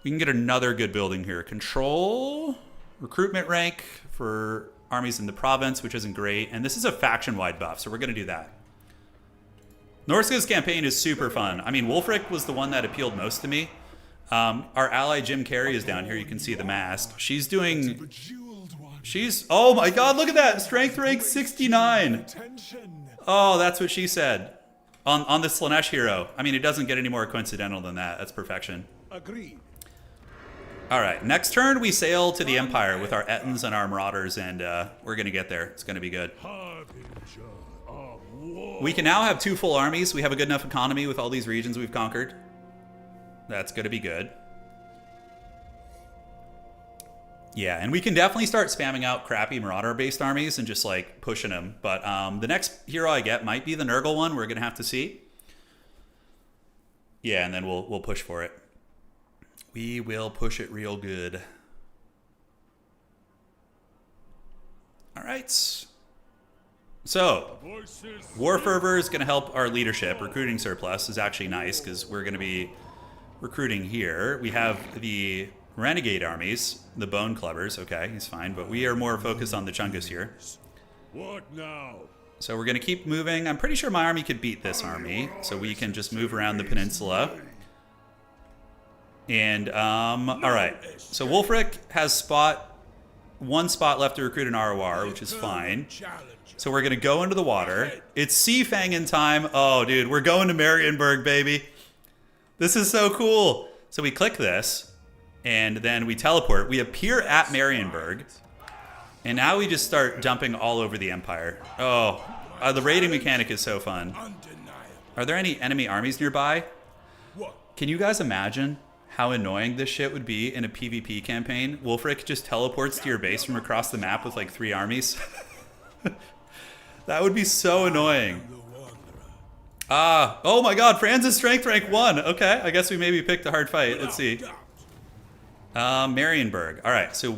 we can get another good building here. Control, recruitment rank for armies in the province, which isn't great. And this is a faction-wide buff, so we're going to do that. Norsca's campaign is super fun. I mean, Wulfrik was the one that appealed most to me. Our ally Jim Carrey is down here. You can see the mask. She's doing... oh my god, look at that! Strength rank 69! Oh, that's what she said. On the Slaanesh hero. I mean, it doesn't get any more coincidental than that. That's perfection. Agreed. Alright, next turn we sail to the Empire with our Ettins and our Marauders, and we're gonna get there. It's gonna be good. We can now have 2 full armies. We have a good enough economy with all these regions we've conquered. That's gonna be good. Yeah, and we can definitely start spamming out crappy Marauder-based armies and just, like, pushing them. But the next hero I get might be the Nurgle one. We're going to have to see. Yeah, and then we'll push for it. We will push it real good. All right. So, War Fervor is going to help our leadership. Recruiting surplus is actually nice because we're going to be recruiting here. We have the... Renegade armies, the Bone Clubbers, okay, he's fine, but we are more focused on the Chungus here. What now? So we're going to keep moving. I'm pretty sure my army could beat this army, so we can just move around the peninsula. And, alright, so Wulfrik has 1 spot left to recruit an ROR, which is fine. So we're going to go into the water. It's Seafang in time. Oh, dude, we're going to Marienburg, baby. This is so cool. So we click this. And then we teleport. We appear at Marienburg. And now we just start dumping all over the Empire. Oh, the raiding mechanic is so fun. Are there any enemy armies nearby? Can you guys imagine how annoying this shit would be in a PvP campaign? Wulfrik just teleports to your base from across the map with like 3 armies. That would be so annoying. Oh my god, Franz's strength rank 1. Okay, I guess we maybe picked a hard fight. Let's see. Marienburg. Alright, so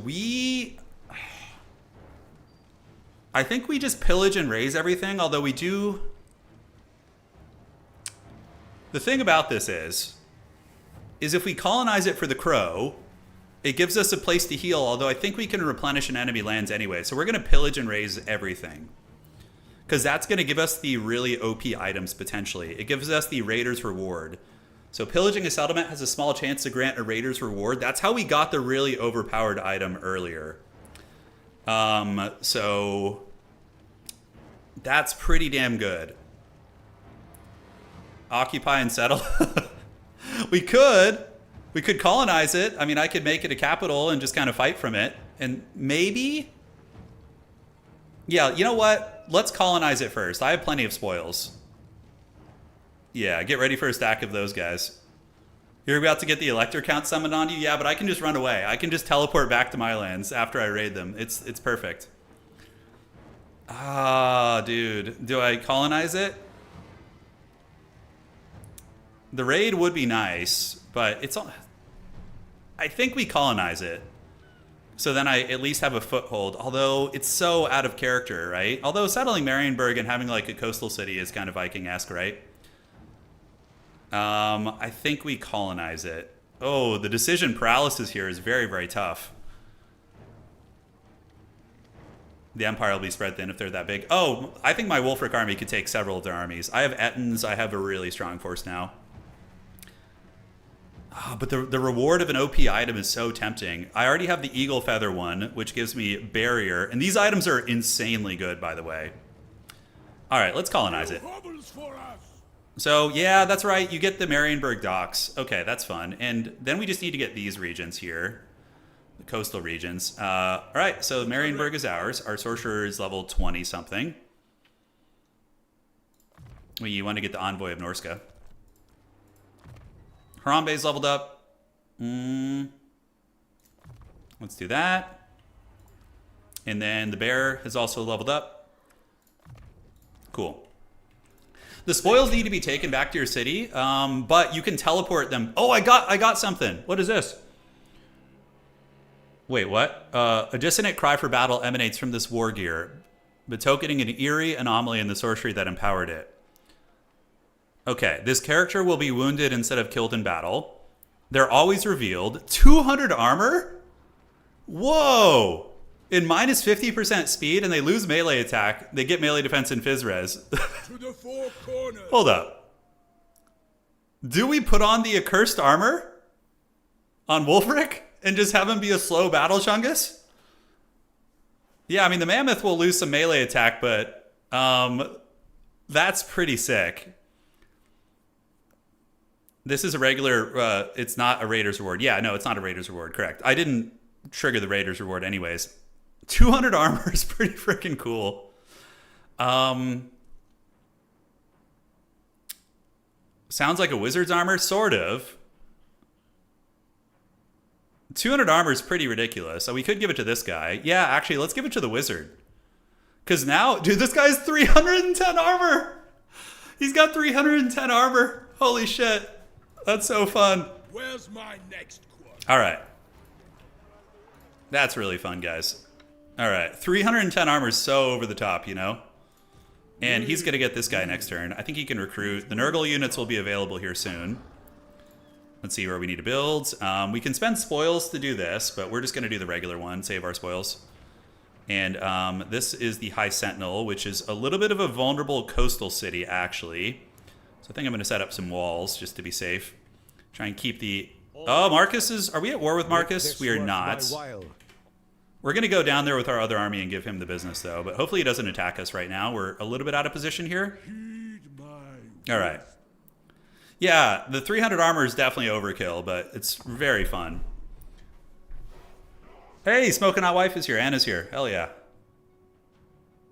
I think we just pillage and raise everything, although we do... The thing about this is if we colonize it for the Crow, it gives us a place to heal, although I think we can replenish in enemy lands anyway. So we're going to pillage and raise everything. Because that's going to give us the really OP items, potentially. It gives us the Raider's Reward. So pillaging a settlement has a small chance to grant a Raider's Reward. That's how we got the really overpowered item earlier. So that's pretty damn good. Occupy and settle. We could colonize it. I mean, I could make it a capital and just kind of fight from it. And maybe... Yeah, you know what? Let's colonize it first. I have plenty of spoils. Yeah, get ready for a stack of those guys. You're about to get the Elector Count summoned on you? Yeah, but I can just run away. I can just teleport back to my lands after I raid them. It's perfect. Ah, dude. Do I colonize it? The raid would be nice, but it's... I think we colonize it. So then I at least have a foothold, although it's so out of character, right? Although settling Marienburg and having like a coastal city is kind of Viking-esque, right? I think we colonize it. Oh, the decision paralysis here is very, very tough. The Empire will be spread thin if they're that big. Oh, I think my Wulfrik army could take several of their armies. I have Ettins. I have a really strong force now. Oh, but the reward of an OP item is so tempting. I already have the Eagle Feather one, which gives me Barrier. And these items are insanely good, by the way. All right, let's colonize it. So, yeah, that's right. You get the Marienburg docks. Okay, that's fun. And then we just need to get these regions here. The coastal regions. All right, so Marienburg is ours. Our sorcerer is level 20-something. You want to get the Envoy of Norsca. Harambe's leveled up. Let's do that. And then the bear has also leveled up. Cool. The spoils need to be taken back to your city, but you can teleport them. Oh, I got something. What is this? Wait, what? A dissonant cry for battle emanates from this war gear, betokening an eerie anomaly in the sorcery that empowered it. Okay, this character will be wounded instead of killed in battle. They're always revealed. 200 armor? Whoa! In minus 50% speed, and they lose melee attack. They get melee defense and phys res. To the four corners. Hold up. Do we put on the accursed armor on Wulfrik and just have him be a slow battle Chungus? Yeah, I mean, the mammoth will lose some melee attack, but that's pretty sick. This is a regular, it's not a Raiders reward. Yeah, no, it's not a Raiders reward, correct. I didn't trigger the Raiders reward anyways. 200 armor is pretty freaking cool. Sounds like a wizard's armor, sort of. 200 armor is pretty ridiculous. So we could give it to this guy. Yeah, actually, let's give it to the wizard. Because now, dude, this guy's 310 armor. He's got 310 armor. Holy shit. That's so fun. Where's my next quad? All right. That's really fun, guys. All right. 310 armor is so over the top, you know? And he's going to get this guy next turn. I think he can recruit. The Nurgle units will be available here soon. Let's see where we need to build. We can spend spoils to do this, but we're just going to do the regular one, save our spoils. And this is the High Sentinel, which is a little bit of a vulnerable coastal city, actually. So I think I'm going to set up some walls just to be safe. Try and keep the... Oh, Marcus is... Are we at war with Marcus? We are not. We're going to go down there with our other army and give him the business, though. But hopefully he doesn't attack us right now. We're a little bit out of position here. All right. Yeah, the 300 armor is definitely overkill, but it's very fun. Hey, Smoking Hot Wife is here. Anna's here. Hell yeah.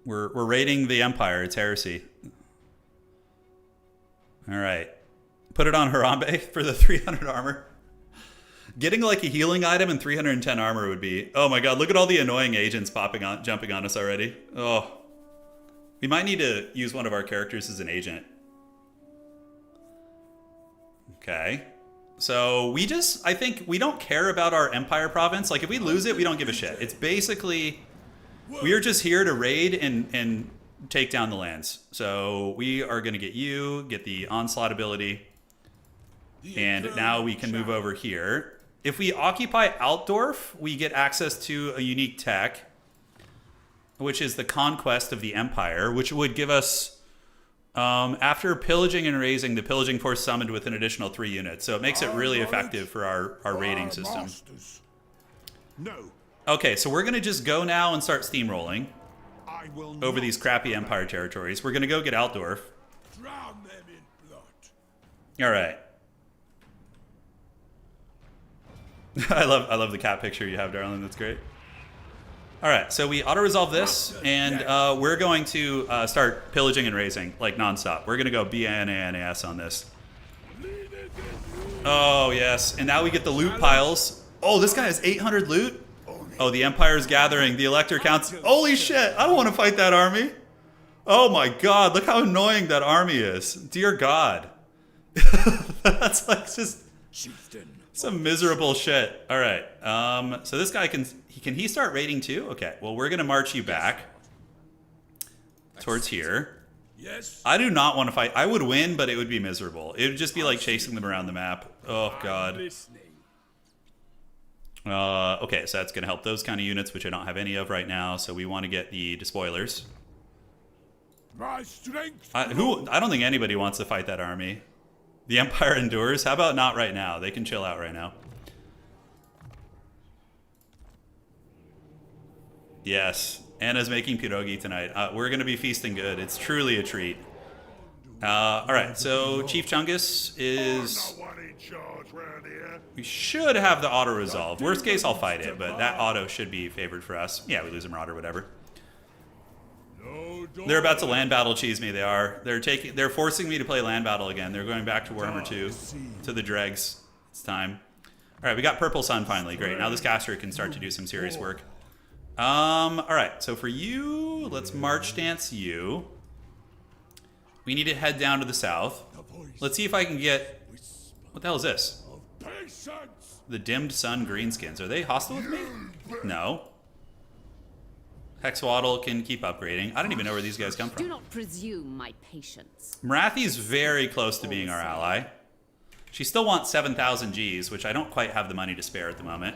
We're raiding the Empire. It's heresy. All right. Put it on Harambe for the 300 armor. Getting like a healing item and 310 armor would be... Oh my god, look at all the annoying agents jumping on us already. Oh. We might need to use one of our characters as an agent. Okay. So I think we don't care about our Empire province. Like if we lose it, we don't give a shit. It's basically, we are just here to raid and take down the lands. So we are going to get you, get the onslaught ability. And now we can move over here. If we occupy Altdorf, we get access to a unique tech, which is the Conquest of the Empire, which would give us, after pillaging and raising, the pillaging force summoned with an additional 3 units. So it makes it really effective for our raiding system. No. Okay, so we're going to just go now and start steamrolling over these crappy Empire territories. We're going to go get Altdorf. Drown them in blood. All right. I love the cat picture you have, darling. That's great. All right, so we auto-resolve this, and we're going to start pillaging and raising, like, nonstop. We're going to go BNANAS on this. Oh, yes. And now we get the loot piles. Oh, this guy has 800 loot? Oh, the Empire's gathering. The Elector counts. Holy shit, I don't want to fight that army. Oh, my God. Look how annoying that army is. Dear God. That's like just... some miserable shit. All right. So this guy can he start raiding too? Okay. Well, we're gonna march you back towards here. Yes. I do not want to fight. I would win, but it would be miserable. It would just be like chasing them around the map. Oh god. Okay, so that's gonna help those kind of units, which I don't have any of right now. So we want to get the despoilers. My strength. I don't think anybody wants to fight that army. The Empire endures. How about not right now? They can chill out right now. Yes. Anna's making pierogi tonight. We're going to be feasting good. It's truly a treat. All right. So Chief Chungus is... We should have the auto-resolve. Worst case, I'll fight it, but that auto should be favored for us. Yeah, we lose a Marauder, whatever. They're about to land battle cheese me. They are. They're forcing me to play land battle again. They're going back to Wormer 2, to the dregs. It's time. right, we got Purple Sun finally. Great. Now this caster can start to do some serious work. All right, so for you, let's March Dance you. We need to head down to the south. Let's see if I can get... What the hell is this? The Dimmed Sun Greenskins. Are they hostile with me? No. Hexwaddle can keep upgrading. I don't even know where these guys come from. Do not presume my patience. Marathi's very close to being our ally. She still wants 7,000 Gs, which I don't quite have the money to spare at the moment.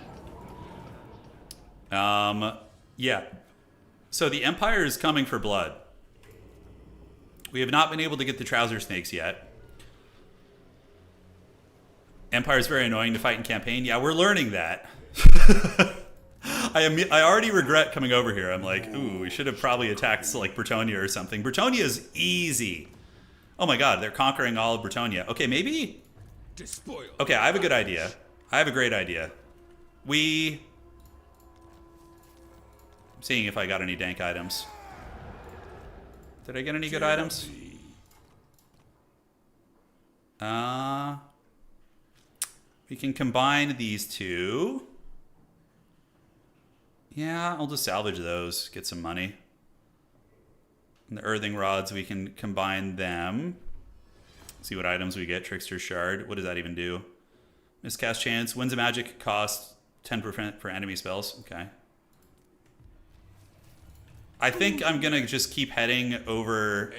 Yeah. So the Empire is coming for blood. We have not been able to get the Trouser Snakes yet. Empire is very annoying to fight in campaign. Yeah, we're learning that. I already regret coming over here. I'm like, ooh, we should have probably attacked like Bretonia or something. Bretonia is easy. Oh my god, they're conquering all of Bretonia. Okay, maybe... Okay, I have a good idea. I have a great idea. I'm seeing if I got any dank items. Did I get any good items? We can combine these two. Yeah, I'll just salvage those, get some money. And the earthing rods, we can combine them. See what items we get. Trickster's Shard. What does that even do? Miscast chance. Winds of magic cost 10% for enemy spells. Okay. I think I'm going to just keep heading over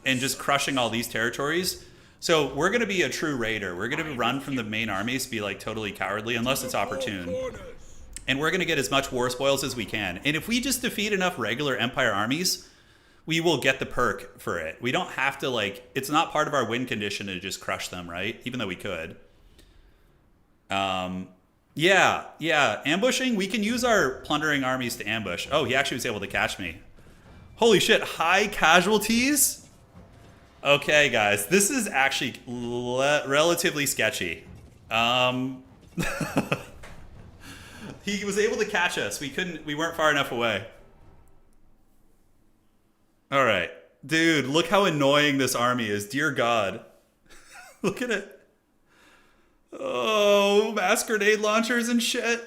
and just crushing all these territories. So we're going to be a true raider. We're going to run from the main armies, be like totally cowardly unless it's opportune. And we're going to get as much war spoils as we can. And if we just defeat enough regular Empire armies, we will get the perk for it. We don't have to, like, it's not part of our win condition to just crush them, right? Even though we could. Yeah, ambushing. We can use our plundering armies to ambush. Oh, he actually was able to catch me. Holy shit, high casualties? Okay, guys, this is actually relatively sketchy. He was able to catch us. We weren't far enough away. All right. Dude, look how annoying this army is. Dear God. Look at it. Oh, mass grenade launchers and shit.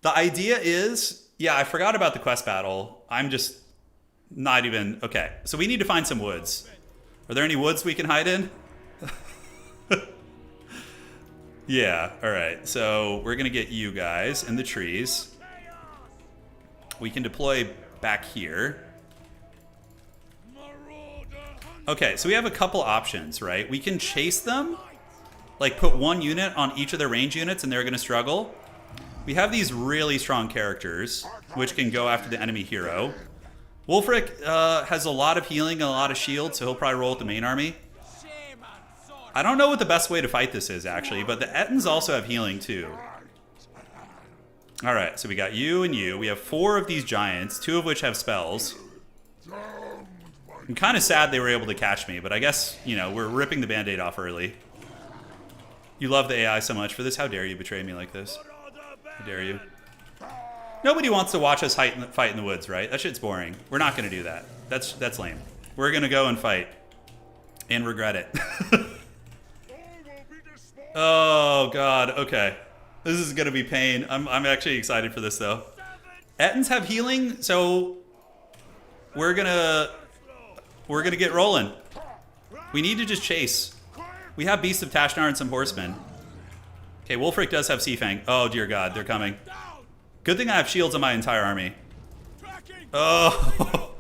The idea is... Yeah, I forgot about the quest battle. I'm just not even... Okay, so we need to find some woods. Are there any woods we can hide in? Yeah, all right. So we're going to get you guys in the trees. We can deploy back here. Okay, so we have a couple options, right? We can chase them, like put one unit on each of their range units and they're going to struggle. We have these really strong characters, which can go after the enemy hero. Wulfrik has a lot of healing and a lot of shield, so he'll probably roll with the main army. I don't know what the best way to fight this is, actually, but the Ettins also have healing, too. All right, so we got you and you. We have 4 of these giants, 2 of which have spells. I'm kind of sad they were able to catch me, but I guess, you know, we're ripping the Band-Aid off early. You love the AI so much for this. How dare you betray me like this? How dare you? Nobody wants to watch us fight in the woods, right? That shit's boring. We're not going to do that. That's lame. We're going to go and fight. And regret it. Oh, God. Okay. This is going to be pain. I'm actually excited for this, though. Ettins have healing, so we're going to get rolling. We need to just chase. We have Beasts of Tashnar and some horsemen. Okay, Wulfrik does have Seafang. Oh, dear God. They're coming. Good thing I have shields on my entire army. Oh.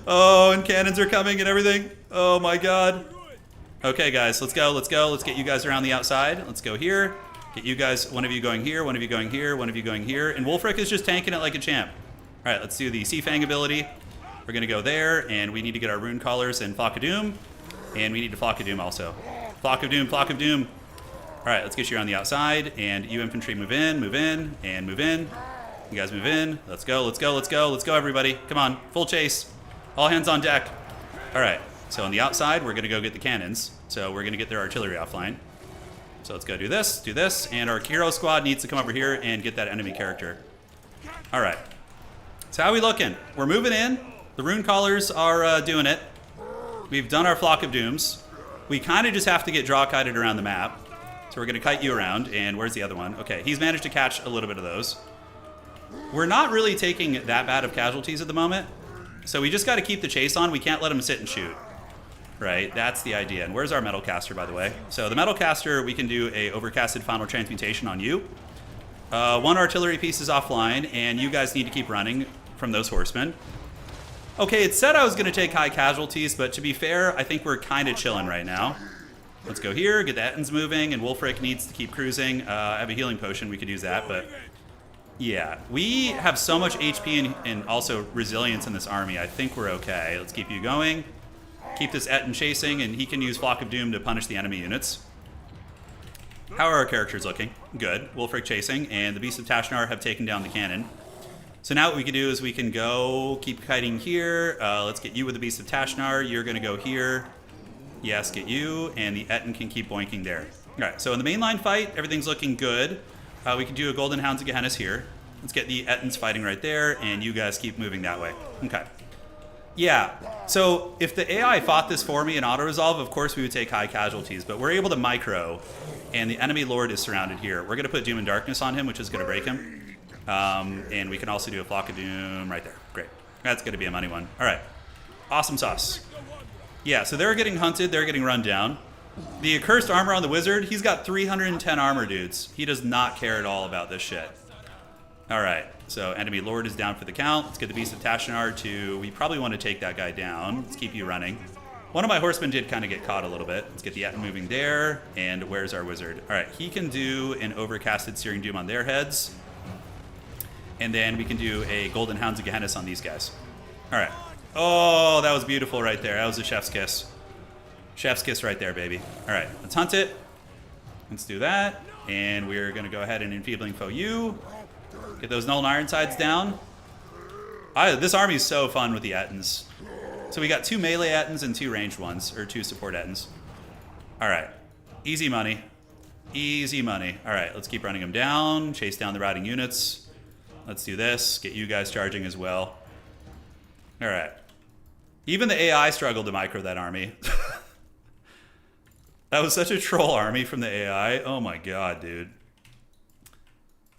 Oh, and cannons are coming and everything. Oh, my God. Okay, guys, let's go. Let's get you guys around the outside. Let's go here. Get you guys, one of you going here, one of you going here, one of you going here. And Wulfrik is just tanking it like a champ. All right, let's do the Seafang ability. We're going to go there, and we need to get our Rune Callers and Flock of Doom. And we need to Flock of Doom also. Flock of Doom, Flock of Doom. All right, let's get you on the outside. And you infantry move in, and move in. You guys move in. Let's go, let's go, let's go. Let's go, everybody. Come on, full chase. All hands on deck. All right. So on the outside, we're going to go get the cannons. So we're going to get their artillery offline. So let's go do this, and our hero squad needs to come over here and get that enemy character. All right. So how are we looking? We're moving in. The Rune Callers are doing it. We've done our Flock of Dooms. We kind of just have to get draw-kited around the map. So So we're going to kite you around. And where's the other one? Okay, he's managed to catch a little bit of those. We're not really taking that bad of casualties at the moment. So we just got to keep the chase on. We can't let him sit and shoot. Right? That's the idea. And where's our Metal Caster, by the way? So the Metal Caster, we can do a overcasted Final Transmutation on you. One artillery piece is offline, and you guys need to keep running from those horsemen. Okay, it said I was going to take high casualties, but to be fair, I think we're kind of chilling right now. Let's go here, get the Ettins moving, and Wulfrik needs to keep cruising. I have a healing potion, we could use that, but yeah. We have so much HP and also resilience in this army, I think we're okay. Let's keep you going. Keep this Ettin chasing, and he can use Flock of Doom to punish the enemy units. How are our characters looking? Good. Wulfrik chasing, and the Beasts of Tashnar have taken down the cannon. So now what we can do is we can go keep kiting here. Let's get you with the Beasts of Tashnar. You're going to go here. Yes, get you, and the Ettin can keep boinking there. All right, so in the mainline fight, everything's looking good. We can do a Golden Hounds of Gehenna here. Let's get the Ettins fighting right there, and you guys keep moving that way. Okay. Yeah, so if the AI fought this for me in auto-resolve, of course we would take high casualties, but we're able to micro, and the enemy lord is surrounded here. We're going to put Doom and Darkness on him, which is going to break him. And we can also do a Flock of Doom right there. Great. That's going to be a money one. All right. Awesome sauce. Yeah, so they're getting hunted. They're getting run down. The Accursed Armor on the Wizard, he's got 310 armor, dudes. He does not care at all about this shit. All right. So enemy lord is down for the count. Let's get the Beast of Tashnar to... We probably want to take that guy down. Let's keep you running. One of my horsemen did kind of get caught a little bit. Let's get the Ettin moving there. And where's our wizard? All right, he can do an overcasted Searing Doom on their heads. And then we can do a Golden Hounds of Gehenna on these guys. All right. Oh, that was beautiful right there. That was a chef's kiss. Chef's kiss right there, baby. All right, let's hunt it. Let's do that. And we're going to go ahead and Enfeebling Foe you. Get those Null and Ironsides down. This army is so fun with the Ettins. So we got 2 melee Ettins and 2 ranged ones, or 2 support Ettins. All right, easy money. Easy money. All right, let's keep running them down, chase down the routing units. Let's do this, get you guys charging as well. All right. Even the AI struggled to micro that army. That was such a troll army from the AI. Oh my god, dude.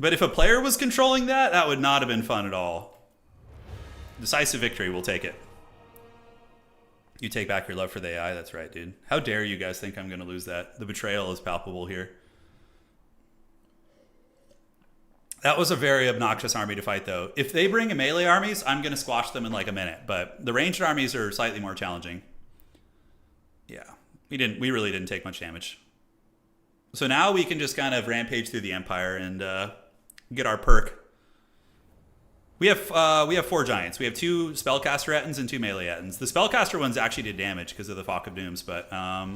But if a player was controlling that, that would not have been fun at all. Decisive victory, we'll take it. You take back your love for the AI, that's right, dude. How dare you guys think I'm going to lose that? The betrayal is palpable here. That was a very obnoxious army to fight, though. If they bring in melee armies, I'm going to squash them in like a minute. But the ranged armies are slightly more challenging. Yeah, we really didn't take much damage. So now we can just kind of rampage through the Empire and get our perk. We have 4 giants. We have 2 spellcaster Ettins and 2 melee Ettins. The spellcaster ones actually did damage because of the Flock of Dooms, but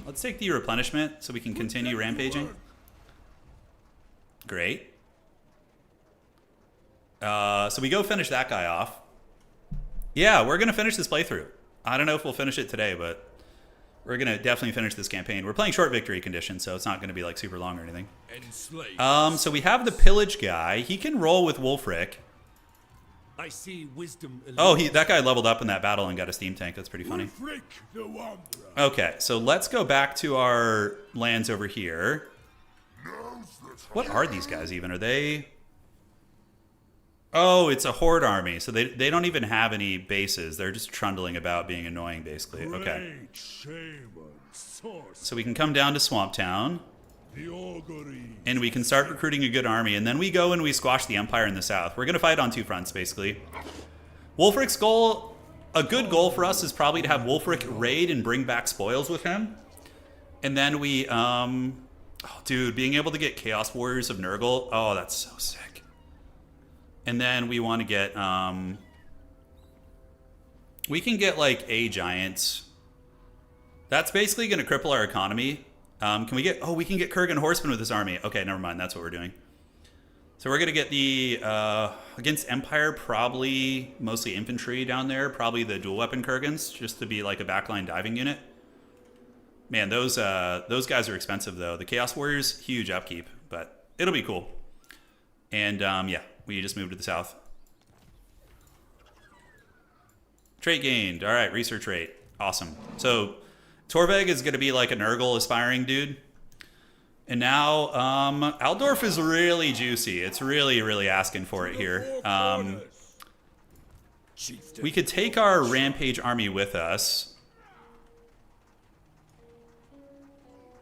let's take the replenishment so we can continue rampaging. Great. So we go finish that guy off. Yeah, we're going to finish this playthrough. I don't know if we'll finish it today, but we're going to definitely finish this campaign. We're playing short victory conditions, so it's not going to be like super long or anything. So we have the pillage guy. He can roll with Wulfrik. I see wisdom. Oh, that guy leveled up in that battle and got a steam tank. That's pretty funny. Wulfrik the Wanderer. Okay, so let's go back to our lands over here. What are these guys even? Are they... Oh, it's a horde army, so they don't even have any bases. They're just trundling about being annoying, basically. Okay. So we can come down to Swamp Town, The Augury. and we can start recruiting a good army, and then we go and we squash the Empire in the south. We're going to fight on 2 fronts, basically. Wulfrik's goal, a good goal for us is probably to have Wulfrik raid and bring back spoils with him. And then we, oh, dude, being able to get Chaos Warriors of Nurgle, oh, that's so sick. And then we want to get, we can get like a giant. That's basically going to cripple our economy. Can we get, we can get Kurgan Horsemen with this army. Okay, never mind. That's what we're doing. So we're going to get the, against Empire, probably mostly infantry down there. Probably the dual weapon Kurgans, just to be like a backline diving unit. Man, those guys are expensive though. The Chaos Warriors, huge upkeep, but it'll be cool. And yeah. We just moved to the south. Trait gained. All right, research rate. Awesome. So Torveg is going to be like a Nurgle aspiring dude. And now, Aldorf is really juicy. It's really, really asking for it here. We could take our Rampage army with us.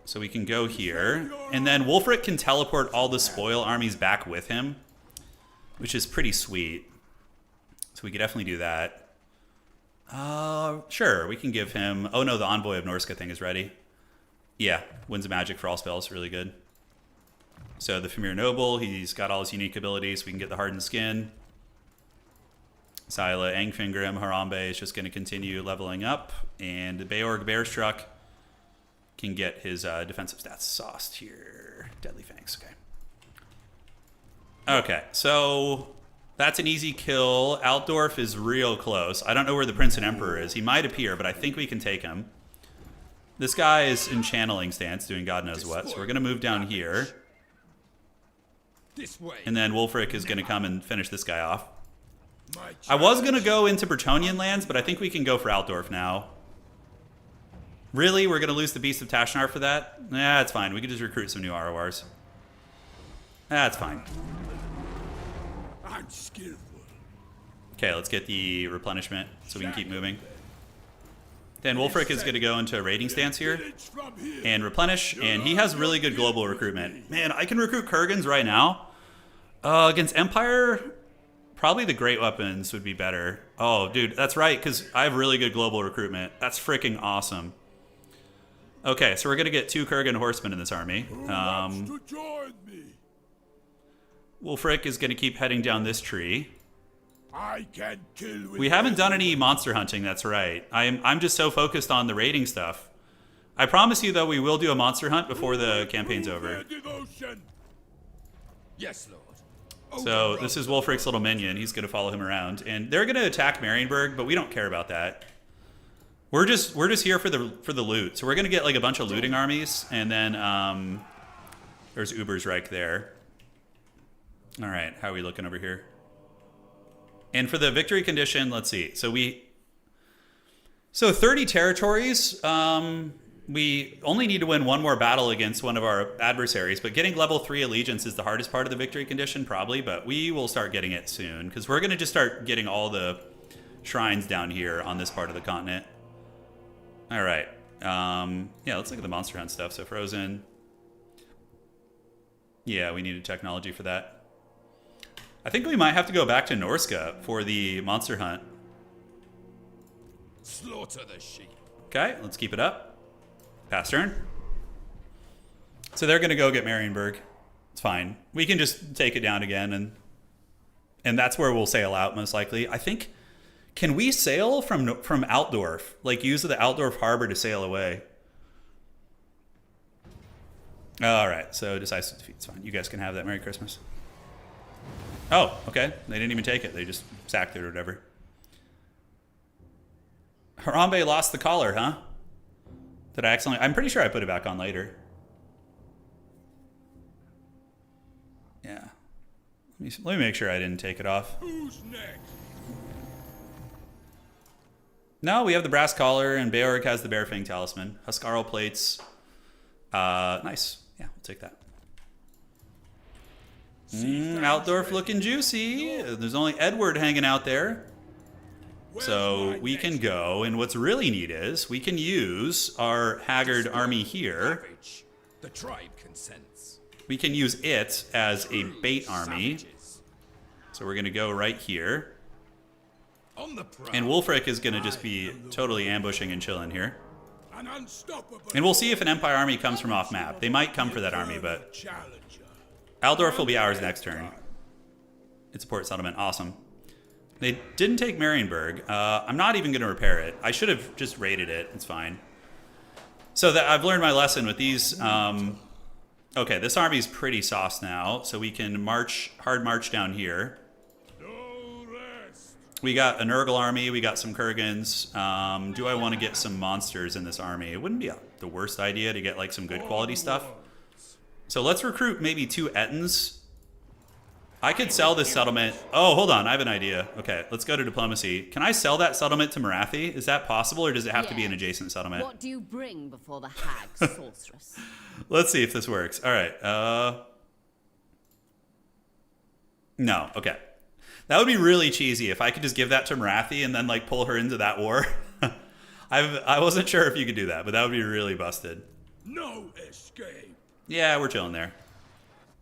So we can go here. And then Wulfrik can teleport all the spoil armies back with him, which is pretty sweet. So we could definitely do that. Sure, we can give him... Oh no, the Envoy of Norsca thing is ready. Yeah, Winds of Magic for all spells, really good. So the Fimir Noble, he's got all his unique abilities. We can get the Hardened Skin. Scylla, Angfingrim, Harambe is just going to continue leveling up. And the Beorg Bearstruck can get his defensive stats sauced here. Deadly Fangs, okay. Okay, so that's an easy kill. Altdorf is real close. I don't know where the Prince and Emperor is. He might appear, but I think we can take him. This guy is in channeling stance, doing God knows what. So we're going to move down here. And then Wulfrik is going to come and finish this guy off. I was going to go into Bretonnian lands, but I think we can go for Altdorf now. Really? We're going to lose the Beast of Tashnar for that? Yeah, it's fine. We can just recruit some new RORs. That's fine. I'm skillful. Okay, let's get the replenishment so we can keep moving. Then Wulfrik is going to go into a raiding stance here and replenish, and he has really good global recruitment. Man, I can recruit Kurgans right now. Against Empire, probably the Great Weapons would be better. Oh, dude, that's right, because I have really good global recruitment. That's freaking awesome. Okay, so we're going to get 2 Kurgan horsemen in this army. Wulfrik is going to keep heading down this tree. I can kill with We haven't done any monster hunting, that's right. I'm just so focused on the raiding stuff. I promise you, though, we will do a monster hunt before the campaign's over. Yes, Lord. So this is Wulfrik's little minion. He's going to follow him around. And they're going to attack Marienburg, but we don't care about that. We're just here for the loot. So we're going to get like a bunch of looting armies. And then there's Ubersreich there. All right, how are we looking over here? And for the victory condition, let's see. So 30 territories. We only need to win one more battle against one of our adversaries, but getting level 3 allegiance is the hardest part of the victory condition, probably, but we will start getting it soon, because we're going to just start getting all the shrines down here on this part of the continent. All right. Yeah, let's look at the monster hunt stuff. So Frozen. Yeah, we needed technology for that. I think we might have to go back to Norsca for the monster hunt. Slaughter the sheep. Okay, let's keep it up. Pass turn. So they're going to go get Marienburg. It's fine. We can just take it down again, and that's where we'll sail out most likely. I think, can we sail from Altdorf? Like use the Altdorf harbor to sail away? All right, so decisive defeat. It's fine. You guys can have that. Merry Christmas. Oh, okay. They didn't even take it. They just sacked it or whatever. Harambe lost the collar, huh? Did I accidentally? I'm pretty sure I put it back on later. Yeah. Let me make sure I didn't take it off. Who's next? No, we have the brass collar, and Beorg has the Bearfang talisman. Huskarl plates. Nice. Yeah, we'll take that. Altdorf looking juicy. There's only Edward hanging out there. So we can go, and what's really neat is we can use our Haggard army here. The tribe consents. We can use it as a bait army. So we're going to go right here. And Wulfrik is going to just be totally ambushing and chilling here. And we'll see if an Empire army comes from off map. They might come for that army, but Aldorf will be ours next turn. It's a port settlement. Awesome. They didn't take Marienburg. I'm not even going to repair it. I should have just raided it. It's fine. So that I've learned my lesson with these. Okay, this army is pretty sauce now, so we can hard march down here. We got a Nurgle army. We got some Kurgans. Do I want to get some monsters in this army? It wouldn't be the worst idea to get like some good quality stuff. So let's recruit maybe 2 Ettins. I could sell this settlement. Oh, hold on. I have an idea. Okay, let's go to diplomacy. Can I sell that settlement to Marathi? Is that possible, or does it have to be an adjacent settlement? What do you bring before the hag sorceress? Let's see if this works. All right. No. Okay. That would be really cheesy if I could just give that to Marathi and then like pull her into that war. I wasn't sure if you could do that, but that would be really busted. No escape. Yeah, we're chilling there.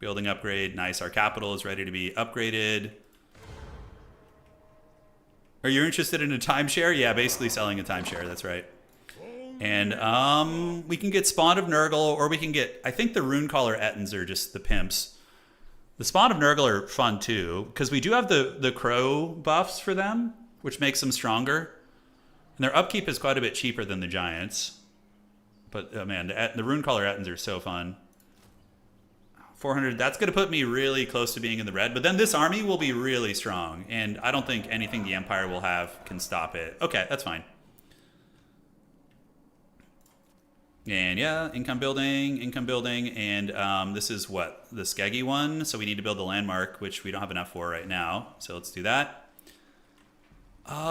Building upgrade. Nice. Our capital is ready to be upgraded. Are you interested in a timeshare? Yeah, basically selling a timeshare. That's right. And we can get Spawn of Nurgle, or we can get, I think the Runecaller Ettins are just the pimps. The Spawn of Nurgle are fun too, because we do have the crow buffs for them, which makes them stronger. And their upkeep is quite a bit cheaper than the giants. But man, the Runecaller Ettins are so fun. 400, that's going to put me really close to being in the red. But then this army will be really strong. And I don't think anything the Empire will have can stop it. Okay, that's fine. And yeah, income building. And this is what? The Skeggy one. So we need to build the landmark, which we don't have enough for right now. So let's do that.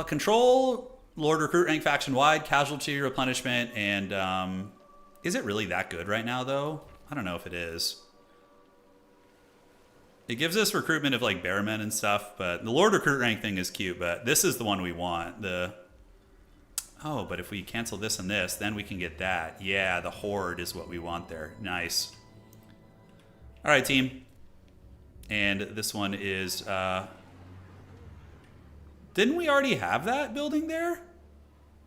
Control, Lord Recruit rank faction wide, casualty replenishment. And is it really that good right now, though? I don't know if it is. It gives us recruitment of like bearmen and stuff, but the Lord Recruit rank thing is cute, but this is the one we want. Oh, but if we cancel this and this, then we can get that. Yeah, the Horde is what we want there. Nice. All right, team. And this one is... Didn't we already have that building there?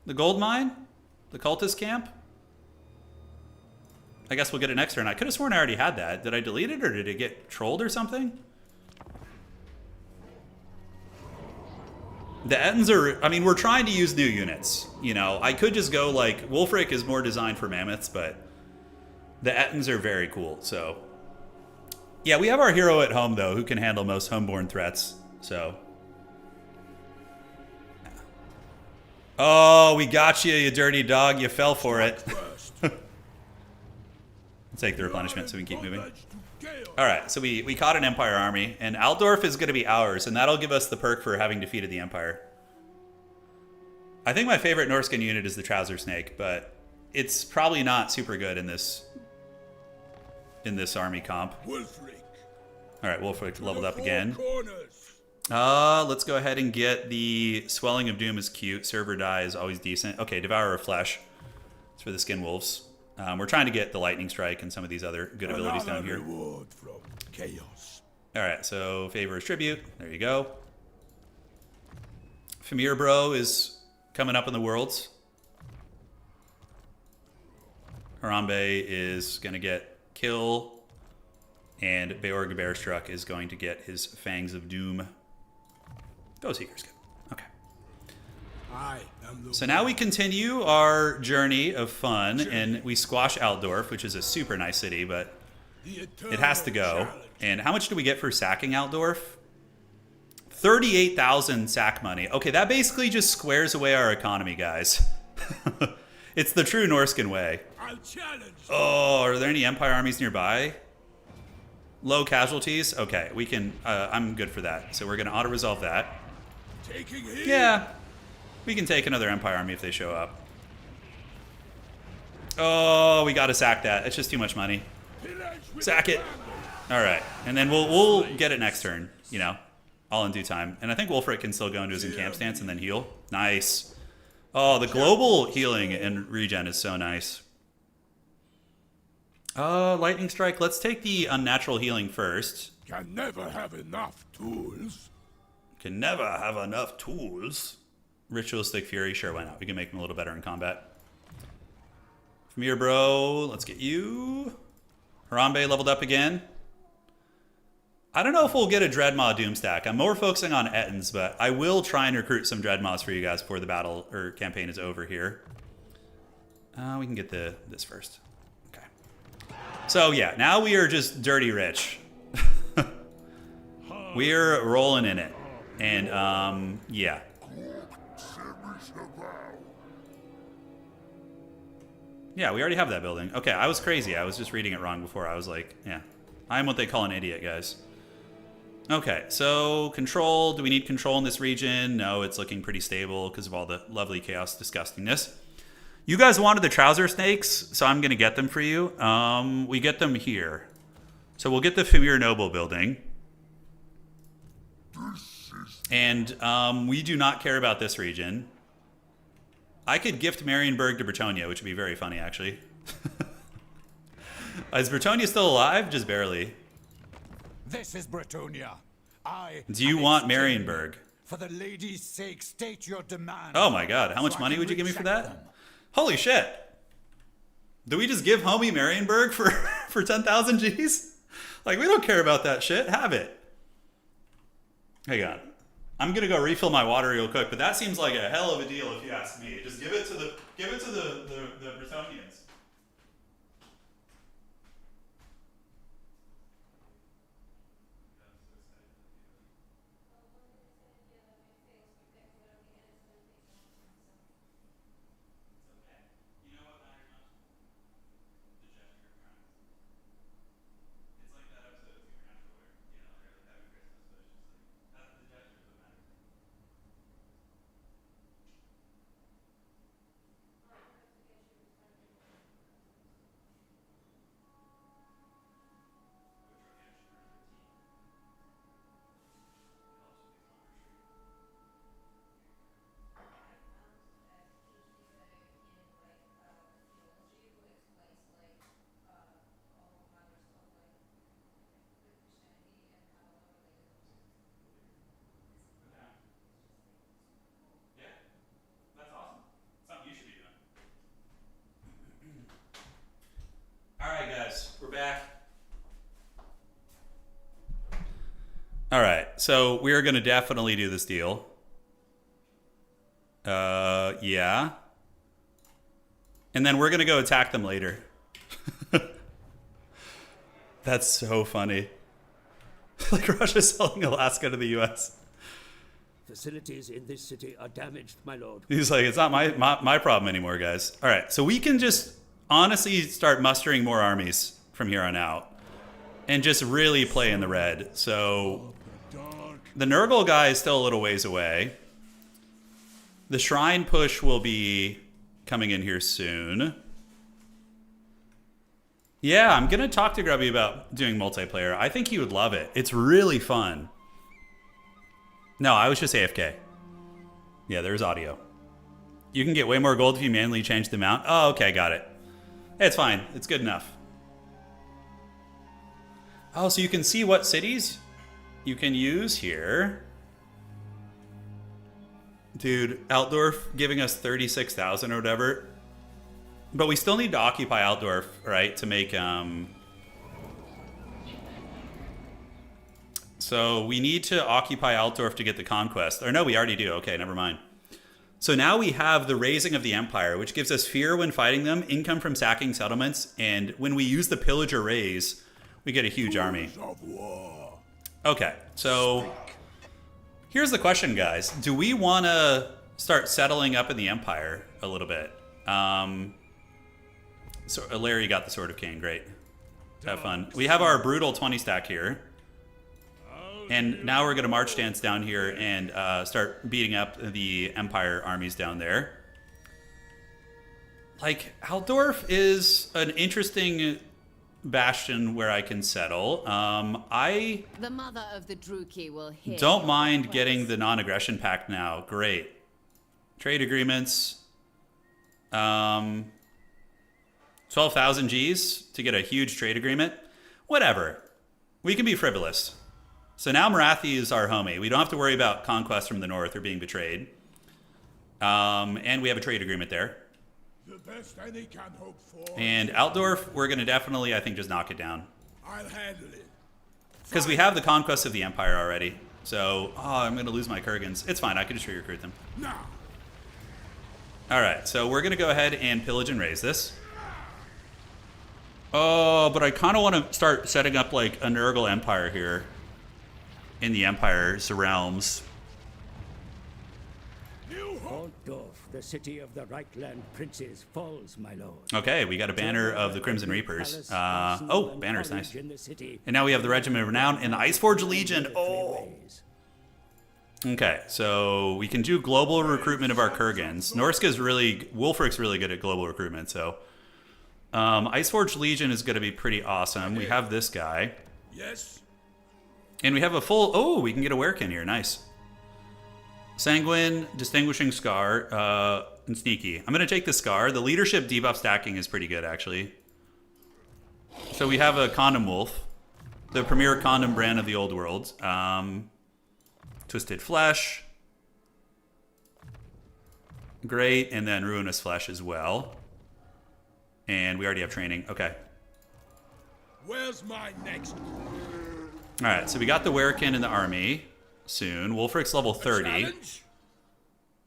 The gold mine? The cultist camp? I guess we'll get it next turn. I could have sworn I already had that. Did I delete it, or did it get trolled or something? The Ettins are... I mean, we're trying to use new units. You know, I could just go like... Wulfrik is more designed for mammoths, but... The Ettins are very cool, so... Yeah, we have our hero at home, though, who can handle most homeborn threats, so... Oh, we got you, you dirty dog. You fell for it. Take the replenishment so we can keep moving. All right, so we caught an Empire army, and Aldorf is going to be ours, and that'll give us the perk for having defeated the Empire. I think my favorite Norscan unit is the Trouser Snake, but it's probably not super good in this army comp. Wulfrik. All right, Wulfrik leveled up again. Let's go ahead and get the Swelling of Doom is cute. Server Die is always decent. Okay, Devourer of Flesh. It's for the Skin Wolves. We're trying to get the Lightning Strike and some of these other good abilities down here. Reward from chaos. All right, so Favor is Tribute. There you go. Fimir Bro is coming up in the Worlds. Harambe is going to get Kill. And Beorg Bearstruck is going to get his Fangs of Doom. Go Seeker's good. Okay. So now we continue our journey of fun, and we squash Aldorf, which is a super nice city, but it has to go. And how much do we get for sacking Aldorf? 38,000 sack money. Okay, that basically just squares away our economy, guys. It's the true Norscan way. Oh, are there any Empire armies nearby? Low casualties? Okay, we can... I'm good for that. So we're going to auto-resolve that. Yeah. We can take another Empire army if they show up. Oh, we got to sack that. It's just too much money. Sack it. All right. And then we'll get it next turn, you know, all in due time. And I think Wulfrik can still go into his encamp stance and then heal. Nice. Oh, the global healing and regen is so nice. Lightning Strike. Let's take the unnatural healing first. Can never have enough tools. Can never have enough tools. Ritualistic Fury. Sure, why not? We can make them a little better in combat. Fimir Bro. Let's get you. Harambe leveled up again. I don't know if we'll get a Dreadmaw Doom stack. I'm more focusing on Ettins, but I will try and recruit some Dreadmaws for you guys before the battle or campaign is over here. We can get this first. Okay. So yeah, now we are just dirty rich. We're rolling in it. And yeah. Yeah, we already have that building. Okay, I was crazy. I was just reading it wrong before. I was like, yeah. I'm what they call an idiot, guys. Okay, so control. Do we need control in this region? No, it's looking pretty stable because of all the lovely chaos disgustingness. You guys wanted the trouser snakes, so I'm going to get them for you. We get them here. So we'll get the Fimir Noble building. And we do not care about this region. I could gift Marienburg to Bretonia, which would be very funny, actually. Is Bretonia still alive? Just barely. This is Bretonia. Do you want Marienburg? For the lady's sake, state your demand. Oh my god, how much money would you give me for that? Holy shit. Do we just give homie Marienburg for 10,000 Gs? Like, we don't care about that shit. Have it. Hang on. I'm gonna go refill my water real quick, but that seems like a hell of a deal if you ask me. Just give it to the Bretonians. All right, so we are going to definitely do this deal. Yeah. And then we're going to go attack them later. That's so funny. Like Russia's selling Alaska to the US. Facilities in this city are damaged, my lord. He's like, it's not my problem anymore, guys. All right, so we can just honestly start mustering more armies from here on out. And just really play in the red. So the Nurgle guy is still a little ways away. The Shrine push will be coming in here soon. Yeah, I'm going to talk to Grubby about doing multiplayer. I think he would love it. It's really fun. No, I was just AFK. Yeah, there's audio. You can get way more gold if you manually change the amount. Oh, okay, got it. It's fine. It's good enough. Oh, so you can see what cities you can use here. Dude, Aldorf giving us 36,000 or whatever. But we still need to occupy Aldorf, right? To make, So we need to occupy Altdorf to get the conquest. Or no, we already do. Okay, never mind. So now we have the raising of the empire, which gives us fear when fighting them, income from sacking settlements, and when we use the pillager raise, we get a huge army. Okay, so here's the question, guys. Do we want to start settling up in the empire a little bit? So Larry got the Sword of Cain, great. Have fun. We have our brutal 20 stack here. And now we're going to march dance down here and start beating up the Empire armies down there. Like, Aldorf is an interesting bastion where I can settle. I The mother of the Druki will hear don't your mind request. getting the non-aggression pact now. Great. Trade agreements. 12,000 Gs to get a huge trade agreement. Whatever. We can be frivolous. So now Marathi is our homie. We don't have to worry about conquests from the north or being betrayed. And we have a trade agreement there. The best any can hope for. And Altdorf, we're going to definitely, I think, just knock it down. I'll handle it. Because we have the conquest of the empire already. So, I'm going to lose my Kurgans. It's fine. I can just recruit them. Now. All right. So we're going to go ahead and pillage and raise this. Oh, but I kind of want to start setting up like a Nurgle empire here. In the Empire's realms. Aldorf The city of the Reichland princes falls, my lord. Okay, we got a banner of the Crimson Reapers. Oh, banner's nice. In the city, And now we have the Regiment of Renown and the Iceforge Legion. Oh. Okay, so we can do global recruitment of our Kurgans. Norsca's really, Wulfrik's really good at global recruitment, so. Iceforge Legion is going to be pretty awesome. We have this guy. Yes. And we have a full, oh, we can get a Werekin here, nice. Sanguine, Distinguishing Scar, and Sneaky. I'm going to take the Scar. The leadership debuff stacking is pretty good, actually. So we have a Condom Wolf, the premier condom brand of the old world. Twisted Flesh. Great, and then Ruinous Flesh as well. And we already have training. Okay. Where's my next? All right, so we got the Werekin in the army soon. Wulfrik's level 30. Challenge?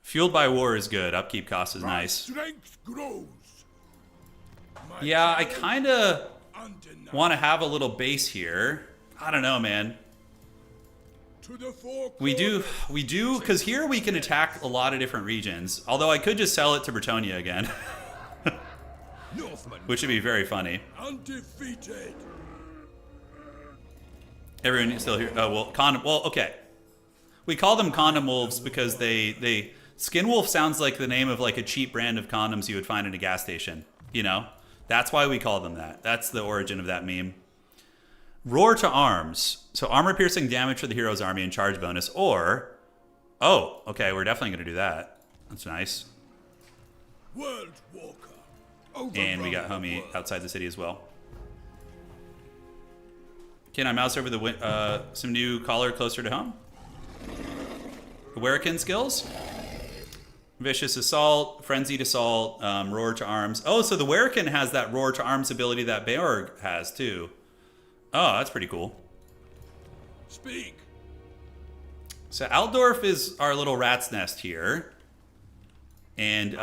Fueled by War is good. Upkeep cost is My nice. strength grows. My Yeah, I challenge? kind of Undeniable. want to have a little base here. I don't know, man. To the four We do, corners. because here we can attack a lot of different regions. Although I could just sell it to Bretonia again, Northman. which would be very funny. Undefeated. Everyone is still here. Oh, well, well, okay. We call them condom wolves because they Skin Wolf sounds like the name of like a cheap brand of condoms you would find in a gas station. You know? That's why we call them that. That's the origin of that meme. Roar to Arms. So armor piercing damage for the hero's army and charge bonus. Or, oh, okay, we're definitely going to do that. That's nice. World Walker. And we got Overrun the homie world. outside the city as well. Can I mouse over the some new collar closer to home? The Werekin skills? Vicious Assault, Frenzied Assault, Roar to Arms. Oh, so the Werekin has that Roar to Arms ability that Beorg has too. Oh, that's pretty cool. Speak. So Aldorf is our little rat's nest here. And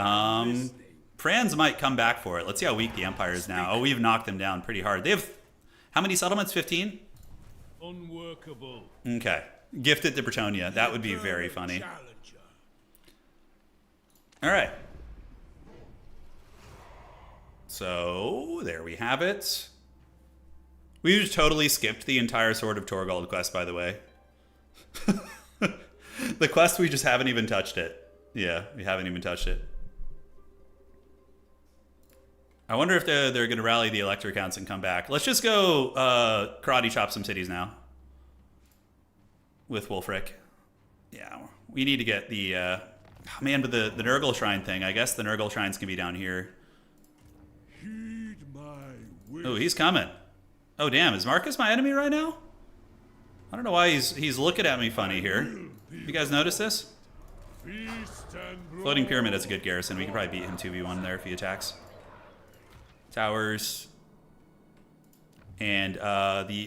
Franz might come back for it. Let's see how weak the Empire is now. Oh, we've knocked them down pretty hard. They have, how many settlements? 15? Unworkable. Okay. Gift it to Bretonia. That would be very funny. Challenger. All right. So, there we have it. We just totally skipped the entire Sword of Torgold quest, by the way. The quest, we just haven't even touched it. Yeah, we haven't even touched it. I wonder if they're going to rally the Elector counts and come back. Let's just go karate chop some cities now. With Wulfrik. Yeah, we need to get the... man, but the Nurgle Shrine thing. I guess the Nurgle Shrines can be down here. Heed my wish. Oh, he's coming. Oh, damn. Is Marcus my enemy right now? I don't know why he's looking at me funny here. You guys notice this? Feast and Floating Pyramid has a good garrison. We can probably beat him 2v1 there if he attacks. Towers. And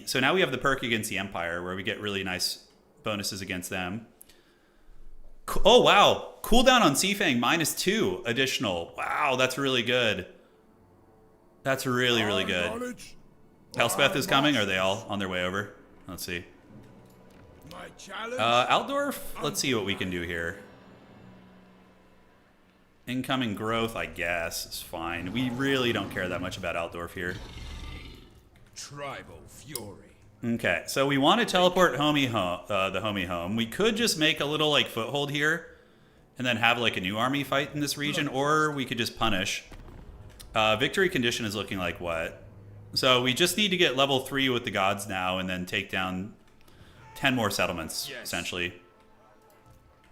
so now we have the perk against the Empire where we get really nice bonuses against them. Oh, wow. Cooldown on Seafang -2 additional. Wow, that's really good. That's really, really good. Knowledge. Elspeth is coming. Are they all on their way over? Let's see. My challenge. Aldorf, let's see what we can do here. Incoming growth, I guess, is fine. We really don't care that much about Aldorf here. Tribal fury. Okay, so we want to teleport the homie home. We could just make a little like foothold here and then have like a new army fight in this region, or we could just punish. Victory condition is looking like what? So we just need to get level 3 with the gods now and then take down 10 more settlements, Yes. essentially.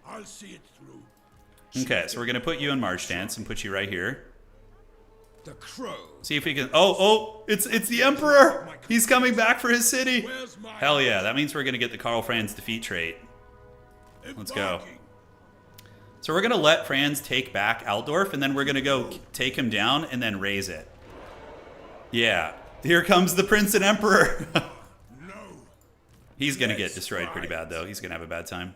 I'll see it through. Okay, so we're going to put you in March Dance and put you right here. The crow. See if we can... Oh, it's the Emperor! He's coming back for his city! Where's my Hell yeah, that means we're going to get the Karl Franz defeat trait. Let's go. embarking? So we're going to let Franz take back Aldorf, and then we're going to go take him down and then raise it. Yeah. Here comes the Prince and Emperor! No. He's going to get destroyed pretty bad, though. He's going to have a bad time.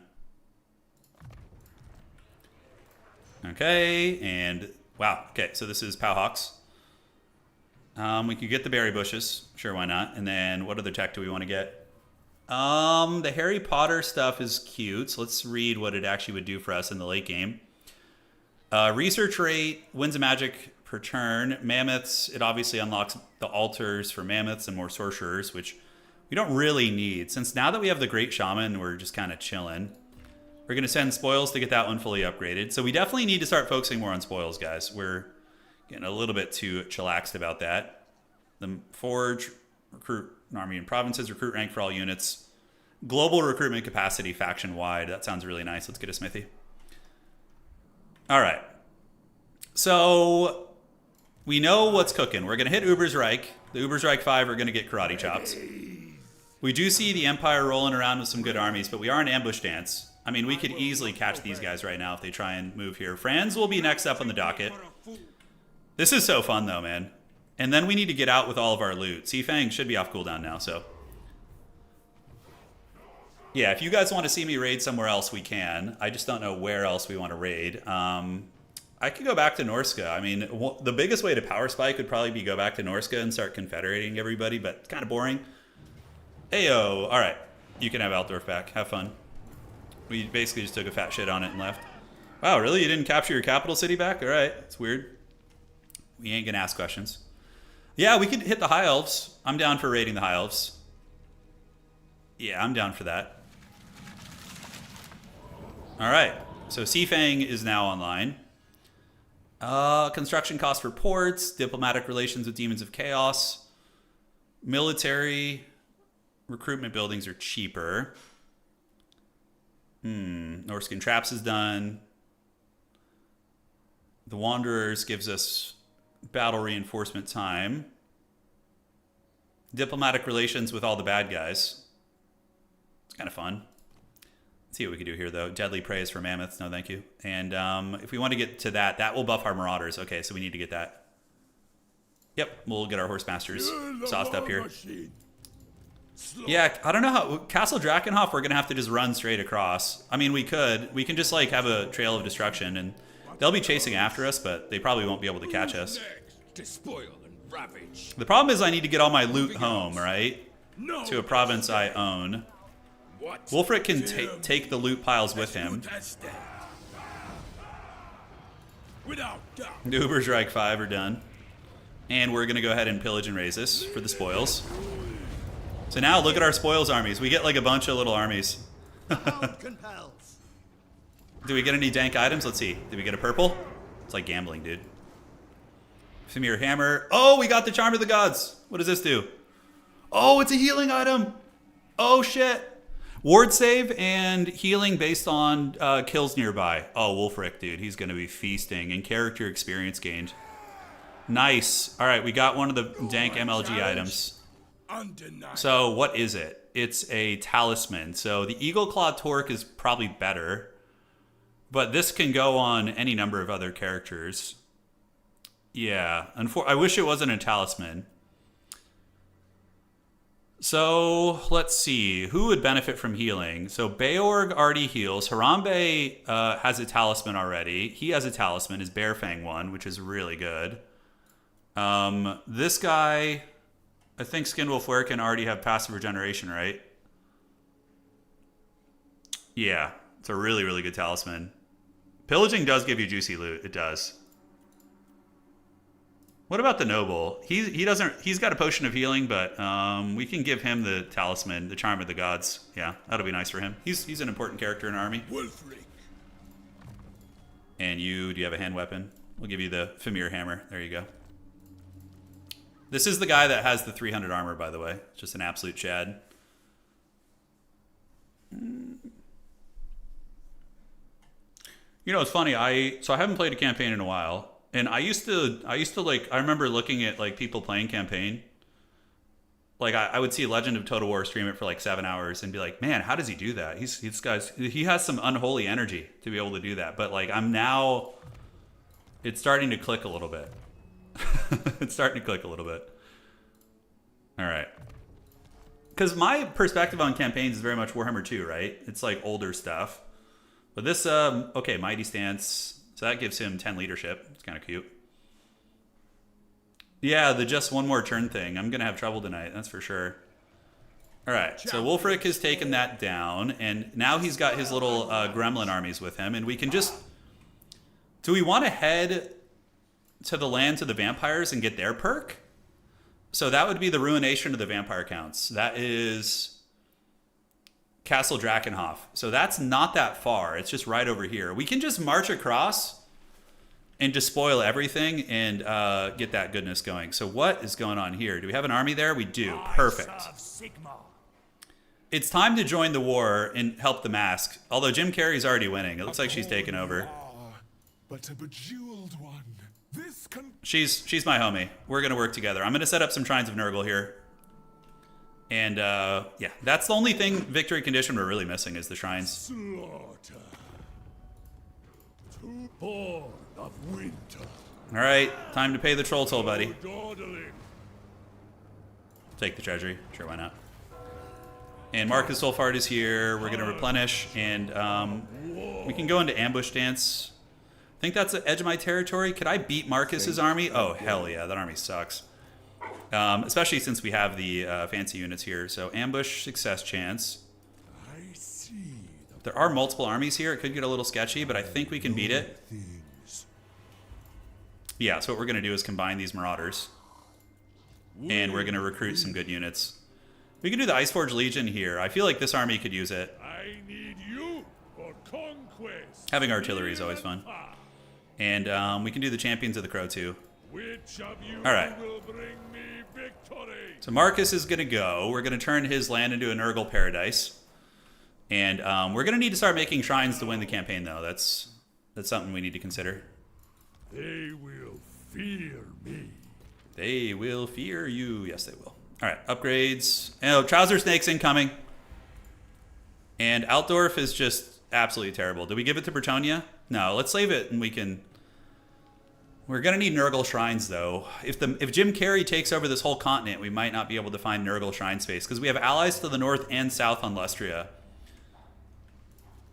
Okay, and... Wow, okay, so this is Pahuax. We could get the berry bushes. Sure, why not? And then what other tech do we want to get? The Harry Potter stuff is cute. So let's read what it actually would do for us in the late game. Research rate, winds of magic per turn. Mammoths, it obviously unlocks the altars for mammoths and more sorcerers, which we don't really need. Since now that we have the Great Shaman, we're just kind of chilling. We're going to send spoils to get that one fully upgraded. So we definitely need to start focusing more on spoils, guys. We're getting a little bit too chillaxed about that. The Forge, recruit an army and provinces, recruit rank for all units. Global recruitment capacity faction-wide. That sounds really nice. Let's get a smithy. All right. So we know what's cooking. We're going to hit Ubersreich. The Ubersreich 5 are going to get karate chops. We do see the Empire rolling around with some good armies, but we are in ambush stance. I mean, we could easily catch these guys right now if they try and move here. Franz will be next up on the docket. This is so fun, though, man. And then we need to get out with all of our loot. Seafang should be off cooldown now, so. Yeah, if you guys want to see me raid somewhere else, we can. I just don't know where else we want to raid. I could go back to Norsca. I mean, the biggest way to power spike would probably be go back to Norsca and start confederating everybody, but it's kind of boring. Ayo. All right. You can have Aldorf back. Have fun. We basically just took a fat shit on it and left. Wow, really? You didn't capture your capital city back? All right. It's weird. We ain't going to ask questions. Yeah, we could hit the High Elves. I'm down for raiding the High Elves. Yeah, I'm down for that. All right. So Seafang is now online. Construction costs for ports, diplomatic relations with demons of chaos, military recruitment buildings are cheaper. Norscan traps is done. The Wanderers gives us battle reinforcement time. Diplomatic relations with all the bad guys. It's kind of fun. Let's see what we can do here, though. Deadly praise for mammoths. No, thank you. And if we want to get to that, that will buff our marauders. Okay, so we need to get that. Yep, we'll get our horse masters sauced up here. Yeah, I don't know how... Castle Drakenhof, we're going to have to just run straight across. I mean, we could. We can just, like, have a trail of destruction, and they'll be chasing after us, but they probably won't be able to catch us. The problem is I need to get all my loot home, right? To a province I own. Wulfrik can take the loot piles with him. The Ubersreich 5 are done. And we're going to go ahead and pillage and raise this for the spoils. So now look at our spoils armies. We get like a bunch of little armies. Do we get any dank items? Let's see. Did we get a purple? It's like gambling, dude. Fimir hammer. Oh, we got the Charm of the Gods. What does this do? Oh, it's a healing item. Oh, shit. Ward save and healing based on kills nearby. Oh, Wulfrik, dude. He's going to be feasting. And character experience gained. Nice. All right, we got one of the dank MLG items. So what is it? It's a talisman. So the Eagle Claw Torque is probably better. But this can go on any number of other characters. Yeah. I wish it wasn't a talisman. So let's see. Who would benefit from healing? So Beorg already heals. Harambe has a talisman already. He has a talisman, his Bearfang one, which is really good. This guy, I think Skinwolf can already have passive regeneration, right? Yeah, it's a really, really good talisman. Pillaging does give you juicy loot. It does. What about the noble? He doesn't. He's got a potion of healing, but we can give him the talisman, the Charm of the Gods. Yeah, that'll be nice for him. He's an important character in our army. Wulfrik. And do you have a hand weapon? We'll give you the Fimir hammer. There you go. This is the guy that has the 300 armor, by the way. Just an absolute chad. You know, it's funny. I haven't played a campaign in a while. And I used to like, I remember looking at like people playing campaign. Like I would see Legend of Total War stream it for like 7 hours and be like, man, how does he do that? He has some unholy energy to be able to do that. But like it's starting to click a little bit. It's starting to click a little bit. All right. Because my perspective on campaigns is very much Warhammer 2, right? It's like older stuff. But this, okay, Mighty Stance. So that gives him 10 leadership. It's kind of cute. Yeah, the just one more turn thing. I'm going to have trouble tonight, that's for sure. All right, so Wulfrik has taken that down, and now he's got his little gremlin armies with him, and we can just Do we want to head to the lands of the vampires and get their perk? So that would be the Ruination of the Vampire Counts. That is Castle Drakenhof. So that's not that far. It's just right over here. We can just march across and despoil everything and get that goodness going. So what is going on here? Do we have an army there? We do. Perfect. It's time to join the war and help the mask. Although Jim Carrey's already winning. It looks like she's taken over. But a bejeweled one. This can She's my homie. We're going to work together. I'm going to set up some Shrines of Nurgle here. And yeah, that's the only thing victory condition we're really missing is the shrines. Slaughter. Born of winter. All right, time to pay the troll toll, buddy. Dawdling. Take the treasury. Sure, why not? And Marcus Solfard is here. We're going to replenish, and we can go into ambush dance. I think that's the edge of my territory. Could I beat Marcus's army? Oh, hell yeah, that army sucks. Especially since we have the fancy units here. So ambush success chance. I see. There are multiple armies here. It could get a little sketchy, but I think we can beat it. Yeah, so what we're going to do is combine these Marauders. And we're going to recruit some good units. We can do the Iceforge Legion here. I feel like this army could use it. I need you for conquest. Having artillery is always fun. And we can do the Champions of the Crow too. Which of you All right. will bring me victory? So Marcus is going to go. We're going to turn his land into a Nurgle paradise. And we're going to need to start making shrines to win the campaign, though. That's something we need to consider. They will fear me. They will fear you. Yes, they will. All right, upgrades. Oh, Trouser Snake's incoming. And Altdorf is just absolutely terrible. Do we give it to Bretonia? No, let's save it and we can... We're going to need Nurgle shrines, though. If Jim Carrey takes over this whole continent, we might not be able to find Nurgle shrine space because we have allies to the north and south on Lustria.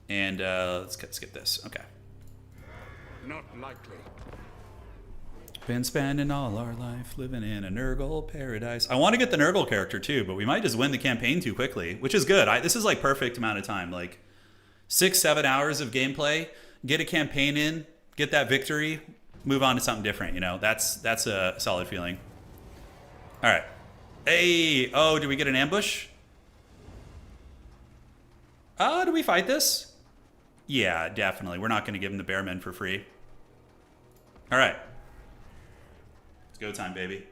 And let's skip this. Okay. Not likely. Been spending all our life living in a Nurgle paradise. I want to get the Nurgle character too, but we might just win the campaign too quickly, which is good. This is like perfect amount of time, like 6-7 hours of gameplay. Get a campaign in, get that victory, move on to something different. You know, that's a solid feeling. All right. Hey, oh, do we get an ambush? Do we fight this? Yeah, definitely. We're not going to give him the Bearmen for free. All right. It's go time, baby.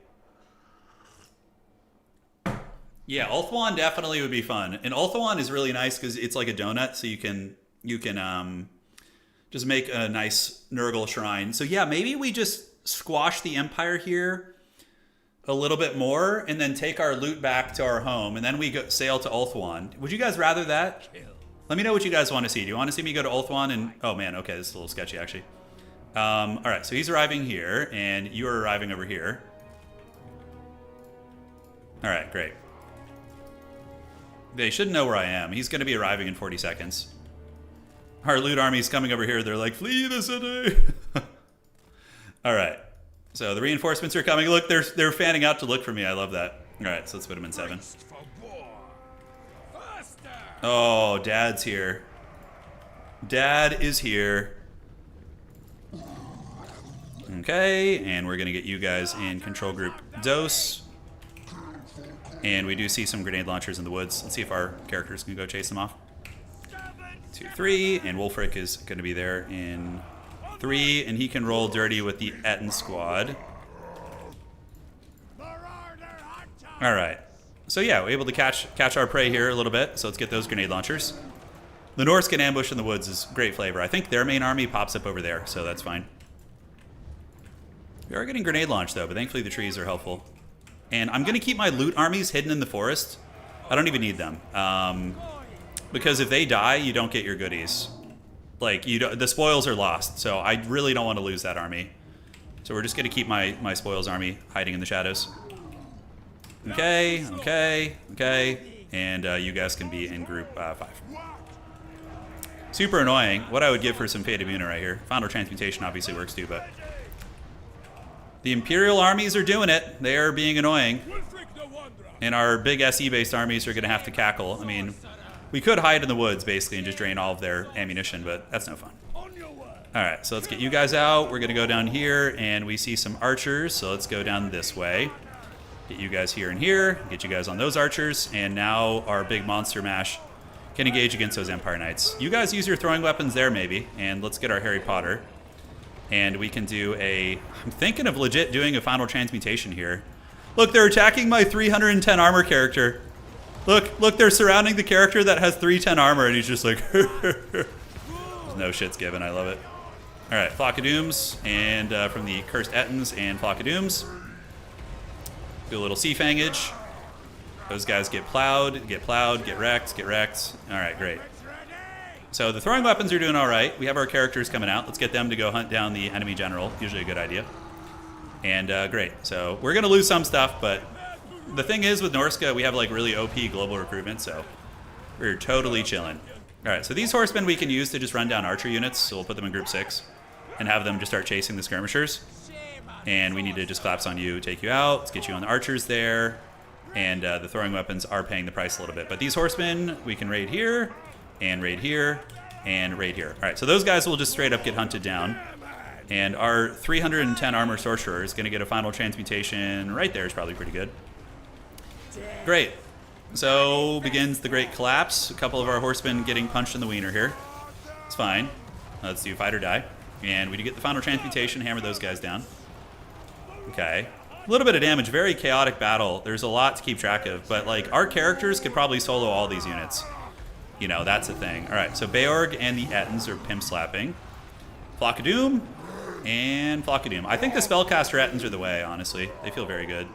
Yeah, Ulthuan definitely would be fun. And Ulthuan is really nice because it's like a donut, so you can just make a nice Nurgle shrine. So yeah, maybe we just squash the Empire here a little bit more and then take our loot back to our home, and then we sail to Ulthuan. Would you guys rather that? Let me know what you guys want to see. Do you want to see me go to Ulthuan and... Oh man, okay, this is a little sketchy actually. All right, so he's arriving here, and you are arriving over here. All right, great. They should know where I am. He's going to be arriving in 40 seconds. Our loot army's coming over here. They're like, flee the city. All right, so the reinforcements are coming. Look, they're fanning out to look for me. I love that. All right, so let's put them in 7. Oh, Dad's here. Dad is here. Okay, and we're going to get you guys in control group Dose. And we do see some grenade launchers in the woods. Let's see if our characters can go chase them off. 2, 3, and Wulfrik is going to be there in 3, and he can roll dirty with the Etten squad. All right. So yeah, we're able to catch our prey here a little bit. So let's get those grenade launchers. The Norsca ambush in the woods is great flavor. I think their main army pops up over there, so that's fine. We are getting grenade launch though, but thankfully the trees are helpful. And I'm going to keep my loot armies hidden in the forest. I don't even need them. Because if they die, you don't get your goodies. Like, the spoils are lost, so I really don't want to lose that army. So we're just going to keep my spoils army hiding in the shadows. Okay, okay, okay. And you guys can be in group 5. Super annoying. What I would give for some Fate Imuna right here. Final Transmutation obviously works too, but... The Imperial armies are doing it. They are being annoying. And our big SE-based armies are going to have to cackle. I mean, we could hide in the woods, basically, and just drain all of their ammunition, but that's no fun. All right, so let's get you guys out. We're gonna go down here, and we see some archers, so let's go down this way. Get you guys here and here, get you guys on those archers, and now our big monster mash can engage against those Empire Knights. You guys use your throwing weapons there, maybe, and let's get our Harry Potter. And we can do I'm thinking of legit doing a final transmutation here. Look, they're attacking my 310 armor character. Look, they're surrounding the character that has 310 armor, and he's just like, there's no shits given, I love it. All right, Flock of Dooms, and from the Cursed Ettins and Flock of Dooms. Do a little Seafangage. Those guys get plowed, get wrecked, get wrecked. All right, great. So the throwing weapons are doing all right. We have our characters coming out. Let's get them to go hunt down the enemy general. Usually a good idea. And great. So we're going to lose some stuff, but the thing is with Norsca, we have like really OP global recruitment, so we're totally chilling. All right, so these horsemen we can use to just run down archer units. So we'll put them in group 6 and have them just start chasing the skirmishers. And we need to just collapse on you, take you out. Let's get you on the archers there. And the throwing weapons are paying the price a little bit. But these horsemen, we can raid here, and raid here, and raid here. All right, so those guys will just straight up get hunted down. And our 310 armor sorcerer is going to get a final transmutation right there. Is probably pretty good. Great. So begins the great collapse. A couple of our horsemen getting punched in the wiener here. It's fine. Let's do fight or die. And we get the final transmutation, hammer those guys down. Okay. A little bit of damage, very chaotic battle. There's a lot to keep track of, but like our characters could probably solo all these units. You know, that's the thing. All right, so Beorg and the Ettins are pimp slapping. Flock of Doom and Flock of Doom. I think the spellcaster Ettins are the way, honestly. They feel very good.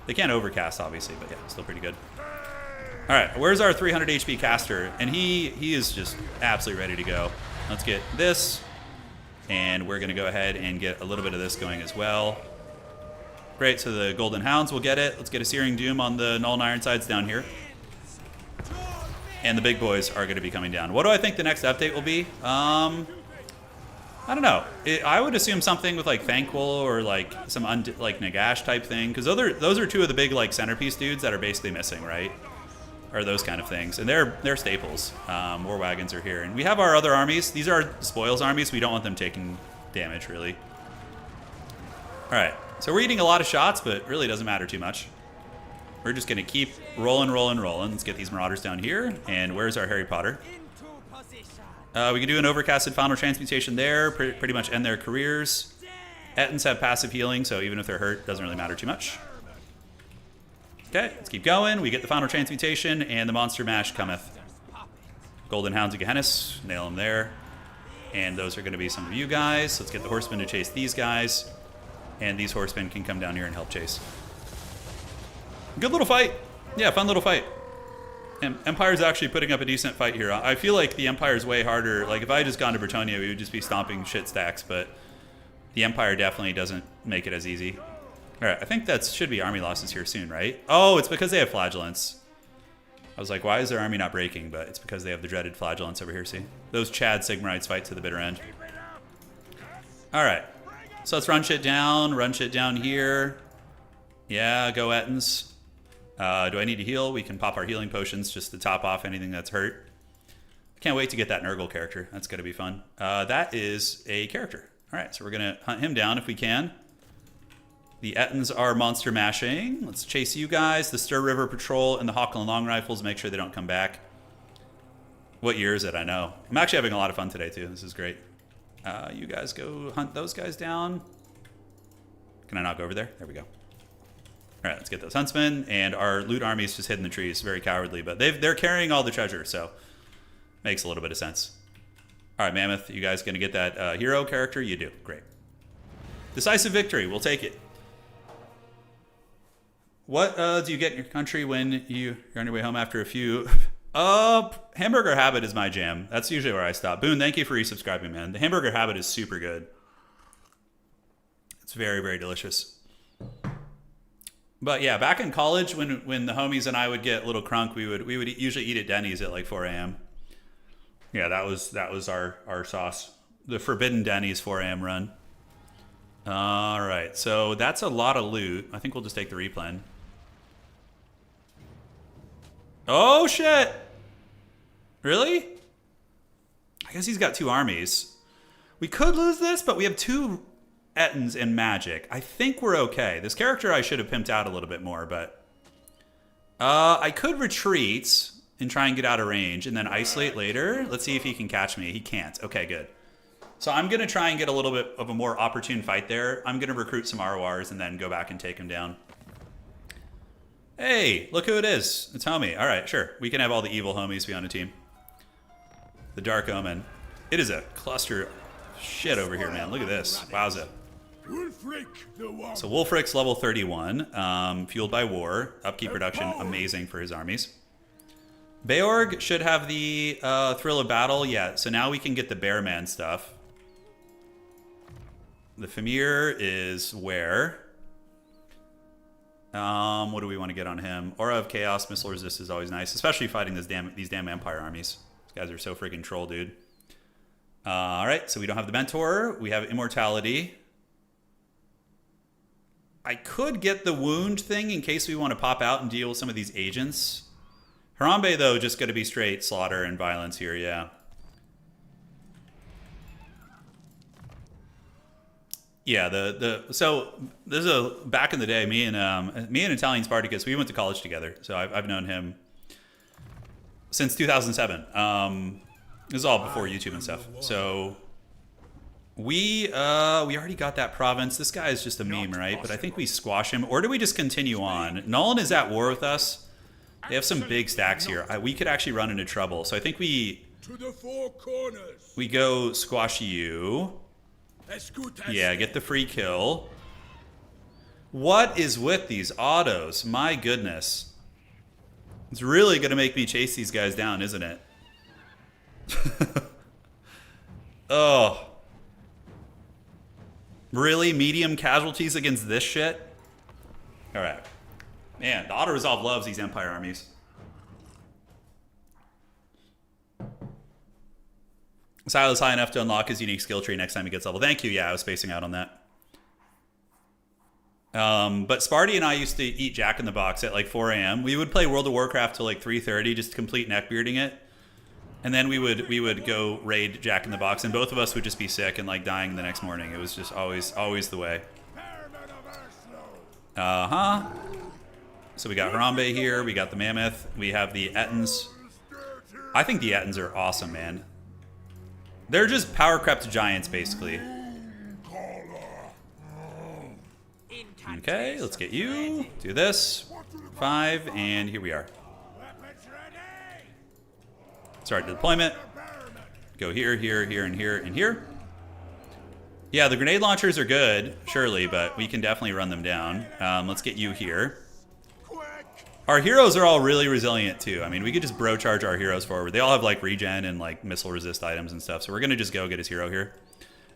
They can't overcast, obviously, but yeah, still pretty good. All right, where's our 300 HP caster? And he is just absolutely ready to go. Let's get this, and we're gonna go ahead and get a little bit of this going as well. Great, so the Golden Hounds will get it. Let's get a Searing Doom on the Null and Ironsides down here. And the big boys are going to be coming down. What do I think the next update will be? I don't know. I would assume something with like Thankful or like some like Nagash type thing, because those are two of the big like centerpiece dudes that are basically missing, right? Or those kind of things, and they're staples. War wagons are here, and we have our other armies. These are spoils armies. We don't want them taking damage really. All right. So we're eating a lot of shots, but really doesn't matter too much. We're just going to keep rolling. Let's get these Marauders down here. And where's our Harry Potter? We can do an overcasted final transmutation there, pretty much end their careers. Ettins have passive healing, so even if they're hurt, doesn't really matter too much. Okay, let's keep going. We get the final transmutation, and the Monster Mash cometh. Golden Hounds of Gehennis, nail them there. And those are going to be some of you guys. Let's get the Horsemen to chase these guys. And these horsemen can come down here and help chase. Good little fight. Yeah, fun little fight. And Empire's actually putting up a decent fight here. I feel like the Empire's way harder. Like, if I had just gone to Bretonnia, we would just be stomping shit stacks, but the Empire definitely doesn't make it as easy. All right, I think that should be army losses here soon, right? Oh, it's because they have flagellants. I was like, why is their army not breaking? But it's because they have the dreaded flagellants over here, see? Those Chad Sigmarites fight to the bitter end. All right. So let's run shit down here. Yeah, go Ettins. Do I need to heal? We can pop our healing potions just to top off anything that's hurt. I can't wait to get that Nurgle character. That's going to be fun. That is a character. All right, so we're going to hunt him down if we can. The Ettins are monster mashing. Let's chase you guys. The Stir River Patrol and the Hawkland Long Rifles. Make sure they don't come back. What year is it? I know. I'm actually having a lot of fun today, too. This is great. You guys go hunt those guys down. Can I not go over there? There we go. All right, let's get those huntsmen. And our loot army is just hidden in the trees. Very cowardly, but they're carrying all the treasure, so makes a little bit of sense. All right, Mammoth, you guys going to get that hero character? You do. Great. Decisive victory. We'll take it. What do you get in your country when you're on your way home after a few... Hamburger Habit is my jam. That's usually where I stop. Boone, thank you for resubscribing, man. The Hamburger Habit is super good. It's very, very delicious. But yeah, back in college, when the homies and I would get a little crunk, we would usually eat at Denny's at like 4 a.m. Yeah, that was our sauce. The Forbidden Denny's 4 a.m. run. All right, so that's a lot of loot. I think we'll just take the replan. Oh, shit. Really? I guess he's got 2 armies. We could lose this, but we have 2 Ettins and magic. I think we're okay. This character I should have pimped out a little bit more, but... I could retreat and try and get out of range and then isolate later. Let's see if he can catch me. He can't. Okay, good. So I'm going to try and get a little bit of a more opportune fight there. I'm going to recruit some Arwars and then go back and take him down. Hey, look who it is. It's Homie. All right, sure. We can have all the evil homies be on a team. The Dark Omen. It is a cluster of shit over here, man. Look at this. Wowza. Wulfrik, the one. So Wulfrik's level 31, fueled by war. Upkeep production, amazing for his armies. Beorg should have the Thrill of Battle. Yeah, so now we can get the Bearman stuff. The Fimir is where? What do we want to get on him? Aura of Chaos, Missile Resist is always nice, especially fighting these damn Empire armies. These guys are so freaking troll, dude. All right, so we don't have the Mentor. We have Immortality. I could get the Wound thing in case we want to pop out and deal with some of these agents. Harambe, though, just going to be straight slaughter and violence here, yeah. Yeah, so this is back in the day, me and Italian Spartacus, we went to college together. So I've known him since 2007. This is all before YouTube and stuff. So we already got that province. This guy is just a meme, right? But I think we squash him, or do we just continue on? Nolan is at war with us. They have some big stacks here. We could actually run into trouble. So I think we To the 4 corners. we go squash you. Yeah, get the free kill. What is with these autos? My goodness. It's really going to make me chase these guys down, isn't it? Oh. Really? Medium casualties against this shit? Alright. Man, the auto-resolve loves these Empire armies. Silas high enough to unlock his unique skill tree next time he gets level. Thank you. Yeah, I was spacing out on that. But Sparty and I used to eat Jack in the Box at like 4 a.m. We would play World of Warcraft till like 3:30, just complete neckbearding it. And then we would go raid Jack in the Box, and both of us would just be sick and like dying the next morning. It was just always the way. So we got Harambe here. We got the Mammoth. We have the Ettins. I think the Ettins are awesome, man. They're just power-crept giants, basically. Okay, let's get you. Do this. 5, and here we are. Start deployment. Go here, here, here, and here, and here. Yeah, the grenade launchers are good, surely, but we can definitely run them down. Let's get you here. Our heroes are all really resilient, too. I mean, we could just bro charge our heroes forward. They all have, like, regen and, like, missile resist items and stuff. So we're going to just go get his hero here.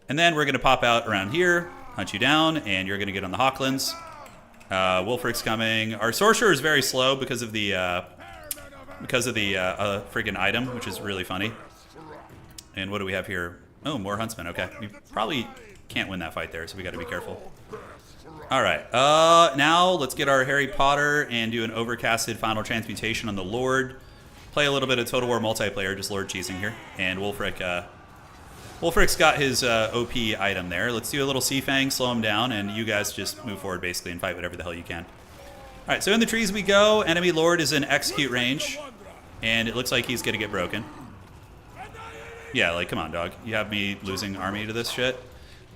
And then we're going to pop out around here, hunt you down, and you're going to get on the Hawklands. Wulfrik's coming. Our Sorcerer is very slow because of the friggin' item, which is really funny. And what do we have here? Oh, more Huntsmen. Okay. We probably can't win that fight there, so we got to be careful. All right. Now let's get our Harry Potter and do an overcasted final transmutation on the Lord. Play a little bit of Total War multiplayer, just Lord cheesing here. And Wulfrik, Wulfrik's got his OP item there. Let's do a little Seafang, slow him down, and you guys just move forward basically and fight whatever the hell you can. All right, so in the trees we go. Enemy Lord is in execute range, and it looks like he's going to get broken. Yeah, like, come on, dog. You have me losing army to this shit.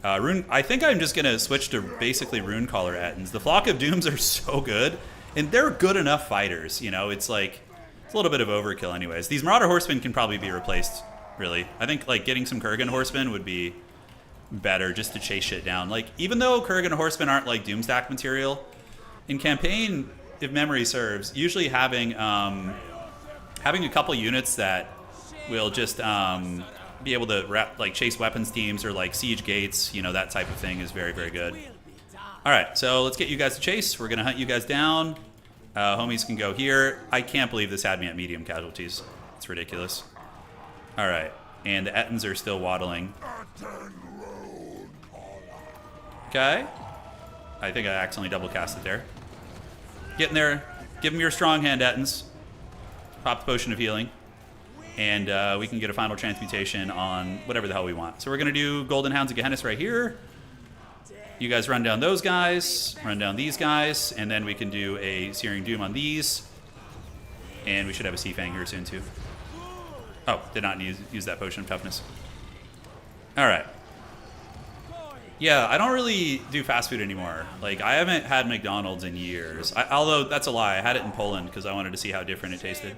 I think I'm just going to switch to basically Runecaller Ettins. The Flock of Dooms are so good, and they're good enough fighters. You know, it's like, it's a little bit of overkill anyways. These Marauder Horsemen can probably be replaced, really. I think, like, getting some Kurgan Horsemen would be better just to chase shit down. Like, even though Kurgan Horsemen aren't, like, Doomstack material, in campaign, if memory serves, usually having a couple units that will just be able to chase weapons teams or like siege gates, you know, that type of thing is very, very good. All right, so let's get you guys to chase. We're gonna hunt you guys down. Homies can go here. I can't believe this had me at medium casualties. It's ridiculous. All right, and the Ettins are still waddling. Okay. I think I accidentally double cast it there. Get in there. Give him your strong hand, Ettins. Pop the potion of healing. And we can get a final transmutation on whatever the hell we want. So we're going to do Golden Hounds of Gehenna right here. You guys run down those guys, run down these guys, and then we can do a Searing Doom on these. And we should have a Seafang here soon, too. Oh, did not use that potion of toughness. All right. Yeah, I don't really do fast food anymore. Like, I haven't had McDonald's in years. Although, that's a lie. I had it in Poland because I wanted to see how different it tasted.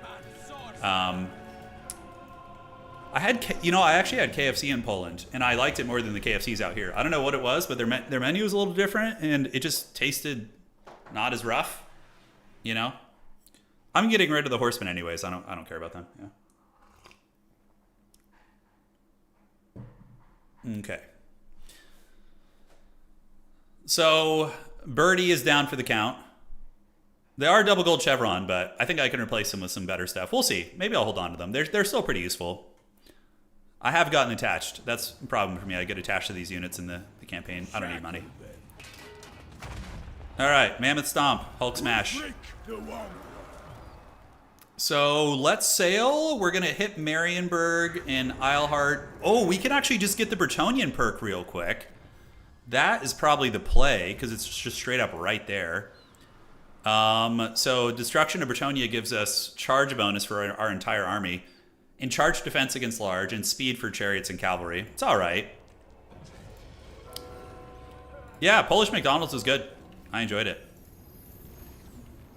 I actually had KFC in Poland, and I liked it more than the KFCs out here. I don't know what it was, but their menu was a little different, and it just tasted not as rough, you know? I'm getting rid of the horsemen anyways. I don't care about them. Yeah. Okay. So, Birdie is down for the count. They are double gold chevron, but I think I can replace them with some better stuff. We'll see. Maybe I'll hold on to them. They're still pretty useful. I have gotten attached. That's a problem for me. I get attached to these units in the campaign. I don't need money. All right, Mammoth Stomp, Hulk Smash. So let's sail. We're going to hit Marienburg and Isleheart. Oh, we can actually just get the Bretonnian perk real quick. That is probably the play because it's just straight up right there. So Destruction of Bretonnia gives us charge bonus for our entire army. And charge defense against large, and speed for chariots and cavalry. It's all right. Yeah, Polish McDonald's was good. I enjoyed it.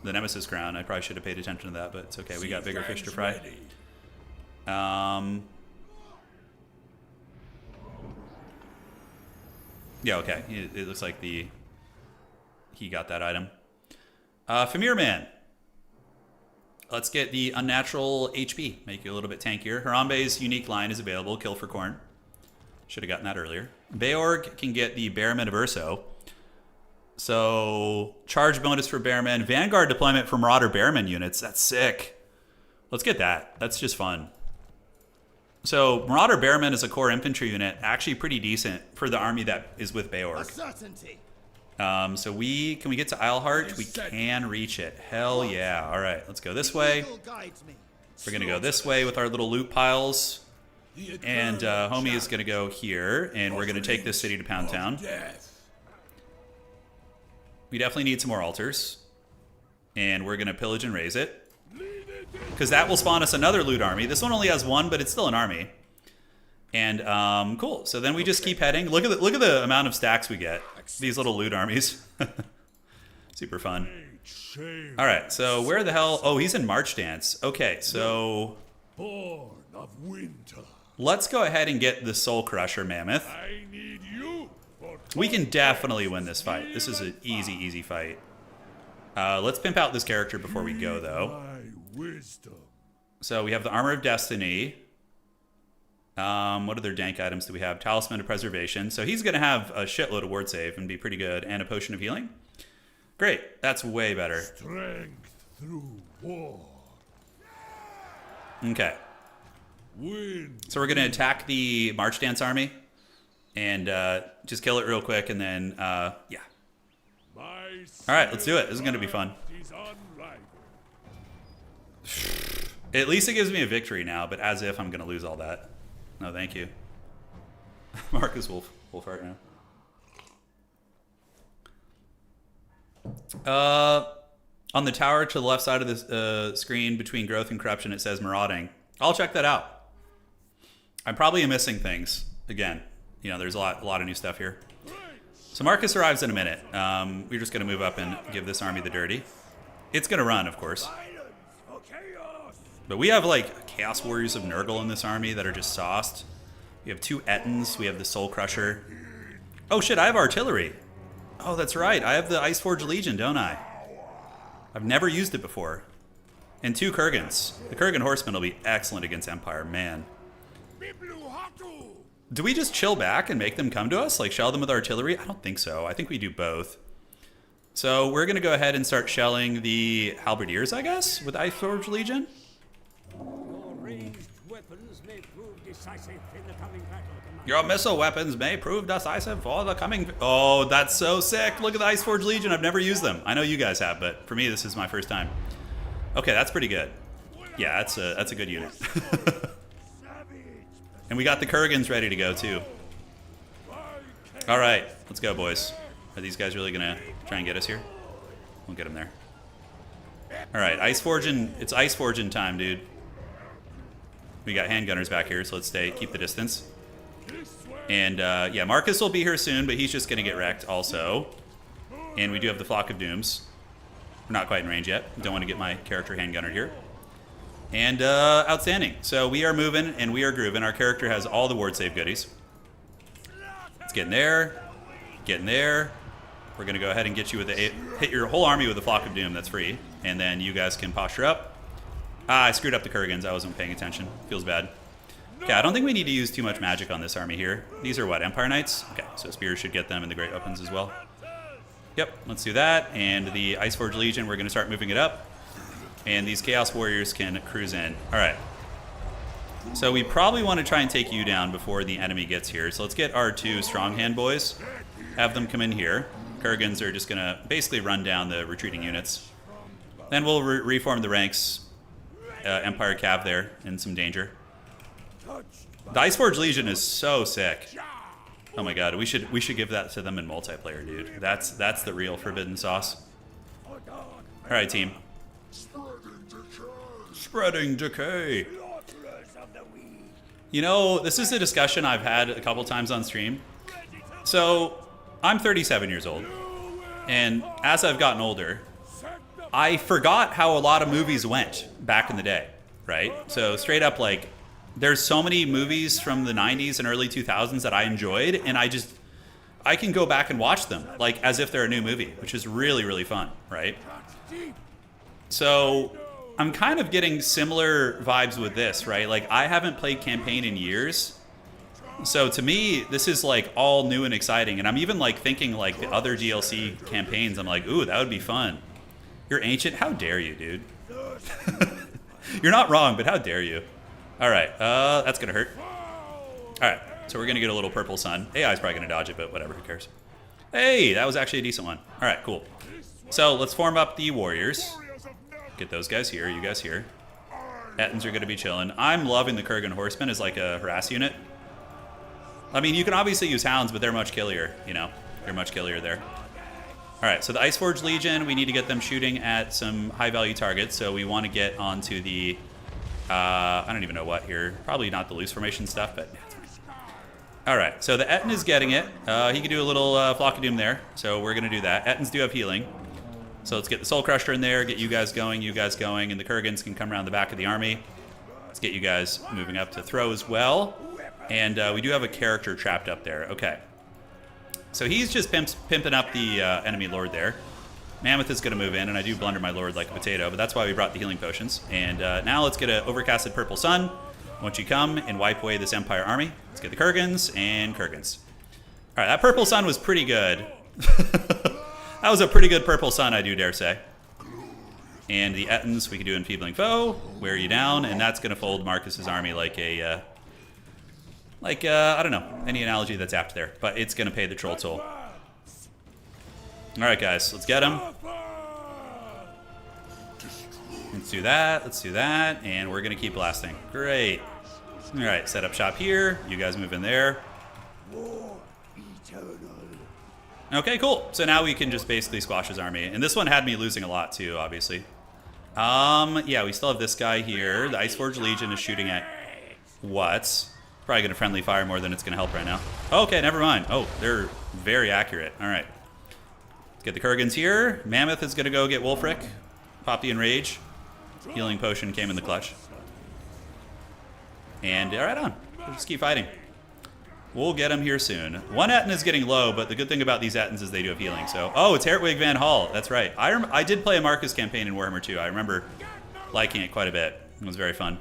The Nemesis Crown, I probably should have paid attention to that, but it's okay. We got bigger fish to fry. Yeah, okay. It looks like he got that item. Fimir Man. Let's get the Unnatural HP. Make you a little bit tankier. Harambe's unique line is available. Kill for corn. Should have gotten that earlier. Beorg can get the Bearmen of Urso. So, charge bonus for Bearmen. Vanguard deployment for Marauder Bearmen units. That's sick. Let's get that. That's just fun. So, Marauder Bearmen is a core infantry unit. Actually pretty decent for the army that is with Beorg. So can we get to Isleheart? We can reach it. Hell yeah. All right, let's go this way. We're going to go this way with our little loot piles. And homie is going to go here, and we're going to take this city to Pound Town. We definitely need some more altars. And we're going to pillage and raise it. Because that will spawn us another loot army. This one only has one, but it's still an army. And cool. So then we just keep heading. Look at the amount of stacks we get. These little loot armies. Super fun. All right. So where the hell? Oh, he's in March Dance. Okay. So Born of winter. Let's go ahead and get the Soul Crusher Mammoth. I need you. We can definitely win this fight. This is an easy fight. Let's pimp out this character before we go, though. So we have the Armor of Destiny. What other dank items do we have? Talisman of Preservation. So he's going to have a shitload of ward save and be pretty good. And a Potion of Healing. Great. That's way better. Strength through war. Okay. So we're going to attack the March Dance army. And just kill it real quick. And then, yeah. Alright, let's do it. This is going to be fun. At least it gives me a victory now. But as if I'm going to lose all that. No, thank you. Marcus Wulfrik now. On the tower to the left side of the screen between growth and corruption, it says marauding. I'll check that out. I'm probably missing things. Again, you know, there's a lot of new stuff here. So Marcus arrives in a minute. We're just going to move up and give this army the dirty. It's going to run, of course. But we have, like, Chaos Warriors of Nurgle in this army that are just sauced. We have 2 Ettins. We have the Soul Crusher. Oh, shit, I have artillery. Oh, that's right. I have the Iceforge Legion, don't I? I've never used it before. And 2 Kurgans. The Kurgan Horsemen will be excellent against Empire, man. Do we just chill back and make them come to us? Like, shell them with artillery? I don't think so. I think we do both. So we're going to go ahead and start shelling the Halberdiers, I guess, with Iceforge Legion. Your missile weapons may prove decisive for the coming... Oh, that's so sick. Look at the Iceforge Legion. I've never used them. I know you guys have, but for me, this is my first time. Okay, that's pretty good. Yeah, that's a good unit. And we got the Kurgans ready to go, too. All right, let's go, boys. Are these guys really going to try and get us here? We'll get them there. All right, it's Ice Forging time, dude. We got handgunners back here, so let's keep the distance. And, yeah, Marcus will be here soon, but he's just going to get wrecked also. And we do have the Flock of Dooms. We're not quite in range yet. Don't want to get my character handgunnered here. And, outstanding. So we are moving, and we are grooving. Our character has all the ward save goodies. Let's get in there. Get in there. We're going to go ahead and get you with hit your whole army with the Flock of Doom. That's free. And then you guys can posture up. Ah, I screwed up the Kurgans. I wasn't paying attention. Feels bad. Okay, I don't think we need to use too much magic on this army here. These are what, Empire Knights? Okay, so spears should get them and the great weapons as well. Yep, let's do that. And the Iceforge Legion, we're going to start moving it up. And these Chaos Warriors can cruise in. All right. So we probably want to try and take you down before the enemy gets here. So let's get our 2 strong hand boys. Have them come in here. Kurgans are just going to basically run down the retreating units. Then we'll reform the ranks. Empire Cav there in some danger. The Iceforge Legion is so sick. Oh my god, we should give that to them in multiplayer, dude. That's the real forbidden sauce. Alright, team. Spreading decay. You know, this is a discussion I've had a couple times on stream. So, I'm 37 years old. And as I've gotten older, I forgot how a lot of movies went back in the day, right? So straight up, like, there's so many movies from the 90s and early 2000s that I enjoyed, and I can go back and watch them, like, as if they're a new movie, which is really, really fun, right? So I'm kind of getting similar vibes with this, right? Like, I haven't played campaign in years, so to me, this is, like, all new and exciting, and I'm even, like, thinking, like, the other DLC campaigns, I'm like, ooh, that would be fun. You're ancient? How dare you, dude? You're not wrong, but how dare you? All right, that's gonna hurt. All right, so we're gonna get a little purple sun. AI's probably gonna dodge it, but whatever, who cares? Hey, that was actually a decent one. All right, cool. So let's form up the warriors. Get those guys here, you guys here. Ettins are gonna be chilling. I'm loving the Kurgan horsemen as like a harass unit. I mean, you can obviously use hounds, but they're much killier, you know? They're much killier there. All right, so the Iceforge Legion, we need to get them shooting at some high-value targets, so we want to get onto the, I don't even know what here. Probably not the loose formation stuff, but... All right, so the Ettin is getting it. He can do a little Flock of Doom there, so we're going to do that. Ettins do have healing. So let's get the Soul Crusher in there, get you guys going, and the Kurgans can come around the back of the army. Let's get you guys moving up to throw as well. And we do have a character trapped up there. Okay. So he's just pimping up the enemy lord there. Mammoth is going to move in, and I do blunder my lord like a potato, but that's why we brought the healing potions. And now let's get an overcasted purple sun. Once you come and wipe away this Empire army, let's get the Kurgans and Kurgans. All right, that purple sun was pretty good. That was a pretty good purple sun, I do dare say. And the Ettins, we can do Enfeebling Foe, wear you down, and that's going to fold Marcus's army like a... I don't know, any analogy that's apt there, but it's going to pay the troll toll. All right, guys, let's get them. Let's do that, and we're going to keep blasting. Great. All right, set up shop here. You guys move in there. Okay, cool. So now we can just basically squash his army. And this one had me losing a lot, too, obviously. Yeah, we still have this guy here. The Iceforge Legion is shooting at what? Probably going to friendly fire more than it's going to help right now. Okay, never mind. Oh, they're very accurate. All right. Let's get the Kurgans here. Mammoth is going to go get Wulfrik. Pop the Enrage. Healing Potion came in the clutch. And right on. We'll just keep fighting. We'll get him here soon. One Ettin is getting low, but the good thing about these Ettins is they do have healing. So, oh, it's Hertwig Van Hall. That's right. I did play a Marcus campaign in Warhammer 2. I remember liking it quite a bit. It was very fun.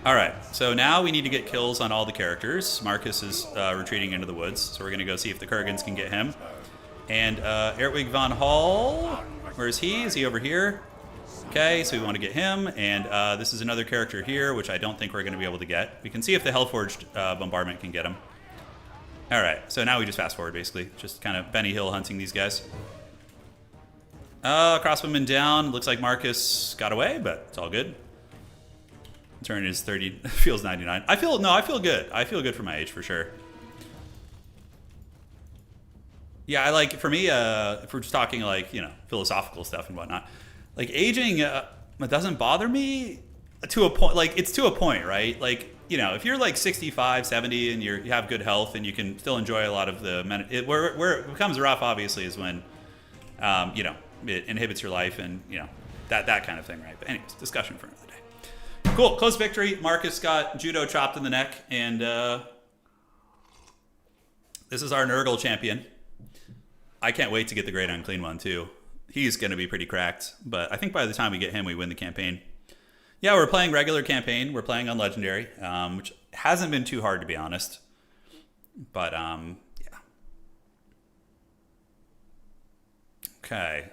All right, so now we need to get kills on all the characters. Marcus is retreating into the woods, so we're going to go see if the Kurgans can get him. And Ertwig von Hall, where is he? Is he over here? Okay, so we want to get him. And this is another character here, which I don't think we're going to be able to get. We can see if the Hellforged bombardment can get him. All right, so now we just fast forward, basically. Just kind of Benny Hill hunting these guys. Crossbowman down. Looks like Marcus got away, but it's all good. Turin is 30, feels 99. I feel good. I feel good for my age for sure. Yeah, I like, for me, if we're just talking like, you know, philosophical stuff and whatnot, like aging, it doesn't bother me to a point. Like, it's to a point, right? Like, you know, if you're like 65, 70 and you have good health and you can still enjoy a lot of the, where it becomes rough, obviously, is when, you know, it inhibits your life and, you know, that kind of thing, right? But anyways, discussion for another day. Cool, close victory. Marcus got judo chopped in the neck, and this is our Nurgle champion. I can't wait to get the Great Unclean one, too. He's going to be pretty cracked, but I think by the time we get him, we win the campaign. Yeah, we're playing regular campaign. We're playing on Legendary, which hasn't been too hard, to be honest. But, yeah. Okay.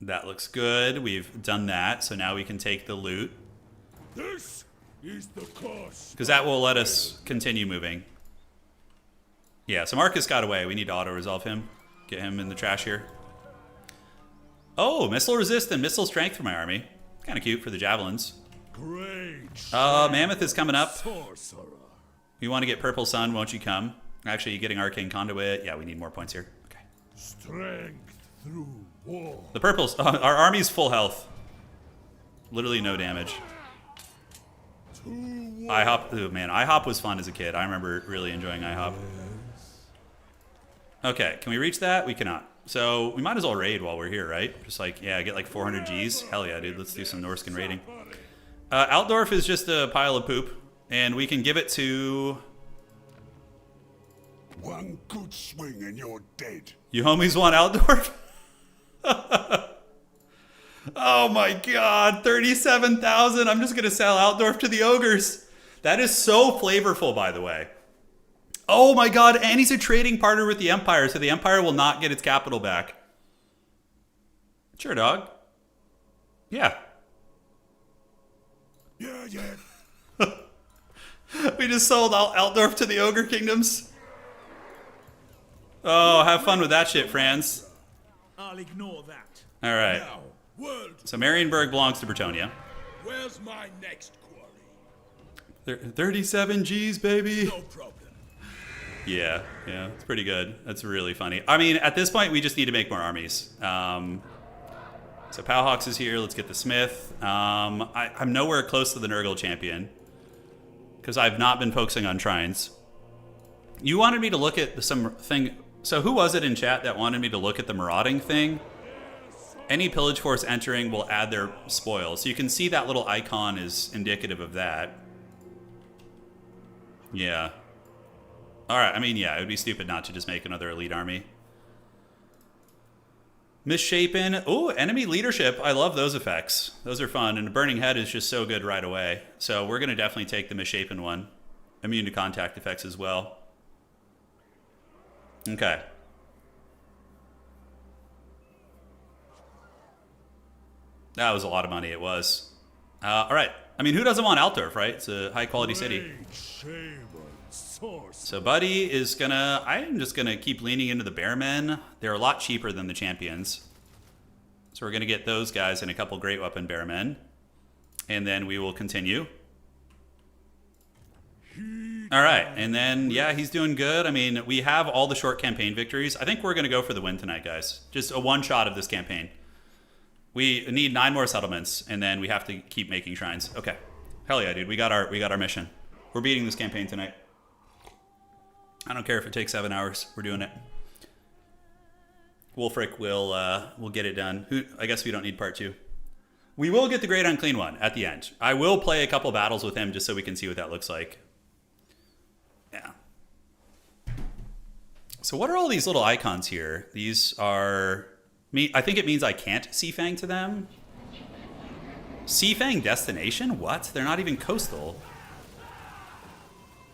That looks good. We've done that, so now we can take the loot. This is the cost. Because that will let us continue moving. Yeah, so Marcus got away. We need to auto-resolve him. Get him in the trash here. Oh, missile resist and missile strength for my army. Kind of cute for the javelins. Great. Mammoth is coming up. Sorcerer. You want to get Purple Sun, won't you come? Actually, getting Arcane Conduit. Yeah, we need more points here. Okay. Strength through war. The purples. Our army's full health. Literally no damage. IHOP. Oh, man. IHOP was fun as a kid. I remember really enjoying IHOP. Okay, can we reach that? We cannot. So we might as well raid while we're here, right? Just like, yeah, get like 400 Gs. Hell yeah, dude. Let's do some Norscan raiding. Aldorf is just a pile of poop, and we can give it to... One good swing and you're dead. You homies want Aldorf? Oh my god, 37,000. I'm just going to sell Aldorf to the ogres. That is so flavorful, by the way. Oh my god, and he's a trading partner with the Empire, so the Empire will not get its capital back. Sure, dog. Yeah. Yeah. We just sold Altdorf to the Ogre Kingdoms. Oh, have fun with that shit, friends. I'll ignore that. All right. Now, world, So Marienburg belongs to Bretonia. where's my next quarry? 37 Gs, baby. No problem. Yeah, it's pretty good. That's really funny. I mean, at this point, we just need to make more armies. So Pahuax is here. Let's get the Smith. I'm nowhere close to the Nurgle champion because I've not been focusing on shrines. You wanted me to look at something. So who was it in chat that wanted me to look at the marauding thing? Any pillage force entering will add their spoils. So you can see that little icon is indicative of that. Yeah. All right. I mean, yeah, it would be stupid not to just make another elite army. Misshapen. Oh, enemy leadership. I love those effects. Those are fun. And Burning Head is just so good right away. So we're going to definitely take the Misshapen one. Immune to contact effects as well. Okay. That was a lot of money. It was. All right. I mean, who doesn't want Altdorf, right? It's a high-quality city. Great shame and sorcery. So Buddy is gonna... I'm just gonna keep leaning into the Bearmen. They're a lot cheaper than the champions. So we're gonna get those guys and a couple Great Weapon Bearmen. And then we will continue. Alright, and then, yeah, he's doing good. I mean, we have all the short campaign victories. I think we're gonna go for the win tonight, guys. Just a one-shot of this campaign. We need 9 more settlements, and then we have to keep making shrines. Okay. Hell yeah, dude. We got our mission. We're beating this campaign tonight. I don't care if it takes 7 hours. We're doing it. Wulfrik will get it done. I guess we don't need part 2. We will get the Great Unclean one at the end. I will play a couple battles with him just so we can see what that looks like. Yeah. So what are all these little icons here? These are... I think it means I can't Seafang to them. Seafang destination? What? They're not even coastal.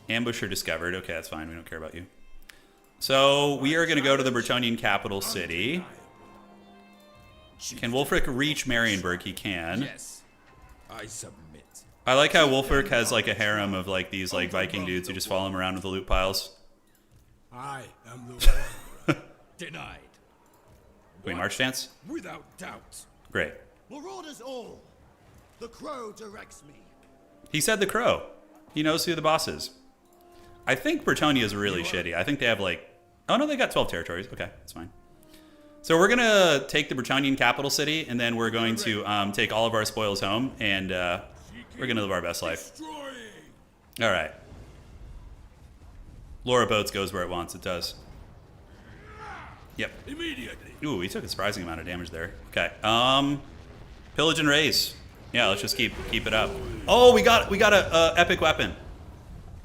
Ambusher discovered. Okay, that's fine. We don't care about you. So we are going to go to the Bretonian capital city. Can Wulfrik reach Marienburg? He can. Yes, I submit. I like how Wulfrik has like a harem of like these like Viking dudes who just follow him around with the loot piles. I am the one. Denied. Wait, march stance? Without doubt. Great. Marauders all! The crow directs me. He said the Crow. He knows who the boss is. I think Bretonnia is really shitty. I think they have like... Oh no, they got 12 territories. Okay, that's fine. So we're going to take the Bretonnian capital city, and then we're going to take all of our spoils home, and we're going to live our best life. All right. Laura Boats goes where it wants. It does. Yep. Immediately. Ooh, we took a surprising amount of damage there. Okay. Pillage and raise. Yeah, let's just keep it up. Oh, we got a epic weapon.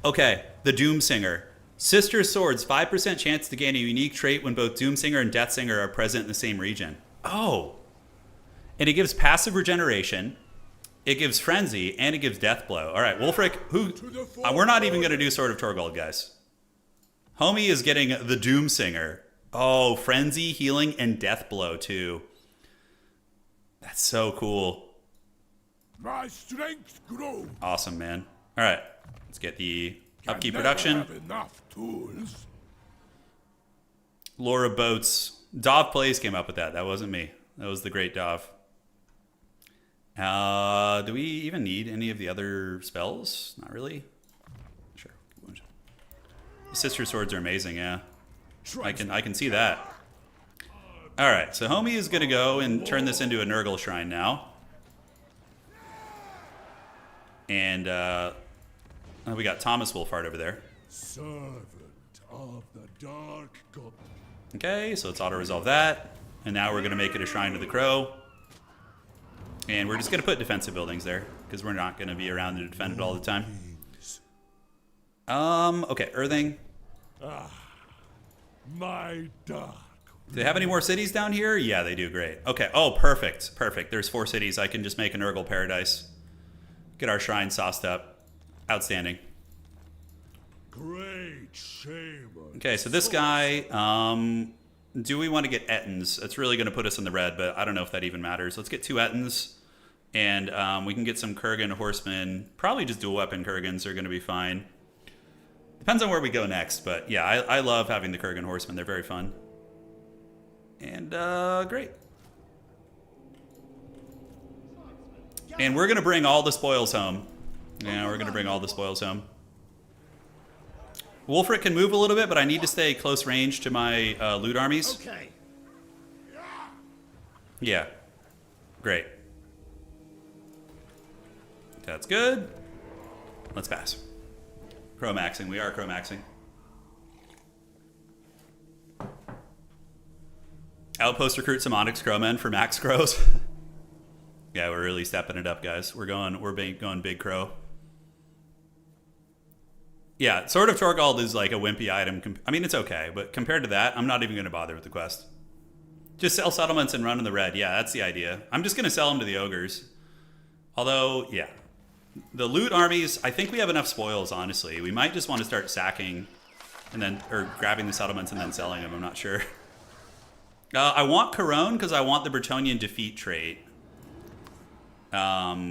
Okay, the Doomsinger. Sister Swords, 5% chance to gain a unique trait when both Doomsinger and Deathsinger are present in the same region. Oh. And it gives passive regeneration. It gives Frenzy, and it gives Death Blow. All right, Wulfrik, we're not even going to do Sword of Torgold, guys. Homie is getting the Doomsinger. Oh, Frenzy, Healing, and Death Blow, too. That's so cool. My strength grows. Awesome, man. All right, let's get the upkeep production. Have enough tools. Laura Boats. Dov Plays came up with that. That wasn't me. That was the great Dov. Do we even need any of the other spells? Not really. Sure. The Sister Swords are amazing, yeah. I can see that. All right, so Homie is going to go and turn this into a Nurgle shrine now. And we got Thomas Wolfhard over there. Servant of the Dark God. Okay, so let's auto-resolve that. And now we're going to make it a shrine to the Crow. And we're just going to put defensive buildings there, because we're not going to be around to defend it all the time. Okay, Earthing. My dark. Do they have any more cities down here? Yeah, they do. Great. Okay. Oh, perfect. Perfect. There's 4 cities. I can just make a Nurgle paradise. Get our shrine sauced up. Outstanding. Great shame. Okay, so this guy, do we want to get Ettins? It's really going to put us in the red, but I don't know if that even matters. Let's get 2 Ettins, and we can get some Kurgan horsemen. Probably just dual weapon Kurgans are going to be fine. Depends on where we go next, but yeah, I love having the Kurgan horsemen. They're very fun. And great. And we're going to bring all the spoils home. Yeah, we're going to bring all the spoils home. Wulfrik can move a little bit, but I need to stay close range to my loot armies. Okay. Yeah. Great. That's good. Let's pass. Chromaxing. We are chromaxing. Outpost recruit some Onyx Crowmen for Max Crows. Yeah, we're really stepping it up, guys. We're going big crow. Yeah, Sword of Torgold is like a wimpy item. I mean, it's okay, but compared to that, I'm not even going to bother with the quest. Just sell settlements and run in the red. Yeah, that's the idea. I'm just going to sell them to the ogres. Although, yeah. The loot armies, I think we have enough spoils, honestly. We might just want to start sacking and then, or grabbing the settlements and then selling them. I'm not sure. I want Corone because I want the Bretonnian defeat trait.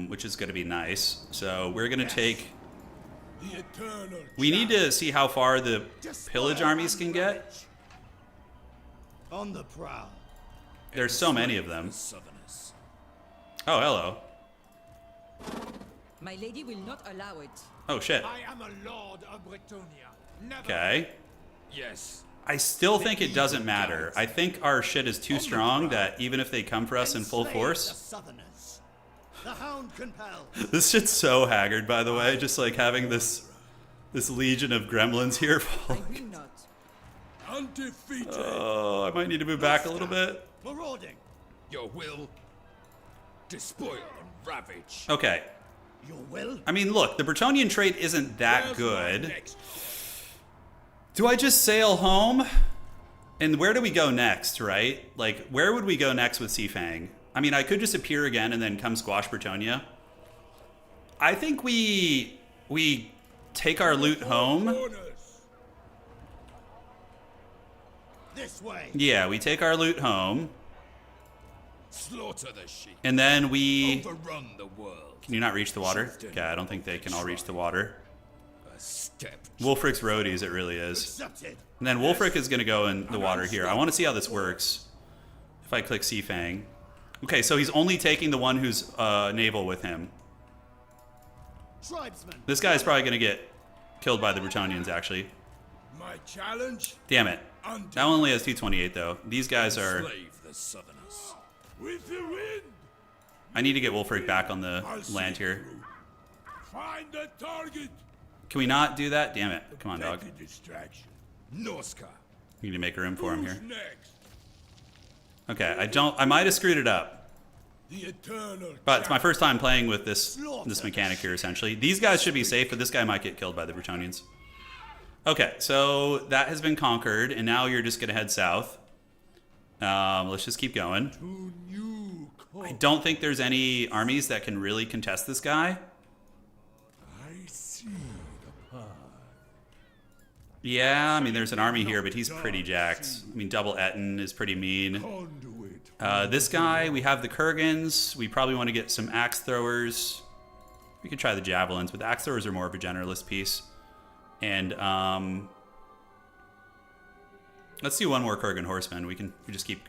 Which is going to be nice. So we're going to take... We need to see how far the pillage armies can get. On the prowl. There's so many of them. Oh, hello. My lady will not allow it. Oh, shit. I am a lord of Bretonnia. Never. Okay. Yes. I still think it doesn't matter. I think our shit is too strong that even if they come for us in full force... The hound compels. This shit's so haggard, by the way. Just like having this legion of gremlins here. I will not. Undefeated. Oh, I might need to move back a little bit. Marauding. Your will. Despoil and ravage. Okay. Your will. I mean, look, the Bretonnian trait isn't that good. Do I just sail home? And where do we go next, right? Like, where would we go next with Seafang? I mean, I could just appear again and then come squash Bretonnia. I think we take our loot home. This way. Yeah, we take our loot home. Slaughter the sheep. And then we... Overrun the world. Can you not reach the water? Okay, I don't think they can all reach the water. A step. Wulfrik's roadies, it really is. Accepted. And then Wulfrik is going to go in the water here. I want to see how this works. If I click Seafang. Okay, so he's only taking the one who's naval with him. Tribesmen. This guy's probably going to get killed by the Bretonnians, actually. My challenge? Damn it. That one only has 228, though. These guys are... Slave the Southerners. With the wind. I need to get Wulfrik back on the I'll see land here. through. Find the target. Can we not do that? Damn it. Come on, dog. Petty distraction. Norsca. We need to make room for him Who's here. next? Okay, I might have screwed it up. The eternal. But it's my champion. first time playing with this mechanic here, essentially. These guys should be safe, but this guy might get killed by the Bretonnians. Okay, so that has been conquered, and now you're just going to head south. Let's just keep going. To new I don't think there's any armies that can really contest this guy. I see the path. Yeah, I mean, there's an army here, but he's pretty jacked. I mean, Double Etten is pretty mean. Conduit. This guy, we have the Kurgans. We probably want to get some axe throwers. We could try the javelins, but the axe throwers are more of a generalist piece. And let's do one more Kurgan horseman. We just keep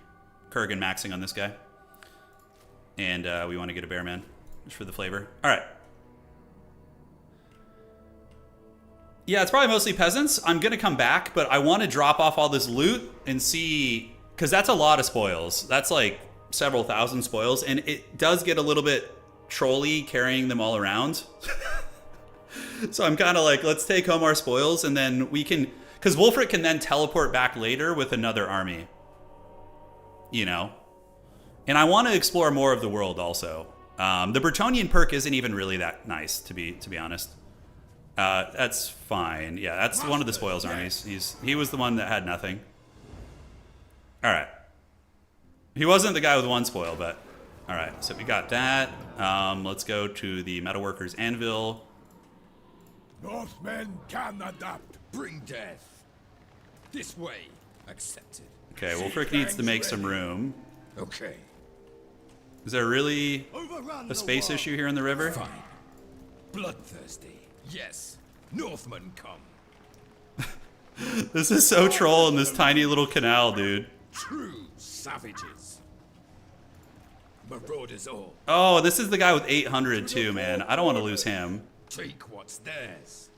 Kurgan maxing on this guy. And we want to get a bearman just for the flavor. All right. Yeah, it's probably mostly peasants. I'm going to come back, but I want to drop off all this loot and see... Because that's a lot of spoils. That's like several thousand spoils. And it does get a little bit trolly carrying them all around. So I'm kind of like, let's take home our spoils and then we can... Because Wulfrik can then teleport back later with another army. You know? And I want to explore more of the world also. The Bretonnian perk isn't even really that nice, to be honest. That's fine. Yeah, that's one of the spoils armies. He was the one that had nothing. All right. He wasn't the guy with one spoil, but all right. So we got that. Let's go to the Metalworkers Anvil. Northmen can adapt. Bring death. This way. Accepted. Okay, Wulfrik needs to make some room. Okay. Is there really Overrun a the space wall. issue here in the river? Fine. Bloodthirsty. Yes. Northmen come. This is so troll in this tiny little canal, dude. True savages. Marauders all. Oh, this is the guy with 800 too, man. I don't want to lose him. Take what's theirs.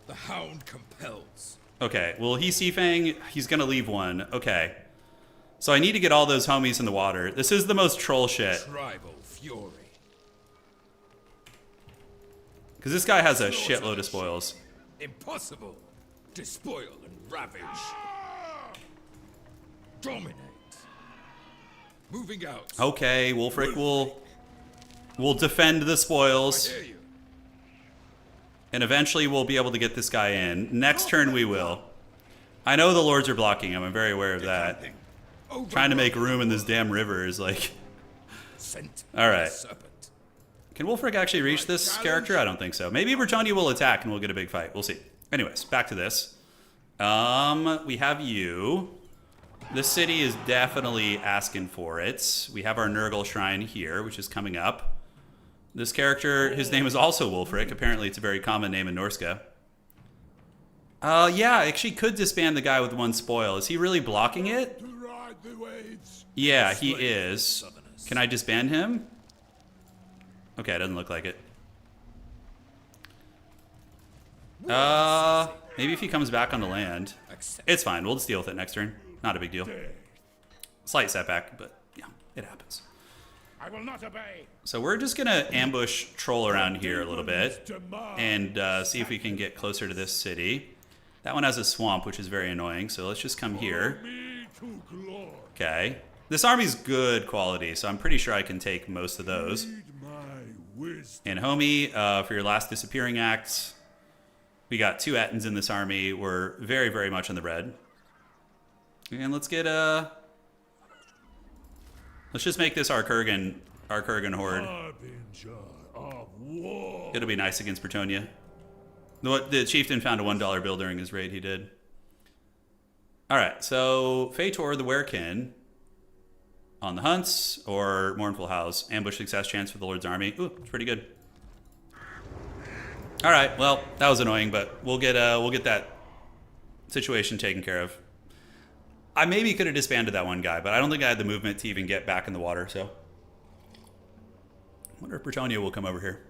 The hound compels. Okay, well, he's Seafang. He's going to leave one. Okay. So I need to get all those homies in the water. This is the most troll shit. Tribal fury. Because this guy has a shitload of spoils. Impossible. Despoil and ravage. Dominate. Moving out. Okay, Wulfrik will defend the spoils. I hear you. And eventually we'll be able to get this guy in. Next turn we will. I know the lords are blocking him. I'm very aware of that. Trying to make room in this damn river is like... Sent All right. serpent. Can Wulfrik actually reach this character? I don't think so. Maybe Britannia will attack and we'll get a big fight. We'll see. Anyways, back to this. We have you. This city is definitely asking for it. We have our Nurgle shrine here, which is coming up. This character, his name is also Wulfrik. Apparently it's a very common name in Norsca. Yeah, actually could disband the guy with one spoil. Is he really blocking it? To ride the waves. Yeah, he is. Can I disband him? Okay, it doesn't look like it. Maybe if he comes back on the land. It's fine. We'll just deal with it next turn. Not a big deal. Slight setback, but yeah, it happens. I will not obey. So we're just gonna ambush troll around here a little bit and see if we can get closer to this city. That one has a swamp, which is very annoying. So let's just come here. Me to glory. Okay. This army's good quality, so I'm pretty sure I can take most of those. Read my wisdom. And homie, for your last disappearing act, we got 2 Ettins in this army. We're very, very much in the red. And let's get let's just make this our Kurgan horde. Harbinger of war. It'll be nice against Bretonnia. The chieftain found a $1 bill during his raid. He did. All right, so Fator the Werekin on the hunts or Mournful House. Ambush success chance for the Lord's army. Ooh, it's pretty good. All right, well, that was annoying, but we'll get that situation taken care of. I maybe could have disbanded that one guy, but I don't think I had the movement to even get back in the water, so. Wonder if Bretonia will come over here.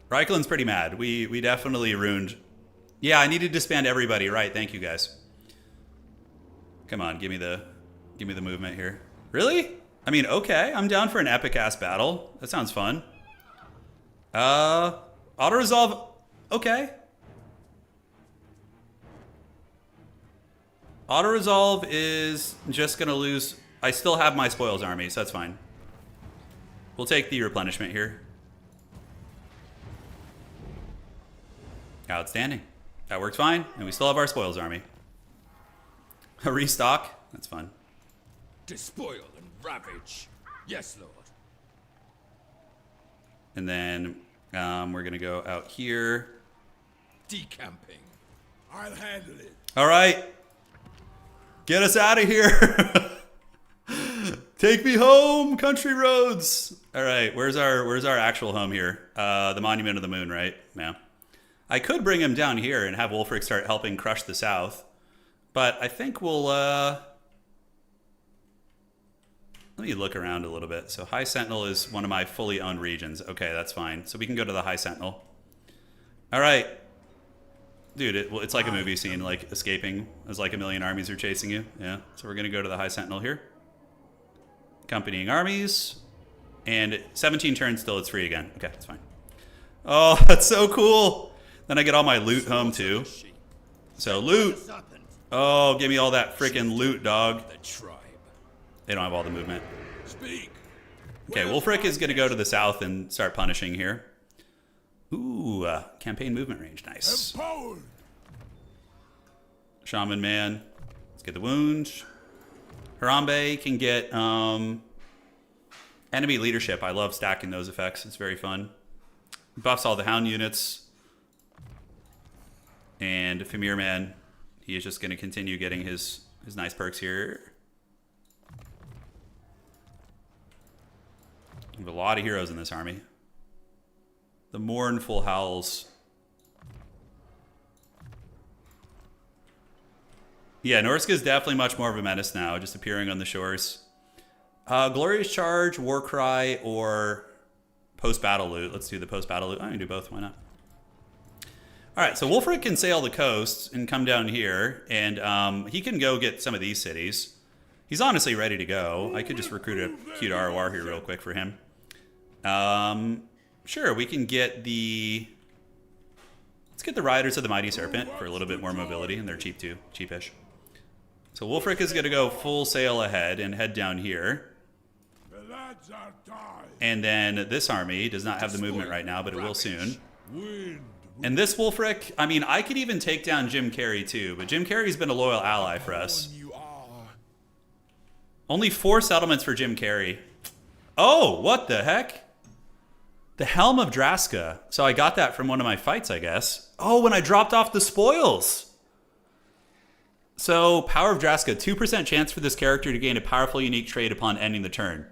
Reikland's pretty mad. We definitely ruined. Yeah, I needed to disband everybody. Right, thank you guys. Come on, give me the movement here. Really? I mean, okay, I'm down for an epic ass battle. That sounds fun. Auto resolve. Okay. Auto resolve is just gonna lose. I still have my spoils army, so that's fine. We'll take the replenishment here. Outstanding. That works fine, and we still have our spoils army. A restock. That's fun. Despoil and ravage. Yes, Lord. And then we're gonna go out here. Decamping. I'll handle it. All right, get us out of here. Take me home, country roads. All right, where's our actual home here? The Monument of the Moon, right? Yeah. I could bring him down here and have Wulfrik start helping crush the south, but I think we'll. Let me look around a little bit. So High Sentinel is one of my fully owned regions. Okay, that's fine. So we can go to the High Sentinel. All right. Dude, it's like a movie scene, like escaping as like a million armies are chasing you. Yeah. So we're going to go to the High Sentinel here. Accompanying armies. And 17 turns till it's free again. Okay, that's fine. Oh, that's so cool. Then I get all my loot home too. So loot. Oh, give me all that freaking loot, dog. The tribe. They don't have all the movement. Speak. Okay, Wulfrik is going to go to the south and start punishing here. Ooh, campaign movement range. Nice. Empowered. Shaman man. Let's get the wound. Harambe can get enemy leadership. I love stacking those effects. It's very fun. Buffs all the hound units. And Fimir man, he is just going to continue getting his nice perks here. We have a lot of heroes in this army. The mournful howls. Yeah, Norsca is definitely much more of a menace now, just appearing on the shores. Glorious Charge, Warcry, or post-battle loot. Let's do the post-battle loot. I can do both, why not? Alright, so Wulfrik can sail the coast and come down here, and he can go get some of these cities. He's honestly ready to go. I could just recruit a cute ROR here real quick for him. Sure, we can get the... Let's get the Riders of the Mighty Serpent for a little bit more mobility, and they're cheap too. Cheapish. So Wulfrik is going to go full sail ahead and head down here. The lads are dying. And then this army does not have the movement right now, but it will soon. Wind. And this Wulfrik, I mean, I could even take down Jim Carrey too, but Jim Carrey's been a loyal ally for us. You are. Only 4 settlements for Jim Carrey. Oh, what the heck? The Helm of Draska. So I got that from one of my fights, I guess. Oh, when I dropped off the spoils. So, Power of Draska, 2% chance for this character to gain a powerful unique trait upon ending the turn.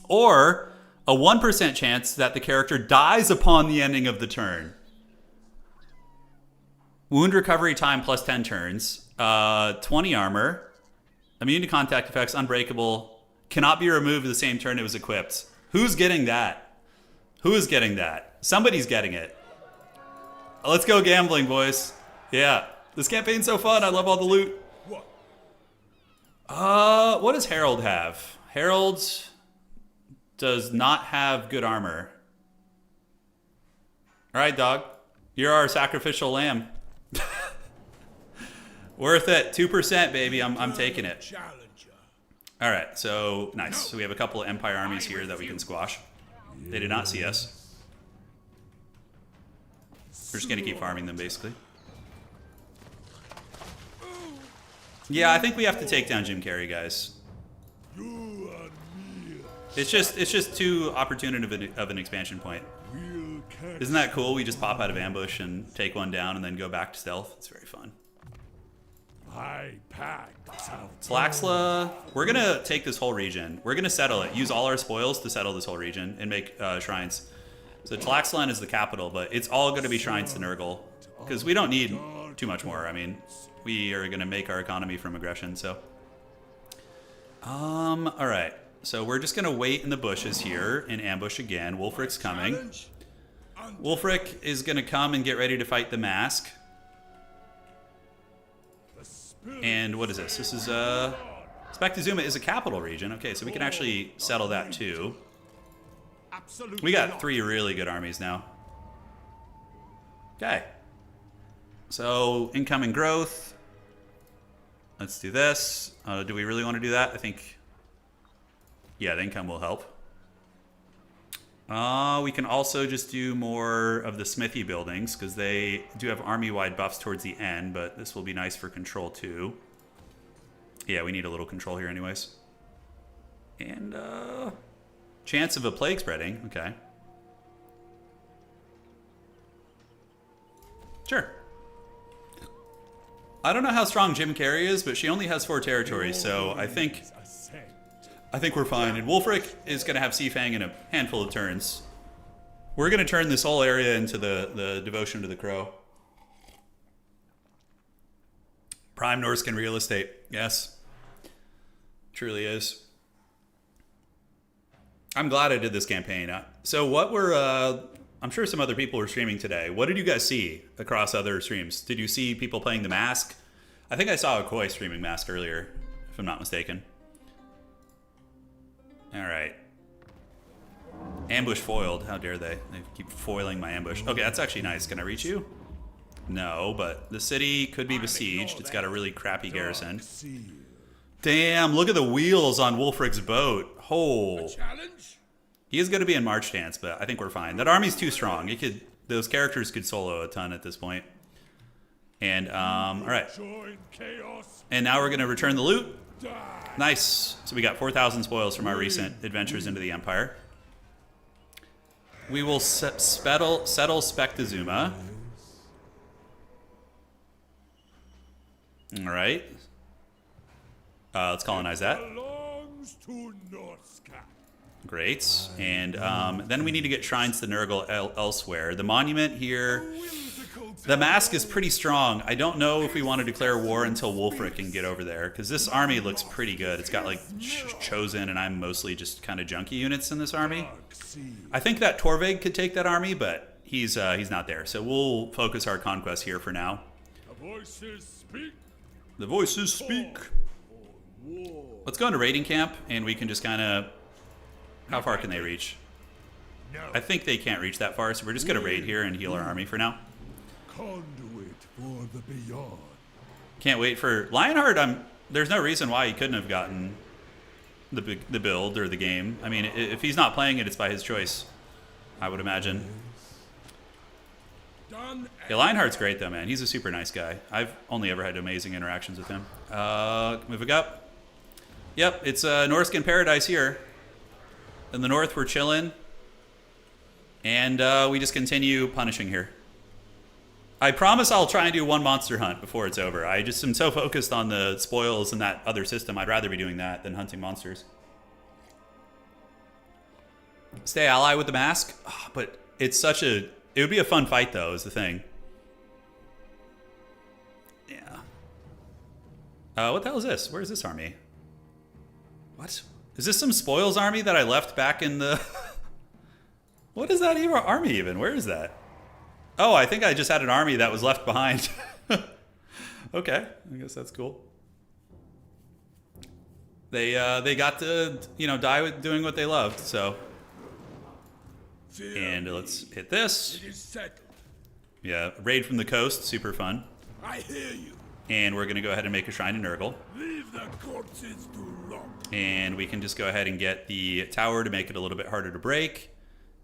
Or, a 1% chance that the character dies upon the ending of the turn. Wound recovery time plus 10 turns. 20 armor. Immune to contact effects, unbreakable. Cannot be removed the same turn it was equipped. Who's getting that? Who is getting that? Somebody's getting it. Let's go gambling, boys. Yeah. This campaign's so fun. I love all the loot. What does Herald have? Herald does not have good armor. All right, dog. You're our sacrificial lamb. Worth it. 2%, baby. I'm taking it. All right. So, nice. So we have a couple of Empire armies here that we can squash. They did not see us. We're just going to keep farming them, basically. Yeah, I think we have to take down Jim Carrey, guys. It's just too opportune of an expansion point. Isn't that cool? We just pop out of ambush and take one down and then go back to stealth. It's very fun. Slaxla, we're going to take this whole region. We're going to settle it. Use all our spoils to settle this whole region and make shrines. So Tlaxlan is the capital, but it's all going to be shrines to Nurgle. Because we don't need too much more. I mean, we are going to make our economy from aggression, so. Alright. So we're just going to wait in the bushes here and ambush again. Wulfrik's coming. Challenge Wulfrik is going to come and get ready to fight the mask. And what is this? This is Spectazuma is a capital region. Okay, so we can actually settle that too. Absolutely. We got 3 really good armies now. Okay. So incoming growth. Let's do this. Do we really want to do that? I think, yeah, the income will help. We can also just do more of the smithy buildings because they do have army-wide buffs towards the end, but this will be nice for control too. Yeah, we need a little control here anyways. And chance of a plague spreading. Okay. Sure. I don't know how strong Jim Carrey is, but she only has 4 territories, so I think we're fine. And Wulfrik is going to have Seafang in a handful of turns. We're going to turn this whole area into the devotion to the crow. Prime Norscan real estate. Yes. Truly is. I'm glad I did this campaign. So what were... I'm sure some other people were streaming today. What did you guys see across other streams? Did you see people playing the Mask? I think I saw a Koi streaming Mask earlier, if I'm not mistaken. All right. Ambush foiled. How dare they? They keep foiling my ambush. Okay, that's actually nice. Can I reach you? No, but the city could be besieged. It's got a really crappy garrison. Damn, look at the wheels on Wulfrik's boat. Oh. challenge? He is going to be in March stance, but I think we're fine. That army's too strong. It could, those characters could solo a ton at this point. And, all right. Join chaos. And now we're going to return the loot. Die. Nice. So we got 4,000 spoils from our recent adventures into the Empire. We will settle Spectazuma. All right. Let's colonize that. Belongs to Norsca. Great. And then we need to get shrines to Nurgle elsewhere. The monument here... The mask is pretty strong. I don't know if we want to declare war until Wulfrik can get over there, because this army looks pretty good. It's got like Chosen, and I'm mostly just kind of junky units in this army. I think that Torvig could take that army, but he's not there. So we'll focus our conquest here for now. The voices speak. The voices speak. Let's go into raiding camp, and we can just kind of... How far can they reach? I think they can't reach that far, so we're just going to raid here and heal our army for now. Conduit for the beyond. Can't wait for Lionheart. There's no reason why he couldn't have gotten the build or the game. I mean, if he's not playing it, it's by his choice, I would imagine. Done. Yeah, Lionheart's great though, man. He's a super nice guy. I've only ever had amazing interactions with him. Moving up. Yep, it's Norscan paradise here. In the north, we're chilling, and we just continue punishing here. I promise I'll try and do one monster hunt before it's over. I just am so focused on the spoils and that other system. I'd rather be doing that than hunting monsters. Stay ally with the mask. Oh, but it's such a... It would be a fun fight, though, is the thing. Yeah. What the hell is this? Where is this army? What? Is this some spoils army that I left back in the... What is that army even? Where is that? Oh, I think I just had an army that was left behind. Okay, I guess that's cool. They got to, die with doing what they loved, so. And let's hit this. It is settled. Yeah, raid from the coast, super fun. I hear you. And we're gonna go ahead and make a shrine to Nurgle. Leave the corpses to rot. And we can just go ahead and get the tower to make it a little bit harder to break.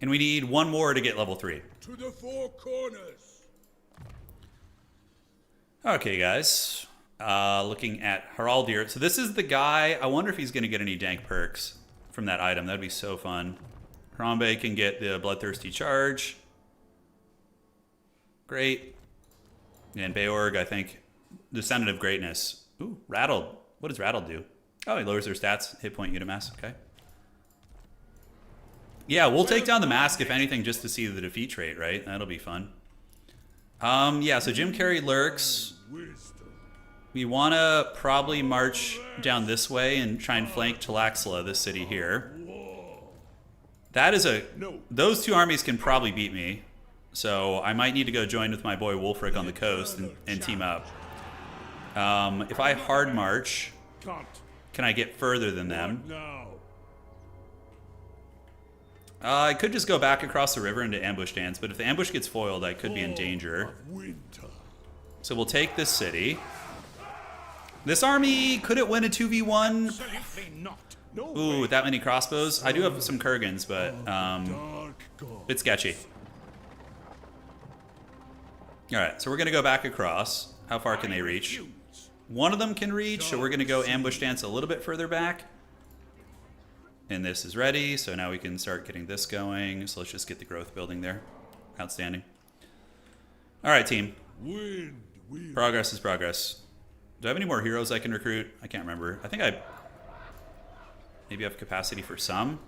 And we need one more to get level 3. To the four corners. Okay, guys. Looking at Haraldir. So this is the guy. I wonder if he's going to get any dank perks from that item. That'd be so fun. Harambe can get the Bloodthirsty Charge. Great. And Beorg, I think. Descendant of Greatness. Ooh, Rattled. What does Rattled do? Oh, he lowers their stats. Hit point unit mass. Okay. Yeah, we'll take down the mask, if anything, just to see the defeat rate, right? That'll be fun. Yeah, so Jim Carrey lurks. We We want to probably march down this way and try and flank Talaxla, this city here. That is a... Those two armies can probably beat me. So I might need to go join with my boy Wulfrik on the coast and team up. If I hard march, can I get further than them? I could just go back across the river into ambush stance, but if the ambush gets foiled, I could be in danger. So we'll take this city. This army, could it win a 2v1? Ooh, with that many crossbows? I do have some Kurgans, but it's sketchy. Alright, so we're going to go back across. How far can they reach? One of them can reach, so we're going to go ambush stance a little bit further back. And this is ready, so now we can start getting this going. So let's just get the growth building there. Outstanding. Alright, team. Progress is progress. Do I have any more heroes I can recruit? I can't remember. I think I maybe have capacity for some.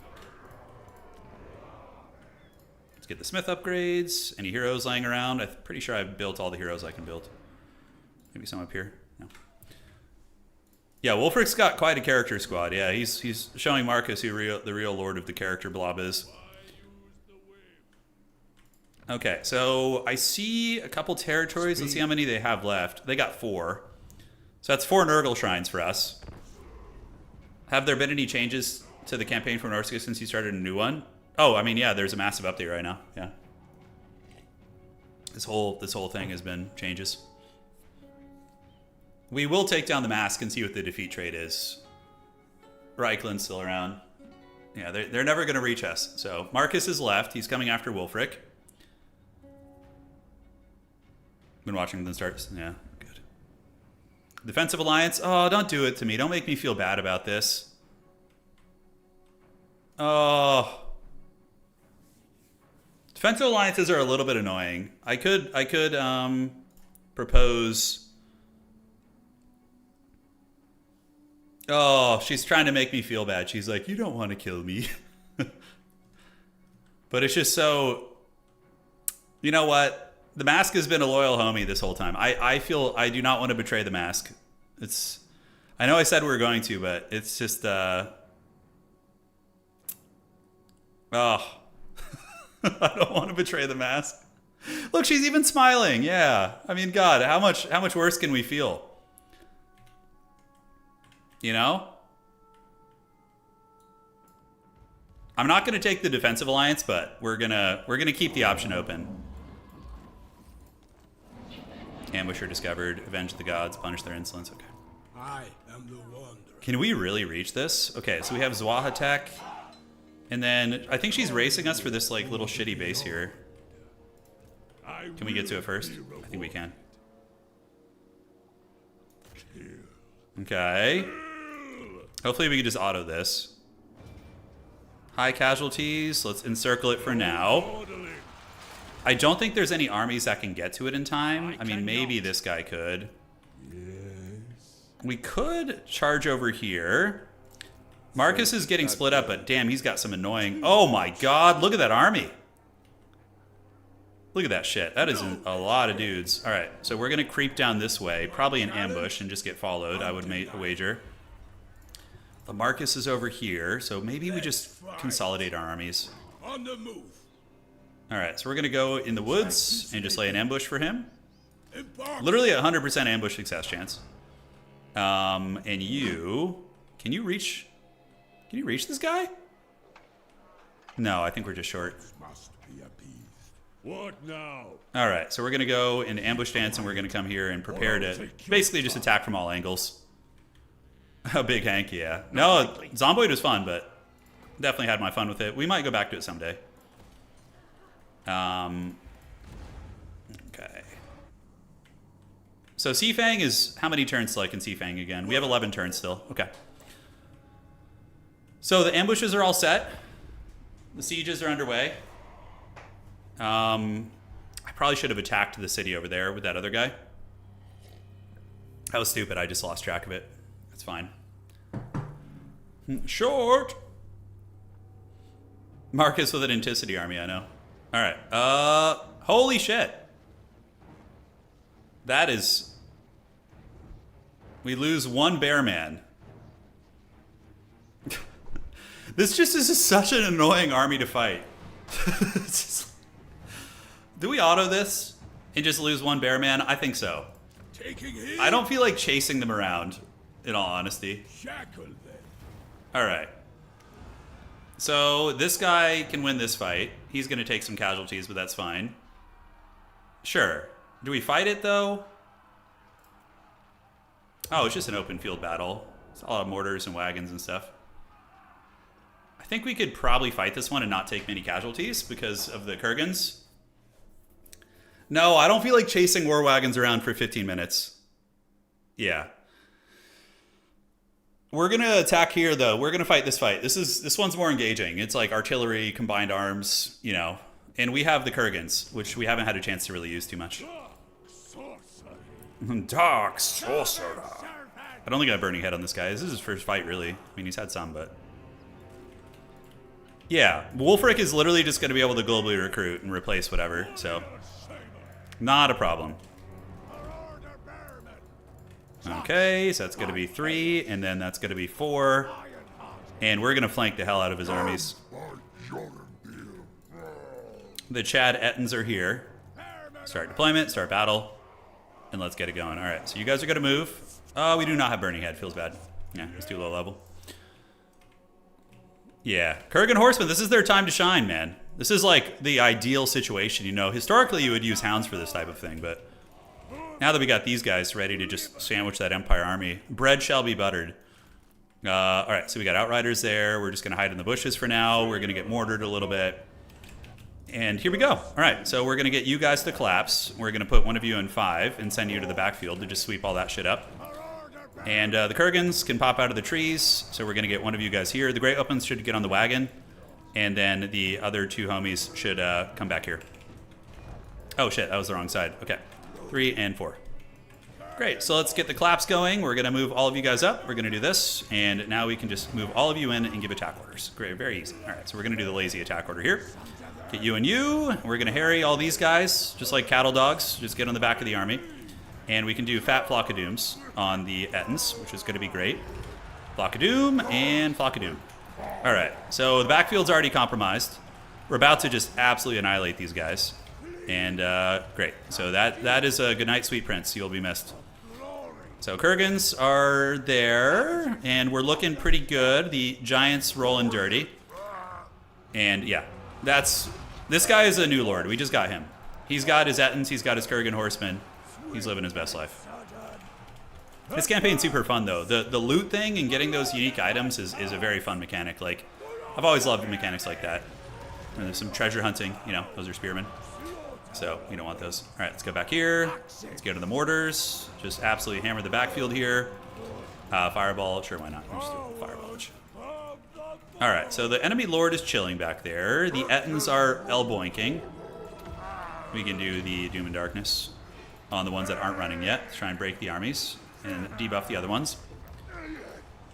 Let's get the smith upgrades. Any heroes lying around? I'm pretty sure I've built all the heroes I can build. Maybe some up here. No. Yeah, Wulfrik's got quite a character squad. Yeah, he's showing Marcus who the real lord of the character blob is. Okay, so I see a couple territories. Let's see how many they have left. They got 4. So that's 4 Nurgle shrines for us. Have there been any changes to the campaign for Norsca since you started a new one? Oh, I mean, yeah, there's a massive update right now. Yeah. This whole thing has been changes. We will take down the mask and see what the defeat trade is. Reikland's still around. Yeah, they're never going to reach us. So Marcus is left. He's coming after Wulfrik. Been watching them start. Yeah, good. Defensive alliance. Oh, don't do it to me. Don't make me feel bad about this. Oh. Defensive alliances are a little bit annoying. I could propose. Oh, she's trying to make me feel bad. She's like, you don't want to kill me. But it's just so... You know what? The mask has been a loyal homie this whole time. I feel I do not want to betray the mask. It's... I know I said we were going to, but it's just... Oh. I don't want to betray the mask. Look, she's even smiling. Yeah. I mean, God, how much worse can we feel? You know? I'm not going to take the defensive alliance, but we're gonna keep the option open. Ambusher discovered. Avenge the gods. Punish their insolence. Okay. I am the wanderer. Can we really reach this? Okay, so we have Zwahatek. And then I think she's racing us for this like little shitty base here. Can we get to it first? I think we can. Okay. Hopefully we can just auto this. High casualties. Let's encircle it for now. I don't think there's any armies that can get to it in time. I mean, maybe this guy could. We could charge over here. Marcus is getting split up, but damn, he's got some annoying... Oh my god, look at that army. Look at that shit. That is a lot of dudes. All right, so we're going to creep down this way, probably in ambush, and just get followed, I would make a wager. The Marcus is over here, so maybe we just consolidate our armies. On the move. All right, so we're going to go in the woods and just lay an ambush for him. Literally a 100% ambush success chance. And you... Can you reach this guy? No, I think we're just short. Must be appeased. What now? All right, so we're going to go into ambush stance, and we're going to come here and prepare to basically just attack from all angles. A big Hank, yeah. No, Zomboid was fun, but definitely had my fun with it. We might go back to it someday. Okay. So Seafang is... How many turns till I can Seafang again? We have 11 turns still. Okay. So the ambushes are all set. The sieges are underway. I probably should have attacked the city over there with that other guy. That was stupid. I just lost track of it. That's fine. Short. Marcus with an Anticity army, I know. All right. Holy shit. That is... We lose one bear man. This just is such an annoying army to fight. Do we auto this and just lose one bear man? I think so. Taking him. I don't feel like chasing them around, in all honesty. Shackle them. All right. So this guy can win this fight. He's going to take some casualties, but that's fine. Sure. Do we fight it, though? Oh, it's just an open field battle. It's a lot of mortars and wagons and stuff. I think we could probably fight this one and not take many casualties because of the Kurgans. No, I don't feel like chasing war wagons around for 15 minutes. Yeah. We're going to attack here, though. We're going to fight this fight. This one's more engaging. It's like artillery, combined arms, you know. And we have the Kurgans, which we haven't had a chance to really use too much. Dark Sorcerer. I don't think I have Burning Head on this guy. This is his first fight, really. I mean, he's had some, but... Yeah, Wulfrik is literally just going to be able to globally recruit and replace whatever, so... Not a problem. Okay, so that's going to be 3, and then that's going to be 4. And we're going to flank the hell out of his armies. The Chad Ettins are here. Start deployment, start battle. And let's get it going. All right, so you guys are going to move. Oh, we do not have Burning Head. Feels bad. Yeah, it's too low level. Yeah, Kurgan Horsemen, this is their time to shine, man. This is like the ideal situation, you know. Historically, you would use hounds for this type of thing, but now that we got these guys ready to just sandwich that Empire army, bread shall be buttered. All right, so we got Outriders there. We're just going to hide in the bushes for now. We're going to get mortared a little bit. And here we go. All right, so we're going to get you guys to collapse. We're going to put one of you in 5 and send you to the backfield to just sweep all that shit up. And the Kurgans can pop out of the trees, so we're going to get one of you guys here. The Great Opens should get on the wagon, and then the other 2 homies should come back here. Oh, shit, that was the wrong side. Okay, 3 and 4. Great, so let's get the collapse going. We're going to move all of you guys up. We're going to do this, and now we can just move all of you in and give attack orders. Great, very easy. All right, so we're going to do the lazy attack order here. Get you and you. We're going to harry all these guys, just like cattle dogs. Just get on the back of the army. And we can do Fat Flock of Dooms on the Ettins, which is going to be great. Flock of Doom and Flock of Doom. All right, so the backfield's already compromised. We're about to just absolutely annihilate these guys. And great. So that is a goodnight, sweet prince. You'll be missed. So Kurgans are there, and we're looking pretty good. The Giants rolling dirty. And yeah, this guy is a new lord. We just got him. He's got his Ettins, he's got his Kurgan horsemen. He's living his best life. This campaign's super fun, though. The loot thing and getting those unique items is a very fun mechanic. Like, I've always loved mechanics like that. And there's some treasure hunting. You know, those are spearmen. So, we don't want those. All right, let's go back here. Let's go to the mortars. Just absolutely hammer the backfield here. Fireball. Sure, why not? We'll just do a fireball. All right, so the enemy lord is chilling back there. The Ettins are elboinking. We can do the Doom and Darkness on the ones that aren't running yet to try and break the armies and debuff the other ones.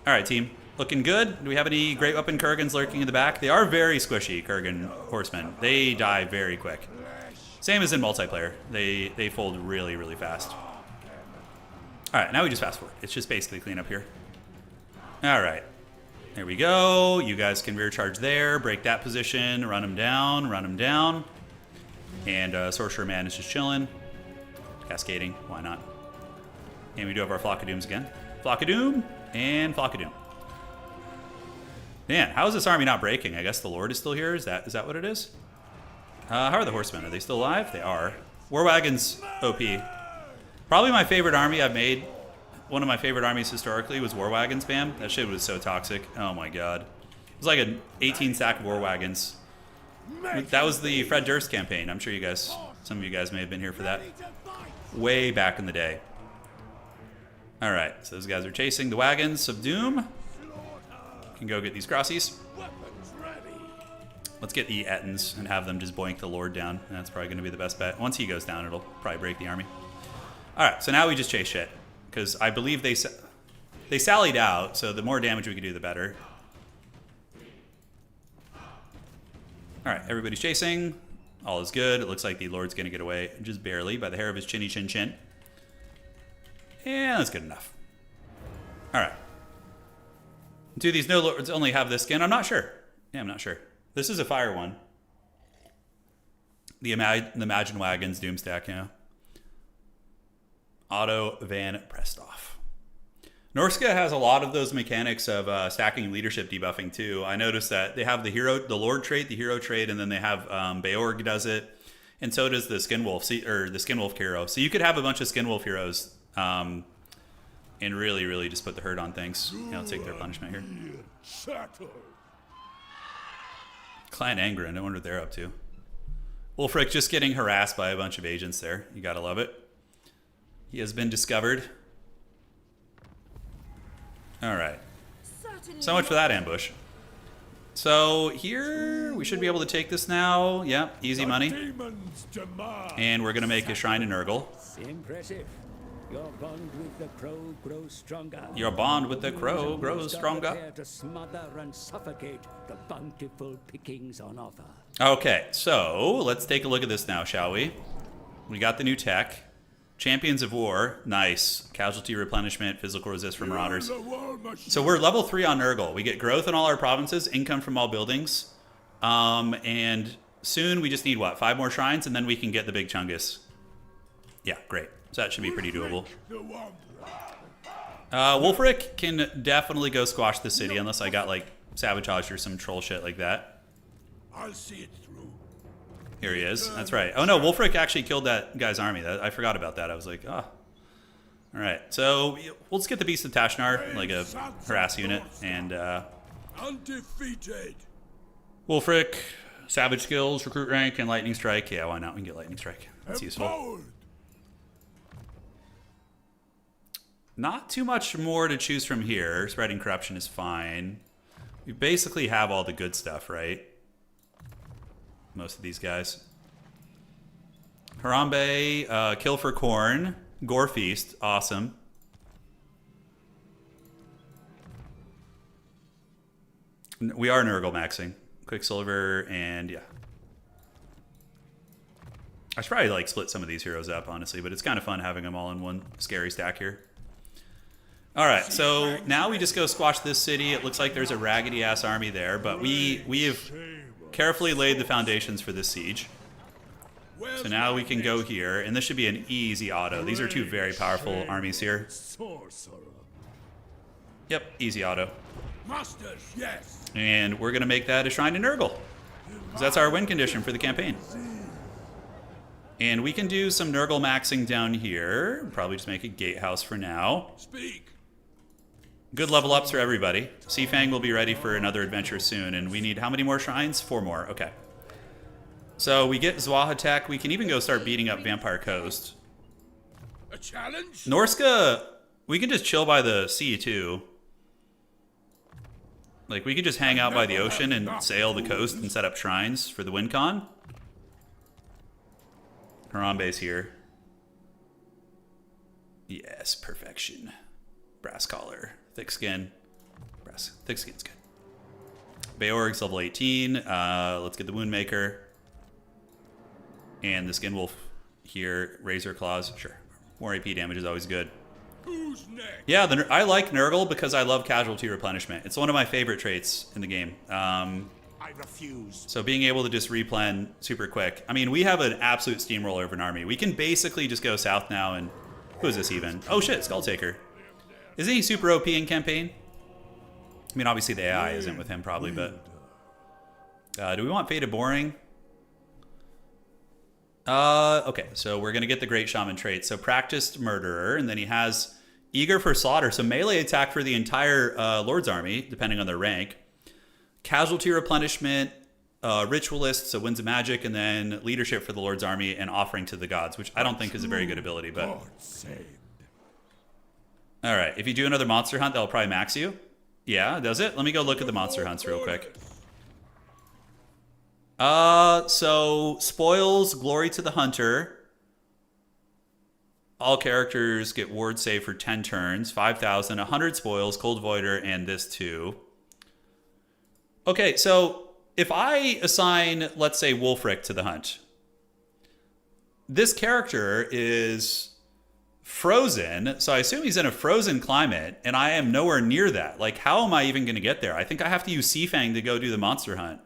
All right, team. Looking good. Do we have any Great Weapon Kurgans lurking in the back? They are very squishy, Kurgan horsemen. They die very quick. Same as in multiplayer. They fold really, really fast. All right, now we just fast forward. It's just basically clean up here. All right. There we go. You guys can rear charge there, break that position, run them down, run them down. And Sorcerer Man is just chilling. Cascading, why not? And we do have our Flock of Dooms again. Flock of Doom and Flock of Doom. Man, how is this army not breaking? I guess the Lord is still here. Is that what it is? How are the horsemen? Are they still alive? They are. War Wagons, OP. Probably my favorite army I've made. One of my favorite armies historically was War Wagon spam. That shit was so toxic. Oh my god. It was like an 18 stack of War Wagons. That was the Fred Durst campaign. I'm sure you guys, some of you guys may have been here for that. Way back in the day. All right, so those guys are chasing the wagons of doom. Can go get these crossies. Let's get the Ettins and have them just boink the Lord down. That's probably going to be the best bet. Once he goes down, it'll probably break the army. All right, so now we just chase shit. Because I believe they sallied out, so the more damage we can do, the better. All right, everybody's chasing. All is good. It looks like the Lord's going to get away just barely by the hair of his chinny chin chin. Yeah, that's good enough. All right. Do these no lords only have this skin? I'm not sure. Yeah, I'm not sure. This is a fire one. The Imagine Wagons Doomstack, yeah. Otto Van Prestoff. Norsca has a lot of those mechanics of stacking leadership debuffing too. I noticed that they have the Lord trait, the hero trait, and then they have Beorg does it, and so does the Skinwolf, or the Skinwolf hero. So you could have a bunch of Skinwolf heroes and really just put the hurt on things. Yeah, I'll take their punishment here. Clan Angren, I wonder what they're up to. Wulfrik just getting harassed by a bunch of agents there. You gotta love it. He has been discovered. Alright. So much for that ambush. So here, we should be able to take this now. Yep, easy money. And we're gonna make a shrine to Nurgle. Impressive. Your bond with the crow grows stronger. Your bond with the crow grows stronger. Prepare to smother and suffocate the bountiful pickings on offer. Okay, so let's take a look at this now, shall we? We got the new tech. Champions of War, nice. Casualty replenishment, physical resist for marauders. So we're level 3 on Nurgle. We get growth in all our provinces, income from all buildings. And soon we just need, what, 5 more shrines, and then we can get the big Chungus. Yeah, great. So that should be pretty doable. Wulfrik can definitely go squash the city, unless I got, like, sabotaged or some troll shit like that. I'll see it through. Here he is. That's right. Oh no, Wulfrik actually killed that guy's army. I forgot about that. I was like, oh. All right. So let's get the Beast of Tashnar, like a harass unit, and undefeated. Wulfrik, Savage Skills, Recruit Rank, and Lightning Strike. Yeah, why not? We can get Lightning Strike. That's useful. Not too much more to choose from here. Spreading Corruption is fine. We basically have all the good stuff, right? Most of these guys. Harambe, Kill for Corn, Gore Feast, awesome. We are Nurgle maxing. Quicksilver, and yeah. I should probably like split some of these heroes up, honestly, but it's kind of fun having them all in one scary stack here. Alright, so now we just go squash this city. It looks like there's a raggedy-ass army there, but we have carefully laid the foundations for this siege. So now we can go here, and this should be an easy auto. These are two very powerful armies here. Yep, easy auto. And we're going to make that a shrine to Nurgle, because that's our win condition for the campaign. And we can do some Nurgle maxing down here. Probably just make a gatehouse for now. Good level ups for everybody. Seafang will be ready for another adventure soon, and we need how many more shrines? 4 more. Okay. So we get Zwahatek. We can even go start beating up Vampire Coast. A challenge? Norsca, we can just chill by the sea too. Like, we could just hang out by the ocean and sail the coast and set up shrines for the WinCon. Harambe's here. Yes, perfection. Brass collar. Thick skin. Thick skin's good. Beorg's level 18. Let's get the Woundmaker. And the Skinwolf here. Razor Claws. Sure. More AP damage is always good. Who's next? Yeah, I like Nurgle because I love casualty replenishment. It's one of my favorite traits in the game. I refuse. So being able to just replen super quick. I mean, we have an absolute steamroller of an army. We can basically just go south now and... Who is this even? Oh shit, Skulltaker. Isn't he super OP in campaign? I mean, obviously the AI isn't with him probably, but... do we want Faded Boring? Okay, so we're going to get the Great Shaman trait. So Practiced Murderer, and then he has Eager for Slaughter. So melee attack for the entire Lord's army, depending on their rank. Casualty Replenishment, Ritualist, so Winds of Magic, and then Leadership for the Lord's army, and Offering to the Gods, which I don't think is a very good ability, but... Alright, if you do another monster hunt, that'll probably max you. Yeah, does it? Let me go look at the monster hunts real quick. So Spoils, Glory to the Hunter. All characters get ward save for 10 turns, 5,000, 100 Spoils, Cold Voider, and this too. Okay, so if I assign, let's say, Wulfrik to the hunt, this character is frozen, so I assume he's in a frozen climate, and I am nowhere near that. Like, how am I even going to get there? I think I have to use Seafang to go do the monster hunt.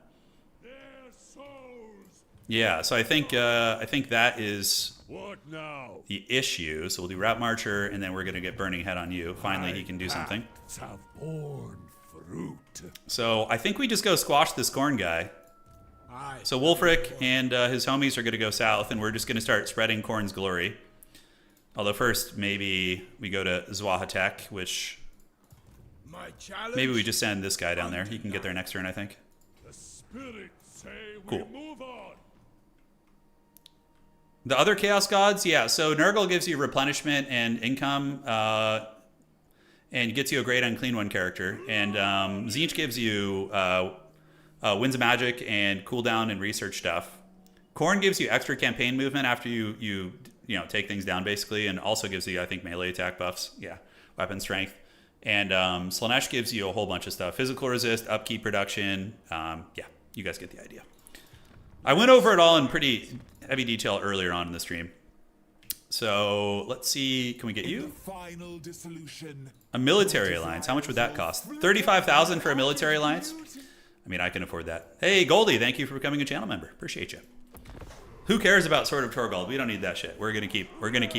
Yeah, so I think that is What now? the issue. So we'll do Route Marcher, and then we're going to get Burning Head on you. Finally, he can do something. Acts have borne fruit. So I think we just go squash this Corn guy. So Wulfrik and his homies are going to go south, and we're just going to start spreading Corn's glory. Although first, maybe we go to Zwahatek, which maybe we just send this guy down there. He can get there next turn, I think. The spirits say Cool. we move on. The other Chaos Gods, yeah. So Nurgle gives you replenishment and income, and gets you a great Unclean One character. And Tzeentch gives you Winds of Magic and cooldown and research stuff. Khorne gives you extra campaign movement after you take things down, basically, and also gives you, I think, melee attack buffs. Yeah, weapon strength. And Slaanesh gives you a whole bunch of stuff. Physical resist, upkeep production. Yeah, you guys get the idea. I went over it all in pretty heavy detail earlier on in the stream. So let's see, can we get you? Final dissolution. A military alliance. How much would that cost? 35,000 for a military alliance? I mean, I can afford that. Hey, Goldie, thank you for becoming a channel member. Appreciate you. Who cares about Sword of Torgold? We don't need that shit. We're gonna keep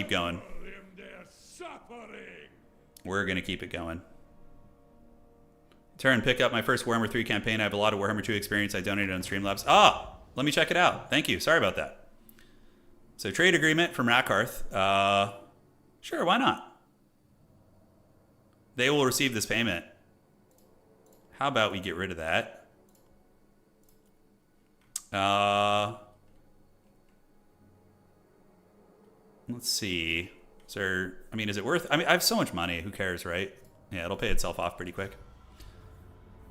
going. We're gonna keep it going. Turin, pick up my first Warhammer 3 campaign. I have a lot of Warhammer 2 experience. I donated on Streamlabs. Ah, let me check it out. Thank you. Sorry about that. So trade agreement from Rakarth. Sure, why not? They will receive this payment. How about we get rid of that? Let's see. Is it worth? I mean, I have so much money. Who cares, right? Yeah, it'll pay itself off pretty quick.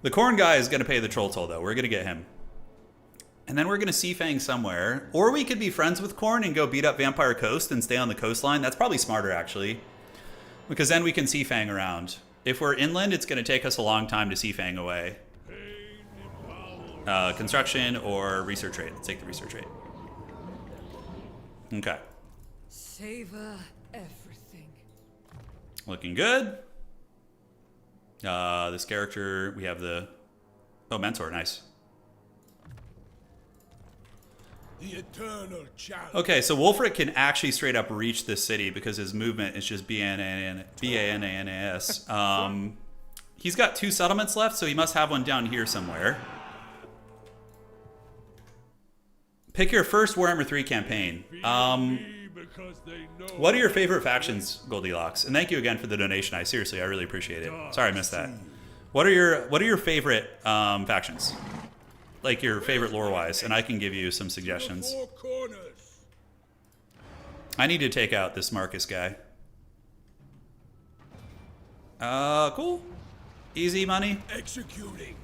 The Corn guy is going to pay the Troll Toll, though. We're going to get him. And then we're going to Seafang somewhere. Or we could be friends with Khorne and go beat up Vampire Coast and stay on the coastline. That's probably smarter, actually. Because then we can Seafang around. If we're inland, it's going to take us a long time to Seafang away. Construction or research rate. Let's take the research rate. Okay. Savor everything. Looking good. This character, we have the... Oh, Mentor, nice. The eternal challenge. Okay, so Wulfrik can actually straight up reach this city because his movement is just B-A-N-A-N-A-S. He's got 2 settlements left, so he must have one down here somewhere. Pick your first Warhammer 3 campaign. What are your favorite factions, Goldilocks? And thank you again for the donation. I really appreciate it. Sorry I missed that. What are your favorite factions? Like your favorite lore-wise, and I can give you some suggestions. I need to take out this Marcus guy. Cool. Easy money. Executing.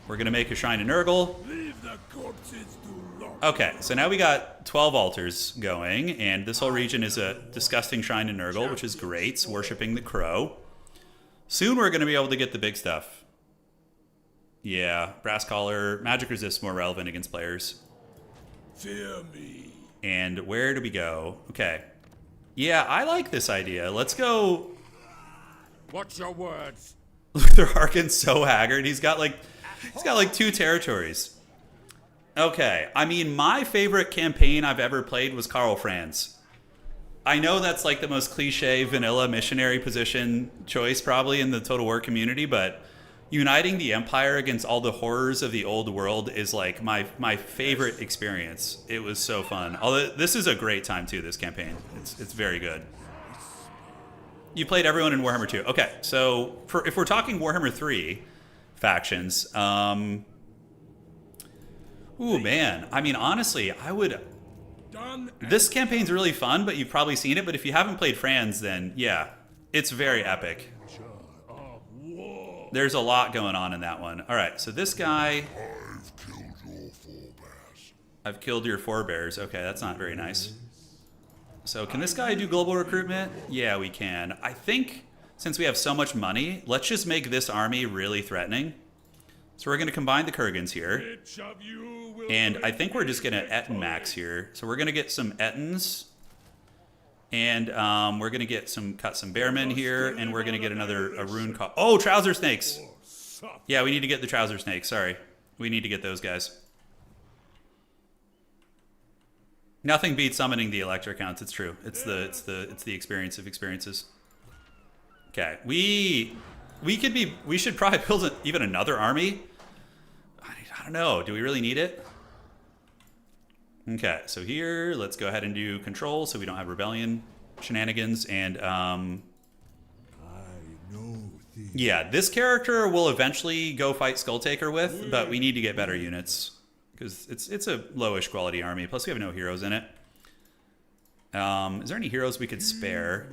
We're gonna make a shrine to Nurgle. Leave the corpses to rot. Okay, so now we got 12 altars going, and this whole region is a disgusting shrine to Nurgle, which is great. It's worshipping the crow. Soon we're gonna be able to get the big stuff. Yeah, Brass Collar, Magic Resist more relevant against players. Fear me. And where do we go? Okay. Yeah, I like this idea. Let's go. What's your words? Luther Harkin's so haggard. He's got like 2 territories. Okay, I mean, my favorite campaign I've ever played was Karl Franz. I know that's like the most cliche vanilla missionary position choice probably in the Total War community, but uniting the Empire against all the horrors of the old world is like my favorite experience. It was so fun. Although this is a great time too, this campaign. It's very good. You played everyone in Warhammer 2. Okay, so if we're talking Warhammer 3 factions, ooh man, I mean honestly, I would. This campaign's really fun, but you've probably seen it. But if you haven't played Franz, then yeah, it's very epic. There's a lot going on in that one. All right, so this guy. I've killed your forebears. Okay, that's not very nice. So can this guy do global recruitment? Yeah, we can. I think since we have so much money, let's just make this army really threatening. So we're going to combine the Kurgans here. And I think we're just going to Etten max here. So we're going to get some Ettins. And we're gonna get cut some bearmen here, and we're gonna get a rune call. Oh, trouser snakes. Yeah, we need to get the trouser snakes. Sorry, we need to get those guys. Nothing beats summoning the electric counts. It's true. It's the experience of experiences. Okay, we should probably build even another army. I don't know. Do we really need it? Okay, so here, let's go ahead and do control so we don't have rebellion shenanigans. And yeah, this character will eventually go fight Skulltaker with, but we need to get better units because it's a lowish quality army. Plus, we have no heroes in it. Is there any heroes we could spare?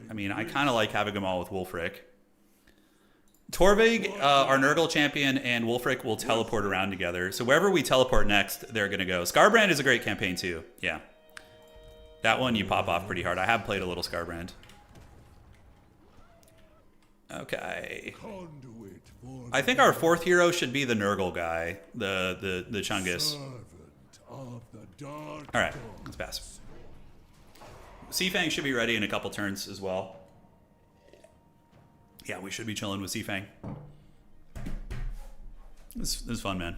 I mean, I kind of like having them all with Wulfrik. Torvig, our Nurgle champion, and Wulfrik will teleport around together. So wherever we teleport next, they're going to go. Scarbrand is a great campaign too. Yeah. That one you pop off pretty hard. I have played a little Scarbrand. Okay. I think our fourth hero should be the Nurgle guy, the Chungus. All right, let's pass. Seafang should be ready in a couple turns as well. Yeah, we should be chilling with Seafang. This is fun, man.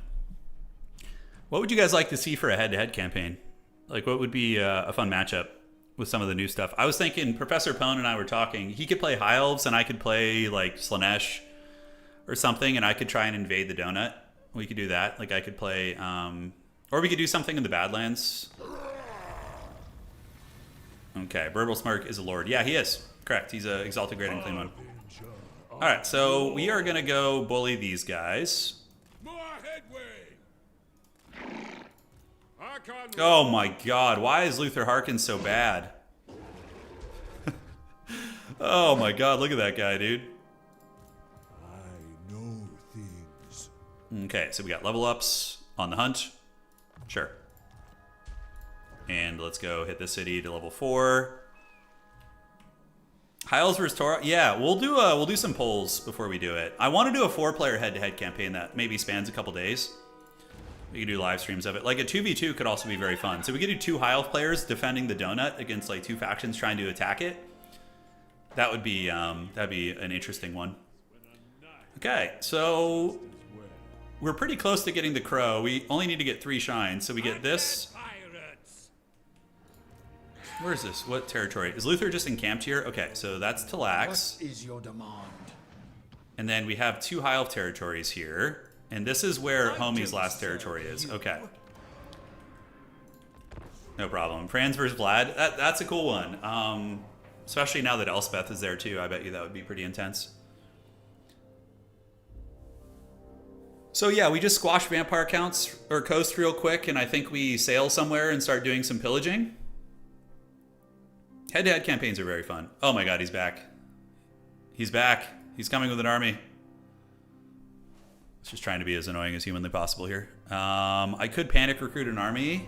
What would you guys like to see for a head-to-head campaign? Like, what would be a fun matchup with some of the new stuff? I was thinking Professor Pone and I were talking. He could play High Elves, and I could play, like, Slaanesh or something, and I could try and invade the donut. We could do that. Like, I could play... or we could do something in the Badlands. Okay, Burble Smirk is a lord. Yeah, he is. Correct. He's an Exalted Great and Clean one. All right, so we are going to go bully these guys. Oh my god, why is Luther Harkins so bad? Oh my god, look at that guy, dude. I know things. Okay, so we got level ups on the hunt. Sure. And let's go hit the city to level 4. High Elves vs. Torah. Yeah, we'll do some polls before we do it. I want to do a 4-player head-to-head campaign that maybe spans a couple days. We could do live streams of it. Like a 2v2 could also be very fun. So we could do 2 High Elf players defending the donut against like 2 factions trying to attack it. That would be that'd be an interesting one. Okay, so we're pretty close to getting the crow. We only need to get 3 shines, so we get this. Where is this? What territory? Is Luther just encamped here? Okay, so that's Talax. What is your demand? And then we have 2 High Elf territories here. And this is where Homie's last territory is. Okay. No problem. Franz versus Vlad. That's a cool one. Especially now that Elspeth is there too. I bet you that would be pretty intense. So yeah, we just squash vampire counts or coast real quick, and I think we sail somewhere and start doing some pillaging. Head-to-head campaigns are very fun. Oh my god, he's back. He's back. He's coming with an army. Just trying to be as annoying as humanly possible here. I could panic recruit an army.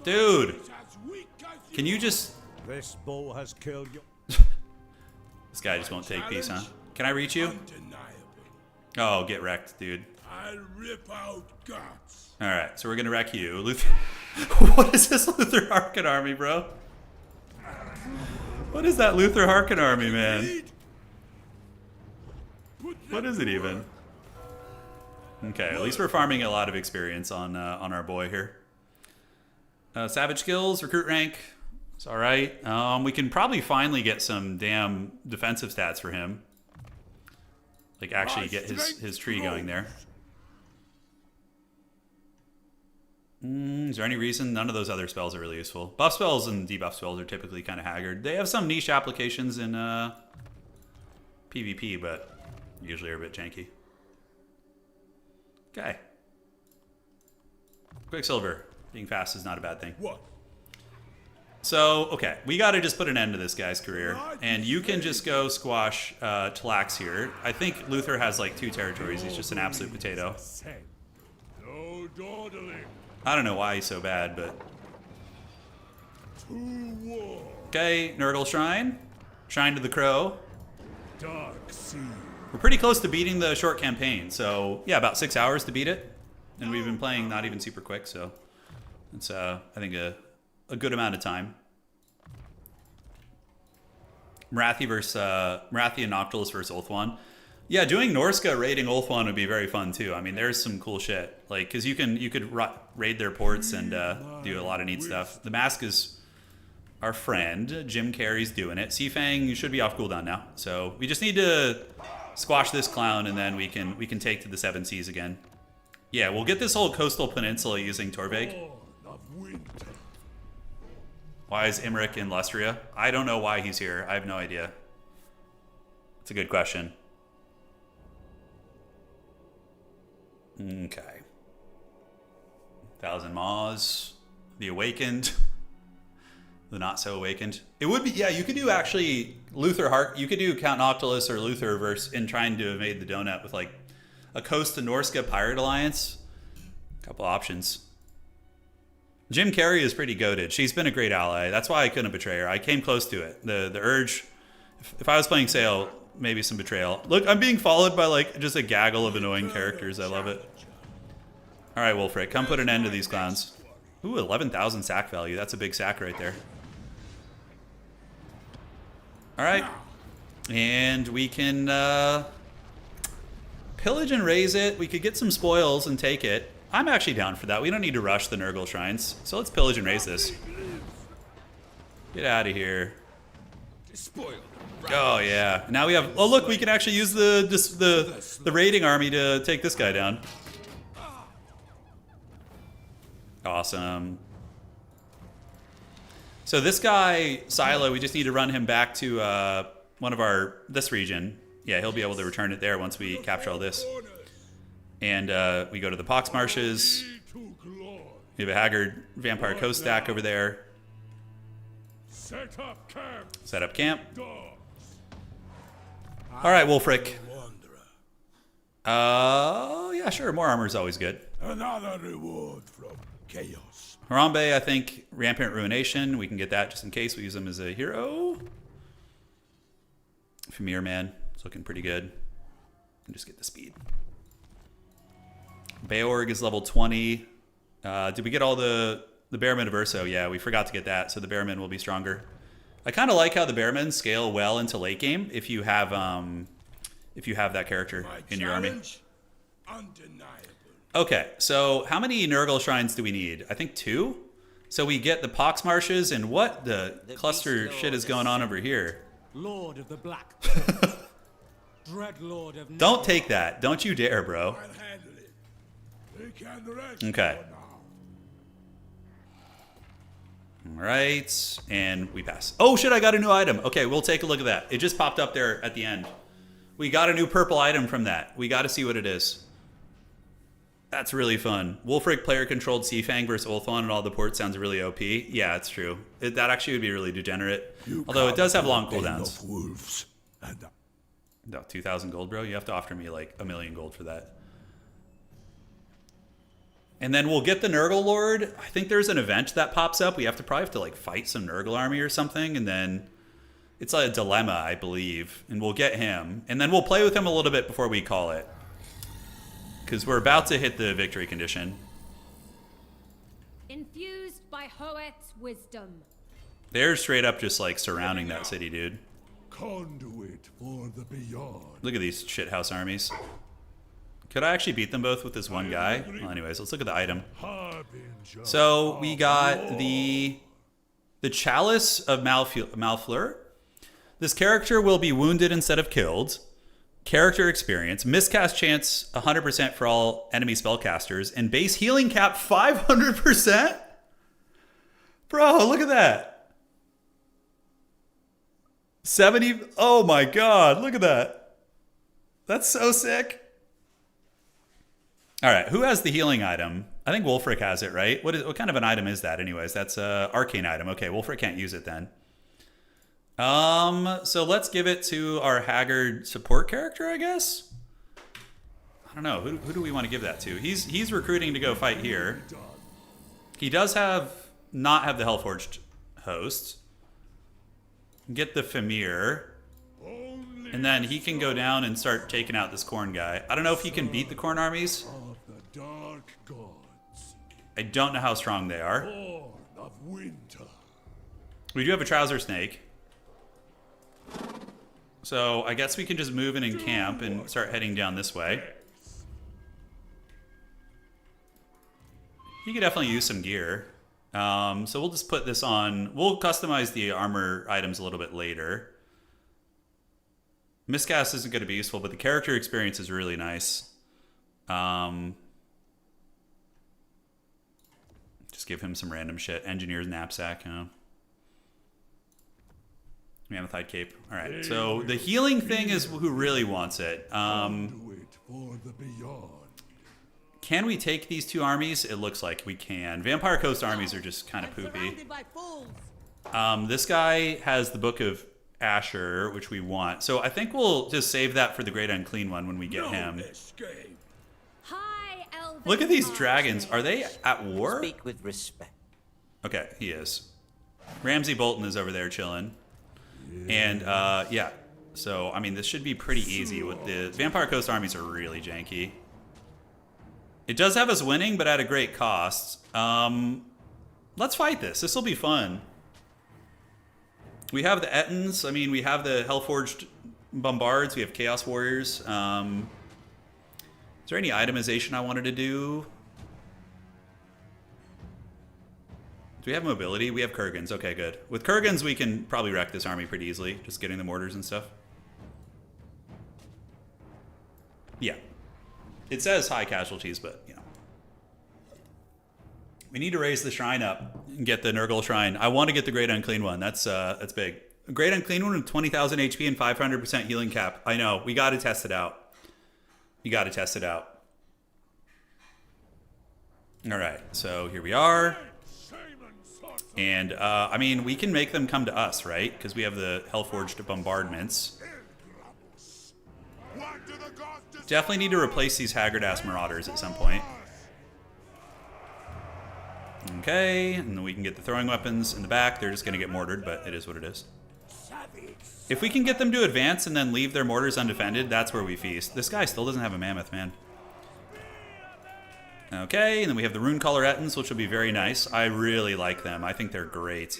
Dude! Can you just... This bow has killed you. This guy just won't take peace, huh? Can I reach you? Oh, get wrecked, dude. I'll rip out guts. Alright, so we're gonna wreck you. Luther... What is this Luther Harkin army, bro? What is that Luther Harkin army, man? What is it even? Okay, at least we're farming a lot of experience on our boy here. Savage skills, recruit rank. It's all right. We can probably finally get some damn defensive stats for him. Like actually get his tree going there. Is there any reason? None of those other spells are really useful. Buff spells and debuff spells are typically kind of haggard. They have some niche applications in PvP, but usually are a bit janky. Okay. Quicksilver. Being fast is not a bad thing. What? So, okay. We got to just put an end to this guy's career. And you can just go squash Talax here. I think Luther has like 2 territories. He's just an absolute potato. No dawdling. I don't know why he's so bad, but... Okay, Nurgle Shrine. Shrine to the Crow. Dark sea. We're pretty close to beating the short campaign, so yeah, about 6 hours to beat it. And we've been playing not even super quick, so it's I think a good amount of time. Marathi and Noctilus versus Ulthuan. Yeah, doing Norsca raiding Ulthuan would be very fun too. I mean, there's some cool shit. Like, because you could raid their ports and do a lot of neat stuff. The mask is our friend. Jim Carrey's doing it. Seafang should be off cooldown now. So we just need to squash this clown, and then we can take to the Seven Seas again. Yeah, we'll get this whole coastal peninsula using Torvig. Why is Imric in Lustria? I don't know why he's here. I have no idea. It's a good question. Okay. 1,000 Maws. The Awakened. The Not So Awakened. It would be, yeah, you could do actually Luther Hart. You could do Count Noctilus or Luther versus in trying to have made the donut with like a Coast to Norsca Pirate Alliance. Couple options. Jim Carrey is pretty goated. She's been a great ally. That's why I couldn't betray her. I came close to it. The urge. If I was playing Sail, maybe some betrayal. Look, I'm being followed by like just a gaggle of annoying characters. I love it. All right, Wulfrik, come put an end to these clowns. Ooh, 11,000 sack value. That's a big sack right there. All right. And we can pillage and raise it. We could get some spoils and take it. I'm actually down for that. We don't need to rush the Nurgle shrines. So let's pillage and raise this. Get out of here. Oh yeah. Now we have. Oh look, we can actually use the raiding army to take this guy down. Awesome. So this guy Silo, we just need to run him back to one of this region. Yeah, he'll be able to return it there once we capture all this. And we go to the Pox Marshes. We have a Haggard Vampire Coast stack over there. Set up camp. Set up camp. All right, Wulfrik. Yeah, sure. More armor is always good. Another reward from chaos. Harambe, I think, Rampant Ruination. We can get that just in case we use him as a hero. Fimir, man. It's looking pretty good. And just get the speed. Beorg is level 20. Did we get all the Bearmen of Urso? Yeah, we forgot to get that, so the Bearmen will be stronger. I kind of like how the Bearmen scale well into late game if you have that character in your army. Undeniable. Okay, so how many Nurgle shrines do we need? I think 2. So we get the Pox Marshes, and what the cluster shit is going on over here? Lord of the Black. Dread Lord of. Don't take that. Don't you dare, bro. I'll handle it. They can rest Okay. for now. All right, and we pass. Oh shit, I got a new item. Okay, we'll take a look at that. It just popped up there at the end. We got a new purple item from that. We got to see what it is. That's really fun. Wulfrik player-controlled Seafang versus Ulthuan and all the ports sounds really OP. Yeah, it's true. That actually would be really degenerate. Although it does have long cooldowns. Wolves and No, 2,000 gold, bro. You have to offer me like 1,000,000 gold for that. And then we'll get the Nurgle Lord. I think there's an event that pops up. We probably have to like fight some Nurgle army or something, and then it's like a dilemma, I believe. And we'll get him, and then we'll play with him a little bit before we call it, because we're about to hit the victory condition. Infused by Hoeth's wisdom. They're straight up just like surrounding that city, dude. Conduit for the beyond. Look at these shithouse armies. Could I actually beat them both with this one guy? Well, anyways, let's look at the item. Harbinger. So we got the Chalice of Malfleur. This character will be wounded instead of killed. Character experience. Miscast chance 100% for all enemy spellcasters. And base healing cap 500%? Bro, look at that. 70. Oh my god, look at that. That's so sick. All right, who has the healing item? I think Wulfrik has it, right? What kind of an item is that anyways? That's an arcane item. Okay, Wulfrik can't use it then. So let's give it to our Haggard support character, I guess? I don't know. Who do we want to give that to? He's recruiting to go fight here. He does not have the Hellforged host. Get the Fimir. And then he can go down and start taking out this Khorne guy. I don't know if he can beat the Khorne armies. Of the dark gods. I don't know how strong they are. Born of winter. We do have a Trouser Snake. So I guess we can just move in and camp and start heading down this way. You could definitely use some gear. So we'll just put this on. We'll customize the armor items a little bit later. Miscast isn't going to be useful, but the character experience is really nice. Just give him some random shit. Engineer's knapsack, you know. Mammothide cape. All right, so the healing thing is who really wants it. Can we take these two armies? It looks like we can. Vampire Coast armies are just kind of poopy. This guy has the Book of Asher, which we want. So I think we'll just save that for the Great Unclean One when we get him. Hi, Elven. Look at these dragons. Are they at war? Speak with respect. Okay, he is. Ramsay Bolton is over there chilling. And, yeah. So, I mean, this should be pretty easy. With the Vampire Coast armies are really janky. It does have us winning, but at a great cost. Let's fight this. This will be fun. We have the Ettins. I mean, we have the Hellforged Bombards. We have Chaos Warriors. Is there any itemization I wanted to do? Do we have mobility? We have Kurgans. Okay, good. With Kurgans, we can probably wreck this army pretty easily. Just getting the mortars and stuff. Yeah. It says high casualties, but, you know. We need to raise the shrine up and get the Nurgle shrine. I want to get the Great Unclean One. That's big. A Great Unclean One with 20,000 HP and 500% healing cap. I know. We got to test it out. You got to test it out. All right. So here we are. And, I mean, we can make them come to us, right? Because we have the Hellforged Bombardments. Definitely need to replace these haggard-ass Marauders at some point. Okay, and then we can get the throwing weapons in the back. They're just going to get mortared, but it is what it is. If we can get them to advance and then leave their mortars undefended, that's where we feast. This guy still doesn't have a mammoth, man. Okay, and then we have the Runecaller Ettins, which will be very nice. I really like them. I think they're great.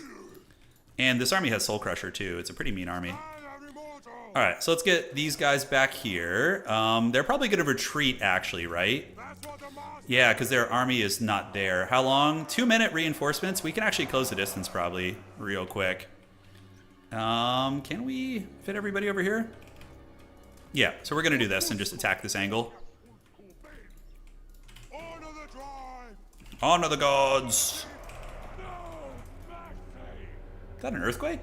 And this army has Soul Crusher, too. It's a pretty mean army. All right, so let's get these guys back here. They're probably going to retreat, actually, right? Yeah, because their army is not there. How long? 2-minute reinforcements. We can actually close the distance, probably, real quick. Can we fit everybody over here? Yeah, so we're going to do this and just attack this angle. Honor the gods! Is that an earthquake?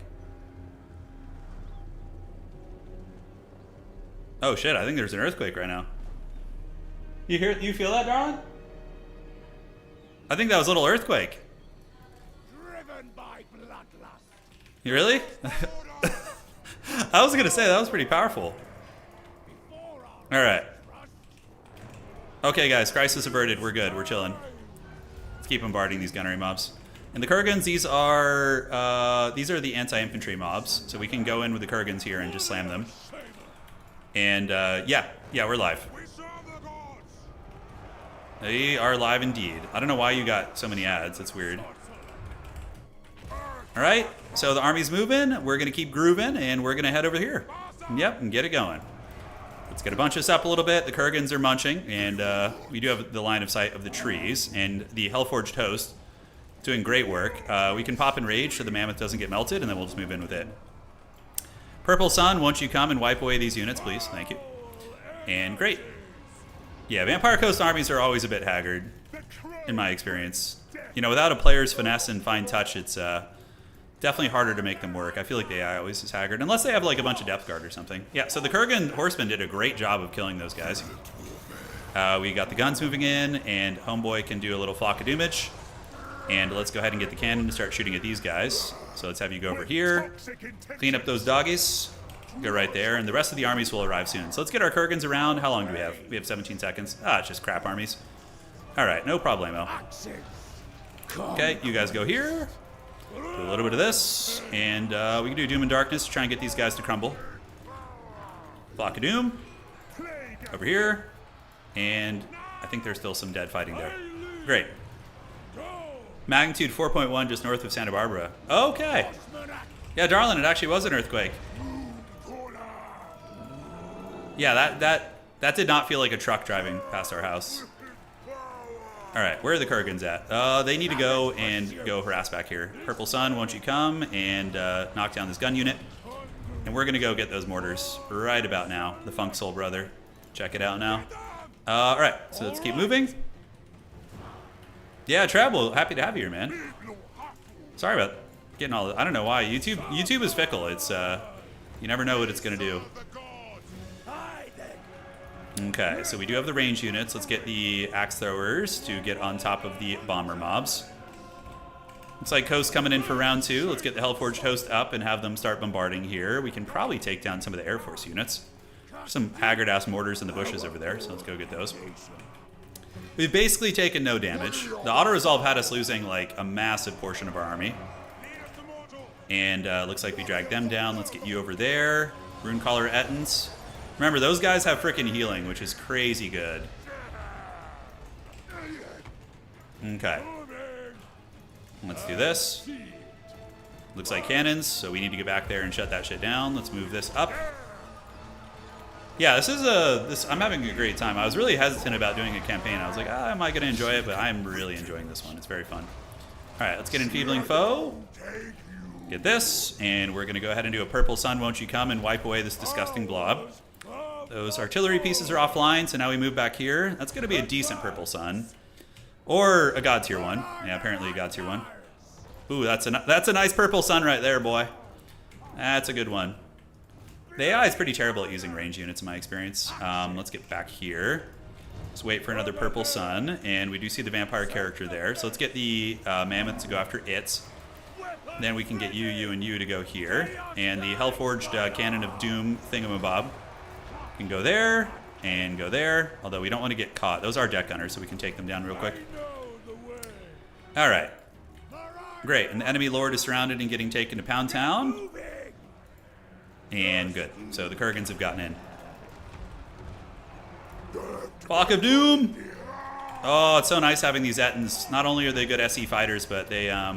Oh shit, I think there's an earthquake right now. You feel that, darling? I think that was a little earthquake. Driven by bloodlust. You really? I was gonna say, that was pretty powerful. Alright. Okay guys, crisis averted, we're good, we're chilling. Keep bombarding these gunnery mobs. And the Kurgans, these are the anti-infantry mobs. So we can go in with the Kurgans here and just slam them. And yeah, we're live. They are live indeed. I don't know why you got so many ads. That's weird. All right, so the army's moving. We're gonna keep grooving, and we're gonna head over here. Yep, and get it going. Let's get a bunch this up a little bit. The Kurgans are munching, and we do have the line of sight of the trees, and the Hellforged Host doing great work. We can pop in Rage so the Mammoth doesn't get melted, and then we'll just move in with it. Purple Sun, won't you come and wipe away these units, please? Thank you. And great. Yeah, Vampire Coast armies are always a bit haggard, in my experience. You know, without a player's finesse and fine touch, it's definitely harder to make them work. I feel like the AI always is haggard, unless they have like a bunch of depth guard or something. Yeah, so the Kurgan horsemen did a great job of killing those guys. We got the guns moving in, and Homeboy can do a little flock of doomage. And let's go ahead and get the cannon to start shooting at these guys. So let's have you go over here, clean up those doggies, go right there, and the rest of the armies will arrive soon. So let's get our Kurgans around. How long do we have? We have 17 seconds. Ah, it's just crap armies. All right, no problemo. Okay, you guys go here. Do a little bit of this, and we can do Doom and Darkness to try and get these guys to crumble. Flock of Doom. Over here. And I think there's still some dead fighting there. Great. Magnitude 4.1 just north of Santa Barbara. Okay. Yeah, darling, it actually was an earthquake. Yeah, that did not feel like a truck driving past our house. All right, where are the Kurgans at? They need to go and go harass back here. Purple Sun, won't you come and knock down this gun unit? And we're gonna go get those mortars right about now. The Funk Soul Brother. Check it out now. All right, so let's keep moving. Yeah, Travel, happy to have you here, man. Sorry about getting all. I don't know why YouTube is fickle. It's you never know what it's gonna do. Okay, so we do have the range units. Let's get the axe throwers to get on top of the bomber mobs. Looks like Host coming in for round 2. Let's get the Hellforged Host up and have them start bombarding here. We can probably take down some of the Air Force units. There's some haggard-ass mortars in the bushes over there, so let's go get those. We've basically taken no damage. The auto-resolve had us losing like a massive portion of our army. And looks like we dragged them down. Let's get you over there. Runecaller Ettins. Remember, those guys have freaking healing, which is crazy good. Okay. Let's do this. Looks like cannons, so we need to get back there and shut that shit down. Let's move this up. Yeah, I'm having a great time. I was really hesitant about doing a campaign. I was like, am I going to enjoy it? But I'm really enjoying this one. It's very fun. All right, let's get Enfeebling Foe. Get this, and we're going to go ahead and do a Purple Sun. Won't you come and wipe away this disgusting blob? Those artillery pieces are offline, so now we move back here. That's going to be a decent Purple Sun. Or a God Tier 1. Yeah, apparently a God Tier 1. Ooh, that's a nice Purple Sun right there, boy. That's a good one. The AI is pretty terrible at using range units in my experience. Let's get back here. Let's wait for another Purple Sun, and we do see the vampire character there. So let's get the Mammoth to go after it. Then we can get you, and you to go here. And the Hellforged Cannon of Doom thingamabob can go there and go there. Although we don't want to get caught. Those are deck gunners, so we can take them down real quick. All right. Great. And the enemy lord is surrounded and getting taken to Pound Town. And good. So the Kurgans have gotten in. Flock of Doom! Oh, it's so nice having these Ettins. Not only are they good SE fighters, but they are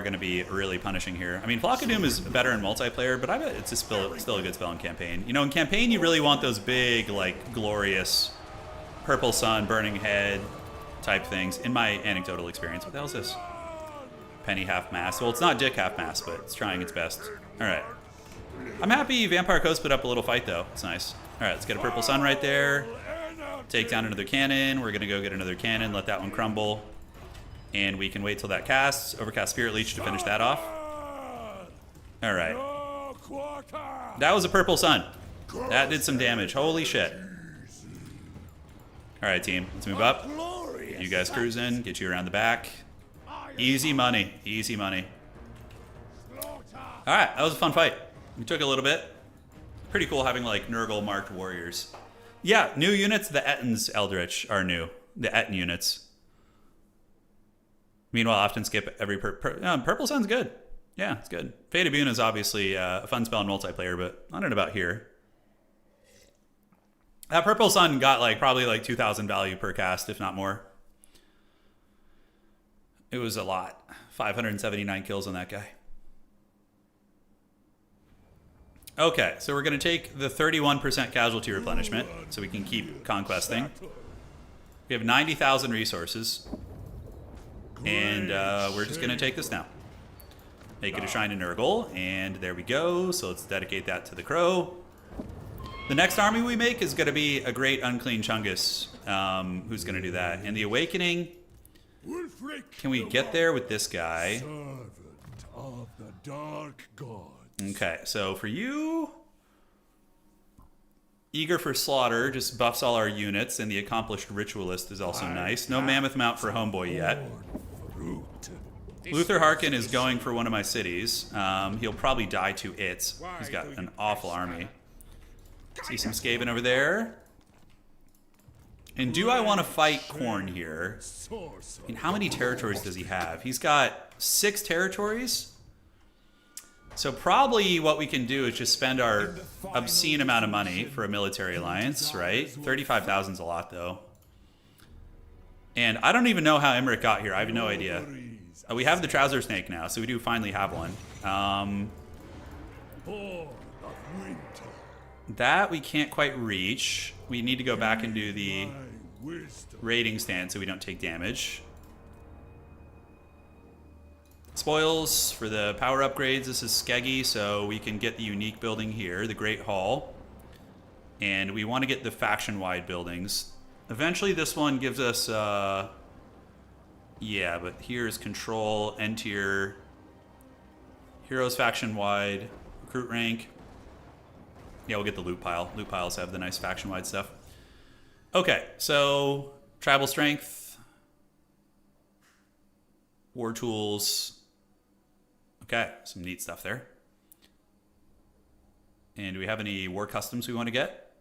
going to be really punishing here. I mean, Flock of Doom is better in multiplayer, but I bet it's still a good spell in campaign. You know, in campaign, you really want those big, like, glorious Purple Sun, Burning Head type things, in my anecdotal experience. What the hell is this? Penny half-mast. Well, it's not Dick half-mast, but it's trying its best. All right. I'm happy Vampire Coast put up a little fight, though. It's nice. All right, let's get a Purple Sun right there. Take down another cannon. We're going to go get another cannon, let that one crumble. And we can wait till that casts. Overcast Spirit Leech to finish that off. All right. That was a Purple Sun. That did some damage. Holy shit. All right, team. Let's move up. You guys cruising. Get you around the back. Easy money. Easy money. All right. That was a fun fight. We took a little bit. Pretty cool having, like, Nurgle marked warriors. Yeah, new units. The Ettins Eldritch are new. The Ettin units. Meanwhile, I often skip every Purple Sun's good. Yeah, it's good. Fate of Boon is obviously a fun spell in multiplayer, but I don't know about here. That Purple Sun got probably 2,000 value per cast, if not more. It was a lot. 579 kills on that guy. Okay, so we're going to take the 31% casualty replenishment so we can keep conquesting. We have 90,000 resources. And we're just going to take this now. Make it a Shrine to Nurgle. And there we go. So let's dedicate that to the Crow. The next army we make is going to be a great Unclean Chungus. Who's going to do that? And the Awakening. Can we get there with this guy? Servant of the Dark God. Okay, so for you... Eager for Slaughter just buffs all our units, and the Accomplished Ritualist is also nice. No Mammoth Mount for Homeboy yet. Luther Harkin is going for one of my cities. He'll probably die to it. He's got an awful army. See some Skaven over there. And do I want to fight Khorne here? And how many territories does he have? He's got 6 territories. So probably what we can do is just spend our obscene amount of money for a military alliance, right? 35,000 is a lot, though. And I don't even know how Emmerich got here. I have no idea. We have the Trouser Snake now, so we do finally have one. That we can't quite reach. We need to go back and do the My wisdom. raiding stand so we don't take damage. Spoils for the power upgrades. This is skeggy, so we can get the unique building here, the Great Hall. And we want to get the faction-wide buildings. Eventually this one gives us, yeah, but here's control, end tier, heroes faction-wide, recruit rank. Yeah, we'll get the loot pile. Loot piles have the nice faction-wide stuff. Okay, so tribal strength, war tools. Okay, some neat stuff there. And do we have any war customs we want to get?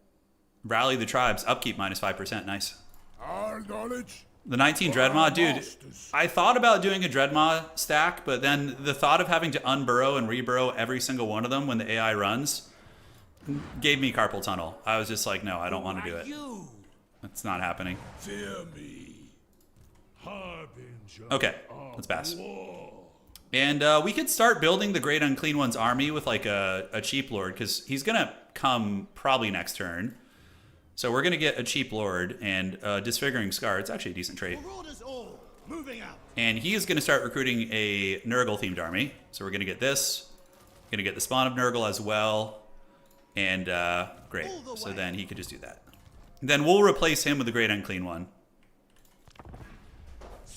Rally the tribes, upkeep minus 5%, nice. Our knowledge. The 19 Dreadmaw, dude, I thought about doing a Dreadmaw stack, but then the thought of having to unburrow and reburrow every single one of them when the AI runs gave me carpal tunnel. I was just like, no, I don't want to do it. It's not happening. Fear me. Harbinger Okay, let's pass. war. And we could start building the Great Unclean One's army with like a cheap lord, because he's going to come probably next turn. So we're going to get a cheap lord and Disfiguring Scar. It's actually a decent trait. Marauders all, moving out. And he is going to start recruiting a Nurgle-themed army. So we're going to get this. Going to get the spawn of Nurgle as well. And great. So then he could just do that. Then we'll replace him with the Great Unclean One.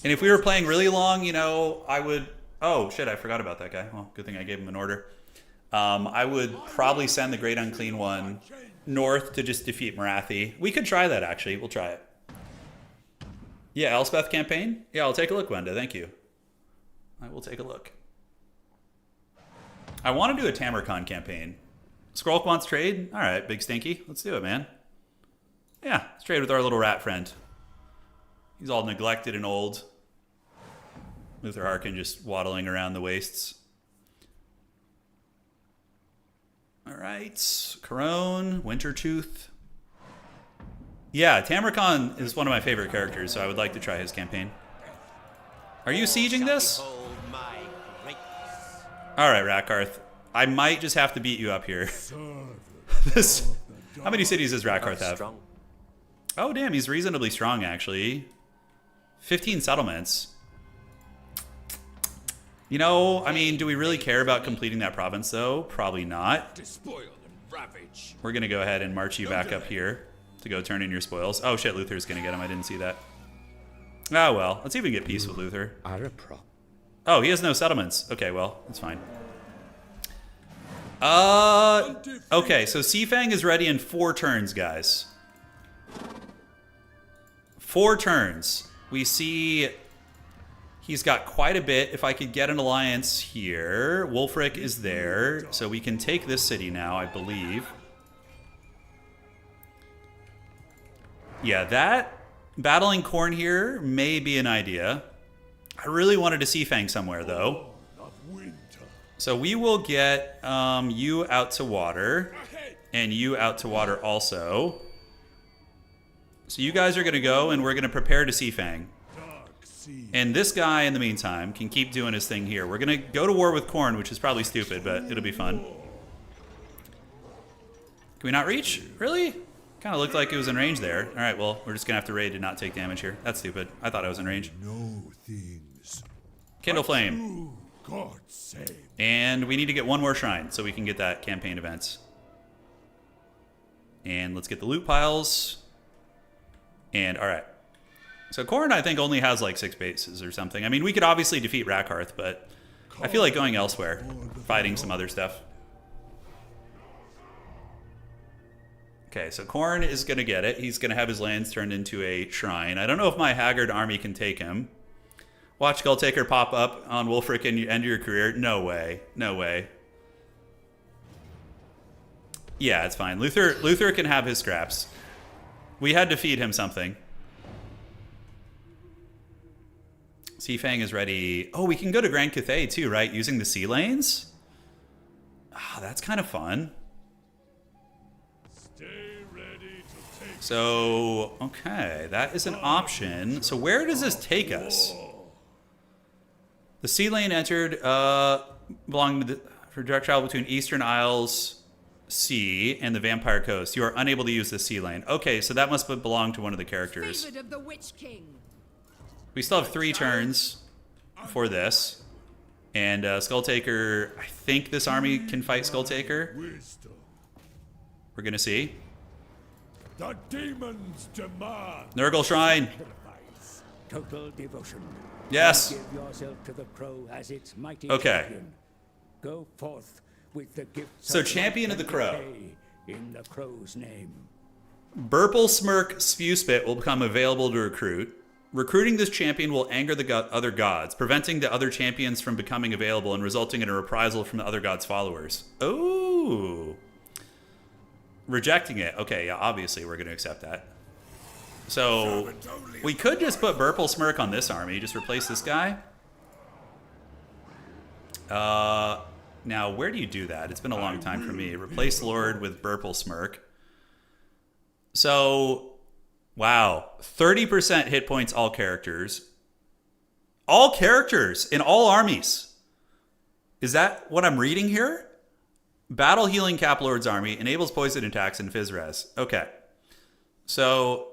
And if we were playing really long, you know, I would... Oh, shit, I forgot about that guy. Well, good thing I gave him an order. I would probably send the Great Unclean One north to just defeat Marathi. We could try that, actually. We'll try it. Yeah, Elspeth campaign? Yeah, I'll take a look, Wenda. Thank you. I will take a look. I want to do a Tamarcon campaign. Skrulk wants trade? All right, Big Stinky. Let's do it, man. Yeah, let's trade with our little rat friend. He's all neglected and old. Luther Harkin just waddling around the wastes. All right, Corone, Wintertooth. Yeah, Tamarcon is one of my favorite characters, so I would like to try his campaign. Are you sieging this? All right, Rakarth. I might just have to beat you up here. This. How many cities does Rakarth have? Oh, damn, he's reasonably strong, actually. 15 settlements. You know, I mean, do we really care about completing that province, though? Probably not. Despoil and ravage. We're going to go ahead and march you back up here to go turn in your spoils. Oh, shit, Luther's going to get him. I didn't see that. Oh, well. Let's see if we can get peace with Luther. Oh, he has no settlements. Okay, well, that's fine. Okay, so Seafang is ready in 4 turns, guys. 4 turns. We see he's got quite a bit. If I could get an alliance here. Wulfrik is there, so we can take this city now, I believe. Yeah, that battling Khorne here may be an idea. I really wanted to Seafang somewhere, though. So we will get you out to water, and you out to water also. So you guys are going to go, and we're going to prepare to Seafang. And this guy, in the meantime, can keep doing his thing here. We're going to go to war with Khorne, which is probably stupid, but it'll be fun. Can we not reach? Really? Kind of looked like it was in range there. All right, well, we're just going to have to raid to not take damage here. That's stupid. I thought I was in range. No things. Kindle Flame. God save. And we need to get 1 more shrine so we can get that campaign events. And let's get the loot piles. And all right. So Khorne, I think, only has like 6 bases or something. I mean, we could obviously defeat Rakarth, but I feel like going elsewhere, fighting some other stuff. Okay, so Khorne is going to get it. He's going to have his lands turned into a shrine. I don't know if my Haggard army can take him. Watch Skulltaker pop up on Wulfrik and you end your career. No way. No way. Yeah, it's fine. Luther can have his scraps. We had to feed him something. Seafang is ready. Oh, we can go to Grand Cathay too, right? Using the sea lanes? Ah, that's kind of fun. Stay ready to take So, okay, that is an option. So where does this take us? The sea lane entered, belonging to for direct travel between Eastern Isles, sea and the Vampire Coast. You are unable to use the sea lane. Okay, so that must belong to one of the characters. Favored of the Witch King. We still have 3 turns for this. And Skulltaker, I think this army can fight Skulltaker. Wisdom. We're going to see. The demons demand. Nurgle Shrine. Sacrifice. Total devotion. Yes. Give yourself to the crow as its mighty Okay. champion. Go forth with the gifts So of champion of the crow. Cathay in the crow's name. Burple Smirk Spewspit will become available to recruit. Recruiting this champion will anger the other gods, preventing the other champions from becoming available and resulting in a reprisal from the other gods' followers. Oh. Rejecting it. Okay, yeah, obviously we're going to accept that. So we could just put Burple Smirk on this army, just replace this guy. Now, where do you do that? It's been a long time for me. Replace Lord with Burple Smirk. So, wow. 30% hit points all characters. All characters in all armies. Is that what I'm reading here? Battle Healing Cap Lord's army enables poison attacks and Fizz Res. Okay. So,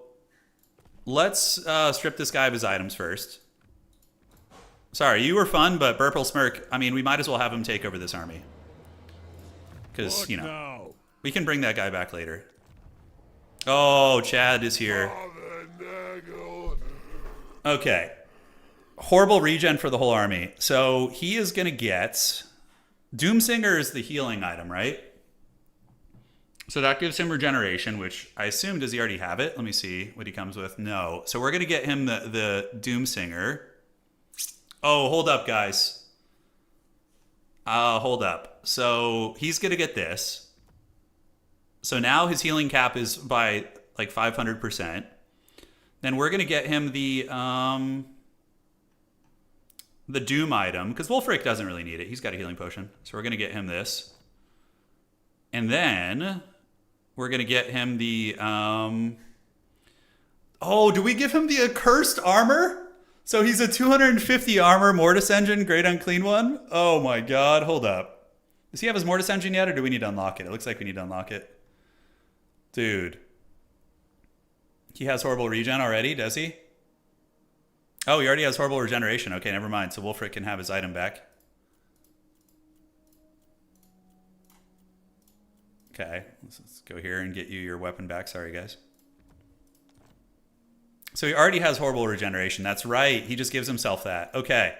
let's strip this guy of his items first. Sorry, you were fun, but Burple Smirk, I mean, we might as well have him take over this army. Because, you know, Now. we can bring that guy back later. Oh, Chad is here. Nurgle. Okay. Horrible regen for the whole army. So he is going to get... Doomsinger is the healing item, right? So that gives him regeneration, which I assume, does he already have it? Let me see what he comes with. No. So we're going to get him the Doomsinger. Oh, hold up, guys. Hold up. So he's going to get this. So now his healing cap is by like 500%. Then we're going to get him the Doom item, because Wulfrik doesn't really need it. He's got a healing potion. So we're going to get him this. And then we're going to get him the... Oh, do we give him the accursed armor? So he's a 250 armor Mortis Engine, Great Unclean One? Oh my god, hold up. Does he have his Mortis Engine yet, or do we need to unlock it? It looks like we need to unlock it. Dude. He has horrible regen already, does he? Oh, he already has horrible regeneration. Okay, never mind. So Wulfrik can have his item back. Okay, let's go here and get you your weapon back. Sorry, guys. So he already has horrible regeneration. That's right. He just gives himself that. Okay.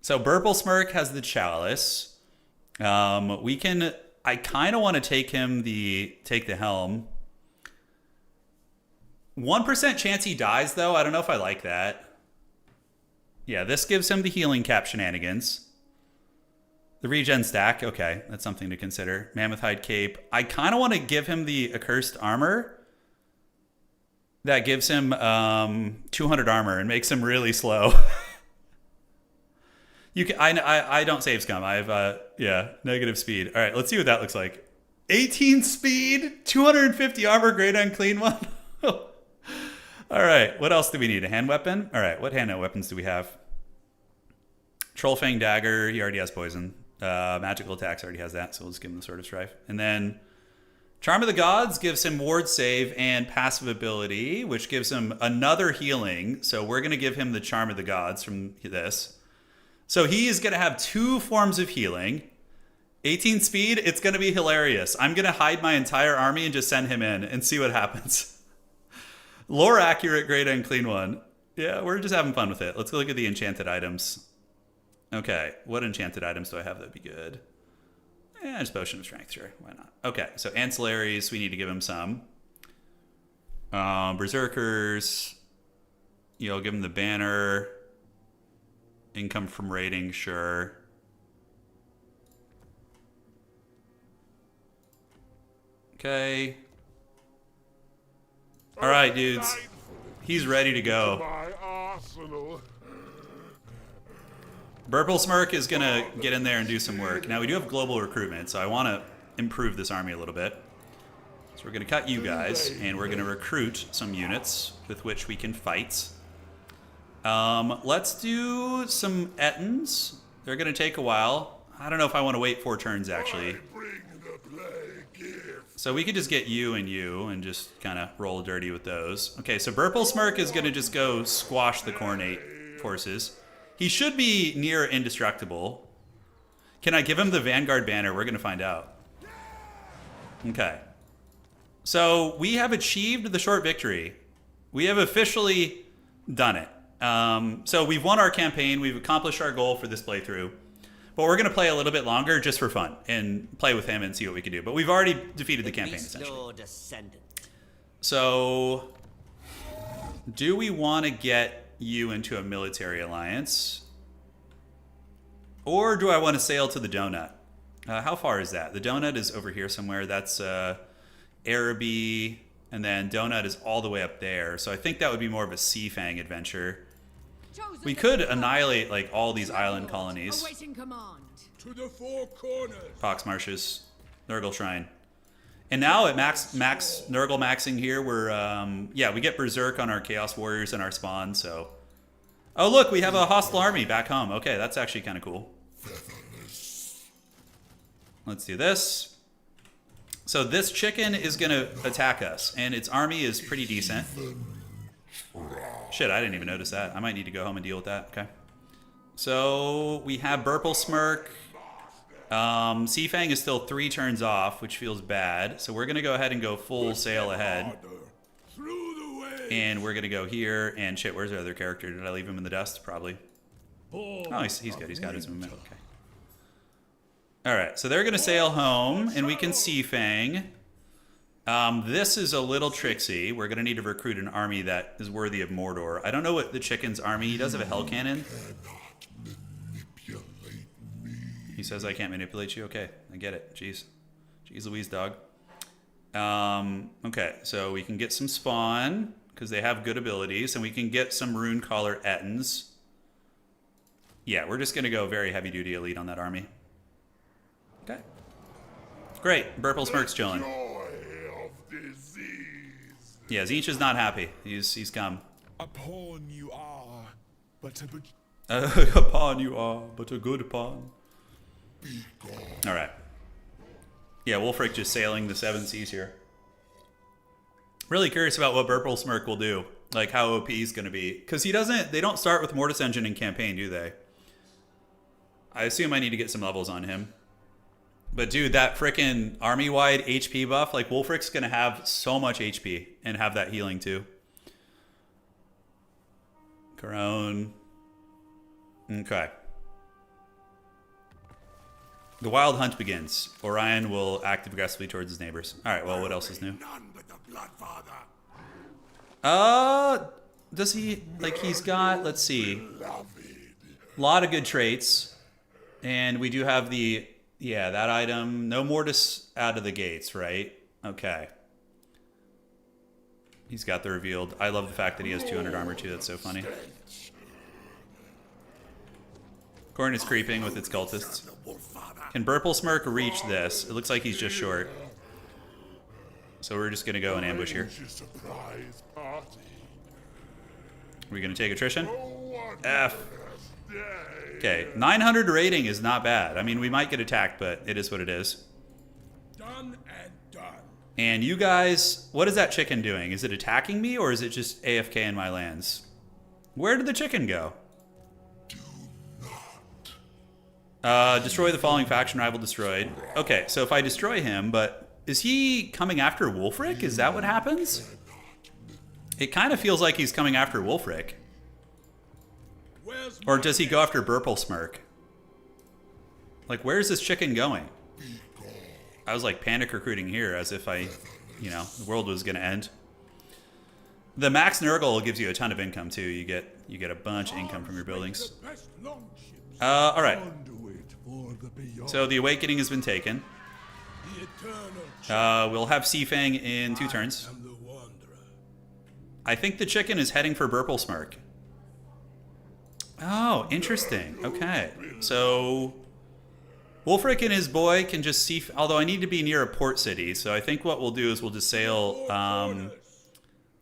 So Burple Smirk has the Chalice. We can... I kind of want to take the helm. 1% chance he dies, though. I don't know if I like that. Yeah, this gives him the healing cap shenanigans. The regen stack. Okay, that's something to consider. Mammoth Hide Cape. I kind of want to give him the accursed armor. That gives him 200 armor and makes him really slow. You can. I don't save scum. I have negative speed. All right, let's see what that looks like. 18 speed, 250 armor, Great Unclean One. All right, what else do we need? A hand weapon? All right, what hand weapons do we have? Trollfang Dagger, he already has poison. Magical attacks already has that, so we'll just give him the Sword of Strife. And then Charm of the Gods gives him ward save and passive ability, which gives him another healing. So we're going to give him the Charm of the Gods from this. So he is going to have 2 forms of healing. 18 speed, it's going to be hilarious. I'm going to hide my entire army and just send him in and see what happens. Lore accurate, Great Unclean One. Yeah, we're just having fun with it. Let's go look at the enchanted items. Okay, what enchanted items do I have that'd be good? Just Potion of Strength, sure. Why not? Okay, so ancillaries, we need to give him some. Berserkers. Give him the banner. Income from raiding, sure. Okay. All right, dudes. He's ready to go. My arsenal. Burple Smirk is going to get in there and do some work. Now, we do have global recruitment, so I want to improve this army a little bit. So we're going to cut you guys, and we're going to recruit some units with which we can fight. Let's do some Ettins. They're going to take a while. I don't know if I want to wait 4 turns, actually. I bring the plague. So we could just get you and just kind of roll dirty with those. Okay, so Burple Smirk is going to just go squash the Coronate forces. He should be near indestructible. Can I give him the Vanguard banner? We're going to find out. Okay. So we have achieved the short victory. We have officially done it. So we've won our campaign. We've accomplished our goal for this playthrough. But we're going to play a little bit longer just for fun and play with him and see what we can do. But we've already defeated the campaign, essentially. So, do we want to get you into a military alliance? Or do I want to sail to the Donut? How far is that? The Donut is over here somewhere. That's Araby, and then Donut is all the way up there. So I think that would be more of a Seafang adventure. We could annihilate like all these island colonies. Awaiting command. To the four corners. Fox Marshes, Nurgle Shrine. And now at Nurgle maxing here, we're yeah, we get Berserk on our Chaos Warriors and our spawn, so. Oh look, we have a hostile army back home. Okay, that's actually kind of cool. Let's do this. So this chicken is gonna attack us, and its army is pretty decent. Shit, I didn't even notice that. I might need to go home and deal with that. Okay. So we have Burple Smirk. Seafang is still 3 turns off, which feels bad. So we're going to go ahead and go full sail ahead. And we're going to go here. And shit, where's our other character? Did I leave him in the dust? Probably. Oh, he's good. He's got his movement. Okay. Alright, so they're going to sail home. And we can Seafang. This is a little tricksy. We're going to need to recruit an army that is worthy of Mordor. I don't know what the chicken's army... He does have a hell cannon. He says I can't manipulate you? Okay, I get it. Jeez. Jeez Louise, dog. Okay, so we can get some spawn, because they have good abilities, and we can get some Runecaller Ettins. Yeah, we're just going to go very heavy-duty elite on that army. Okay. Great. Burple Smirk's chilling. Yeah, Zinch is not happy. He's come. A pawn you are, but a a pawn you are, but a good pawn. Alright. Yeah, Wulfrik just sailing the 7 seas here. Really curious about what Burple Smirk will do. Like how OP he's gonna be. Because they don't start with Mortis Engine in campaign, do they? I assume I need to get some levels on him. But dude, that frickin' army-wide HP buff, like Wulfrik's gonna have so much HP and have that healing too. Corone. Okay. The wild hunt begins. Orion will act aggressively towards his neighbors. Alright, well, what else is new? Does he, like, he's got, let's see, a lot of good traits. And we do have the, yeah, that item. No Mortis out of the gates, right? Okay. He's got the revealed. I love the fact that he has 200 armor too. That's so funny. Corn is creeping with its cultists. Can Burple Smirk reach this? It looks like he's just short. So we're just going to go and ambush here. Are we going to take attrition? F. Okay, 900 rating is not bad. I mean, we might get attacked, but it is what it is. Done and done. And you guys, what is that chicken doing? Is it attacking me, or is it just AFK in my lands? Where did the chicken go? Destroy the following faction rival destroyed. Okay, so if I destroy him, but is he coming after Wulfrik? Is that what happens? It kind of feels like he's coming after Wulfrik. Or does he go after Burple Smirk? Like, where's this chicken going? I was like panic recruiting here as if I, you know, the world was going to end. The max Nurgle gives you a ton of income too. You get a bunch of income from your buildings. All right. So the Awakening has been taken. We'll have Seafang in 2 turns. I think the chicken is heading for Burple Smirk. Oh, interesting. Okay. So Wulfrik and his boy can just see, although I need to be near a port city, so I think what we'll do is we'll just sail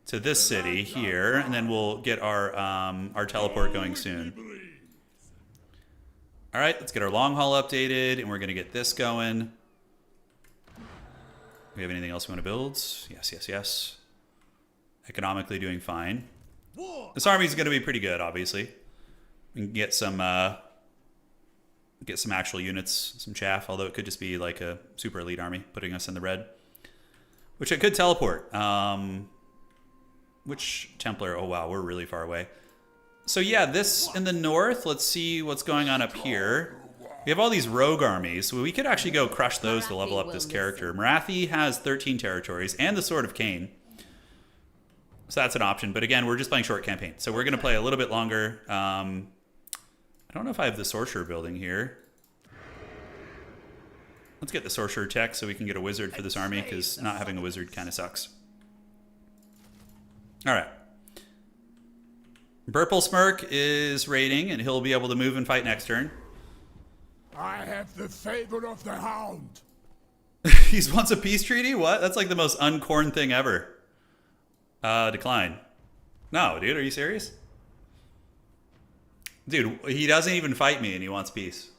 to this city here, and then we'll get our teleport going soon. All right, let's get our long haul updated, and we're going to get this going. We have anything else we want to build? Yes, yes, yes. Economically doing fine. This army's going to be pretty good, obviously. We can get some actual units, some chaff, although it could just be like a super elite army putting us in the red. Which it could teleport. Which Templar? Oh wow, we're really far away. So yeah, this in the north, let's see what's going on up here. We have all these rogue armies, so we could actually go crush those to level up this character. Marathi has 13 territories and the Sword of Cain. So that's an option, but again, we're just playing short campaign. So we're going to play a little bit longer. I don't know if I have the Sorcerer building here. Let's get the Sorcerer tech so we can get a wizard for this army, because not having a wizard kind of sucks. Alright. Burple Smirk is raiding, and he'll be able to move and fight next turn. I have the favor of the Hound. He wants a peace treaty? What? That's like the most uncorn thing ever. Decline. No, dude, are you serious? Dude, he doesn't even fight me and he wants peace.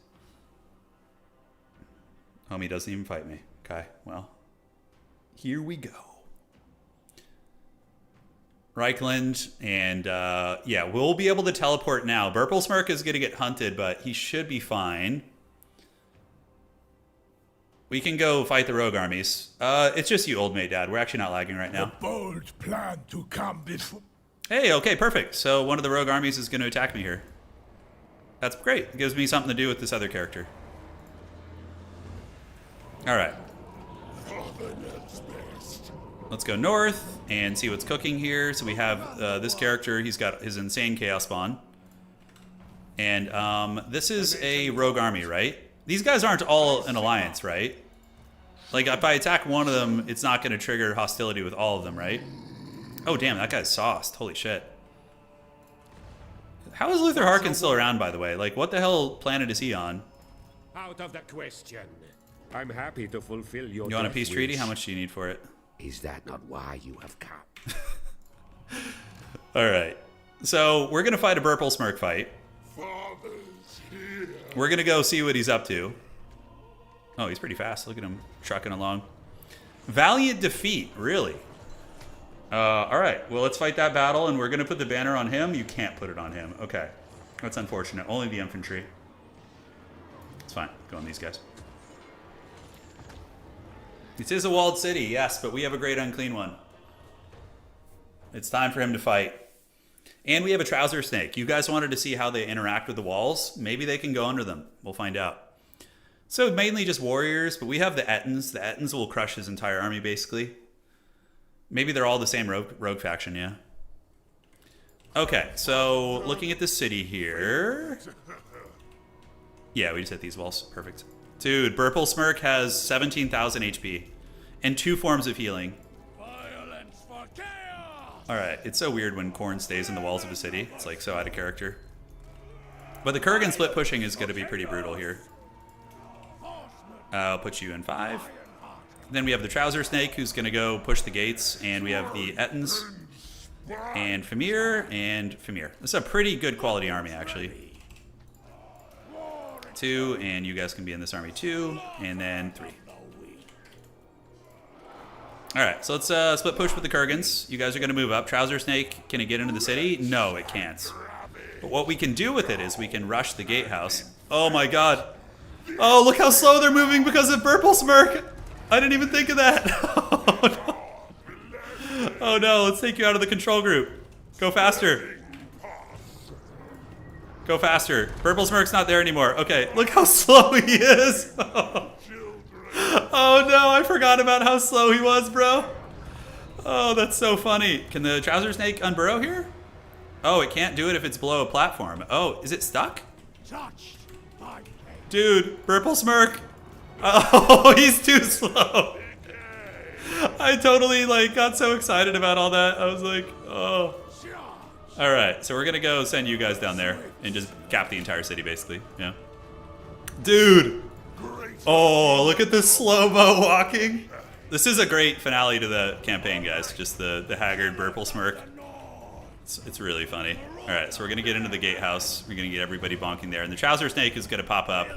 Homie doesn't even fight me. Okay, well. Here we go. Reichland, and yeah, we'll be able to teleport now. Burple Smirk is going to get hunted, but he should be fine. We can go fight the rogue armies. It's just you, old mate dad. We're actually not lagging right now. A bold plan to come before. Hey, okay, perfect. So one of the rogue armies is going to attack me here. That's great. It gives me something to do with this other character. All right. Let's go north and see what's cooking here. So we have this character. He's got his insane chaos spawn. And this is a rogue army, right? These guys aren't all an alliance, right? Like, if I attack one of them, it's not going to trigger hostility with all of them, right? Oh, damn, that guy's sauced. Holy shit. How is Luther Harkin still around, by the way? Like, what the hell planet is he on? Out of the question. I'm happy to fulfill your. You want a peace treaty? How much do you need for it? Is that not why you have come? All right. So, we're going to fight a Burple Smirk fight. We're going to go see what he's up to. Oh, he's pretty fast. Look at him trucking along. Valiant defeat, really? All right. Well, let's fight that battle, and we're going to put the banner on him. You can't put it on him. Okay. That's unfortunate. Only the infantry. It's fine. Go on these guys. This is a walled city, yes, but we have a great unclean one. It's time for him to fight. And we have a trouser snake. You guys wanted to see how they interact with the walls? Maybe they can go under them. We'll find out. So mainly just warriors, but we have the Ettins. The Ettins will crush his entire army, basically. Maybe they're all the same rogue faction, yeah. Okay, so looking at the city here. Yeah, we just hit these walls. Perfect. Dude, Burple Smirk has 17,000 HP and 2 forms of healing. Alright, it's so weird when Khorne stays in the walls of a city. It's like so out of character. But the Kurgan split pushing is going to be pretty brutal here. I'll put you in 5. Then we have the Trouser Snake who's going to go push the gates. And we have the Ettins and Fimir and Fimir. This is a pretty good quality army, actually. 2, and you guys can be in this army too. And then 3. Alright, so let's split push with the Kurgans. You guys are going to move up. Trouser Snake, can it get into the city? No, it can't. But what we can do with it is we can rush the gatehouse. Oh my god. Oh, look how slow they're moving because of Burple Smirk. I didn't even think of that. Oh no. Oh no, let's take you out of the control group. Go faster. Go faster. Burple Smirk's not there anymore. Okay, look how slow he is. Oh no, I forgot about how slow he was, bro. Oh, that's so funny. Can the Trouser Snake unburrow here? Oh, it can't do it if it's below a platform. Oh, is it stuck? Dude, Burple Smirk. Oh, he's too slow. I totally got so excited about all that. I was like, oh. All right, so we're gonna go send you guys down there and just cap the entire city, basically. Yeah. Dude. Oh, look at this slow-mo walking. This is a great finale to the campaign, guys. Just the haggard Burple Smirk. It's really funny. All right, so we're going to get into the gatehouse. We're going to get everybody bonking there. And the Trouser Snake is going to pop up.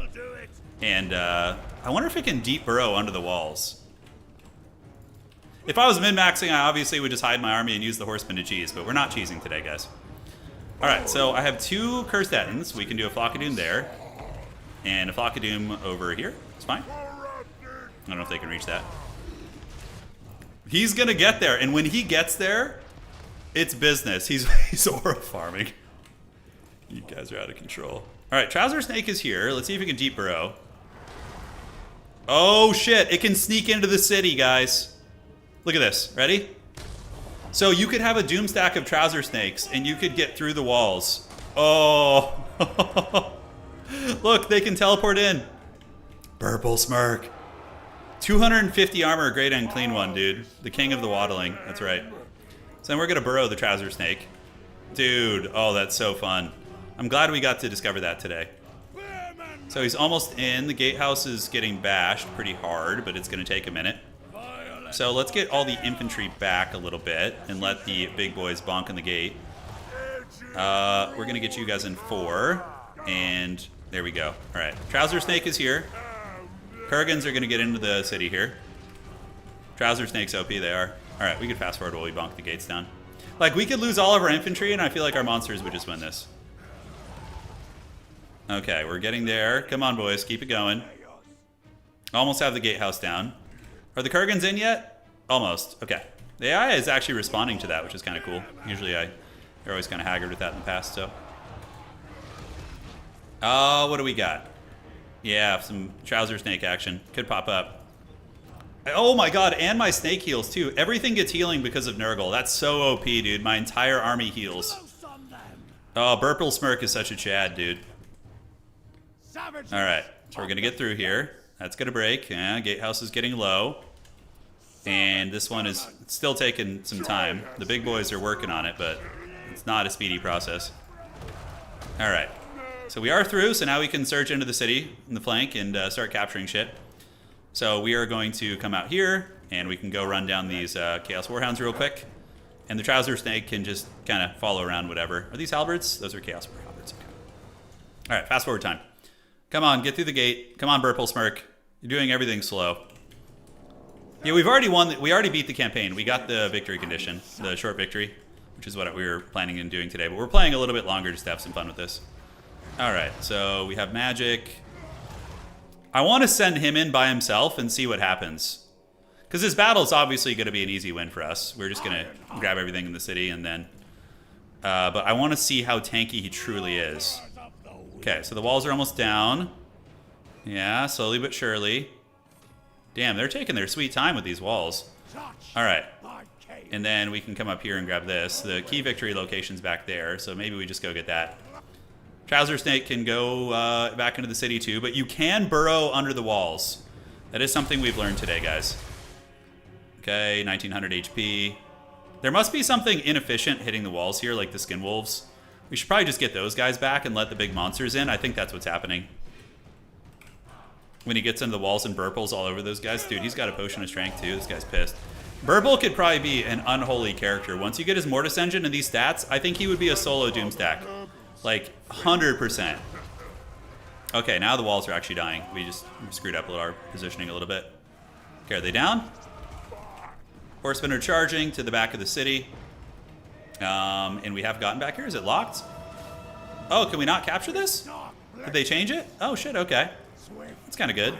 And I wonder if it can deep burrow under the walls. If I was min-maxing, I obviously would just hide my army and use the horsemen to cheese, but we're not cheesing today, guys. Alright, so I have 2 Cursed Ettins. We can do a Flock of Doom there. And a Flock of Doom over here. It's fine. I don't know if they can reach that. He's gonna get there, and when he gets there, it's business. He's aura farming. You guys are out of control. Alright, Trouser Snake is here. Let's see if we can deep burrow. Oh shit, it can sneak into the city, guys. Look at this. Ready? So you could have a doom stack of Trouser Snakes, and you could get through the walls. Oh. Look, they can teleport in. Purple Smirk. 250 armor, great and clean one, dude. The king of the waddling. That's right. So then we're going to burrow the Trouser Snake. Dude, oh, that's so fun. I'm glad we got to discover that today. So he's almost in. The gatehouse is getting bashed pretty hard, but it's going to take a minute. So let's get all the infantry back a little bit and let the big boys bonk on the gate. We're going to get you guys in 4. And there we go. All right. Trouser Snake is here. Kurgans are going to get into the city here. Trouser Snake's OP, they are. All right, we could fast forward while we bonk the gates down. Like, we could lose all of our infantry, and I feel like our monsters would just win this. Okay, we're getting there. Come on, boys. Keep it going. Almost have the gatehouse down. Are the Kurgans in yet? Almost. Okay. The AI is actually responding to that, which is kind of cool. Usually they're always kind of haggard with that in the past, so. What do we got? Yeah, some Trouser Snake action. Could pop up. Oh my god, and my snake heals too. Everything gets healing because of Nurgle. That's so OP, dude. My entire army heals. Oh, Purple Smirk is such a Chad, dude. Alright, so we're going to get through here. That's going to break. Yeah, gatehouse is getting low. And this one is still taking some time. The big boys are working on it, but it's not a speedy process. Alright. So we are through, so now we can surge into the city in the flank and start capturing shit. So we are going to come out here, and we can go run down these Chaos Warhounds real quick. And the Trouser Snake can just kind of follow around whatever. Are these halberds? Those are Chaos Warhounds. Okay. All right, fast forward time. Come on, get through the gate. Come on, Purple Smirk. You're doing everything slow. Yeah, we've already won. We already beat the campaign. We got the victory condition, the short victory, which is what we were planning on doing today. But we're playing a little bit longer just to have some fun with this. All right, so we have magic. I want to send him in by himself and see what happens. Because this battle is obviously going to be an easy win for us. We're just going to grab everything in the city and then... but I want to see how tanky he truly is. Okay, so the walls are almost down. Yeah, slowly but surely. Damn, they're taking their sweet time with these walls. All right. And then we can come up here and grab this. The key victory location's back there, so maybe we just go get that. Trouser Snake can go back into the city too, but you can burrow under the walls. That is something we've learned today, guys. Okay, 1900 HP. There must be something inefficient hitting the walls here, like the Skin Wolves. We should probably just get those guys back and let the big monsters in. I think that's what's happening. When he gets into the walls and burples all over those guys. Dude, he's got a potion of strength too. This guy's pissed. Burple could probably be an unholy character. Once you get his Mortis Engine and these stats, I think he would be a solo Doomstack. Like, 100%. Okay, now the walls are actually dying. We screwed up our positioning a little bit. Okay, are they down? Horsemen are charging to the back of the city. And we have gotten back here. Is it locked? Oh, can we not capture this? Did they change it? Oh, shit, okay. That's kind of good.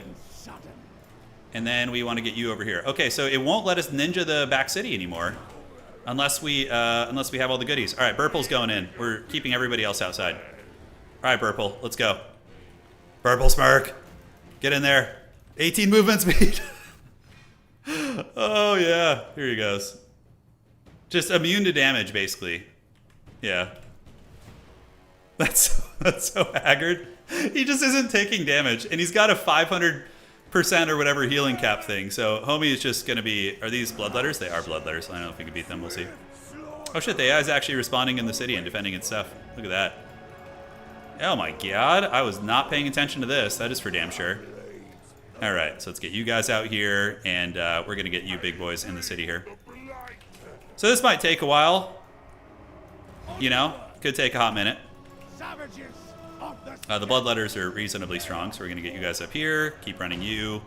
And then we want to get you over here. Okay, so it won't let us ninja the back city anymore. Unless we have all the goodies. All right, Burple's going in. We're keeping everybody else outside. All right, Burple, let's go. Purple Smirk, get in there. 18 movement speed. Oh yeah, here he goes. Just immune to damage, basically. Yeah. That's so haggard. He just isn't taking damage, and he's got a 500% or whatever healing cap thing. So homie is just gonna be. Are these bloodletters? They are bloodletters. I don't know if we can beat them. We'll see. Oh shit, the AI is actually responding in the city and defending its stuff. Look at that. Oh my god, I was not paying attention to this. That is for damn sure. All right, so let's get you guys out here, and we're gonna get you big boys in the city here. So this might take a while. You know, could take a hot minute. The bloodletters are reasonably strong, so we're gonna get you guys up here, keep running you,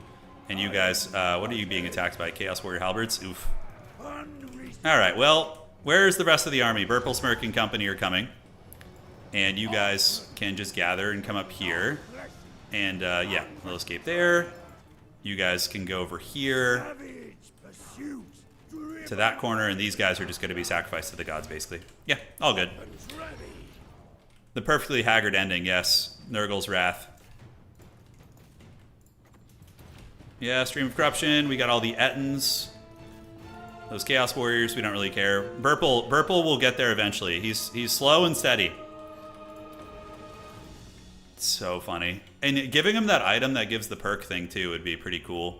and you guys, what are you being attacked by? Chaos Warrior Halberds? Oof. All right, well, where's the rest of the army? Burple, Smirk, and company are coming. And you guys can just gather and come up here. And, yeah, we'll escape there. You guys can go over here to that corner, and these guys are just going to be sacrificed to the gods, basically. Yeah, all good. The perfectly haggard ending, yes. Nurgle's Wrath. Yeah, Stream of Corruption. We got all the Ettins. Those Chaos Warriors, we don't really care. Burple will get there eventually. He's slow and steady. It's so funny. And giving him that item that gives the perk thing too would be pretty cool.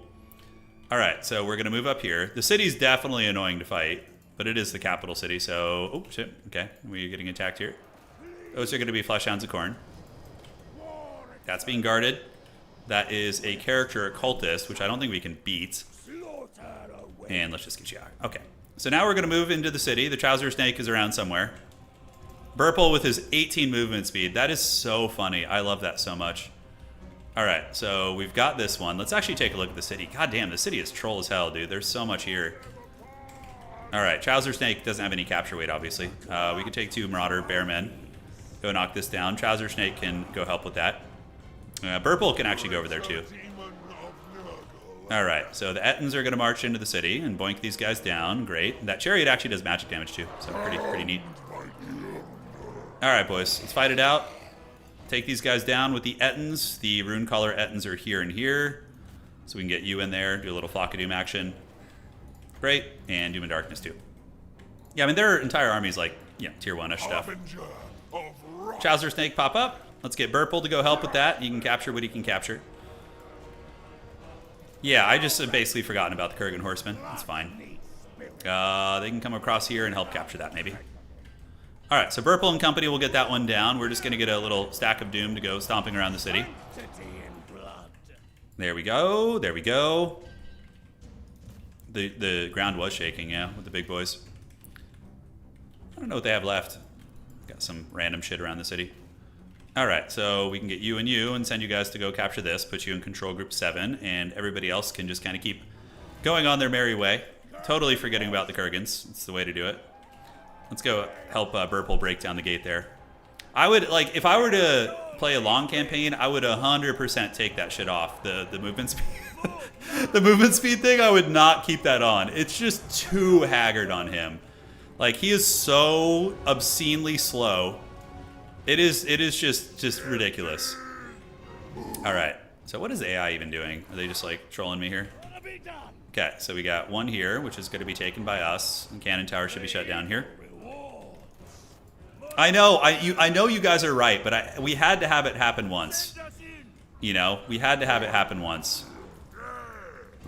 Alright, so we're going to move up here. The city's definitely annoying to fight, but it is the capital city, so... Oh, shit. Okay, we're getting attacked here. Those are going to be Fleshhounds of Khorne. That's being guarded. That is a character, a cultist, which I don't think we can beat. And let's just get you out. Okay. So now we're going to move into the city. The Trouser Snake is around somewhere. Burple with his 18 movement speed. That is so funny. I love that so much. All right. So we've got this one. Let's actually take a look at the city. God damn, the city is troll as hell, dude. There's so much here. All right. Trouser Snake doesn't have any capture weight, obviously. We could take 2 Marauder Bearmen. Go knock this down. Trouser Snake can go help with that. Burple can actually go over there, too. Alright, so the Ettins are going to march into the city and boink these guys down. Great. That chariot actually does magic damage too, so pretty neat. Alright, boys, let's fight it out. Take these guys down with the Ettins. The Runecaller Ettins are here and here. So we can get you in there, do a little Flock of Doom action. Great, and Doom and Darkness too. Yeah, I mean, their entire army's like, yeah, tier 1-ish stuff. Trouser Snake pop up. Let's get Burple to go help with that. He can capture what he can capture. Yeah, I just have basically forgotten about the Kurgan Horsemen. That's fine. They can come across here and help capture that, maybe. Alright, so Burple and company will get that one down. We're just going to get a little stack of Doom to go stomping around the city. There we go. There we go. The ground was shaking, yeah, with the big boys. I don't know what they have left. Got some random shit around the city. Alright, so we can get you and send you guys to go capture this, put you in control group 7, and everybody else can just kind of keep going on their merry way. Totally forgetting about the Kurgans. It's the way to do it. Let's go help Burple break down the gate there. I would, like, if I were to play a long campaign, I would 100% take that shit off. The movement speed. The movement speed thing, I would not keep that on. It's just too haggard on him. Like, he is so obscenely slow. It is just ridiculous. All right. So what is AI even doing? Are they just like trolling me here? Okay, so we got one here, which is going to be taken by us. And Cannon Tower should be shut down here. I know, I know you guys are right, but we had to have it happen once. You know, we had to have it happen once.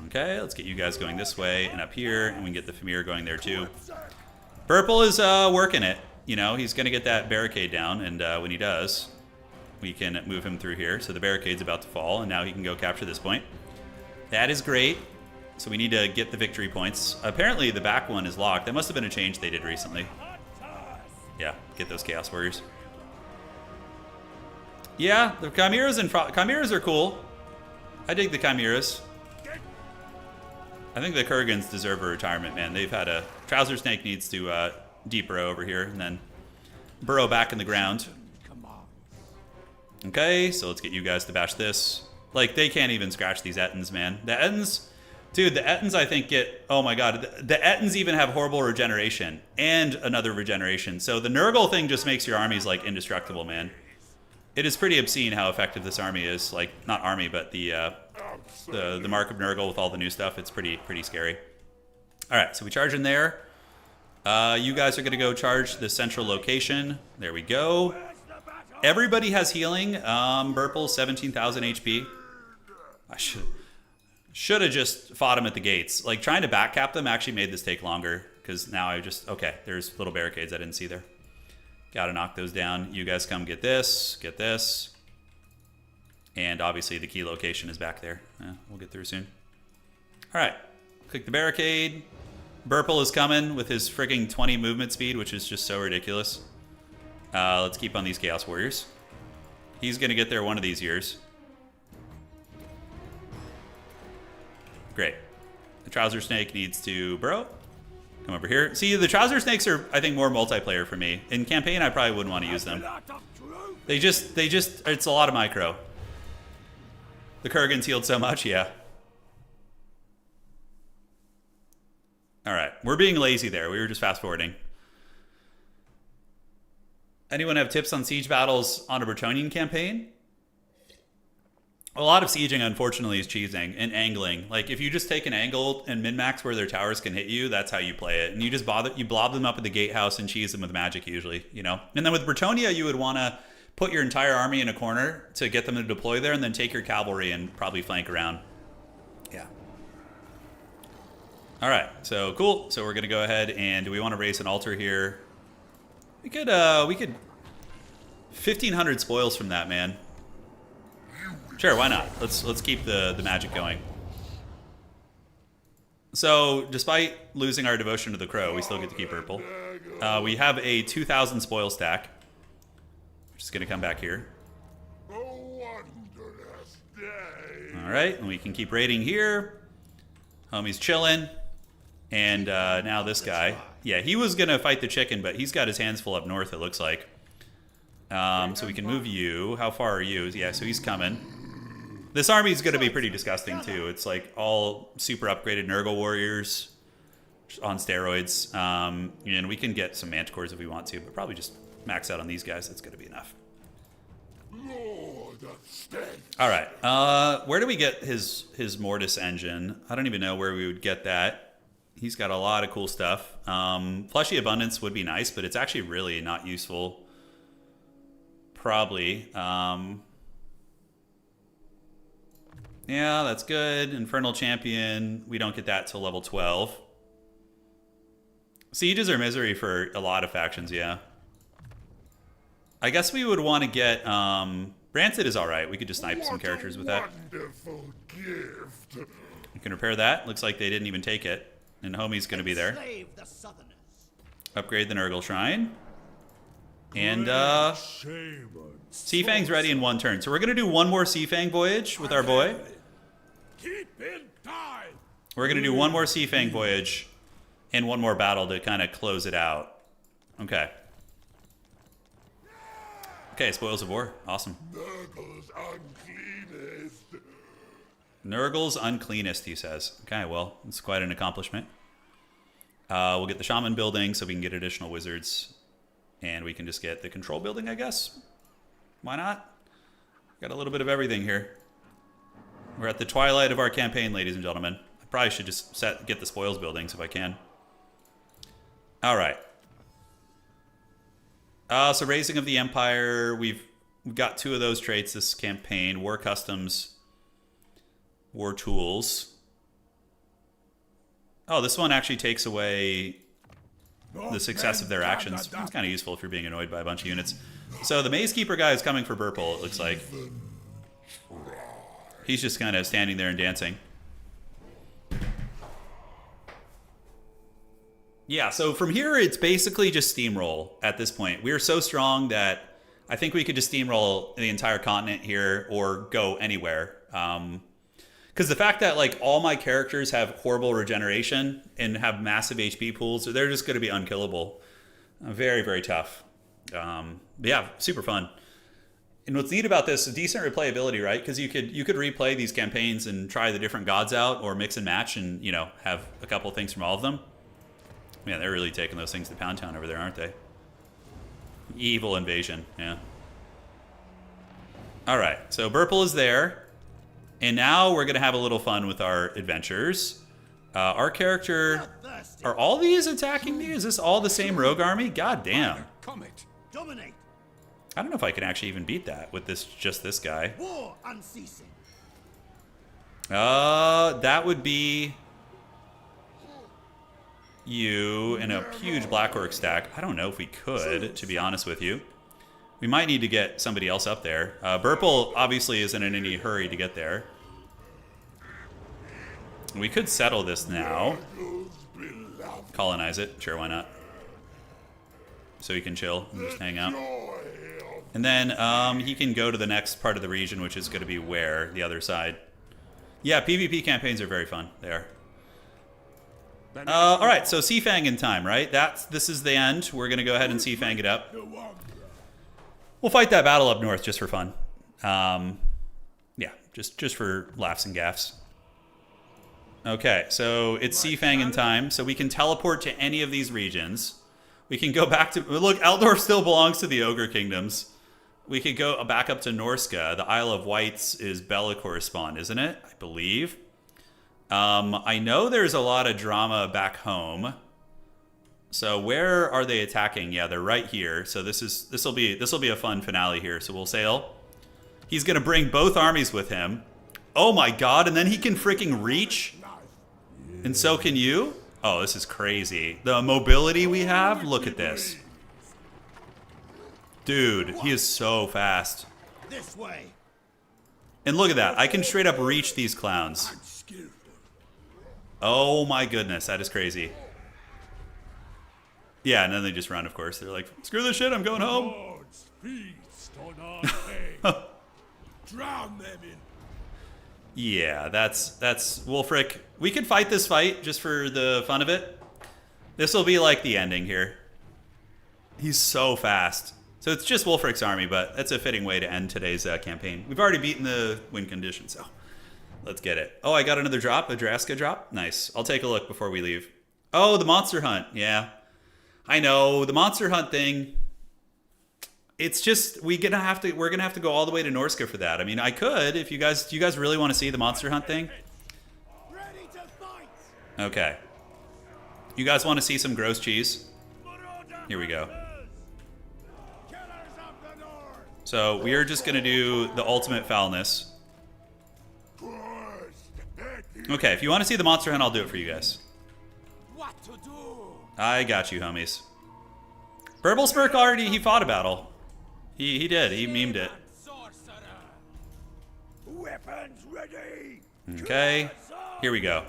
Okay, let's get you guys going this way and up here, and we can get the Fimir going there too. Burple is working it. You know, he's going to get that barricade down, and when he does, we can move him through here. So the barricade's about to fall, and now he can go capture this point. That is great. So we need to get the victory points. Apparently the back one is locked. That must have been a change they did recently. Yeah, get those Chaos Warriors. Yeah, the Chimeras and Chimeras are cool. I dig the Chimeras. I think the Kurgans deserve a retirement, man. They've had a... Trouser Snake needs to deep burrow over here and then burrow back in the ground. Okay, so let's get you guys to bash this. Like, they can't even scratch these Ettins, man. The Ettins... Dude, the Ettins, I think, get... Oh my god. The Ettins even have horrible regeneration and another regeneration. So the Nurgle thing just makes your armies, like, indestructible, man. It is pretty obscene how effective this army is. Like, not army, but the Mark of Nurgle with all the new stuff. It's pretty scary. Alright, so we charge in there. You guys are going to go charge the central location. There we go. Everybody has healing. Burple, 17,000 HP. I should have just fought him at the gates. Like, trying to backcap them actually made this take longer. Because now I just... Okay, there's little barricades I didn't see there. Gotta knock those down. You guys come get this. Get this. And obviously the key location is back there. We'll get through soon. Alright. Click the barricade. Burple is coming with his frigging 20 movement speed, which is just so ridiculous. Let's keep on these Chaos Warriors. He's going to get there one of these years. Great. The Trouser Snake needs to burrow. Come over here. See, the trouser snakes are, I think, more multiplayer for me. In campaign, I probably wouldn't want to use them. They just, it's a lot of micro. The Kurgan's healed so much, yeah. All right, we're being lazy there. We were just fast forwarding. Anyone have tips on siege battles on a Bretonnian campaign? A lot of sieging, unfortunately, is cheesing and angling. Like, if you just take an angle and min-max where their towers can hit you, that's how you play it. And you just blob them up at the gatehouse and cheese them with magic, usually, you know? And then with Bretonnia, you would want to put your entire army in a corner to get them to deploy there, and then take your cavalry and probably flank around. Yeah. All right, so cool. So we're going to go ahead and do we want to raise an altar here? We could 1,500 spoils from that, man. Sure, why not? Let's keep the magic going. So, despite losing our devotion to the crow, we still get to keep purple. We have a 2,000 spoil stack, which is going to come back here. All right, and we can keep raiding here. Homie's chilling. And now this guy. Yeah, he was going to fight the chicken, but he's got his hands full up north, it looks like. So we can move you. How far are you? Yeah, so he's coming. This army is going to be pretty disgusting, too. It's like all super upgraded Nurgle warriors on steroids. And we can get some manticores if we want to, but probably just max out on these guys. That's going to be enough. All right. Where do we get his Mortis engine? I don't even know where we would get that. He's got a lot of cool stuff. Fleshy Abundance would be nice, but it's actually really not useful. Probably. Yeah, that's good. Infernal Champion. We don't get that till level 12. Sieges are misery for a lot of factions, yeah. I guess we would want to get... Rancid is alright. We could just snipe some characters with that. Gift. We can repair that. Looks like they didn't even take it. And Homie's going to be there. Upgrade the Nurgle Shrine. And, Seafang's ready in one turn. So we're going to do one more Seafang voyage with our boy. We're going to do one more Seafang voyage and one more battle to kind of close it out. Okay. Okay, Spoils of War. Awesome. Nurgle's uncleanest. Nurgle's uncleanest, he says. Okay, well, it's quite an accomplishment. We'll get the Shaman building so we can get additional wizards. And we can just get the control building, I guess. Why not? Got a little bit of everything here. We're at the twilight of our campaign, ladies and gentlemen. I probably should just get the spoils buildings if I can. All right. So Raising of the Empire. We've got 2 of those traits this campaign. War Customs. War Tools. Oh, this one actually takes away the success of their actions. It's kind of useful if you're being annoyed by a bunch of units. So the Maze Keeper guy is coming for purple, it looks like. He's just kind of standing there and dancing. Yeah, so from here, it's basically just steamroll at this point. We are so strong that I think we could just steamroll the entire continent here or go anywhere. Because the fact that like all my characters have horrible regeneration and have massive HP pools, they're just going to be unkillable. Very, very tough. But yeah, super fun. And what's neat about this is decent replayability, right? Because you could replay these campaigns and try the different gods out or mix and match and, you know, have a couple of things from all of them. Man, they're really taking those things to Pound Town over there, aren't they? Evil invasion, yeah. All right, so Burple is there. And now we're going to have a little fun with our adventures. Our character... Are all these attacking me? Is this all the same rogue army? God damn. Dominate. I don't know if I can actually even beat that with just this guy. War unceasing. That would be you and a huge Black Orc stack. I don't know if we could, to be honest with you. We might need to get somebody else up there. Burple obviously isn't in any hurry to get there. We could settle this now. Colonize it. Sure, why not? So he can chill and just hang out. And then he can go to the next part of the region, which is going to be where? The other side. Yeah, PvP campaigns are very fun. They are. All right, so Seafang in time, right? This is the end. We're gonna go ahead and Seafang it up. We'll fight that battle up north just for fun. Yeah, just for laughs and gaffs. Okay, so it's Seafang in time, so we can teleport to any of these regions. We can go back to... Look, Aldorf still belongs to the Ogre Kingdoms. We could go back up to Norsca. The Isle of Wights is Be'lakor spawn, isn't it? I believe. I know there's a lot of drama back home. So where are they attacking? Yeah, they're right here. So this will be a fun finale here. So we'll sail. He's gonna bring both armies with him. Oh my god, and then he can freaking reach? And so can you? Oh, this is crazy. The mobility we have, look at this. Dude, he is so fast. This way. And look at that, I can straight up reach these clowns. Oh my goodness, that is crazy. Yeah, and then they just run, of course. They're like, screw this shit, I'm going home. Lords feast on our pain. Drown them in. Yeah, that's Wulfrik. We could fight this fight just for the fun of it. This will be like the ending here. He's so fast. So it's just Wulfrik's army, but that's a fitting way to end today's campaign. We've already beaten the win condition, so let's get it. Oh, I got another drop, a Draska drop. Nice. I'll take a look before we leave. Oh, the monster hunt. Yeah, I know the monster hunt thing. It's just we're gonna have to go all the way to Norsca for that. I mean, I could if do you guys really want to see the monster hunt thing? Ready to fight. Okay. You guys want to see some gross cheese? Here we go. So we are just gonna do the ultimate foulness. Okay, if you want to see the monster hunt, I'll do it for you guys. What to do? I got you, homies. Burblesmirk already, he fought a battle. He did, he memed it. Weapons ready. Okay, here we go.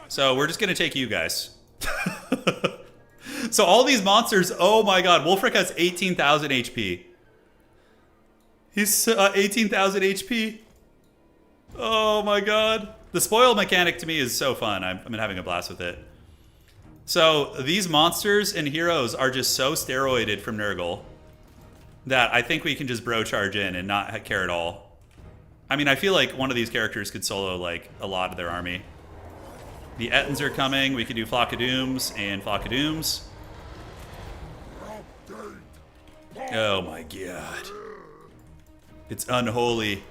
So we're just gonna take you guys. So all these monsters, oh my god, Wulfrik has 18,000 HP. He's 18,000 HP. Oh my god. The spoil mechanic to me is so fun. I've been having a blast with it. So these monsters and heroes are just so steroided from Nurgle that I think we can just bro charge in and not care at all. I mean, I feel like one of these characters could solo like a lot of their army. The Ettins are coming. We could do Flock of Dooms and Flock of Dooms. Oh my god. It's unholy.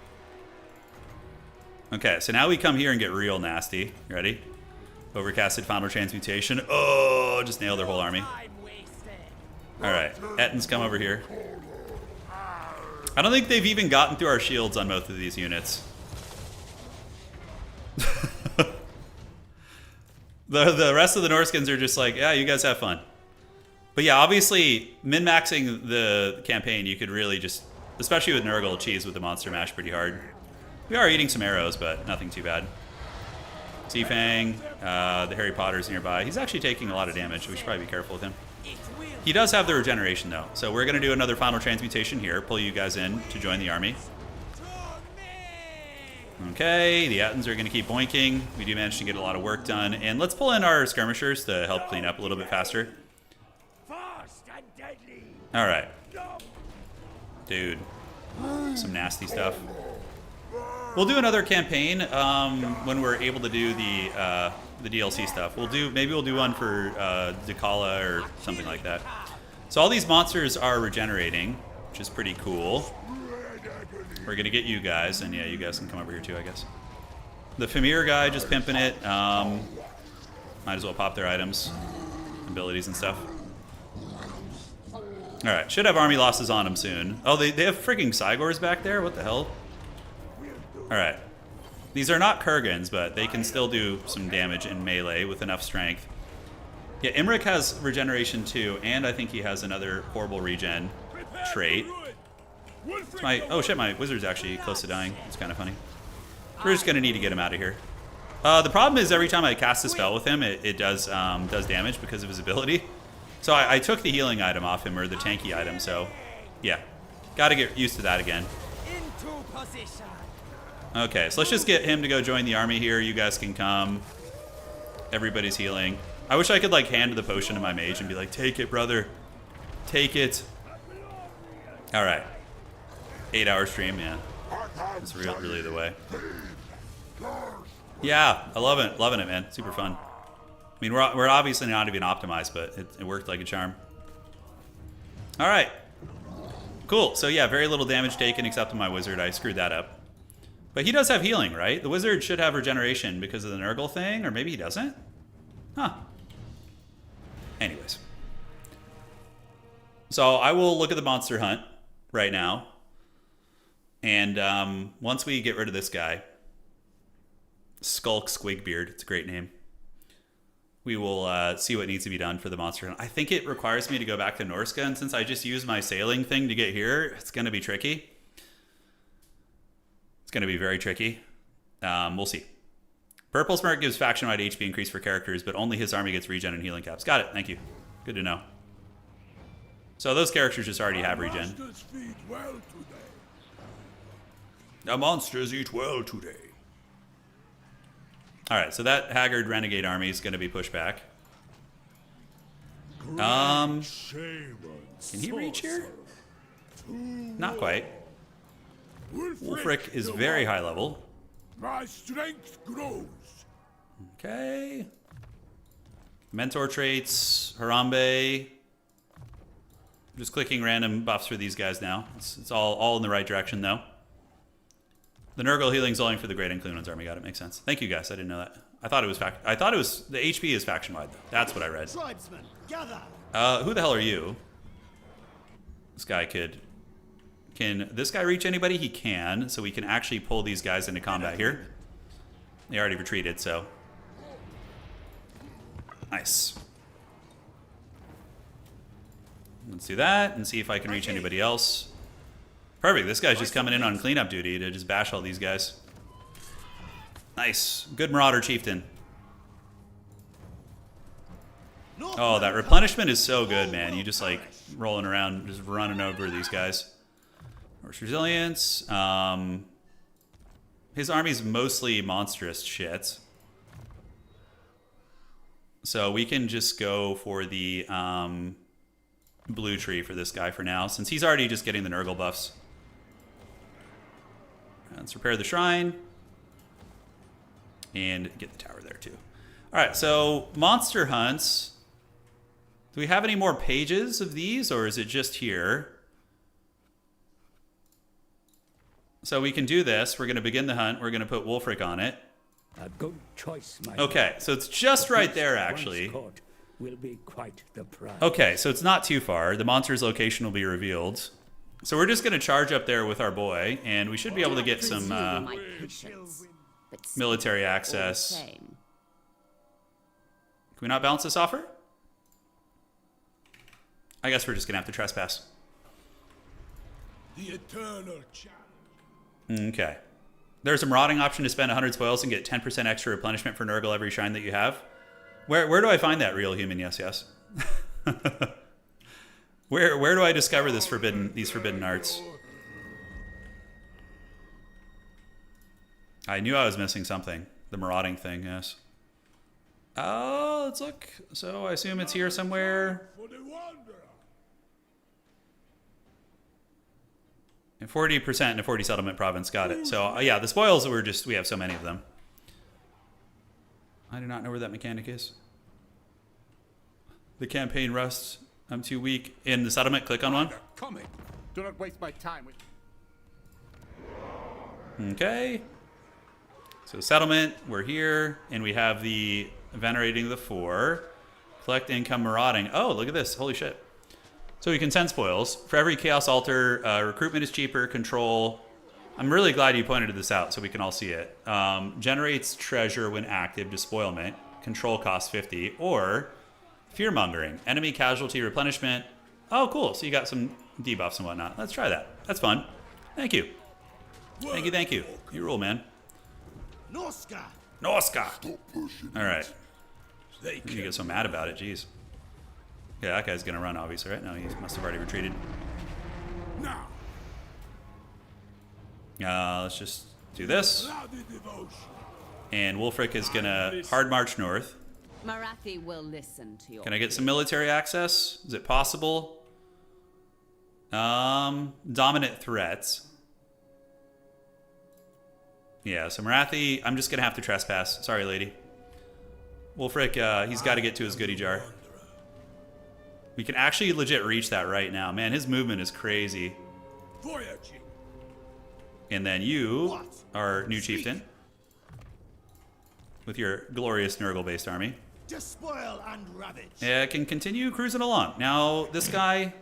Okay, so now we come here and get real nasty. You ready? Overcasted Final Transmutation. Oh, just nailed their whole army. Alright, Ettins come over here. I don't think they've even gotten through our shields on both of these units. The rest of the Norskins are just like, yeah, you guys have fun. But yeah, obviously, min-maxing the campaign, you could really just, especially with Nurgle, cheese with the Monster Mash pretty hard. We are eating some arrows, but nothing too bad. Seafang, the Harry Potter's nearby. He's actually taking a lot of damage, so we should probably be careful with him. He does have the regeneration, though. So we're going to do another Final Transmutation here, pull you guys in to join the army. Okay, the Attons are going to keep boinking. We do manage to get a lot of work done. And let's pull in our skirmishers to help clean up a little bit faster. All right. Dude, some nasty stuff. We'll do another campaign when we're able to do the DLC stuff. Maybe we'll do one for Dakala or something like that. So all these monsters are regenerating, which is pretty cool. We're gonna get you guys, and yeah, you guys can come over here too, I guess. The Fimir guy just pimping it. Might as well pop their items, abilities and stuff. All right, should have army losses on them soon. Oh, they have freaking Cygors back there. What the hell? All right, these are not Kurgans, but they can still do some damage in melee with enough strength. Yeah, Imrik has regeneration too, and I think he has another horrible regen trait. Oh shit, my wizard's actually close to dying. It's kind of funny. We're just gonna need to get him out of here. The problem is every time I cast a spell with him, it does damage because of his ability. So I took the healing item off him, or the tanky item, so yeah. Gotta get used to that again. Okay, so let's just get him to go join the army here. You guys can come. Everybody's healing. I wish I could like hand the potion to my mage and be like, take it, brother. Take it. All right. 8-hour stream, yeah. It's really the way. Yeah, I love it. Loving it, man. Super fun. I mean, we're obviously not even optimized, but it worked like a charm. All right. Cool. So yeah, very little damage taken except to my wizard. I screwed that up. But he does have healing, right? The wizard should have regeneration because of the Nurgle thing, or maybe he doesn't? Huh. Anyways. So I will look at the monster hunt right now. And once we get rid of this guy, Skulk Squigbeard, it's a great name, we will see what needs to be done for the monster hunt. I think it requires me to go back to Norsca, and since I just used my sailing thing to get here, it's going to be tricky. It's going to be very tricky. We'll see. Purple Smirk gives faction-wide HP increase for characters, but only his army gets regen and healing caps. Got it. Thank you. Good to know. So those characters just already have regen. The monsters eat well today. All right, so that Haggard Renegade army is going to be pushed back. Can he reach here? Not quite. Wulfrik is very high level. My strength grows. Okay. Mentor traits, Harambe. I'm just clicking random buffs for these guys now. It's all in the right direction, though. The Nurgle healing's only for the Great Unclean army. Got it. Makes sense. Thank you, guys. I didn't know that. I thought it was the HP is faction wide though. That's what I read. Tribesmen, gather. Who the hell are you? This guy can this guy reach anybody? He can. So we can actually pull these guys into combat here. They already retreated, so nice. Let's do that and see if I can reach anybody else. Perfect. This guy's just coming in on cleanup duty to just bash all these guys. Nice. Good Marauder Chieftain. Oh, that replenishment is so good, man. You just like rolling around, just running over these guys. Horse Resilience. His army's mostly monstrous shit. So we can just go for the blue tree for this guy for now, since he's already just getting the Nurgle buffs. Let's repair the shrine. And get the tower there too. Alright, so monster hunts. Do we have any more pages of these, or is it just here? So we can do this. We're going to begin the hunt. We're going to put Wulfrik on it. A good choice, my okay, so it's just right there, actually. Will be quite the prize. Okay, so it's not too far. The monster's location will be revealed. So we're just going to charge up there with our boy, and we should be able to get some military access. Can we not bounce this offer? I guess we're just going to have to trespass. The eternal challenge. Okay. There's a marauding option to spend 100 spoils and get 10% extra replenishment for Nurgle every shrine that you have. Where do I find that, real human? Yes, yes. Where do I discover these forbidden arts? I knew I was missing something. The marauding thing, yes. Oh, let's look. So I assume it's here somewhere. And 40% in a 40 settlement province. Got it. So yeah, the spoils we have so many of them. I do not know where that mechanic is. The campaign rusts. I'm too weak. In the settlement, click on one. Coming. Do not waste my time with. Okay. So settlement, we're here, and we have the venerating the 4. Collect income marauding. Oh, look at this. Holy shit. So we can send spoils. For every chaos altar, recruitment is cheaper, control. I'm really glad you pointed this out so we can all see it. Generates treasure when active, despoilment. Control costs 50. Or fear-mongering. Enemy casualty replenishment. Oh, cool. So you got some debuffs and whatnot. Let's try that. That's fun. Thank you. Thank you, thank you. You rule, man. Norsca. Norsca. All right. You get so mad about it, jeez. Yeah, that guy's gonna run, obviously, right? No, he must have already retreated. Now. Let's just do this. And Wulfrik is gonna hard march north. Marathi will listen to your Can I get some military access? Is it possible? Dominant threats. Yeah, so Marathi, I'm just gonna have to trespass. Sorry, lady. Wulfrik, he's got to get to his goodie jar. We can actually legit reach that right now. Man, his movement is crazy. Voyaging. And then you are new chieftain with your glorious Nurgle-based army. Despoil and ravage. Yeah, can continue cruising along. Now, this guy,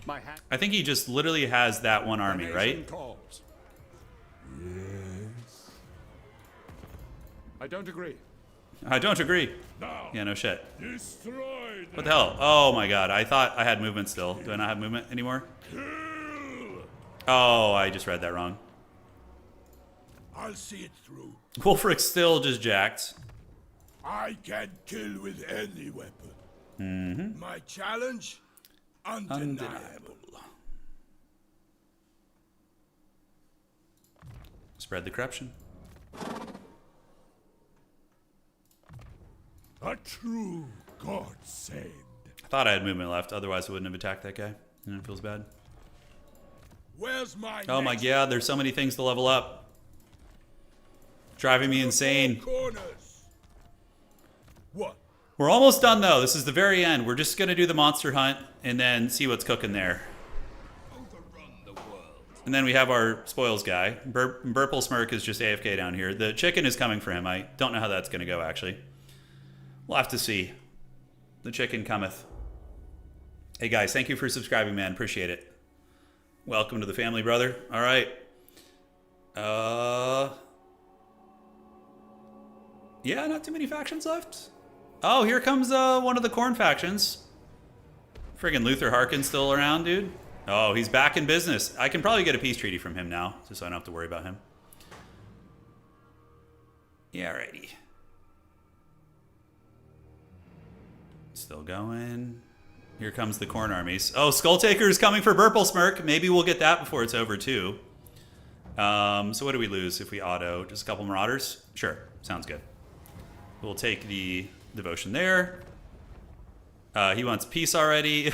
My hat. I think he just literally has that one army, right? Calls. Yes. I don't agree. I don't agree. Now, Yeah, no shit. destroy them. What the hell? Oh my god, I thought I had movement still. Do I not have movement anymore? Kill. Oh, I just read that wrong. I'll see it through. Wulfrik's still just jacked. I can kill with any weapon. My challenge? Undeniable. Spread the corruption. A true godsend. I thought I had movement left, otherwise I wouldn't have attacked that guy. And it feels bad. Where's my Oh my next god, there's so many things to level up. Driving me insane. corners? What? We're almost done though. This is the very end. We're just gonna do the monster hunt and then see what's cooking there. And then we have our spoils guy. Burple Smirk is just AFK down here. The chicken is coming for him. I don't know how that's gonna go actually. We'll have to see. The chicken cometh. Hey guys, thank you for subscribing, man. Appreciate it. Welcome to the family, brother. All right. Yeah, not too many factions left. Oh, here comes one of the Khorne factions. Friggin' Luther Harkin's still around, dude. Oh, he's back in business. I can probably get a peace treaty from him now, just so I don't have to worry about him. Yeah, alrighty. Still going. Here comes the Khorne armies. Oh, Skulltaker's coming for Burple Smirk. Maybe we'll get that before it's over, too. So what do we lose if we auto? Just a couple Marauders? Sure, sounds good. We'll take the devotion there. He wants peace already.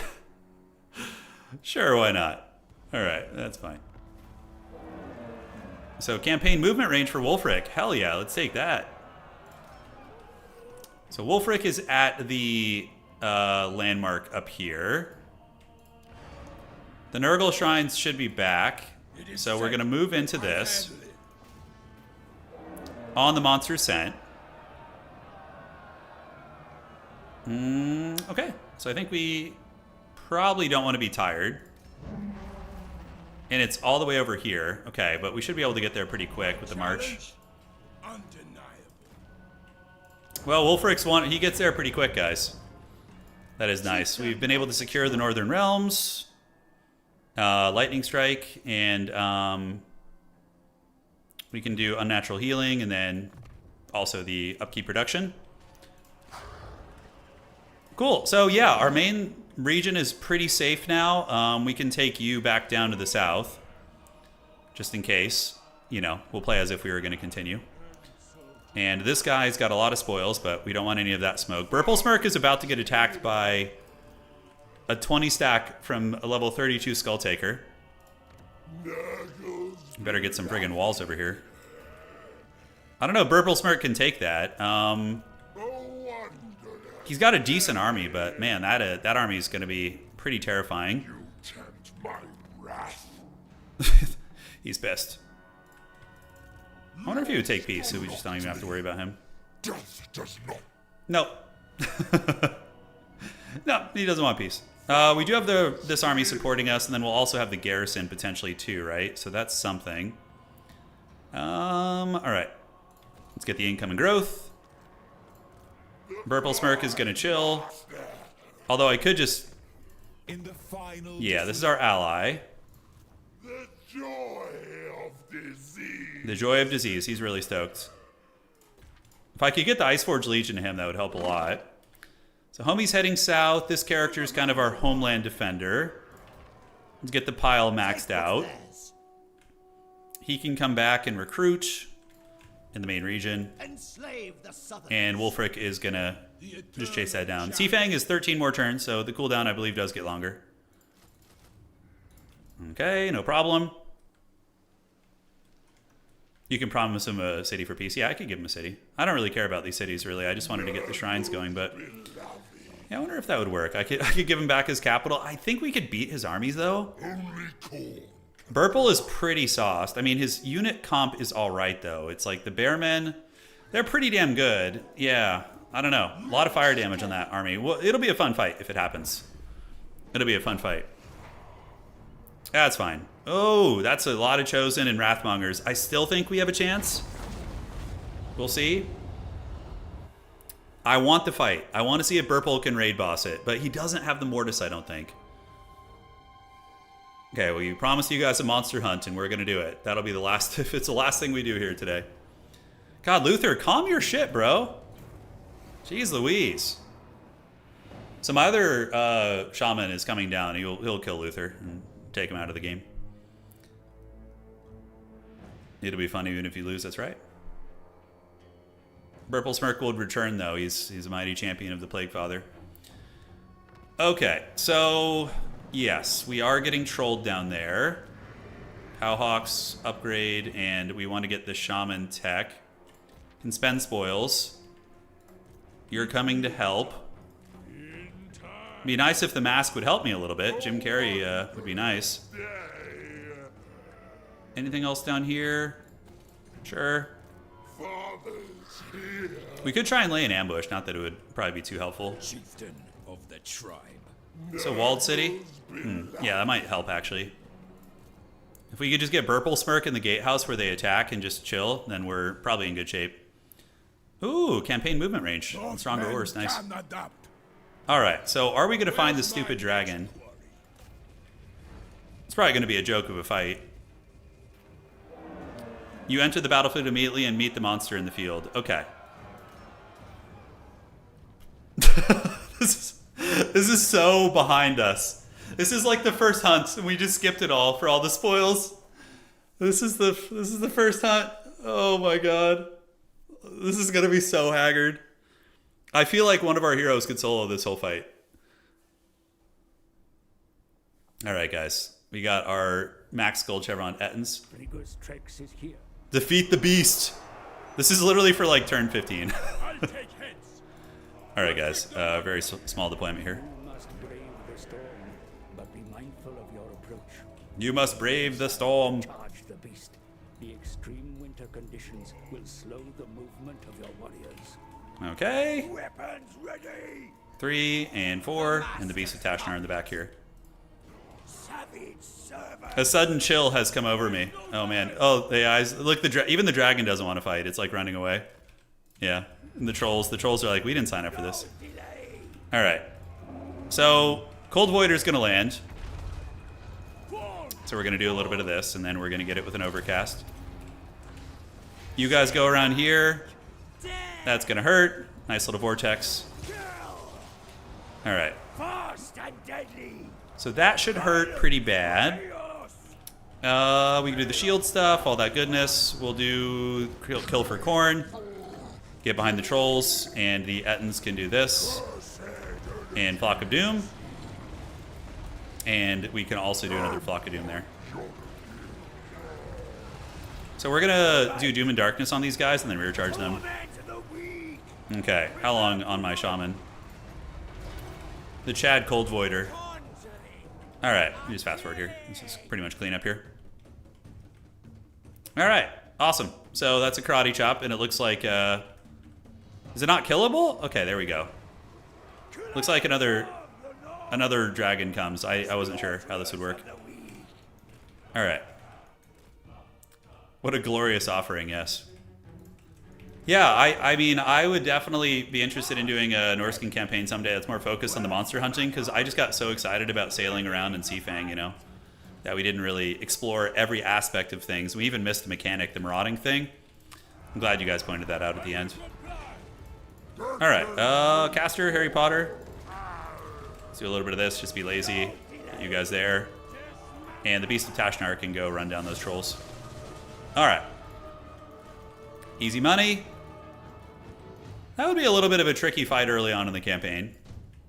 Sure, why not? All right, that's fine. So campaign movement range for Wulfrik. Hell yeah, let's take that. So Wulfrik is at the landmark up here. The Nurgle shrines should be back. So we're going to move into this on the monster scent. Okay, so I think we probably don't want to be tired. And it's all the way over here. Okay, but we should be able to get there pretty quick with the march. Undeniable. Well, Wulfrik's one, he gets there pretty quick, guys. That is nice. We've been able to secure the Northern Realms, Lightning Strike, and we can do Unnatural Healing, and then also the Upkeep Production. Cool. So yeah, our main region is pretty safe now. We can take you back down to the south, just in case. You know, we'll play as if we were going to continue. And this guy's got a lot of spoils, but we don't want any of that smoke. Burple Smirk is about to get attacked by a 20 stack from a level 32 Skulltaker. Better get some friggin' walls over here. I don't know, Burple Smirk can take that. He's got a decent army, but man, that army is going to be pretty terrifying. You tempt my wrath. He's pissed. I wonder if he would take peace, so we just don't even have to worry about him. Death does not. Nope. No, he doesn't want peace. We do have this army supporting us, and then we'll also have the garrison potentially too, right? So that's something. All right. Let's get the income and growth. Burple Smirk is going to chill. Although I could just... In the final Yeah, this is our ally. The joy of disease. The Joy of Disease. He's really stoked. If I could get the Iceforge Legion to him, that would help a lot. So homie's heading south. This character is kind of our homeland defender. Let's get the pile maxed out. He can come back and recruit. in the main region. Enslave the southern. And Wulfrik is going to just chase that down. Seafang is 13 more turns, so the cooldown, I believe, does get longer. Okay, no problem. You can promise him a city for peace. Yeah, I could give him a city. I don't really care about these cities, really. I just wanted to get the shrines going, but... Yeah, I wonder if that would work. I could give him back his capital. I think we could beat his armies, though. Burple is pretty sauced. I mean, his unit comp is all right, though. It's like the Bearmen, they're pretty damn good. Yeah, I don't know. A lot of fire damage on that army. Well, it'll be a fun fight if it happens. It'll be a fun fight. That's fine. Oh, that's a lot of Chosen and Wrathmongers. I still think we have a chance. We'll see. I want the fight. I want to see if Burple can raid boss it, but he doesn't have the Mortis, I don't think. Okay, well, you promised you guys a monster hunt, and we're going to do it. That'll be the last, if it's the last thing we do here today. God, Luther, calm your shit, bro. Jeez Louise. So my other shaman is coming down. He'll kill Luther and take him out of the game. It'll be fun even if you lose, that's right. Burple Smirk will return, though. He's a mighty champion of the Plague Father. Okay, so... Yes, we are getting trolled down there. Pahuax upgrade, and we want to get the Shaman tech. Can spend spoils. You're coming to help. Be nice if the mask would help me a little bit. Jim Carrey would be nice. Anything else down here? Sure. We could try and lay an ambush. Not that it would probably be too helpful. Chieftain of the tribe. So walled city? Yeah, that might help actually. If we could just get Burple Smirk in the gatehouse where they attack and just chill, then we're probably in good shape. Ooh, campaign movement range. Stronger horse, nice. Alright, so are we going to find the stupid dragon? It's probably going to be a joke of a fight. You enter the battlefield immediately and meet the monster in the field. Okay. This is so behind us. This is like the first hunt, and we just skipped it all for all the spoils. This is the first hunt. Oh my god. This is gonna be so haggard. I feel like one of our heroes could solo this whole fight. Alright guys. We got our Max Gold Chevron Ettins. Trex is here. Defeat the beast. This is literally for like turn 15. Alright guys, very small deployment here. You must brave the storm, but be mindful of your approach. You must brave the storm. Charge the beast. The extreme winter conditions will slow the movement of your warriors. Okay. Weapons ready. 3 and 4, and the Beast of Tashnar in the back here. Savage servant. A sudden chill has come over me. Oh man. Oh, the eyes. Look, even the dragon doesn't want to fight. It's like running away. Yeah. And the trolls are like, we didn't sign up for this. All right. So Cold Voider's gonna land. So we're gonna do a little bit of this, and then we're gonna get it with an overcast. You guys go around here. That's gonna hurt. Nice little vortex. All right. Fast and deadly. So that should hurt pretty bad. We can do the shield stuff, all that goodness. We'll do kill for corn. Get behind the trolls, and the Ettins can do this. And Flock of Doom. And we can also do another Flock of Doom there. So we're gonna do Doom and Darkness on these guys and then rear charge them. Okay, how long on my shaman? The Chad Cold Voider. Alright, just fast forward here. This is pretty much clean up here. Alright, awesome. So that's a karate chop, and it looks like is it not killable? Okay, there we go. Looks like another dragon comes. I wasn't sure how this would work. Alright. What a glorious offering, yes. Yeah, I mean, I would definitely be interested in doing a Norscan campaign someday that's more focused on the monster hunting, because I just got so excited about sailing around in Seafang, you know, that we didn't really explore every aspect of things. We even missed the mechanic, the marauding thing. I'm glad you guys pointed that out at the end. Alright, Caster, Harry Potter. Let's do a little bit of this, just be lazy. Get you guys there. And the Beast of Tashnar can go run down those trolls. Alright. Easy money. That would be a little bit of a tricky fight early on in the campaign.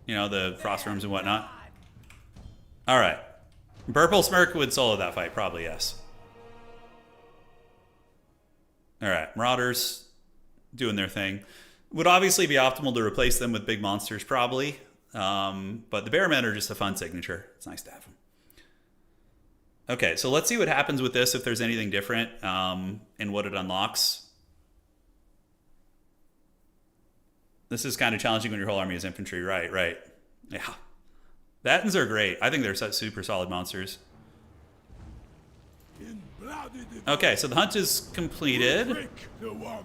You know, the frost worms and whatnot. All right. Purple Smirk would solo that fight, probably, yes. All right, Marauders doing their thing. Would obviously be optimal to replace them with big monsters, probably. But the Bearmen are just a fun signature. It's nice to have them. Okay, so let's see what happens with this, if there's anything different in what it unlocks. This is kind of challenging when your whole army is infantry. Right. Yeah. The Ettins are great. I think they're super solid monsters. Okay, so the hunt is completed. Wulfrik the Wanderer.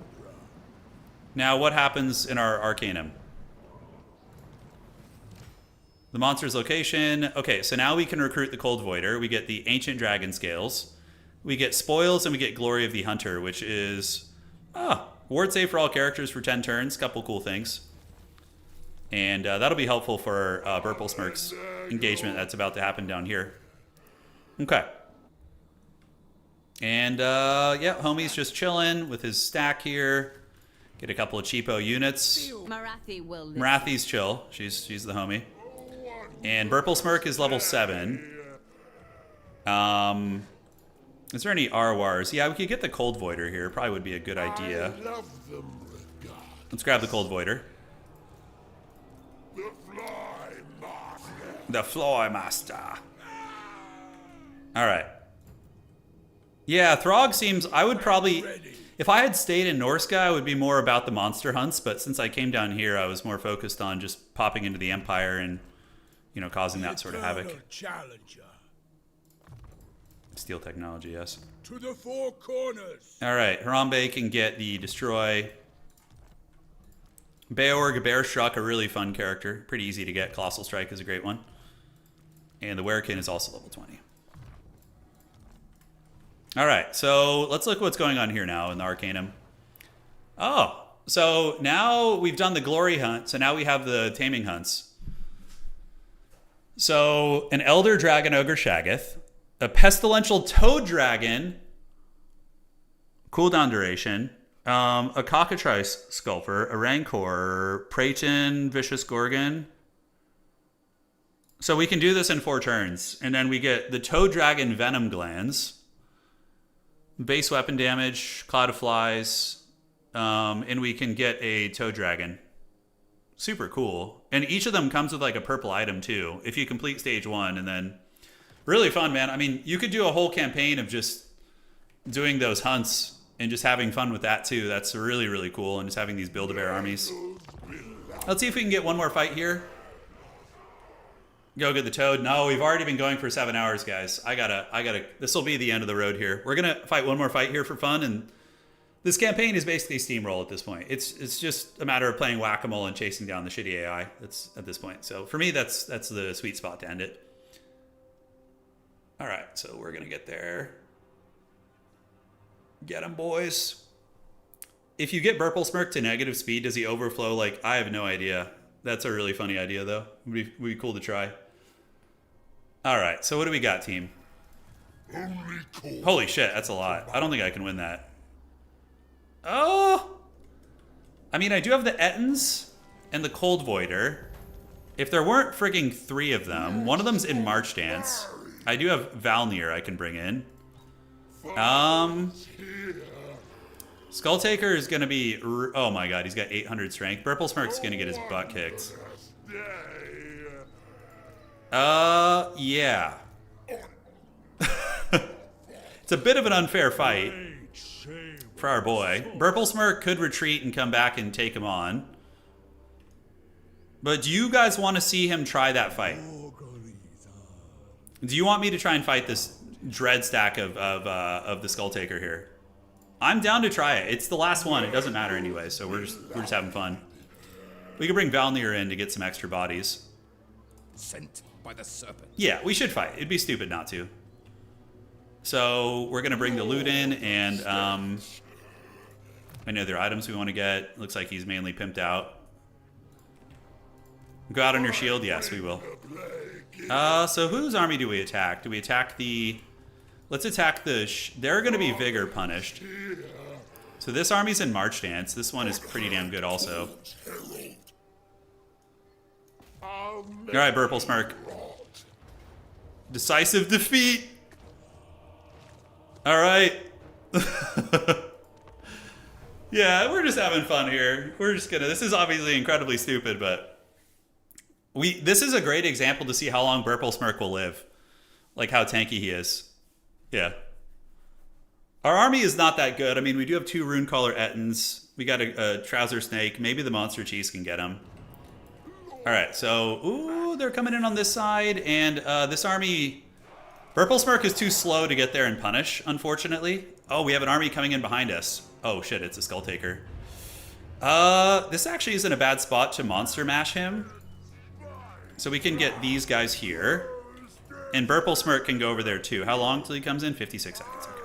Now what happens in our Arcanum? The monster's location. Okay, so now we can recruit the Cold Voider. We get the Ancient Dragon Scales. We get Spoils, and we get Glory of the Hunter, which is... ward save for all characters for 10 turns. Couple cool things. And that'll be helpful for Purple Smirk's engagement that's about to happen down here. Okay. And, yeah, homie's just chilling with his stack here. Get a couple of cheapo units. Marathi's chill. She's the homie. And Purple Smirk is level 7. Is there any Arwars? Yeah, we could get the Cold Voider here. Probably would be a good idea. Let's grab the Cold Voider. The Fly Master. Alright. Yeah, Throg seems... I would probably... If I had stayed in Norsca, I would be more about the monster hunts, but since I came down here, I was more focused on just popping into the Empire and, you know, causing that sort of havoc. Challenger. Steel technology, yes. To the four corners. Alright, Harambe can get the Destroy. Beorg, Bear Struck, a really fun character. Pretty easy to get. Colossal Strike is a great one. And the Werekin is also level 20. Alright, so let's look what's going on here now in the Arcanum. Oh, so now we've done the Glory Hunt, so now we have the Taming Hunts. So, an Elder Dragon Ogre Shaggoth, a Pestilential Toad Dragon, cooldown duration, a Cockatrice Sculptor, a Rancor, Praeton, Vicious Gorgon. So we can do this in 4 turns, and then we get the Toad Dragon Venom Glands, base weapon damage, Cloud of Flies, and we can get a Toad Dragon. Super cool. And each of them comes with like a purple item too, if you complete stage 1, and then really fun, man. I mean, you could do a whole campaign of just doing those hunts and just having fun with that too. That's really, really cool, and just having these Build-A-Bear armies. Let's see if we can get one more fight here. Go get the Toad. No, we've already been going for 7 hours, guys. I gotta, this will be the end of the road here. We're gonna fight one more fight here for fun, and this campaign is basically steamroll at this point. It's just a matter of playing whack-a-mole and chasing down the shitty AI that's at this point. So for me, that's the sweet spot to end it. All right, so we're gonna get there. Get him, boys. If you get Purple Smirk to negative speed, does he overflow? Like, I have no idea. That's a really funny idea, though. Would be cool to try. All right, so what do we got, team? Holy shit, that's a lot. I don't think I can win that. Oh! I mean, I do have the Ettins and the Cold Voider. If there weren't frigging 3 of them, one of them's in March Dance. I do have Valnir I can bring in. Skulltaker is going to be... Oh my god, he's got 800 strength. Purple Smirk's going to get his butt kicked. Yeah. It's a bit of an unfair fight for our boy. Purple Smirk could retreat and come back and take him on. But do you guys want to see him try that fight? Do you want me to try and fight this dread stack of the Skulltaker here? I'm down to try it. It's the last one. It doesn't matter anyway, so we're just having fun. We can bring Valnir in to get some extra bodies. Sent by the serpent. Yeah, we should fight. It'd be stupid not to. So we're gonna bring the loot in, and any other items we want to get. Looks like he's mainly pimped out. Go out on your shield. Yes, we will. So whose army do we attack? Do we attack the... Let's attack the... They're going to be Vigor punished. So this army's in March Dance. This one is pretty damn good also. Alright, Burple Smirk. Decisive defeat! Alright. Yeah, we're just having fun here. We're just gonna... This is obviously incredibly stupid, but... This is a great example to see how long Burple Smirk will live. Like how tanky he is. Yeah. Our army is not that good. I mean, we do have 2 Runecaller Ettins. We got a Trouser Snake. Maybe the Monster Cheese can get him. Alright, so... Ooh, they're coming in on this side. And this army... Burple Smirk is too slow to get there and punish, unfortunately. Oh, we have an army coming in behind us. Oh, shit, it's a Skull Taker. This actually isn't a bad spot to Monster Mash him. So we can get these guys here. And Burple Smirk can go over there, too. How long till he comes in? 56 seconds. Okay.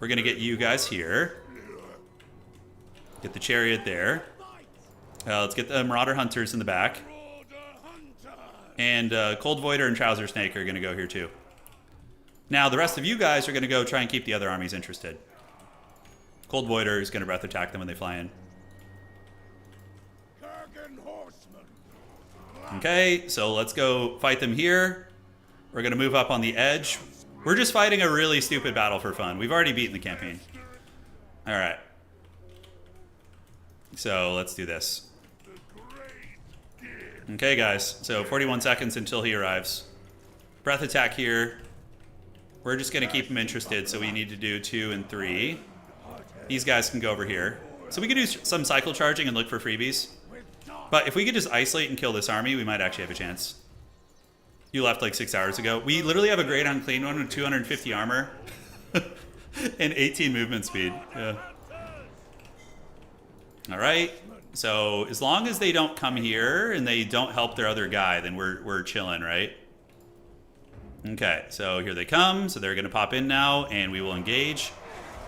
We're going to get you guys here. Get the Chariot there. Let's get the Marauder Hunters in the back. And Cold Voider and Trouser Snake are going to go here, too. Now, the rest of you guys are going to go try and keep the other armies interested. Cold Voider is going to breath attack them when they fly in. Okay, so let's go fight them here. We're going to move up on the edge. We're just fighting a really stupid battle for fun. We've already beaten the campaign. Alright. So, let's do this. Okay, guys. So, 41 seconds until he arrives. Breath attack here. We're just going to keep him interested, so we need to do 2 and 3. These guys can go over here. So we could do some cycle charging and look for freebies. But if we could just isolate and kill this army, we might actually have a chance. You left like 6 hours ago. We literally have a great unclean one with 250 armor. And 18 movement speed. Yeah. Alright. So as long as they don't come here and they don't help their other guy, then we're chilling, right? Okay, so here they come. So they're going to pop in now, and we will engage.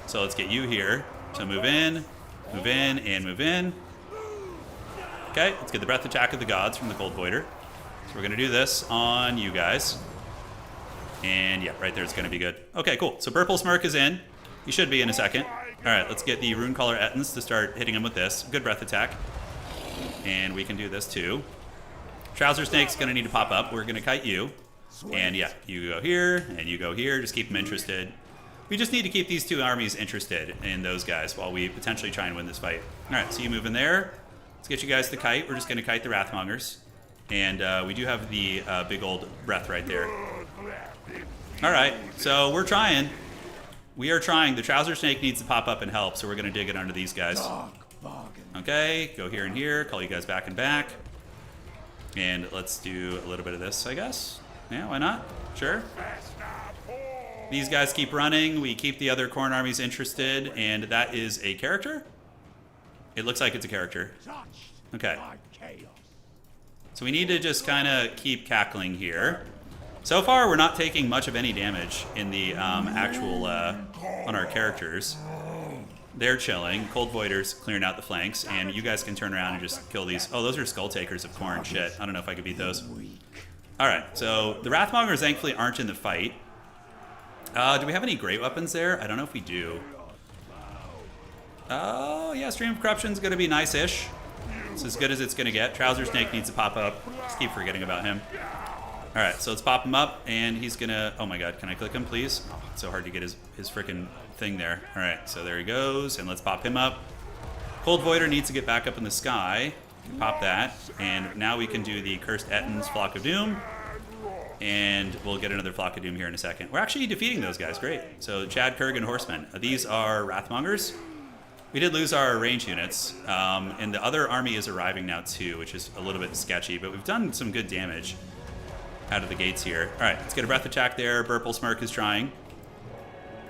So let's get you here. So move in, and move in. Okay, let's get the Breath Attack of the Gods from the Cold Voider. So we're going to do this on you guys. And yeah, right there it's going to be good. Okay, cool. So Burple Smirk is in. He should be in a second. All right, let's get the Runecaller Ettins to start hitting him with this. Good Breath Attack. And we can do this too. Trouser Snake's going to need to pop up. We're going to kite you. And yeah, you go here, and you go here. Just keep them interested. We just need to keep these 2 armies interested in those guys while we potentially try and win this fight. All right, so you move in there. Let's get you guys to kite. We're just going to kite the Wrathmongers. And we do have the big old breath right there. All right, so we're trying. We are trying. The Trouser Snake needs to pop up and help, so we're going to dig it under these guys. Okay, go here and here. Call you guys back and back. And let's do a little bit of this, I guess. Yeah, why not? Sure. These guys keep running. We keep the other Khorne armies interested, and that is a character? It looks like it's a character. Okay. So we need to just kind of keep cackling here. So far, we're not taking much of any damage in the actual, on our characters. They're chilling. Cold Voider's clearing out the flanks, and you guys can turn around and just kill these. Oh, those are Skull Takers of Khorne. Shit. I don't know if I could beat those. Alright, so the Wrathmongers thankfully aren't in the fight. Do we have any great weapons there? I don't know if we do. Oh, yeah, Stream of Corruption's going to be nice-ish. It's as good as it's going to get. Trouser Snake needs to pop up. Just keep forgetting about him. Alright, so let's pop him up, and he's going to... Oh my god, can I click him, please? Oh, it's so hard to get his frickin' thing there. Alright, so there he goes, and let's pop him up. Cold Voider needs to get back up in the sky. Pop that, and now we can do the Cursed Ettins Flock of Doom. And we'll get another Flock of Doom here in a second. We're actually defeating those guys, great. So Chad, Kurgan, Horsemen. These are Wrathmongers. We did lose our range units, and the other army is arriving now too, which is a little bit sketchy, but we've done some good damage out of the gates here. Alright, let's get a Breath Attack there. Burple Smirk is trying.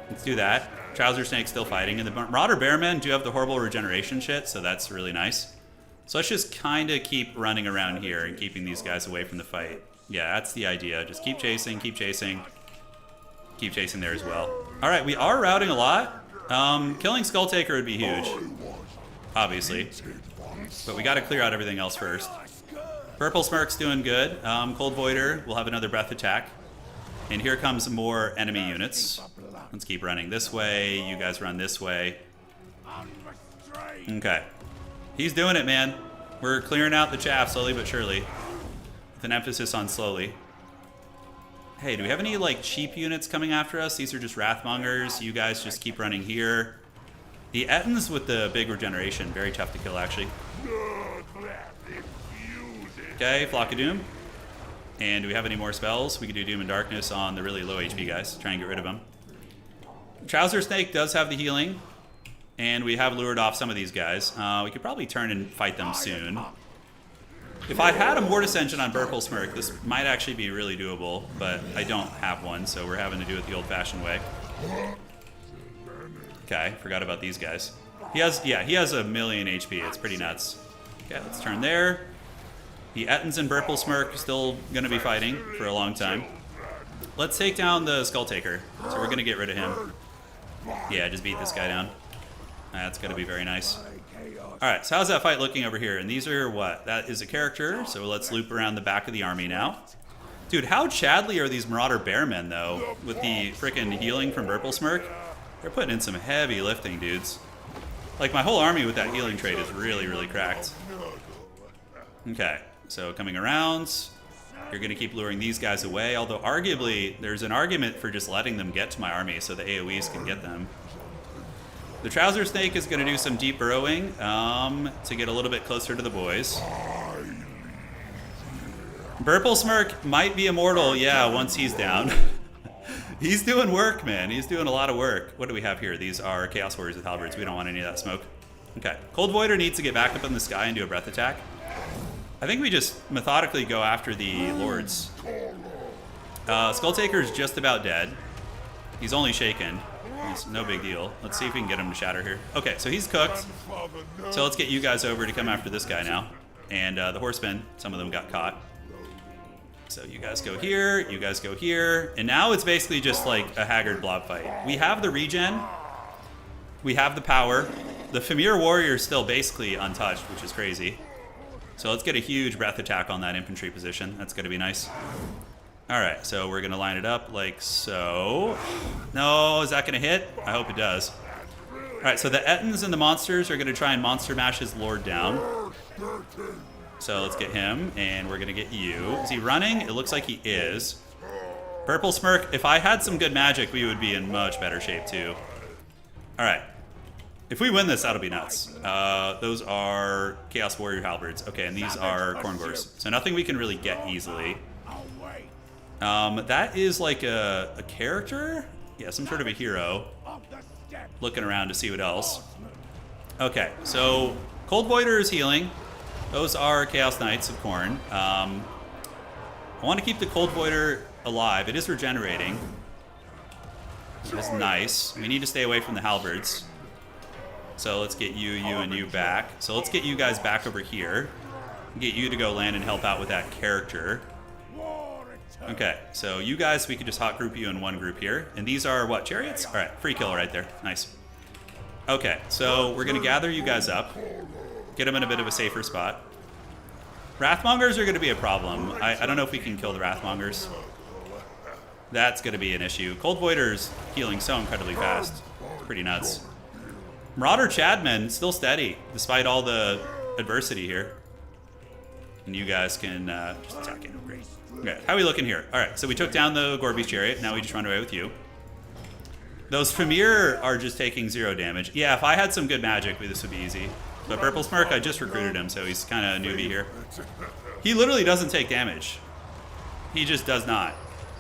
Let's do that. Trouser Snake's still fighting, and the Marauder Bearmen do have the horrible regeneration shit, so that's really nice. So let's just kind of keep running around here and keeping these guys away from the fight. Yeah, that's the idea. Just keep chasing, keep chasing. Keep chasing there as well. Alright, we are routing a lot. Killing Skull Taker would be huge. Obviously. But we gotta clear out everything else first. Burple Smirk's doing good. Cold Voider will have another Breath Attack. And here comes more enemy units. Let's keep running this way. You guys run this way. Okay. He's doing it, man. We're clearing out the chaff slowly but surely. With an emphasis on slowly. Hey, do we have any, like, cheap units coming after us? These are just Wrathmongers. You guys just keep running here. The Ettins with the big regeneration. Very tough to kill, actually. Okay, Flock of Doom. And do we have any more spells? We could do Doom and Darkness on the really low HP guys. Try and get rid of them. Trouser Snake does have the healing. And we have lured off some of these guys. We could probably turn and fight them soon. If I had a Mortis Engine on Purple Smirk, this might actually be really doable. But I don't have one, so we're having to do it the old-fashioned way. Okay, forgot about these guys. He has a million HP. It's pretty nuts. Okay, let's turn there. The Ettins and Purple Smirk still going to be fighting for a long time. Let's take down the Skull Taker. So we're going to get rid of him. Yeah, just beat this guy down. That's going to be very nice. Alright, so how's that fight looking over here? And these are what? That is a character, so let's loop around the back of the army now. Dude, how Chadley are these Marauder Bearmen, though? With the frickin' healing from Purple Smirk? They're putting in some heavy lifting, dudes. Like, my whole army with that healing trait is really, really cracked. Okay, so coming around, you're going to keep luring these guys away, although arguably, there's an argument for just letting them get to my army so the AoEs can get them. The Trouser Snake is going to do some deep burrowing to get a little bit closer to the boys. Purple Smirk might be immortal, yeah, once he's down. He's doing work, man. He's doing a lot of work. What do we have here? These are Chaos Warriors with halberds. We don't want any of that smoke. Okay. Cold Voider needs to get back up in the sky and do a breath attack. I think we just methodically go after the Lords. Skull Taker's just about dead. He's only shaken. It's no big deal. Let's see if we can get him to shatter here. Okay, so he's cooked. So let's get you guys over to come after this guy now. And the Horsemen, some of them got caught. So you guys go here, you guys go here. And now it's basically just like a haggard blob fight. We have the regen. We have the power. The Fimir warrior is still basically untouched, which is crazy. So let's get a huge breath attack on that infantry position. That's going to be nice. All right, so we're going to line it up like so. No, is that going to hit? I hope it does. All right, so the Ettins and the monsters are going to try and monster mash his lord down. So let's get him, and we're going to get you. Is he running? It looks like he is. Purple Smirk, if I had some good magic, we would be in much better shape too. All right. If we win this, that'll be nuts. Those are Chaos Warrior halberds. Okay, and these are Corngors. So nothing we can really get easily. That is like a character? Yeah, some sort of a hero. Looking around to see what else. Okay, so Cold Voider is healing. Those are Chaos Knights of Khorne. I want to keep the Cold Voider alive. It is regenerating. That's nice. We need to stay away from the halberds. So let's get you, and you back. So let's get you guys back over here. Get you to go land and help out with that character. Okay, so you guys, we could just hot group you in one group here. And these are what, chariots? All right, free kill right there. Nice. Okay, so we're going to gather you guys up. Get them in a bit of a safer spot. Wrathmongers are going to be a problem. I don't know if we can kill the Wrathmongers. That's going to be an issue. Cold Voider's healing so incredibly fast. It's pretty nuts. Marauder Chadman still steady, despite all the adversity here. And you guys can just attack it. Great. Okay, how are we looking here? All right, so we took down the Gorby's chariot. Now we just run away with you. Those Fimir are just taking 0 damage. Yeah, if I had some good magic, this would be easy. But Purple Smirk, I just recruited him, so he's kind of a newbie here. He literally doesn't take damage. He just does not.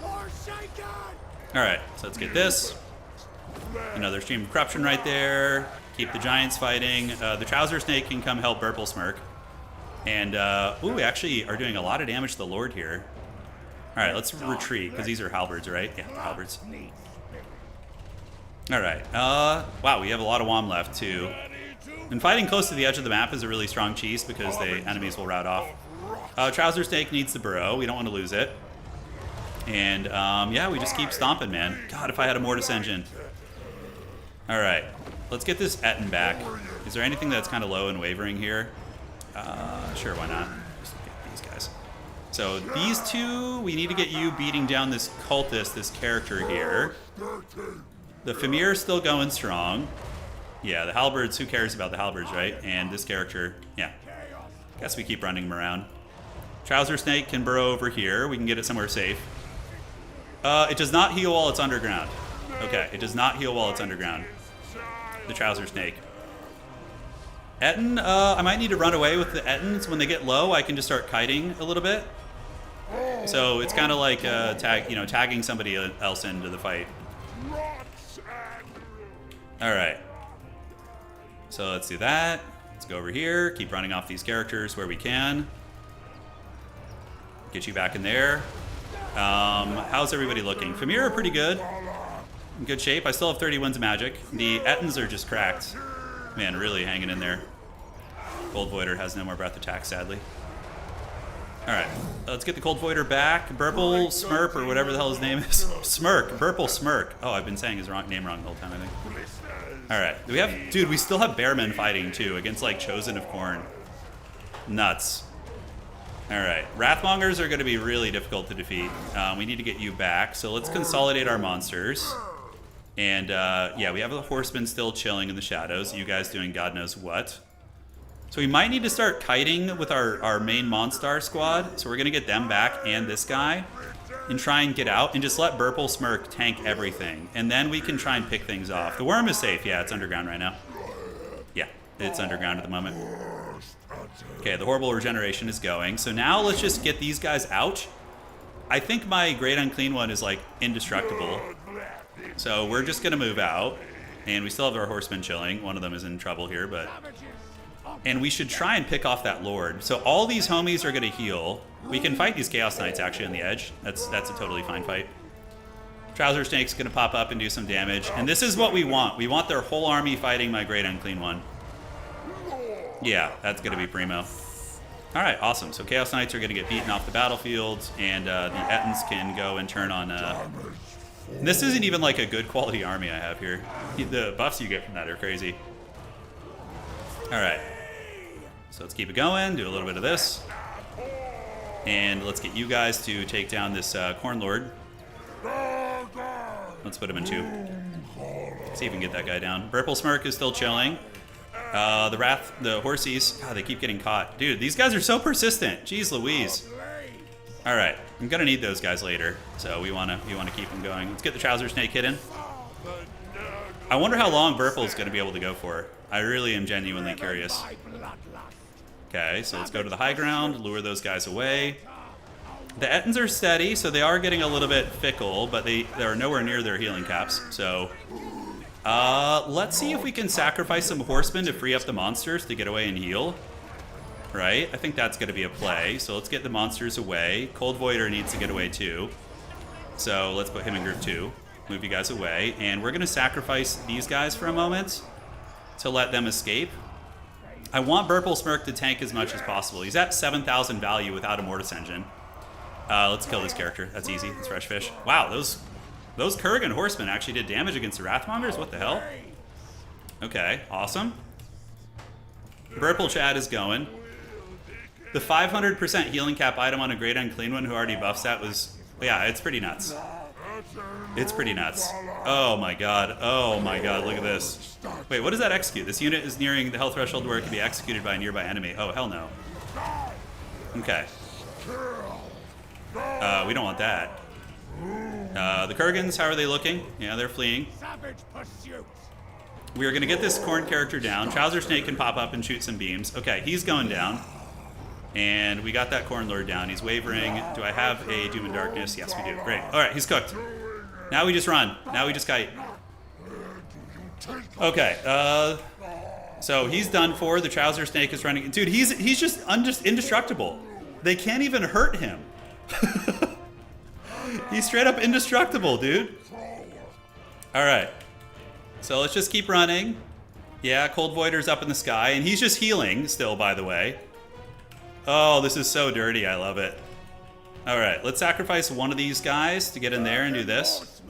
All right, so let's get this. Another Stream of Corruption right there. Keep the Giants fighting. The Trouser Snake can come help Purple Smirk. And, ooh, we actually are doing a lot of damage to the Lord here. All right, let's retreat, because these are halberds, right? Yeah, halberds. All right. Wow, we have a lot of WOM left, too. And fighting close to the edge of the map is a really strong cheese, because the enemies will rout off. Trouser Snake needs the burrow. We don't want to lose it. And, yeah, we just keep stomping, man. God, if I had a Mortis Engine. All right. Let's get this Ettin back. Is there anything that's kind of low and wavering here? Sure, why not? Just get these guys. So these two, we need to get you beating down this cultist, this character here. The Fimir is still going strong. Yeah, the halberds, who cares about the halberds, right? And this character, yeah. Guess we keep running him around. Trouser Snake can burrow over here. We can get it somewhere safe. It does not heal while it's underground. Okay, it does not heal while it's underground. The Trouser Snake. Etten, I might need to run away with the Ettins. When they get low, I can just start kiting a little bit. So it's kind of like tagging somebody else into the fight. All right. So let's do that. Let's go over here. Keep running off these characters where we can. Get you back in there. How's everybody looking? Fimir are pretty good. In good shape. I still have 30 wins of magic. The Ettins are just cracked. Man, really hanging in there. Cold Voider has no more breath attack, sadly. Alright, let's get the Cold Voider back. Burple Smurp, or whatever the hell his name is. Smirk. Burple Smirk. Oh, I've been saying his name wrong the whole time, I think. Alright, we have... Dude, we still have Bearmen fighting, too, against, like, Chosen of Corn. Nuts. Alright, Wrathmongers are going to be really difficult to defeat. We need to get you back, so let's consolidate our monsters. And, yeah, we have the Horsemen still chilling in the shadows. You guys doing God knows what. So we might need to start kiting with our main Monstar squad. So we're going to get them back and this guy. And try and get out and just let Burple Smirk tank everything. And then we can try and pick things off. The worm is safe. Yeah, it's underground right now. Yeah, it's underground at the moment. Okay, the horrible regeneration is going. So now let's just get these guys out. I think my Great Unclean One is like indestructible. So we're just going to move out. And we still have our horsemen chilling. One of them is in trouble here, but... And we should try and pick off that Lord. So all these homies are going to heal. We can fight these Chaos Knights actually on the edge. That's a totally fine fight. Trouser Snake's going to pop up and do some damage. And this is what we want. We want their whole army fighting my Great Unclean One. Yeah, that's going to be primo. Alright, awesome. So Chaos Knights are going to get beaten off the battlefield. And the Ettins can go and turn on... This isn't even like a good quality army I have here. The buffs you get from that are crazy. Alright. So let's keep it going, do a little bit of this. And let's get you guys to take down this Corn Lord. Let's put him in 2. See if we can get that guy down. Burple Smirk is still chilling. The Horsies, God, they keep getting caught. Dude, these guys are so persistent. Jeez Louise. Alright, I'm gonna need those guys later. So we wanna keep them going. Let's get the Trouser Snake hidden. I wonder how long Burple's gonna be able to go for. I really am genuinely curious. Okay, so let's go to the high ground, lure those guys away. The Ettins are steady, so they are getting a little bit fickle, but they are nowhere near their healing caps. So, let's see if we can sacrifice some horsemen to free up the monsters to get away and heal. Right? I think that's going to be a play. So let's get the monsters away. Cold Voider needs to get away too. So let's put him in group 2. Move you guys away. And we're going to sacrifice these guys for a moment to let them escape. I want Burple Smirk to tank as much as possible. He's at 7,000 value without a Mortis Engine. Let's kill this character. That's easy. It's Fresh Fish. Wow, those Kurgan Horsemen actually did damage against the Wrathmongers? What the hell? Okay, awesome. Burple Chad is going. The 500% healing cap item on a Great Unclean One who already buffs that was... Yeah, it's pretty nuts. It's pretty nuts. Oh my god. Oh my god, look at this. Wait, what does that execute? This unit is nearing the health threshold where it can be executed by a nearby enemy. Oh, hell no. Okay. We don't want that. The Kurgans, how are they looking? Yeah, they're fleeing. We are going to get this Corn character down. Trouser Snake can pop up and shoot some beams. Okay, he's going down. And we got that Corn Lord down. He's wavering. Do I have a Doom and Darkness? Yes, we do. Great. All right, he's cooked. Now we just run. Now we just kite. Okay. So he's done for. The Trouser Snake is running. Dude, he's just indestructible. They can't even hurt him. He's straight up indestructible, dude. All right. So let's just keep running. Yeah, Cold Voider's up in the sky, and he's just healing still, by the way. Oh, this is so dirty. I love it. All right, let's sacrifice one of these guys to get in there and do this.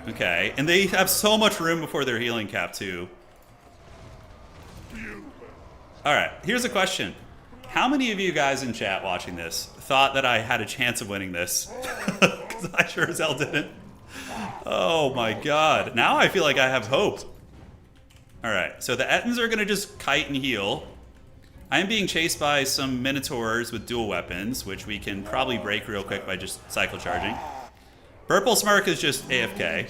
Okay, and they have so much room before their healing cap, too. All right, here's a question. How many of you guys in chat watching this thought that I had a chance of winning this? Because I sure as hell didn't. Oh my god. Now I feel like I have hope. Alright, so the Ettins are going to just kite and heal. I am being chased by some Minotaurs with dual weapons, which we can probably break real quick by just cycle charging. Purple Smirk is just AFK.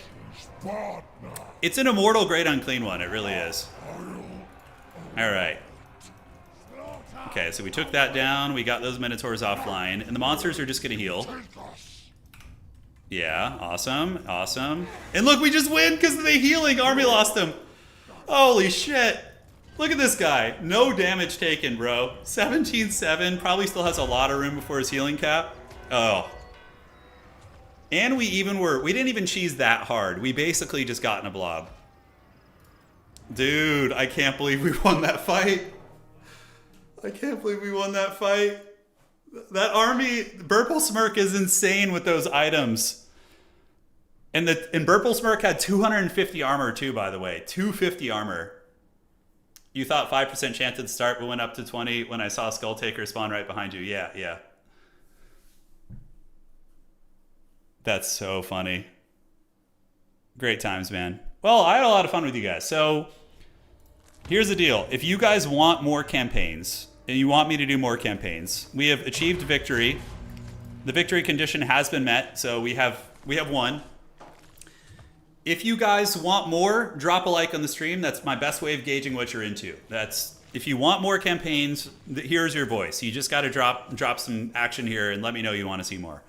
It's an immortal great unclean one, it really is. Alright. Okay, so we took that down, we got those Minotaurs offline, and the monsters are just gonna heal. Yeah, awesome, awesome. And look, we just win because of the healing! Army lost them! Holy shit! Look at this guy. No damage taken, bro. 17-7, probably still has a lot of room before his healing cap. Oh. And we didn't even cheese that hard. We basically just got in a blob. Dude, I can't believe we won that fight. I can't believe we won that fight. That army, Purple Smirk is insane with those items. And Purple Smirk had 250 armor too, by the way. 250 armor. You thought 5% chance at the start, but went up to 20 when I saw Skull Taker spawn right behind you. Yeah, yeah. That's so funny. Great times, man. Well, I had a lot of fun with you guys. So here's the deal. If you guys want more campaigns, and you want me to do more campaigns, we have achieved victory. The victory condition has been met, so we have won. If you guys want more, drop a like on the stream. That's my best way of gauging what you're into. If you want more campaigns, here's your voice. You just got to drop some action here and let me know you want to see more.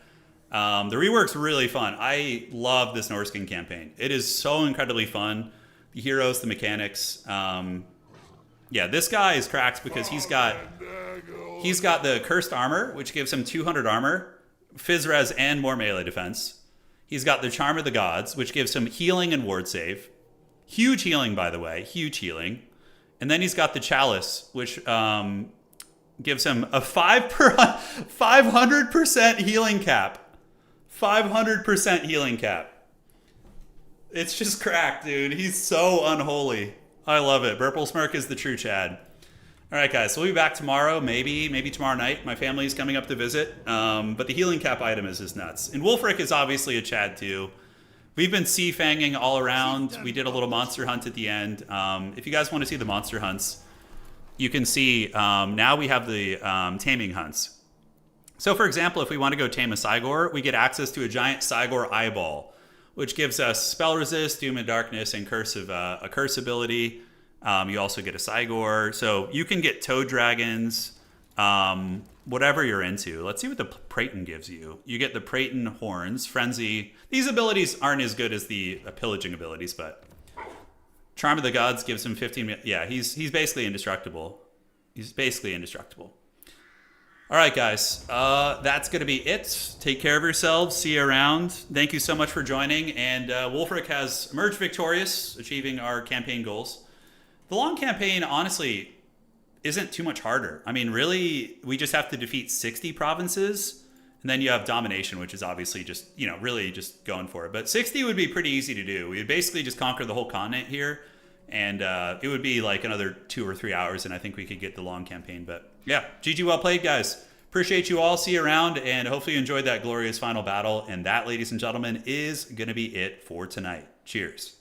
The rework's really fun. I love this Norscan campaign. It is so incredibly fun. The heroes, the mechanics. Yeah, this guy is cracked because he's got the cursed armor, which gives him 200 armor, phys res, and more melee defense. He's got the Charm of the Gods, which gives him healing and ward save. Huge healing, by the way. Huge healing. And then he's got the Chalice, which gives him a 500% healing cap. 500% healing cap. It's just cracked, dude. He's so unholy. I love it. Purple Smirk is the true Chad. All right, guys. So we'll be back tomorrow. Maybe tomorrow night. My family's coming up to visit. But the healing cap item is just nuts. And Wulfrik is obviously a Chad, too. We've been Seafanging all around. We did a little monster hunt at the end. If you guys want to see the monster hunts, you can see now we have the taming hunts. So, for example, if we want to go tame a Cygor, we get access to a giant Cygor eyeball, which gives us spell resist, doom and darkness, and a curse ability. You also get a Cygor. So you can get toad dragons, whatever you're into. Let's see what the Praeton gives you. You get the Praeton horns, frenzy. These abilities aren't as good as the pillaging abilities, but Charm of the Gods gives him 15. Yeah, he's basically indestructible. He's basically indestructible. All right, guys, that's going to be it. Take care of yourselves. See you around. Thank you so much for joining. And Wulfrik has emerged victorious, achieving our campaign goals. The long campaign, honestly, isn't too much harder. I mean, really, we just have to defeat 60 provinces, and then you have domination, which is obviously just, really just going for it. But 60 would be pretty easy to do. We would basically just conquer the whole continent here, and it would be like another 2 or 3 hours, and I think we could get the long campaign. But yeah, GG, well played, guys. Appreciate you all. See you around, and hopefully you enjoyed that glorious final battle. And that, ladies and gentlemen, is going to be it for tonight. Cheers.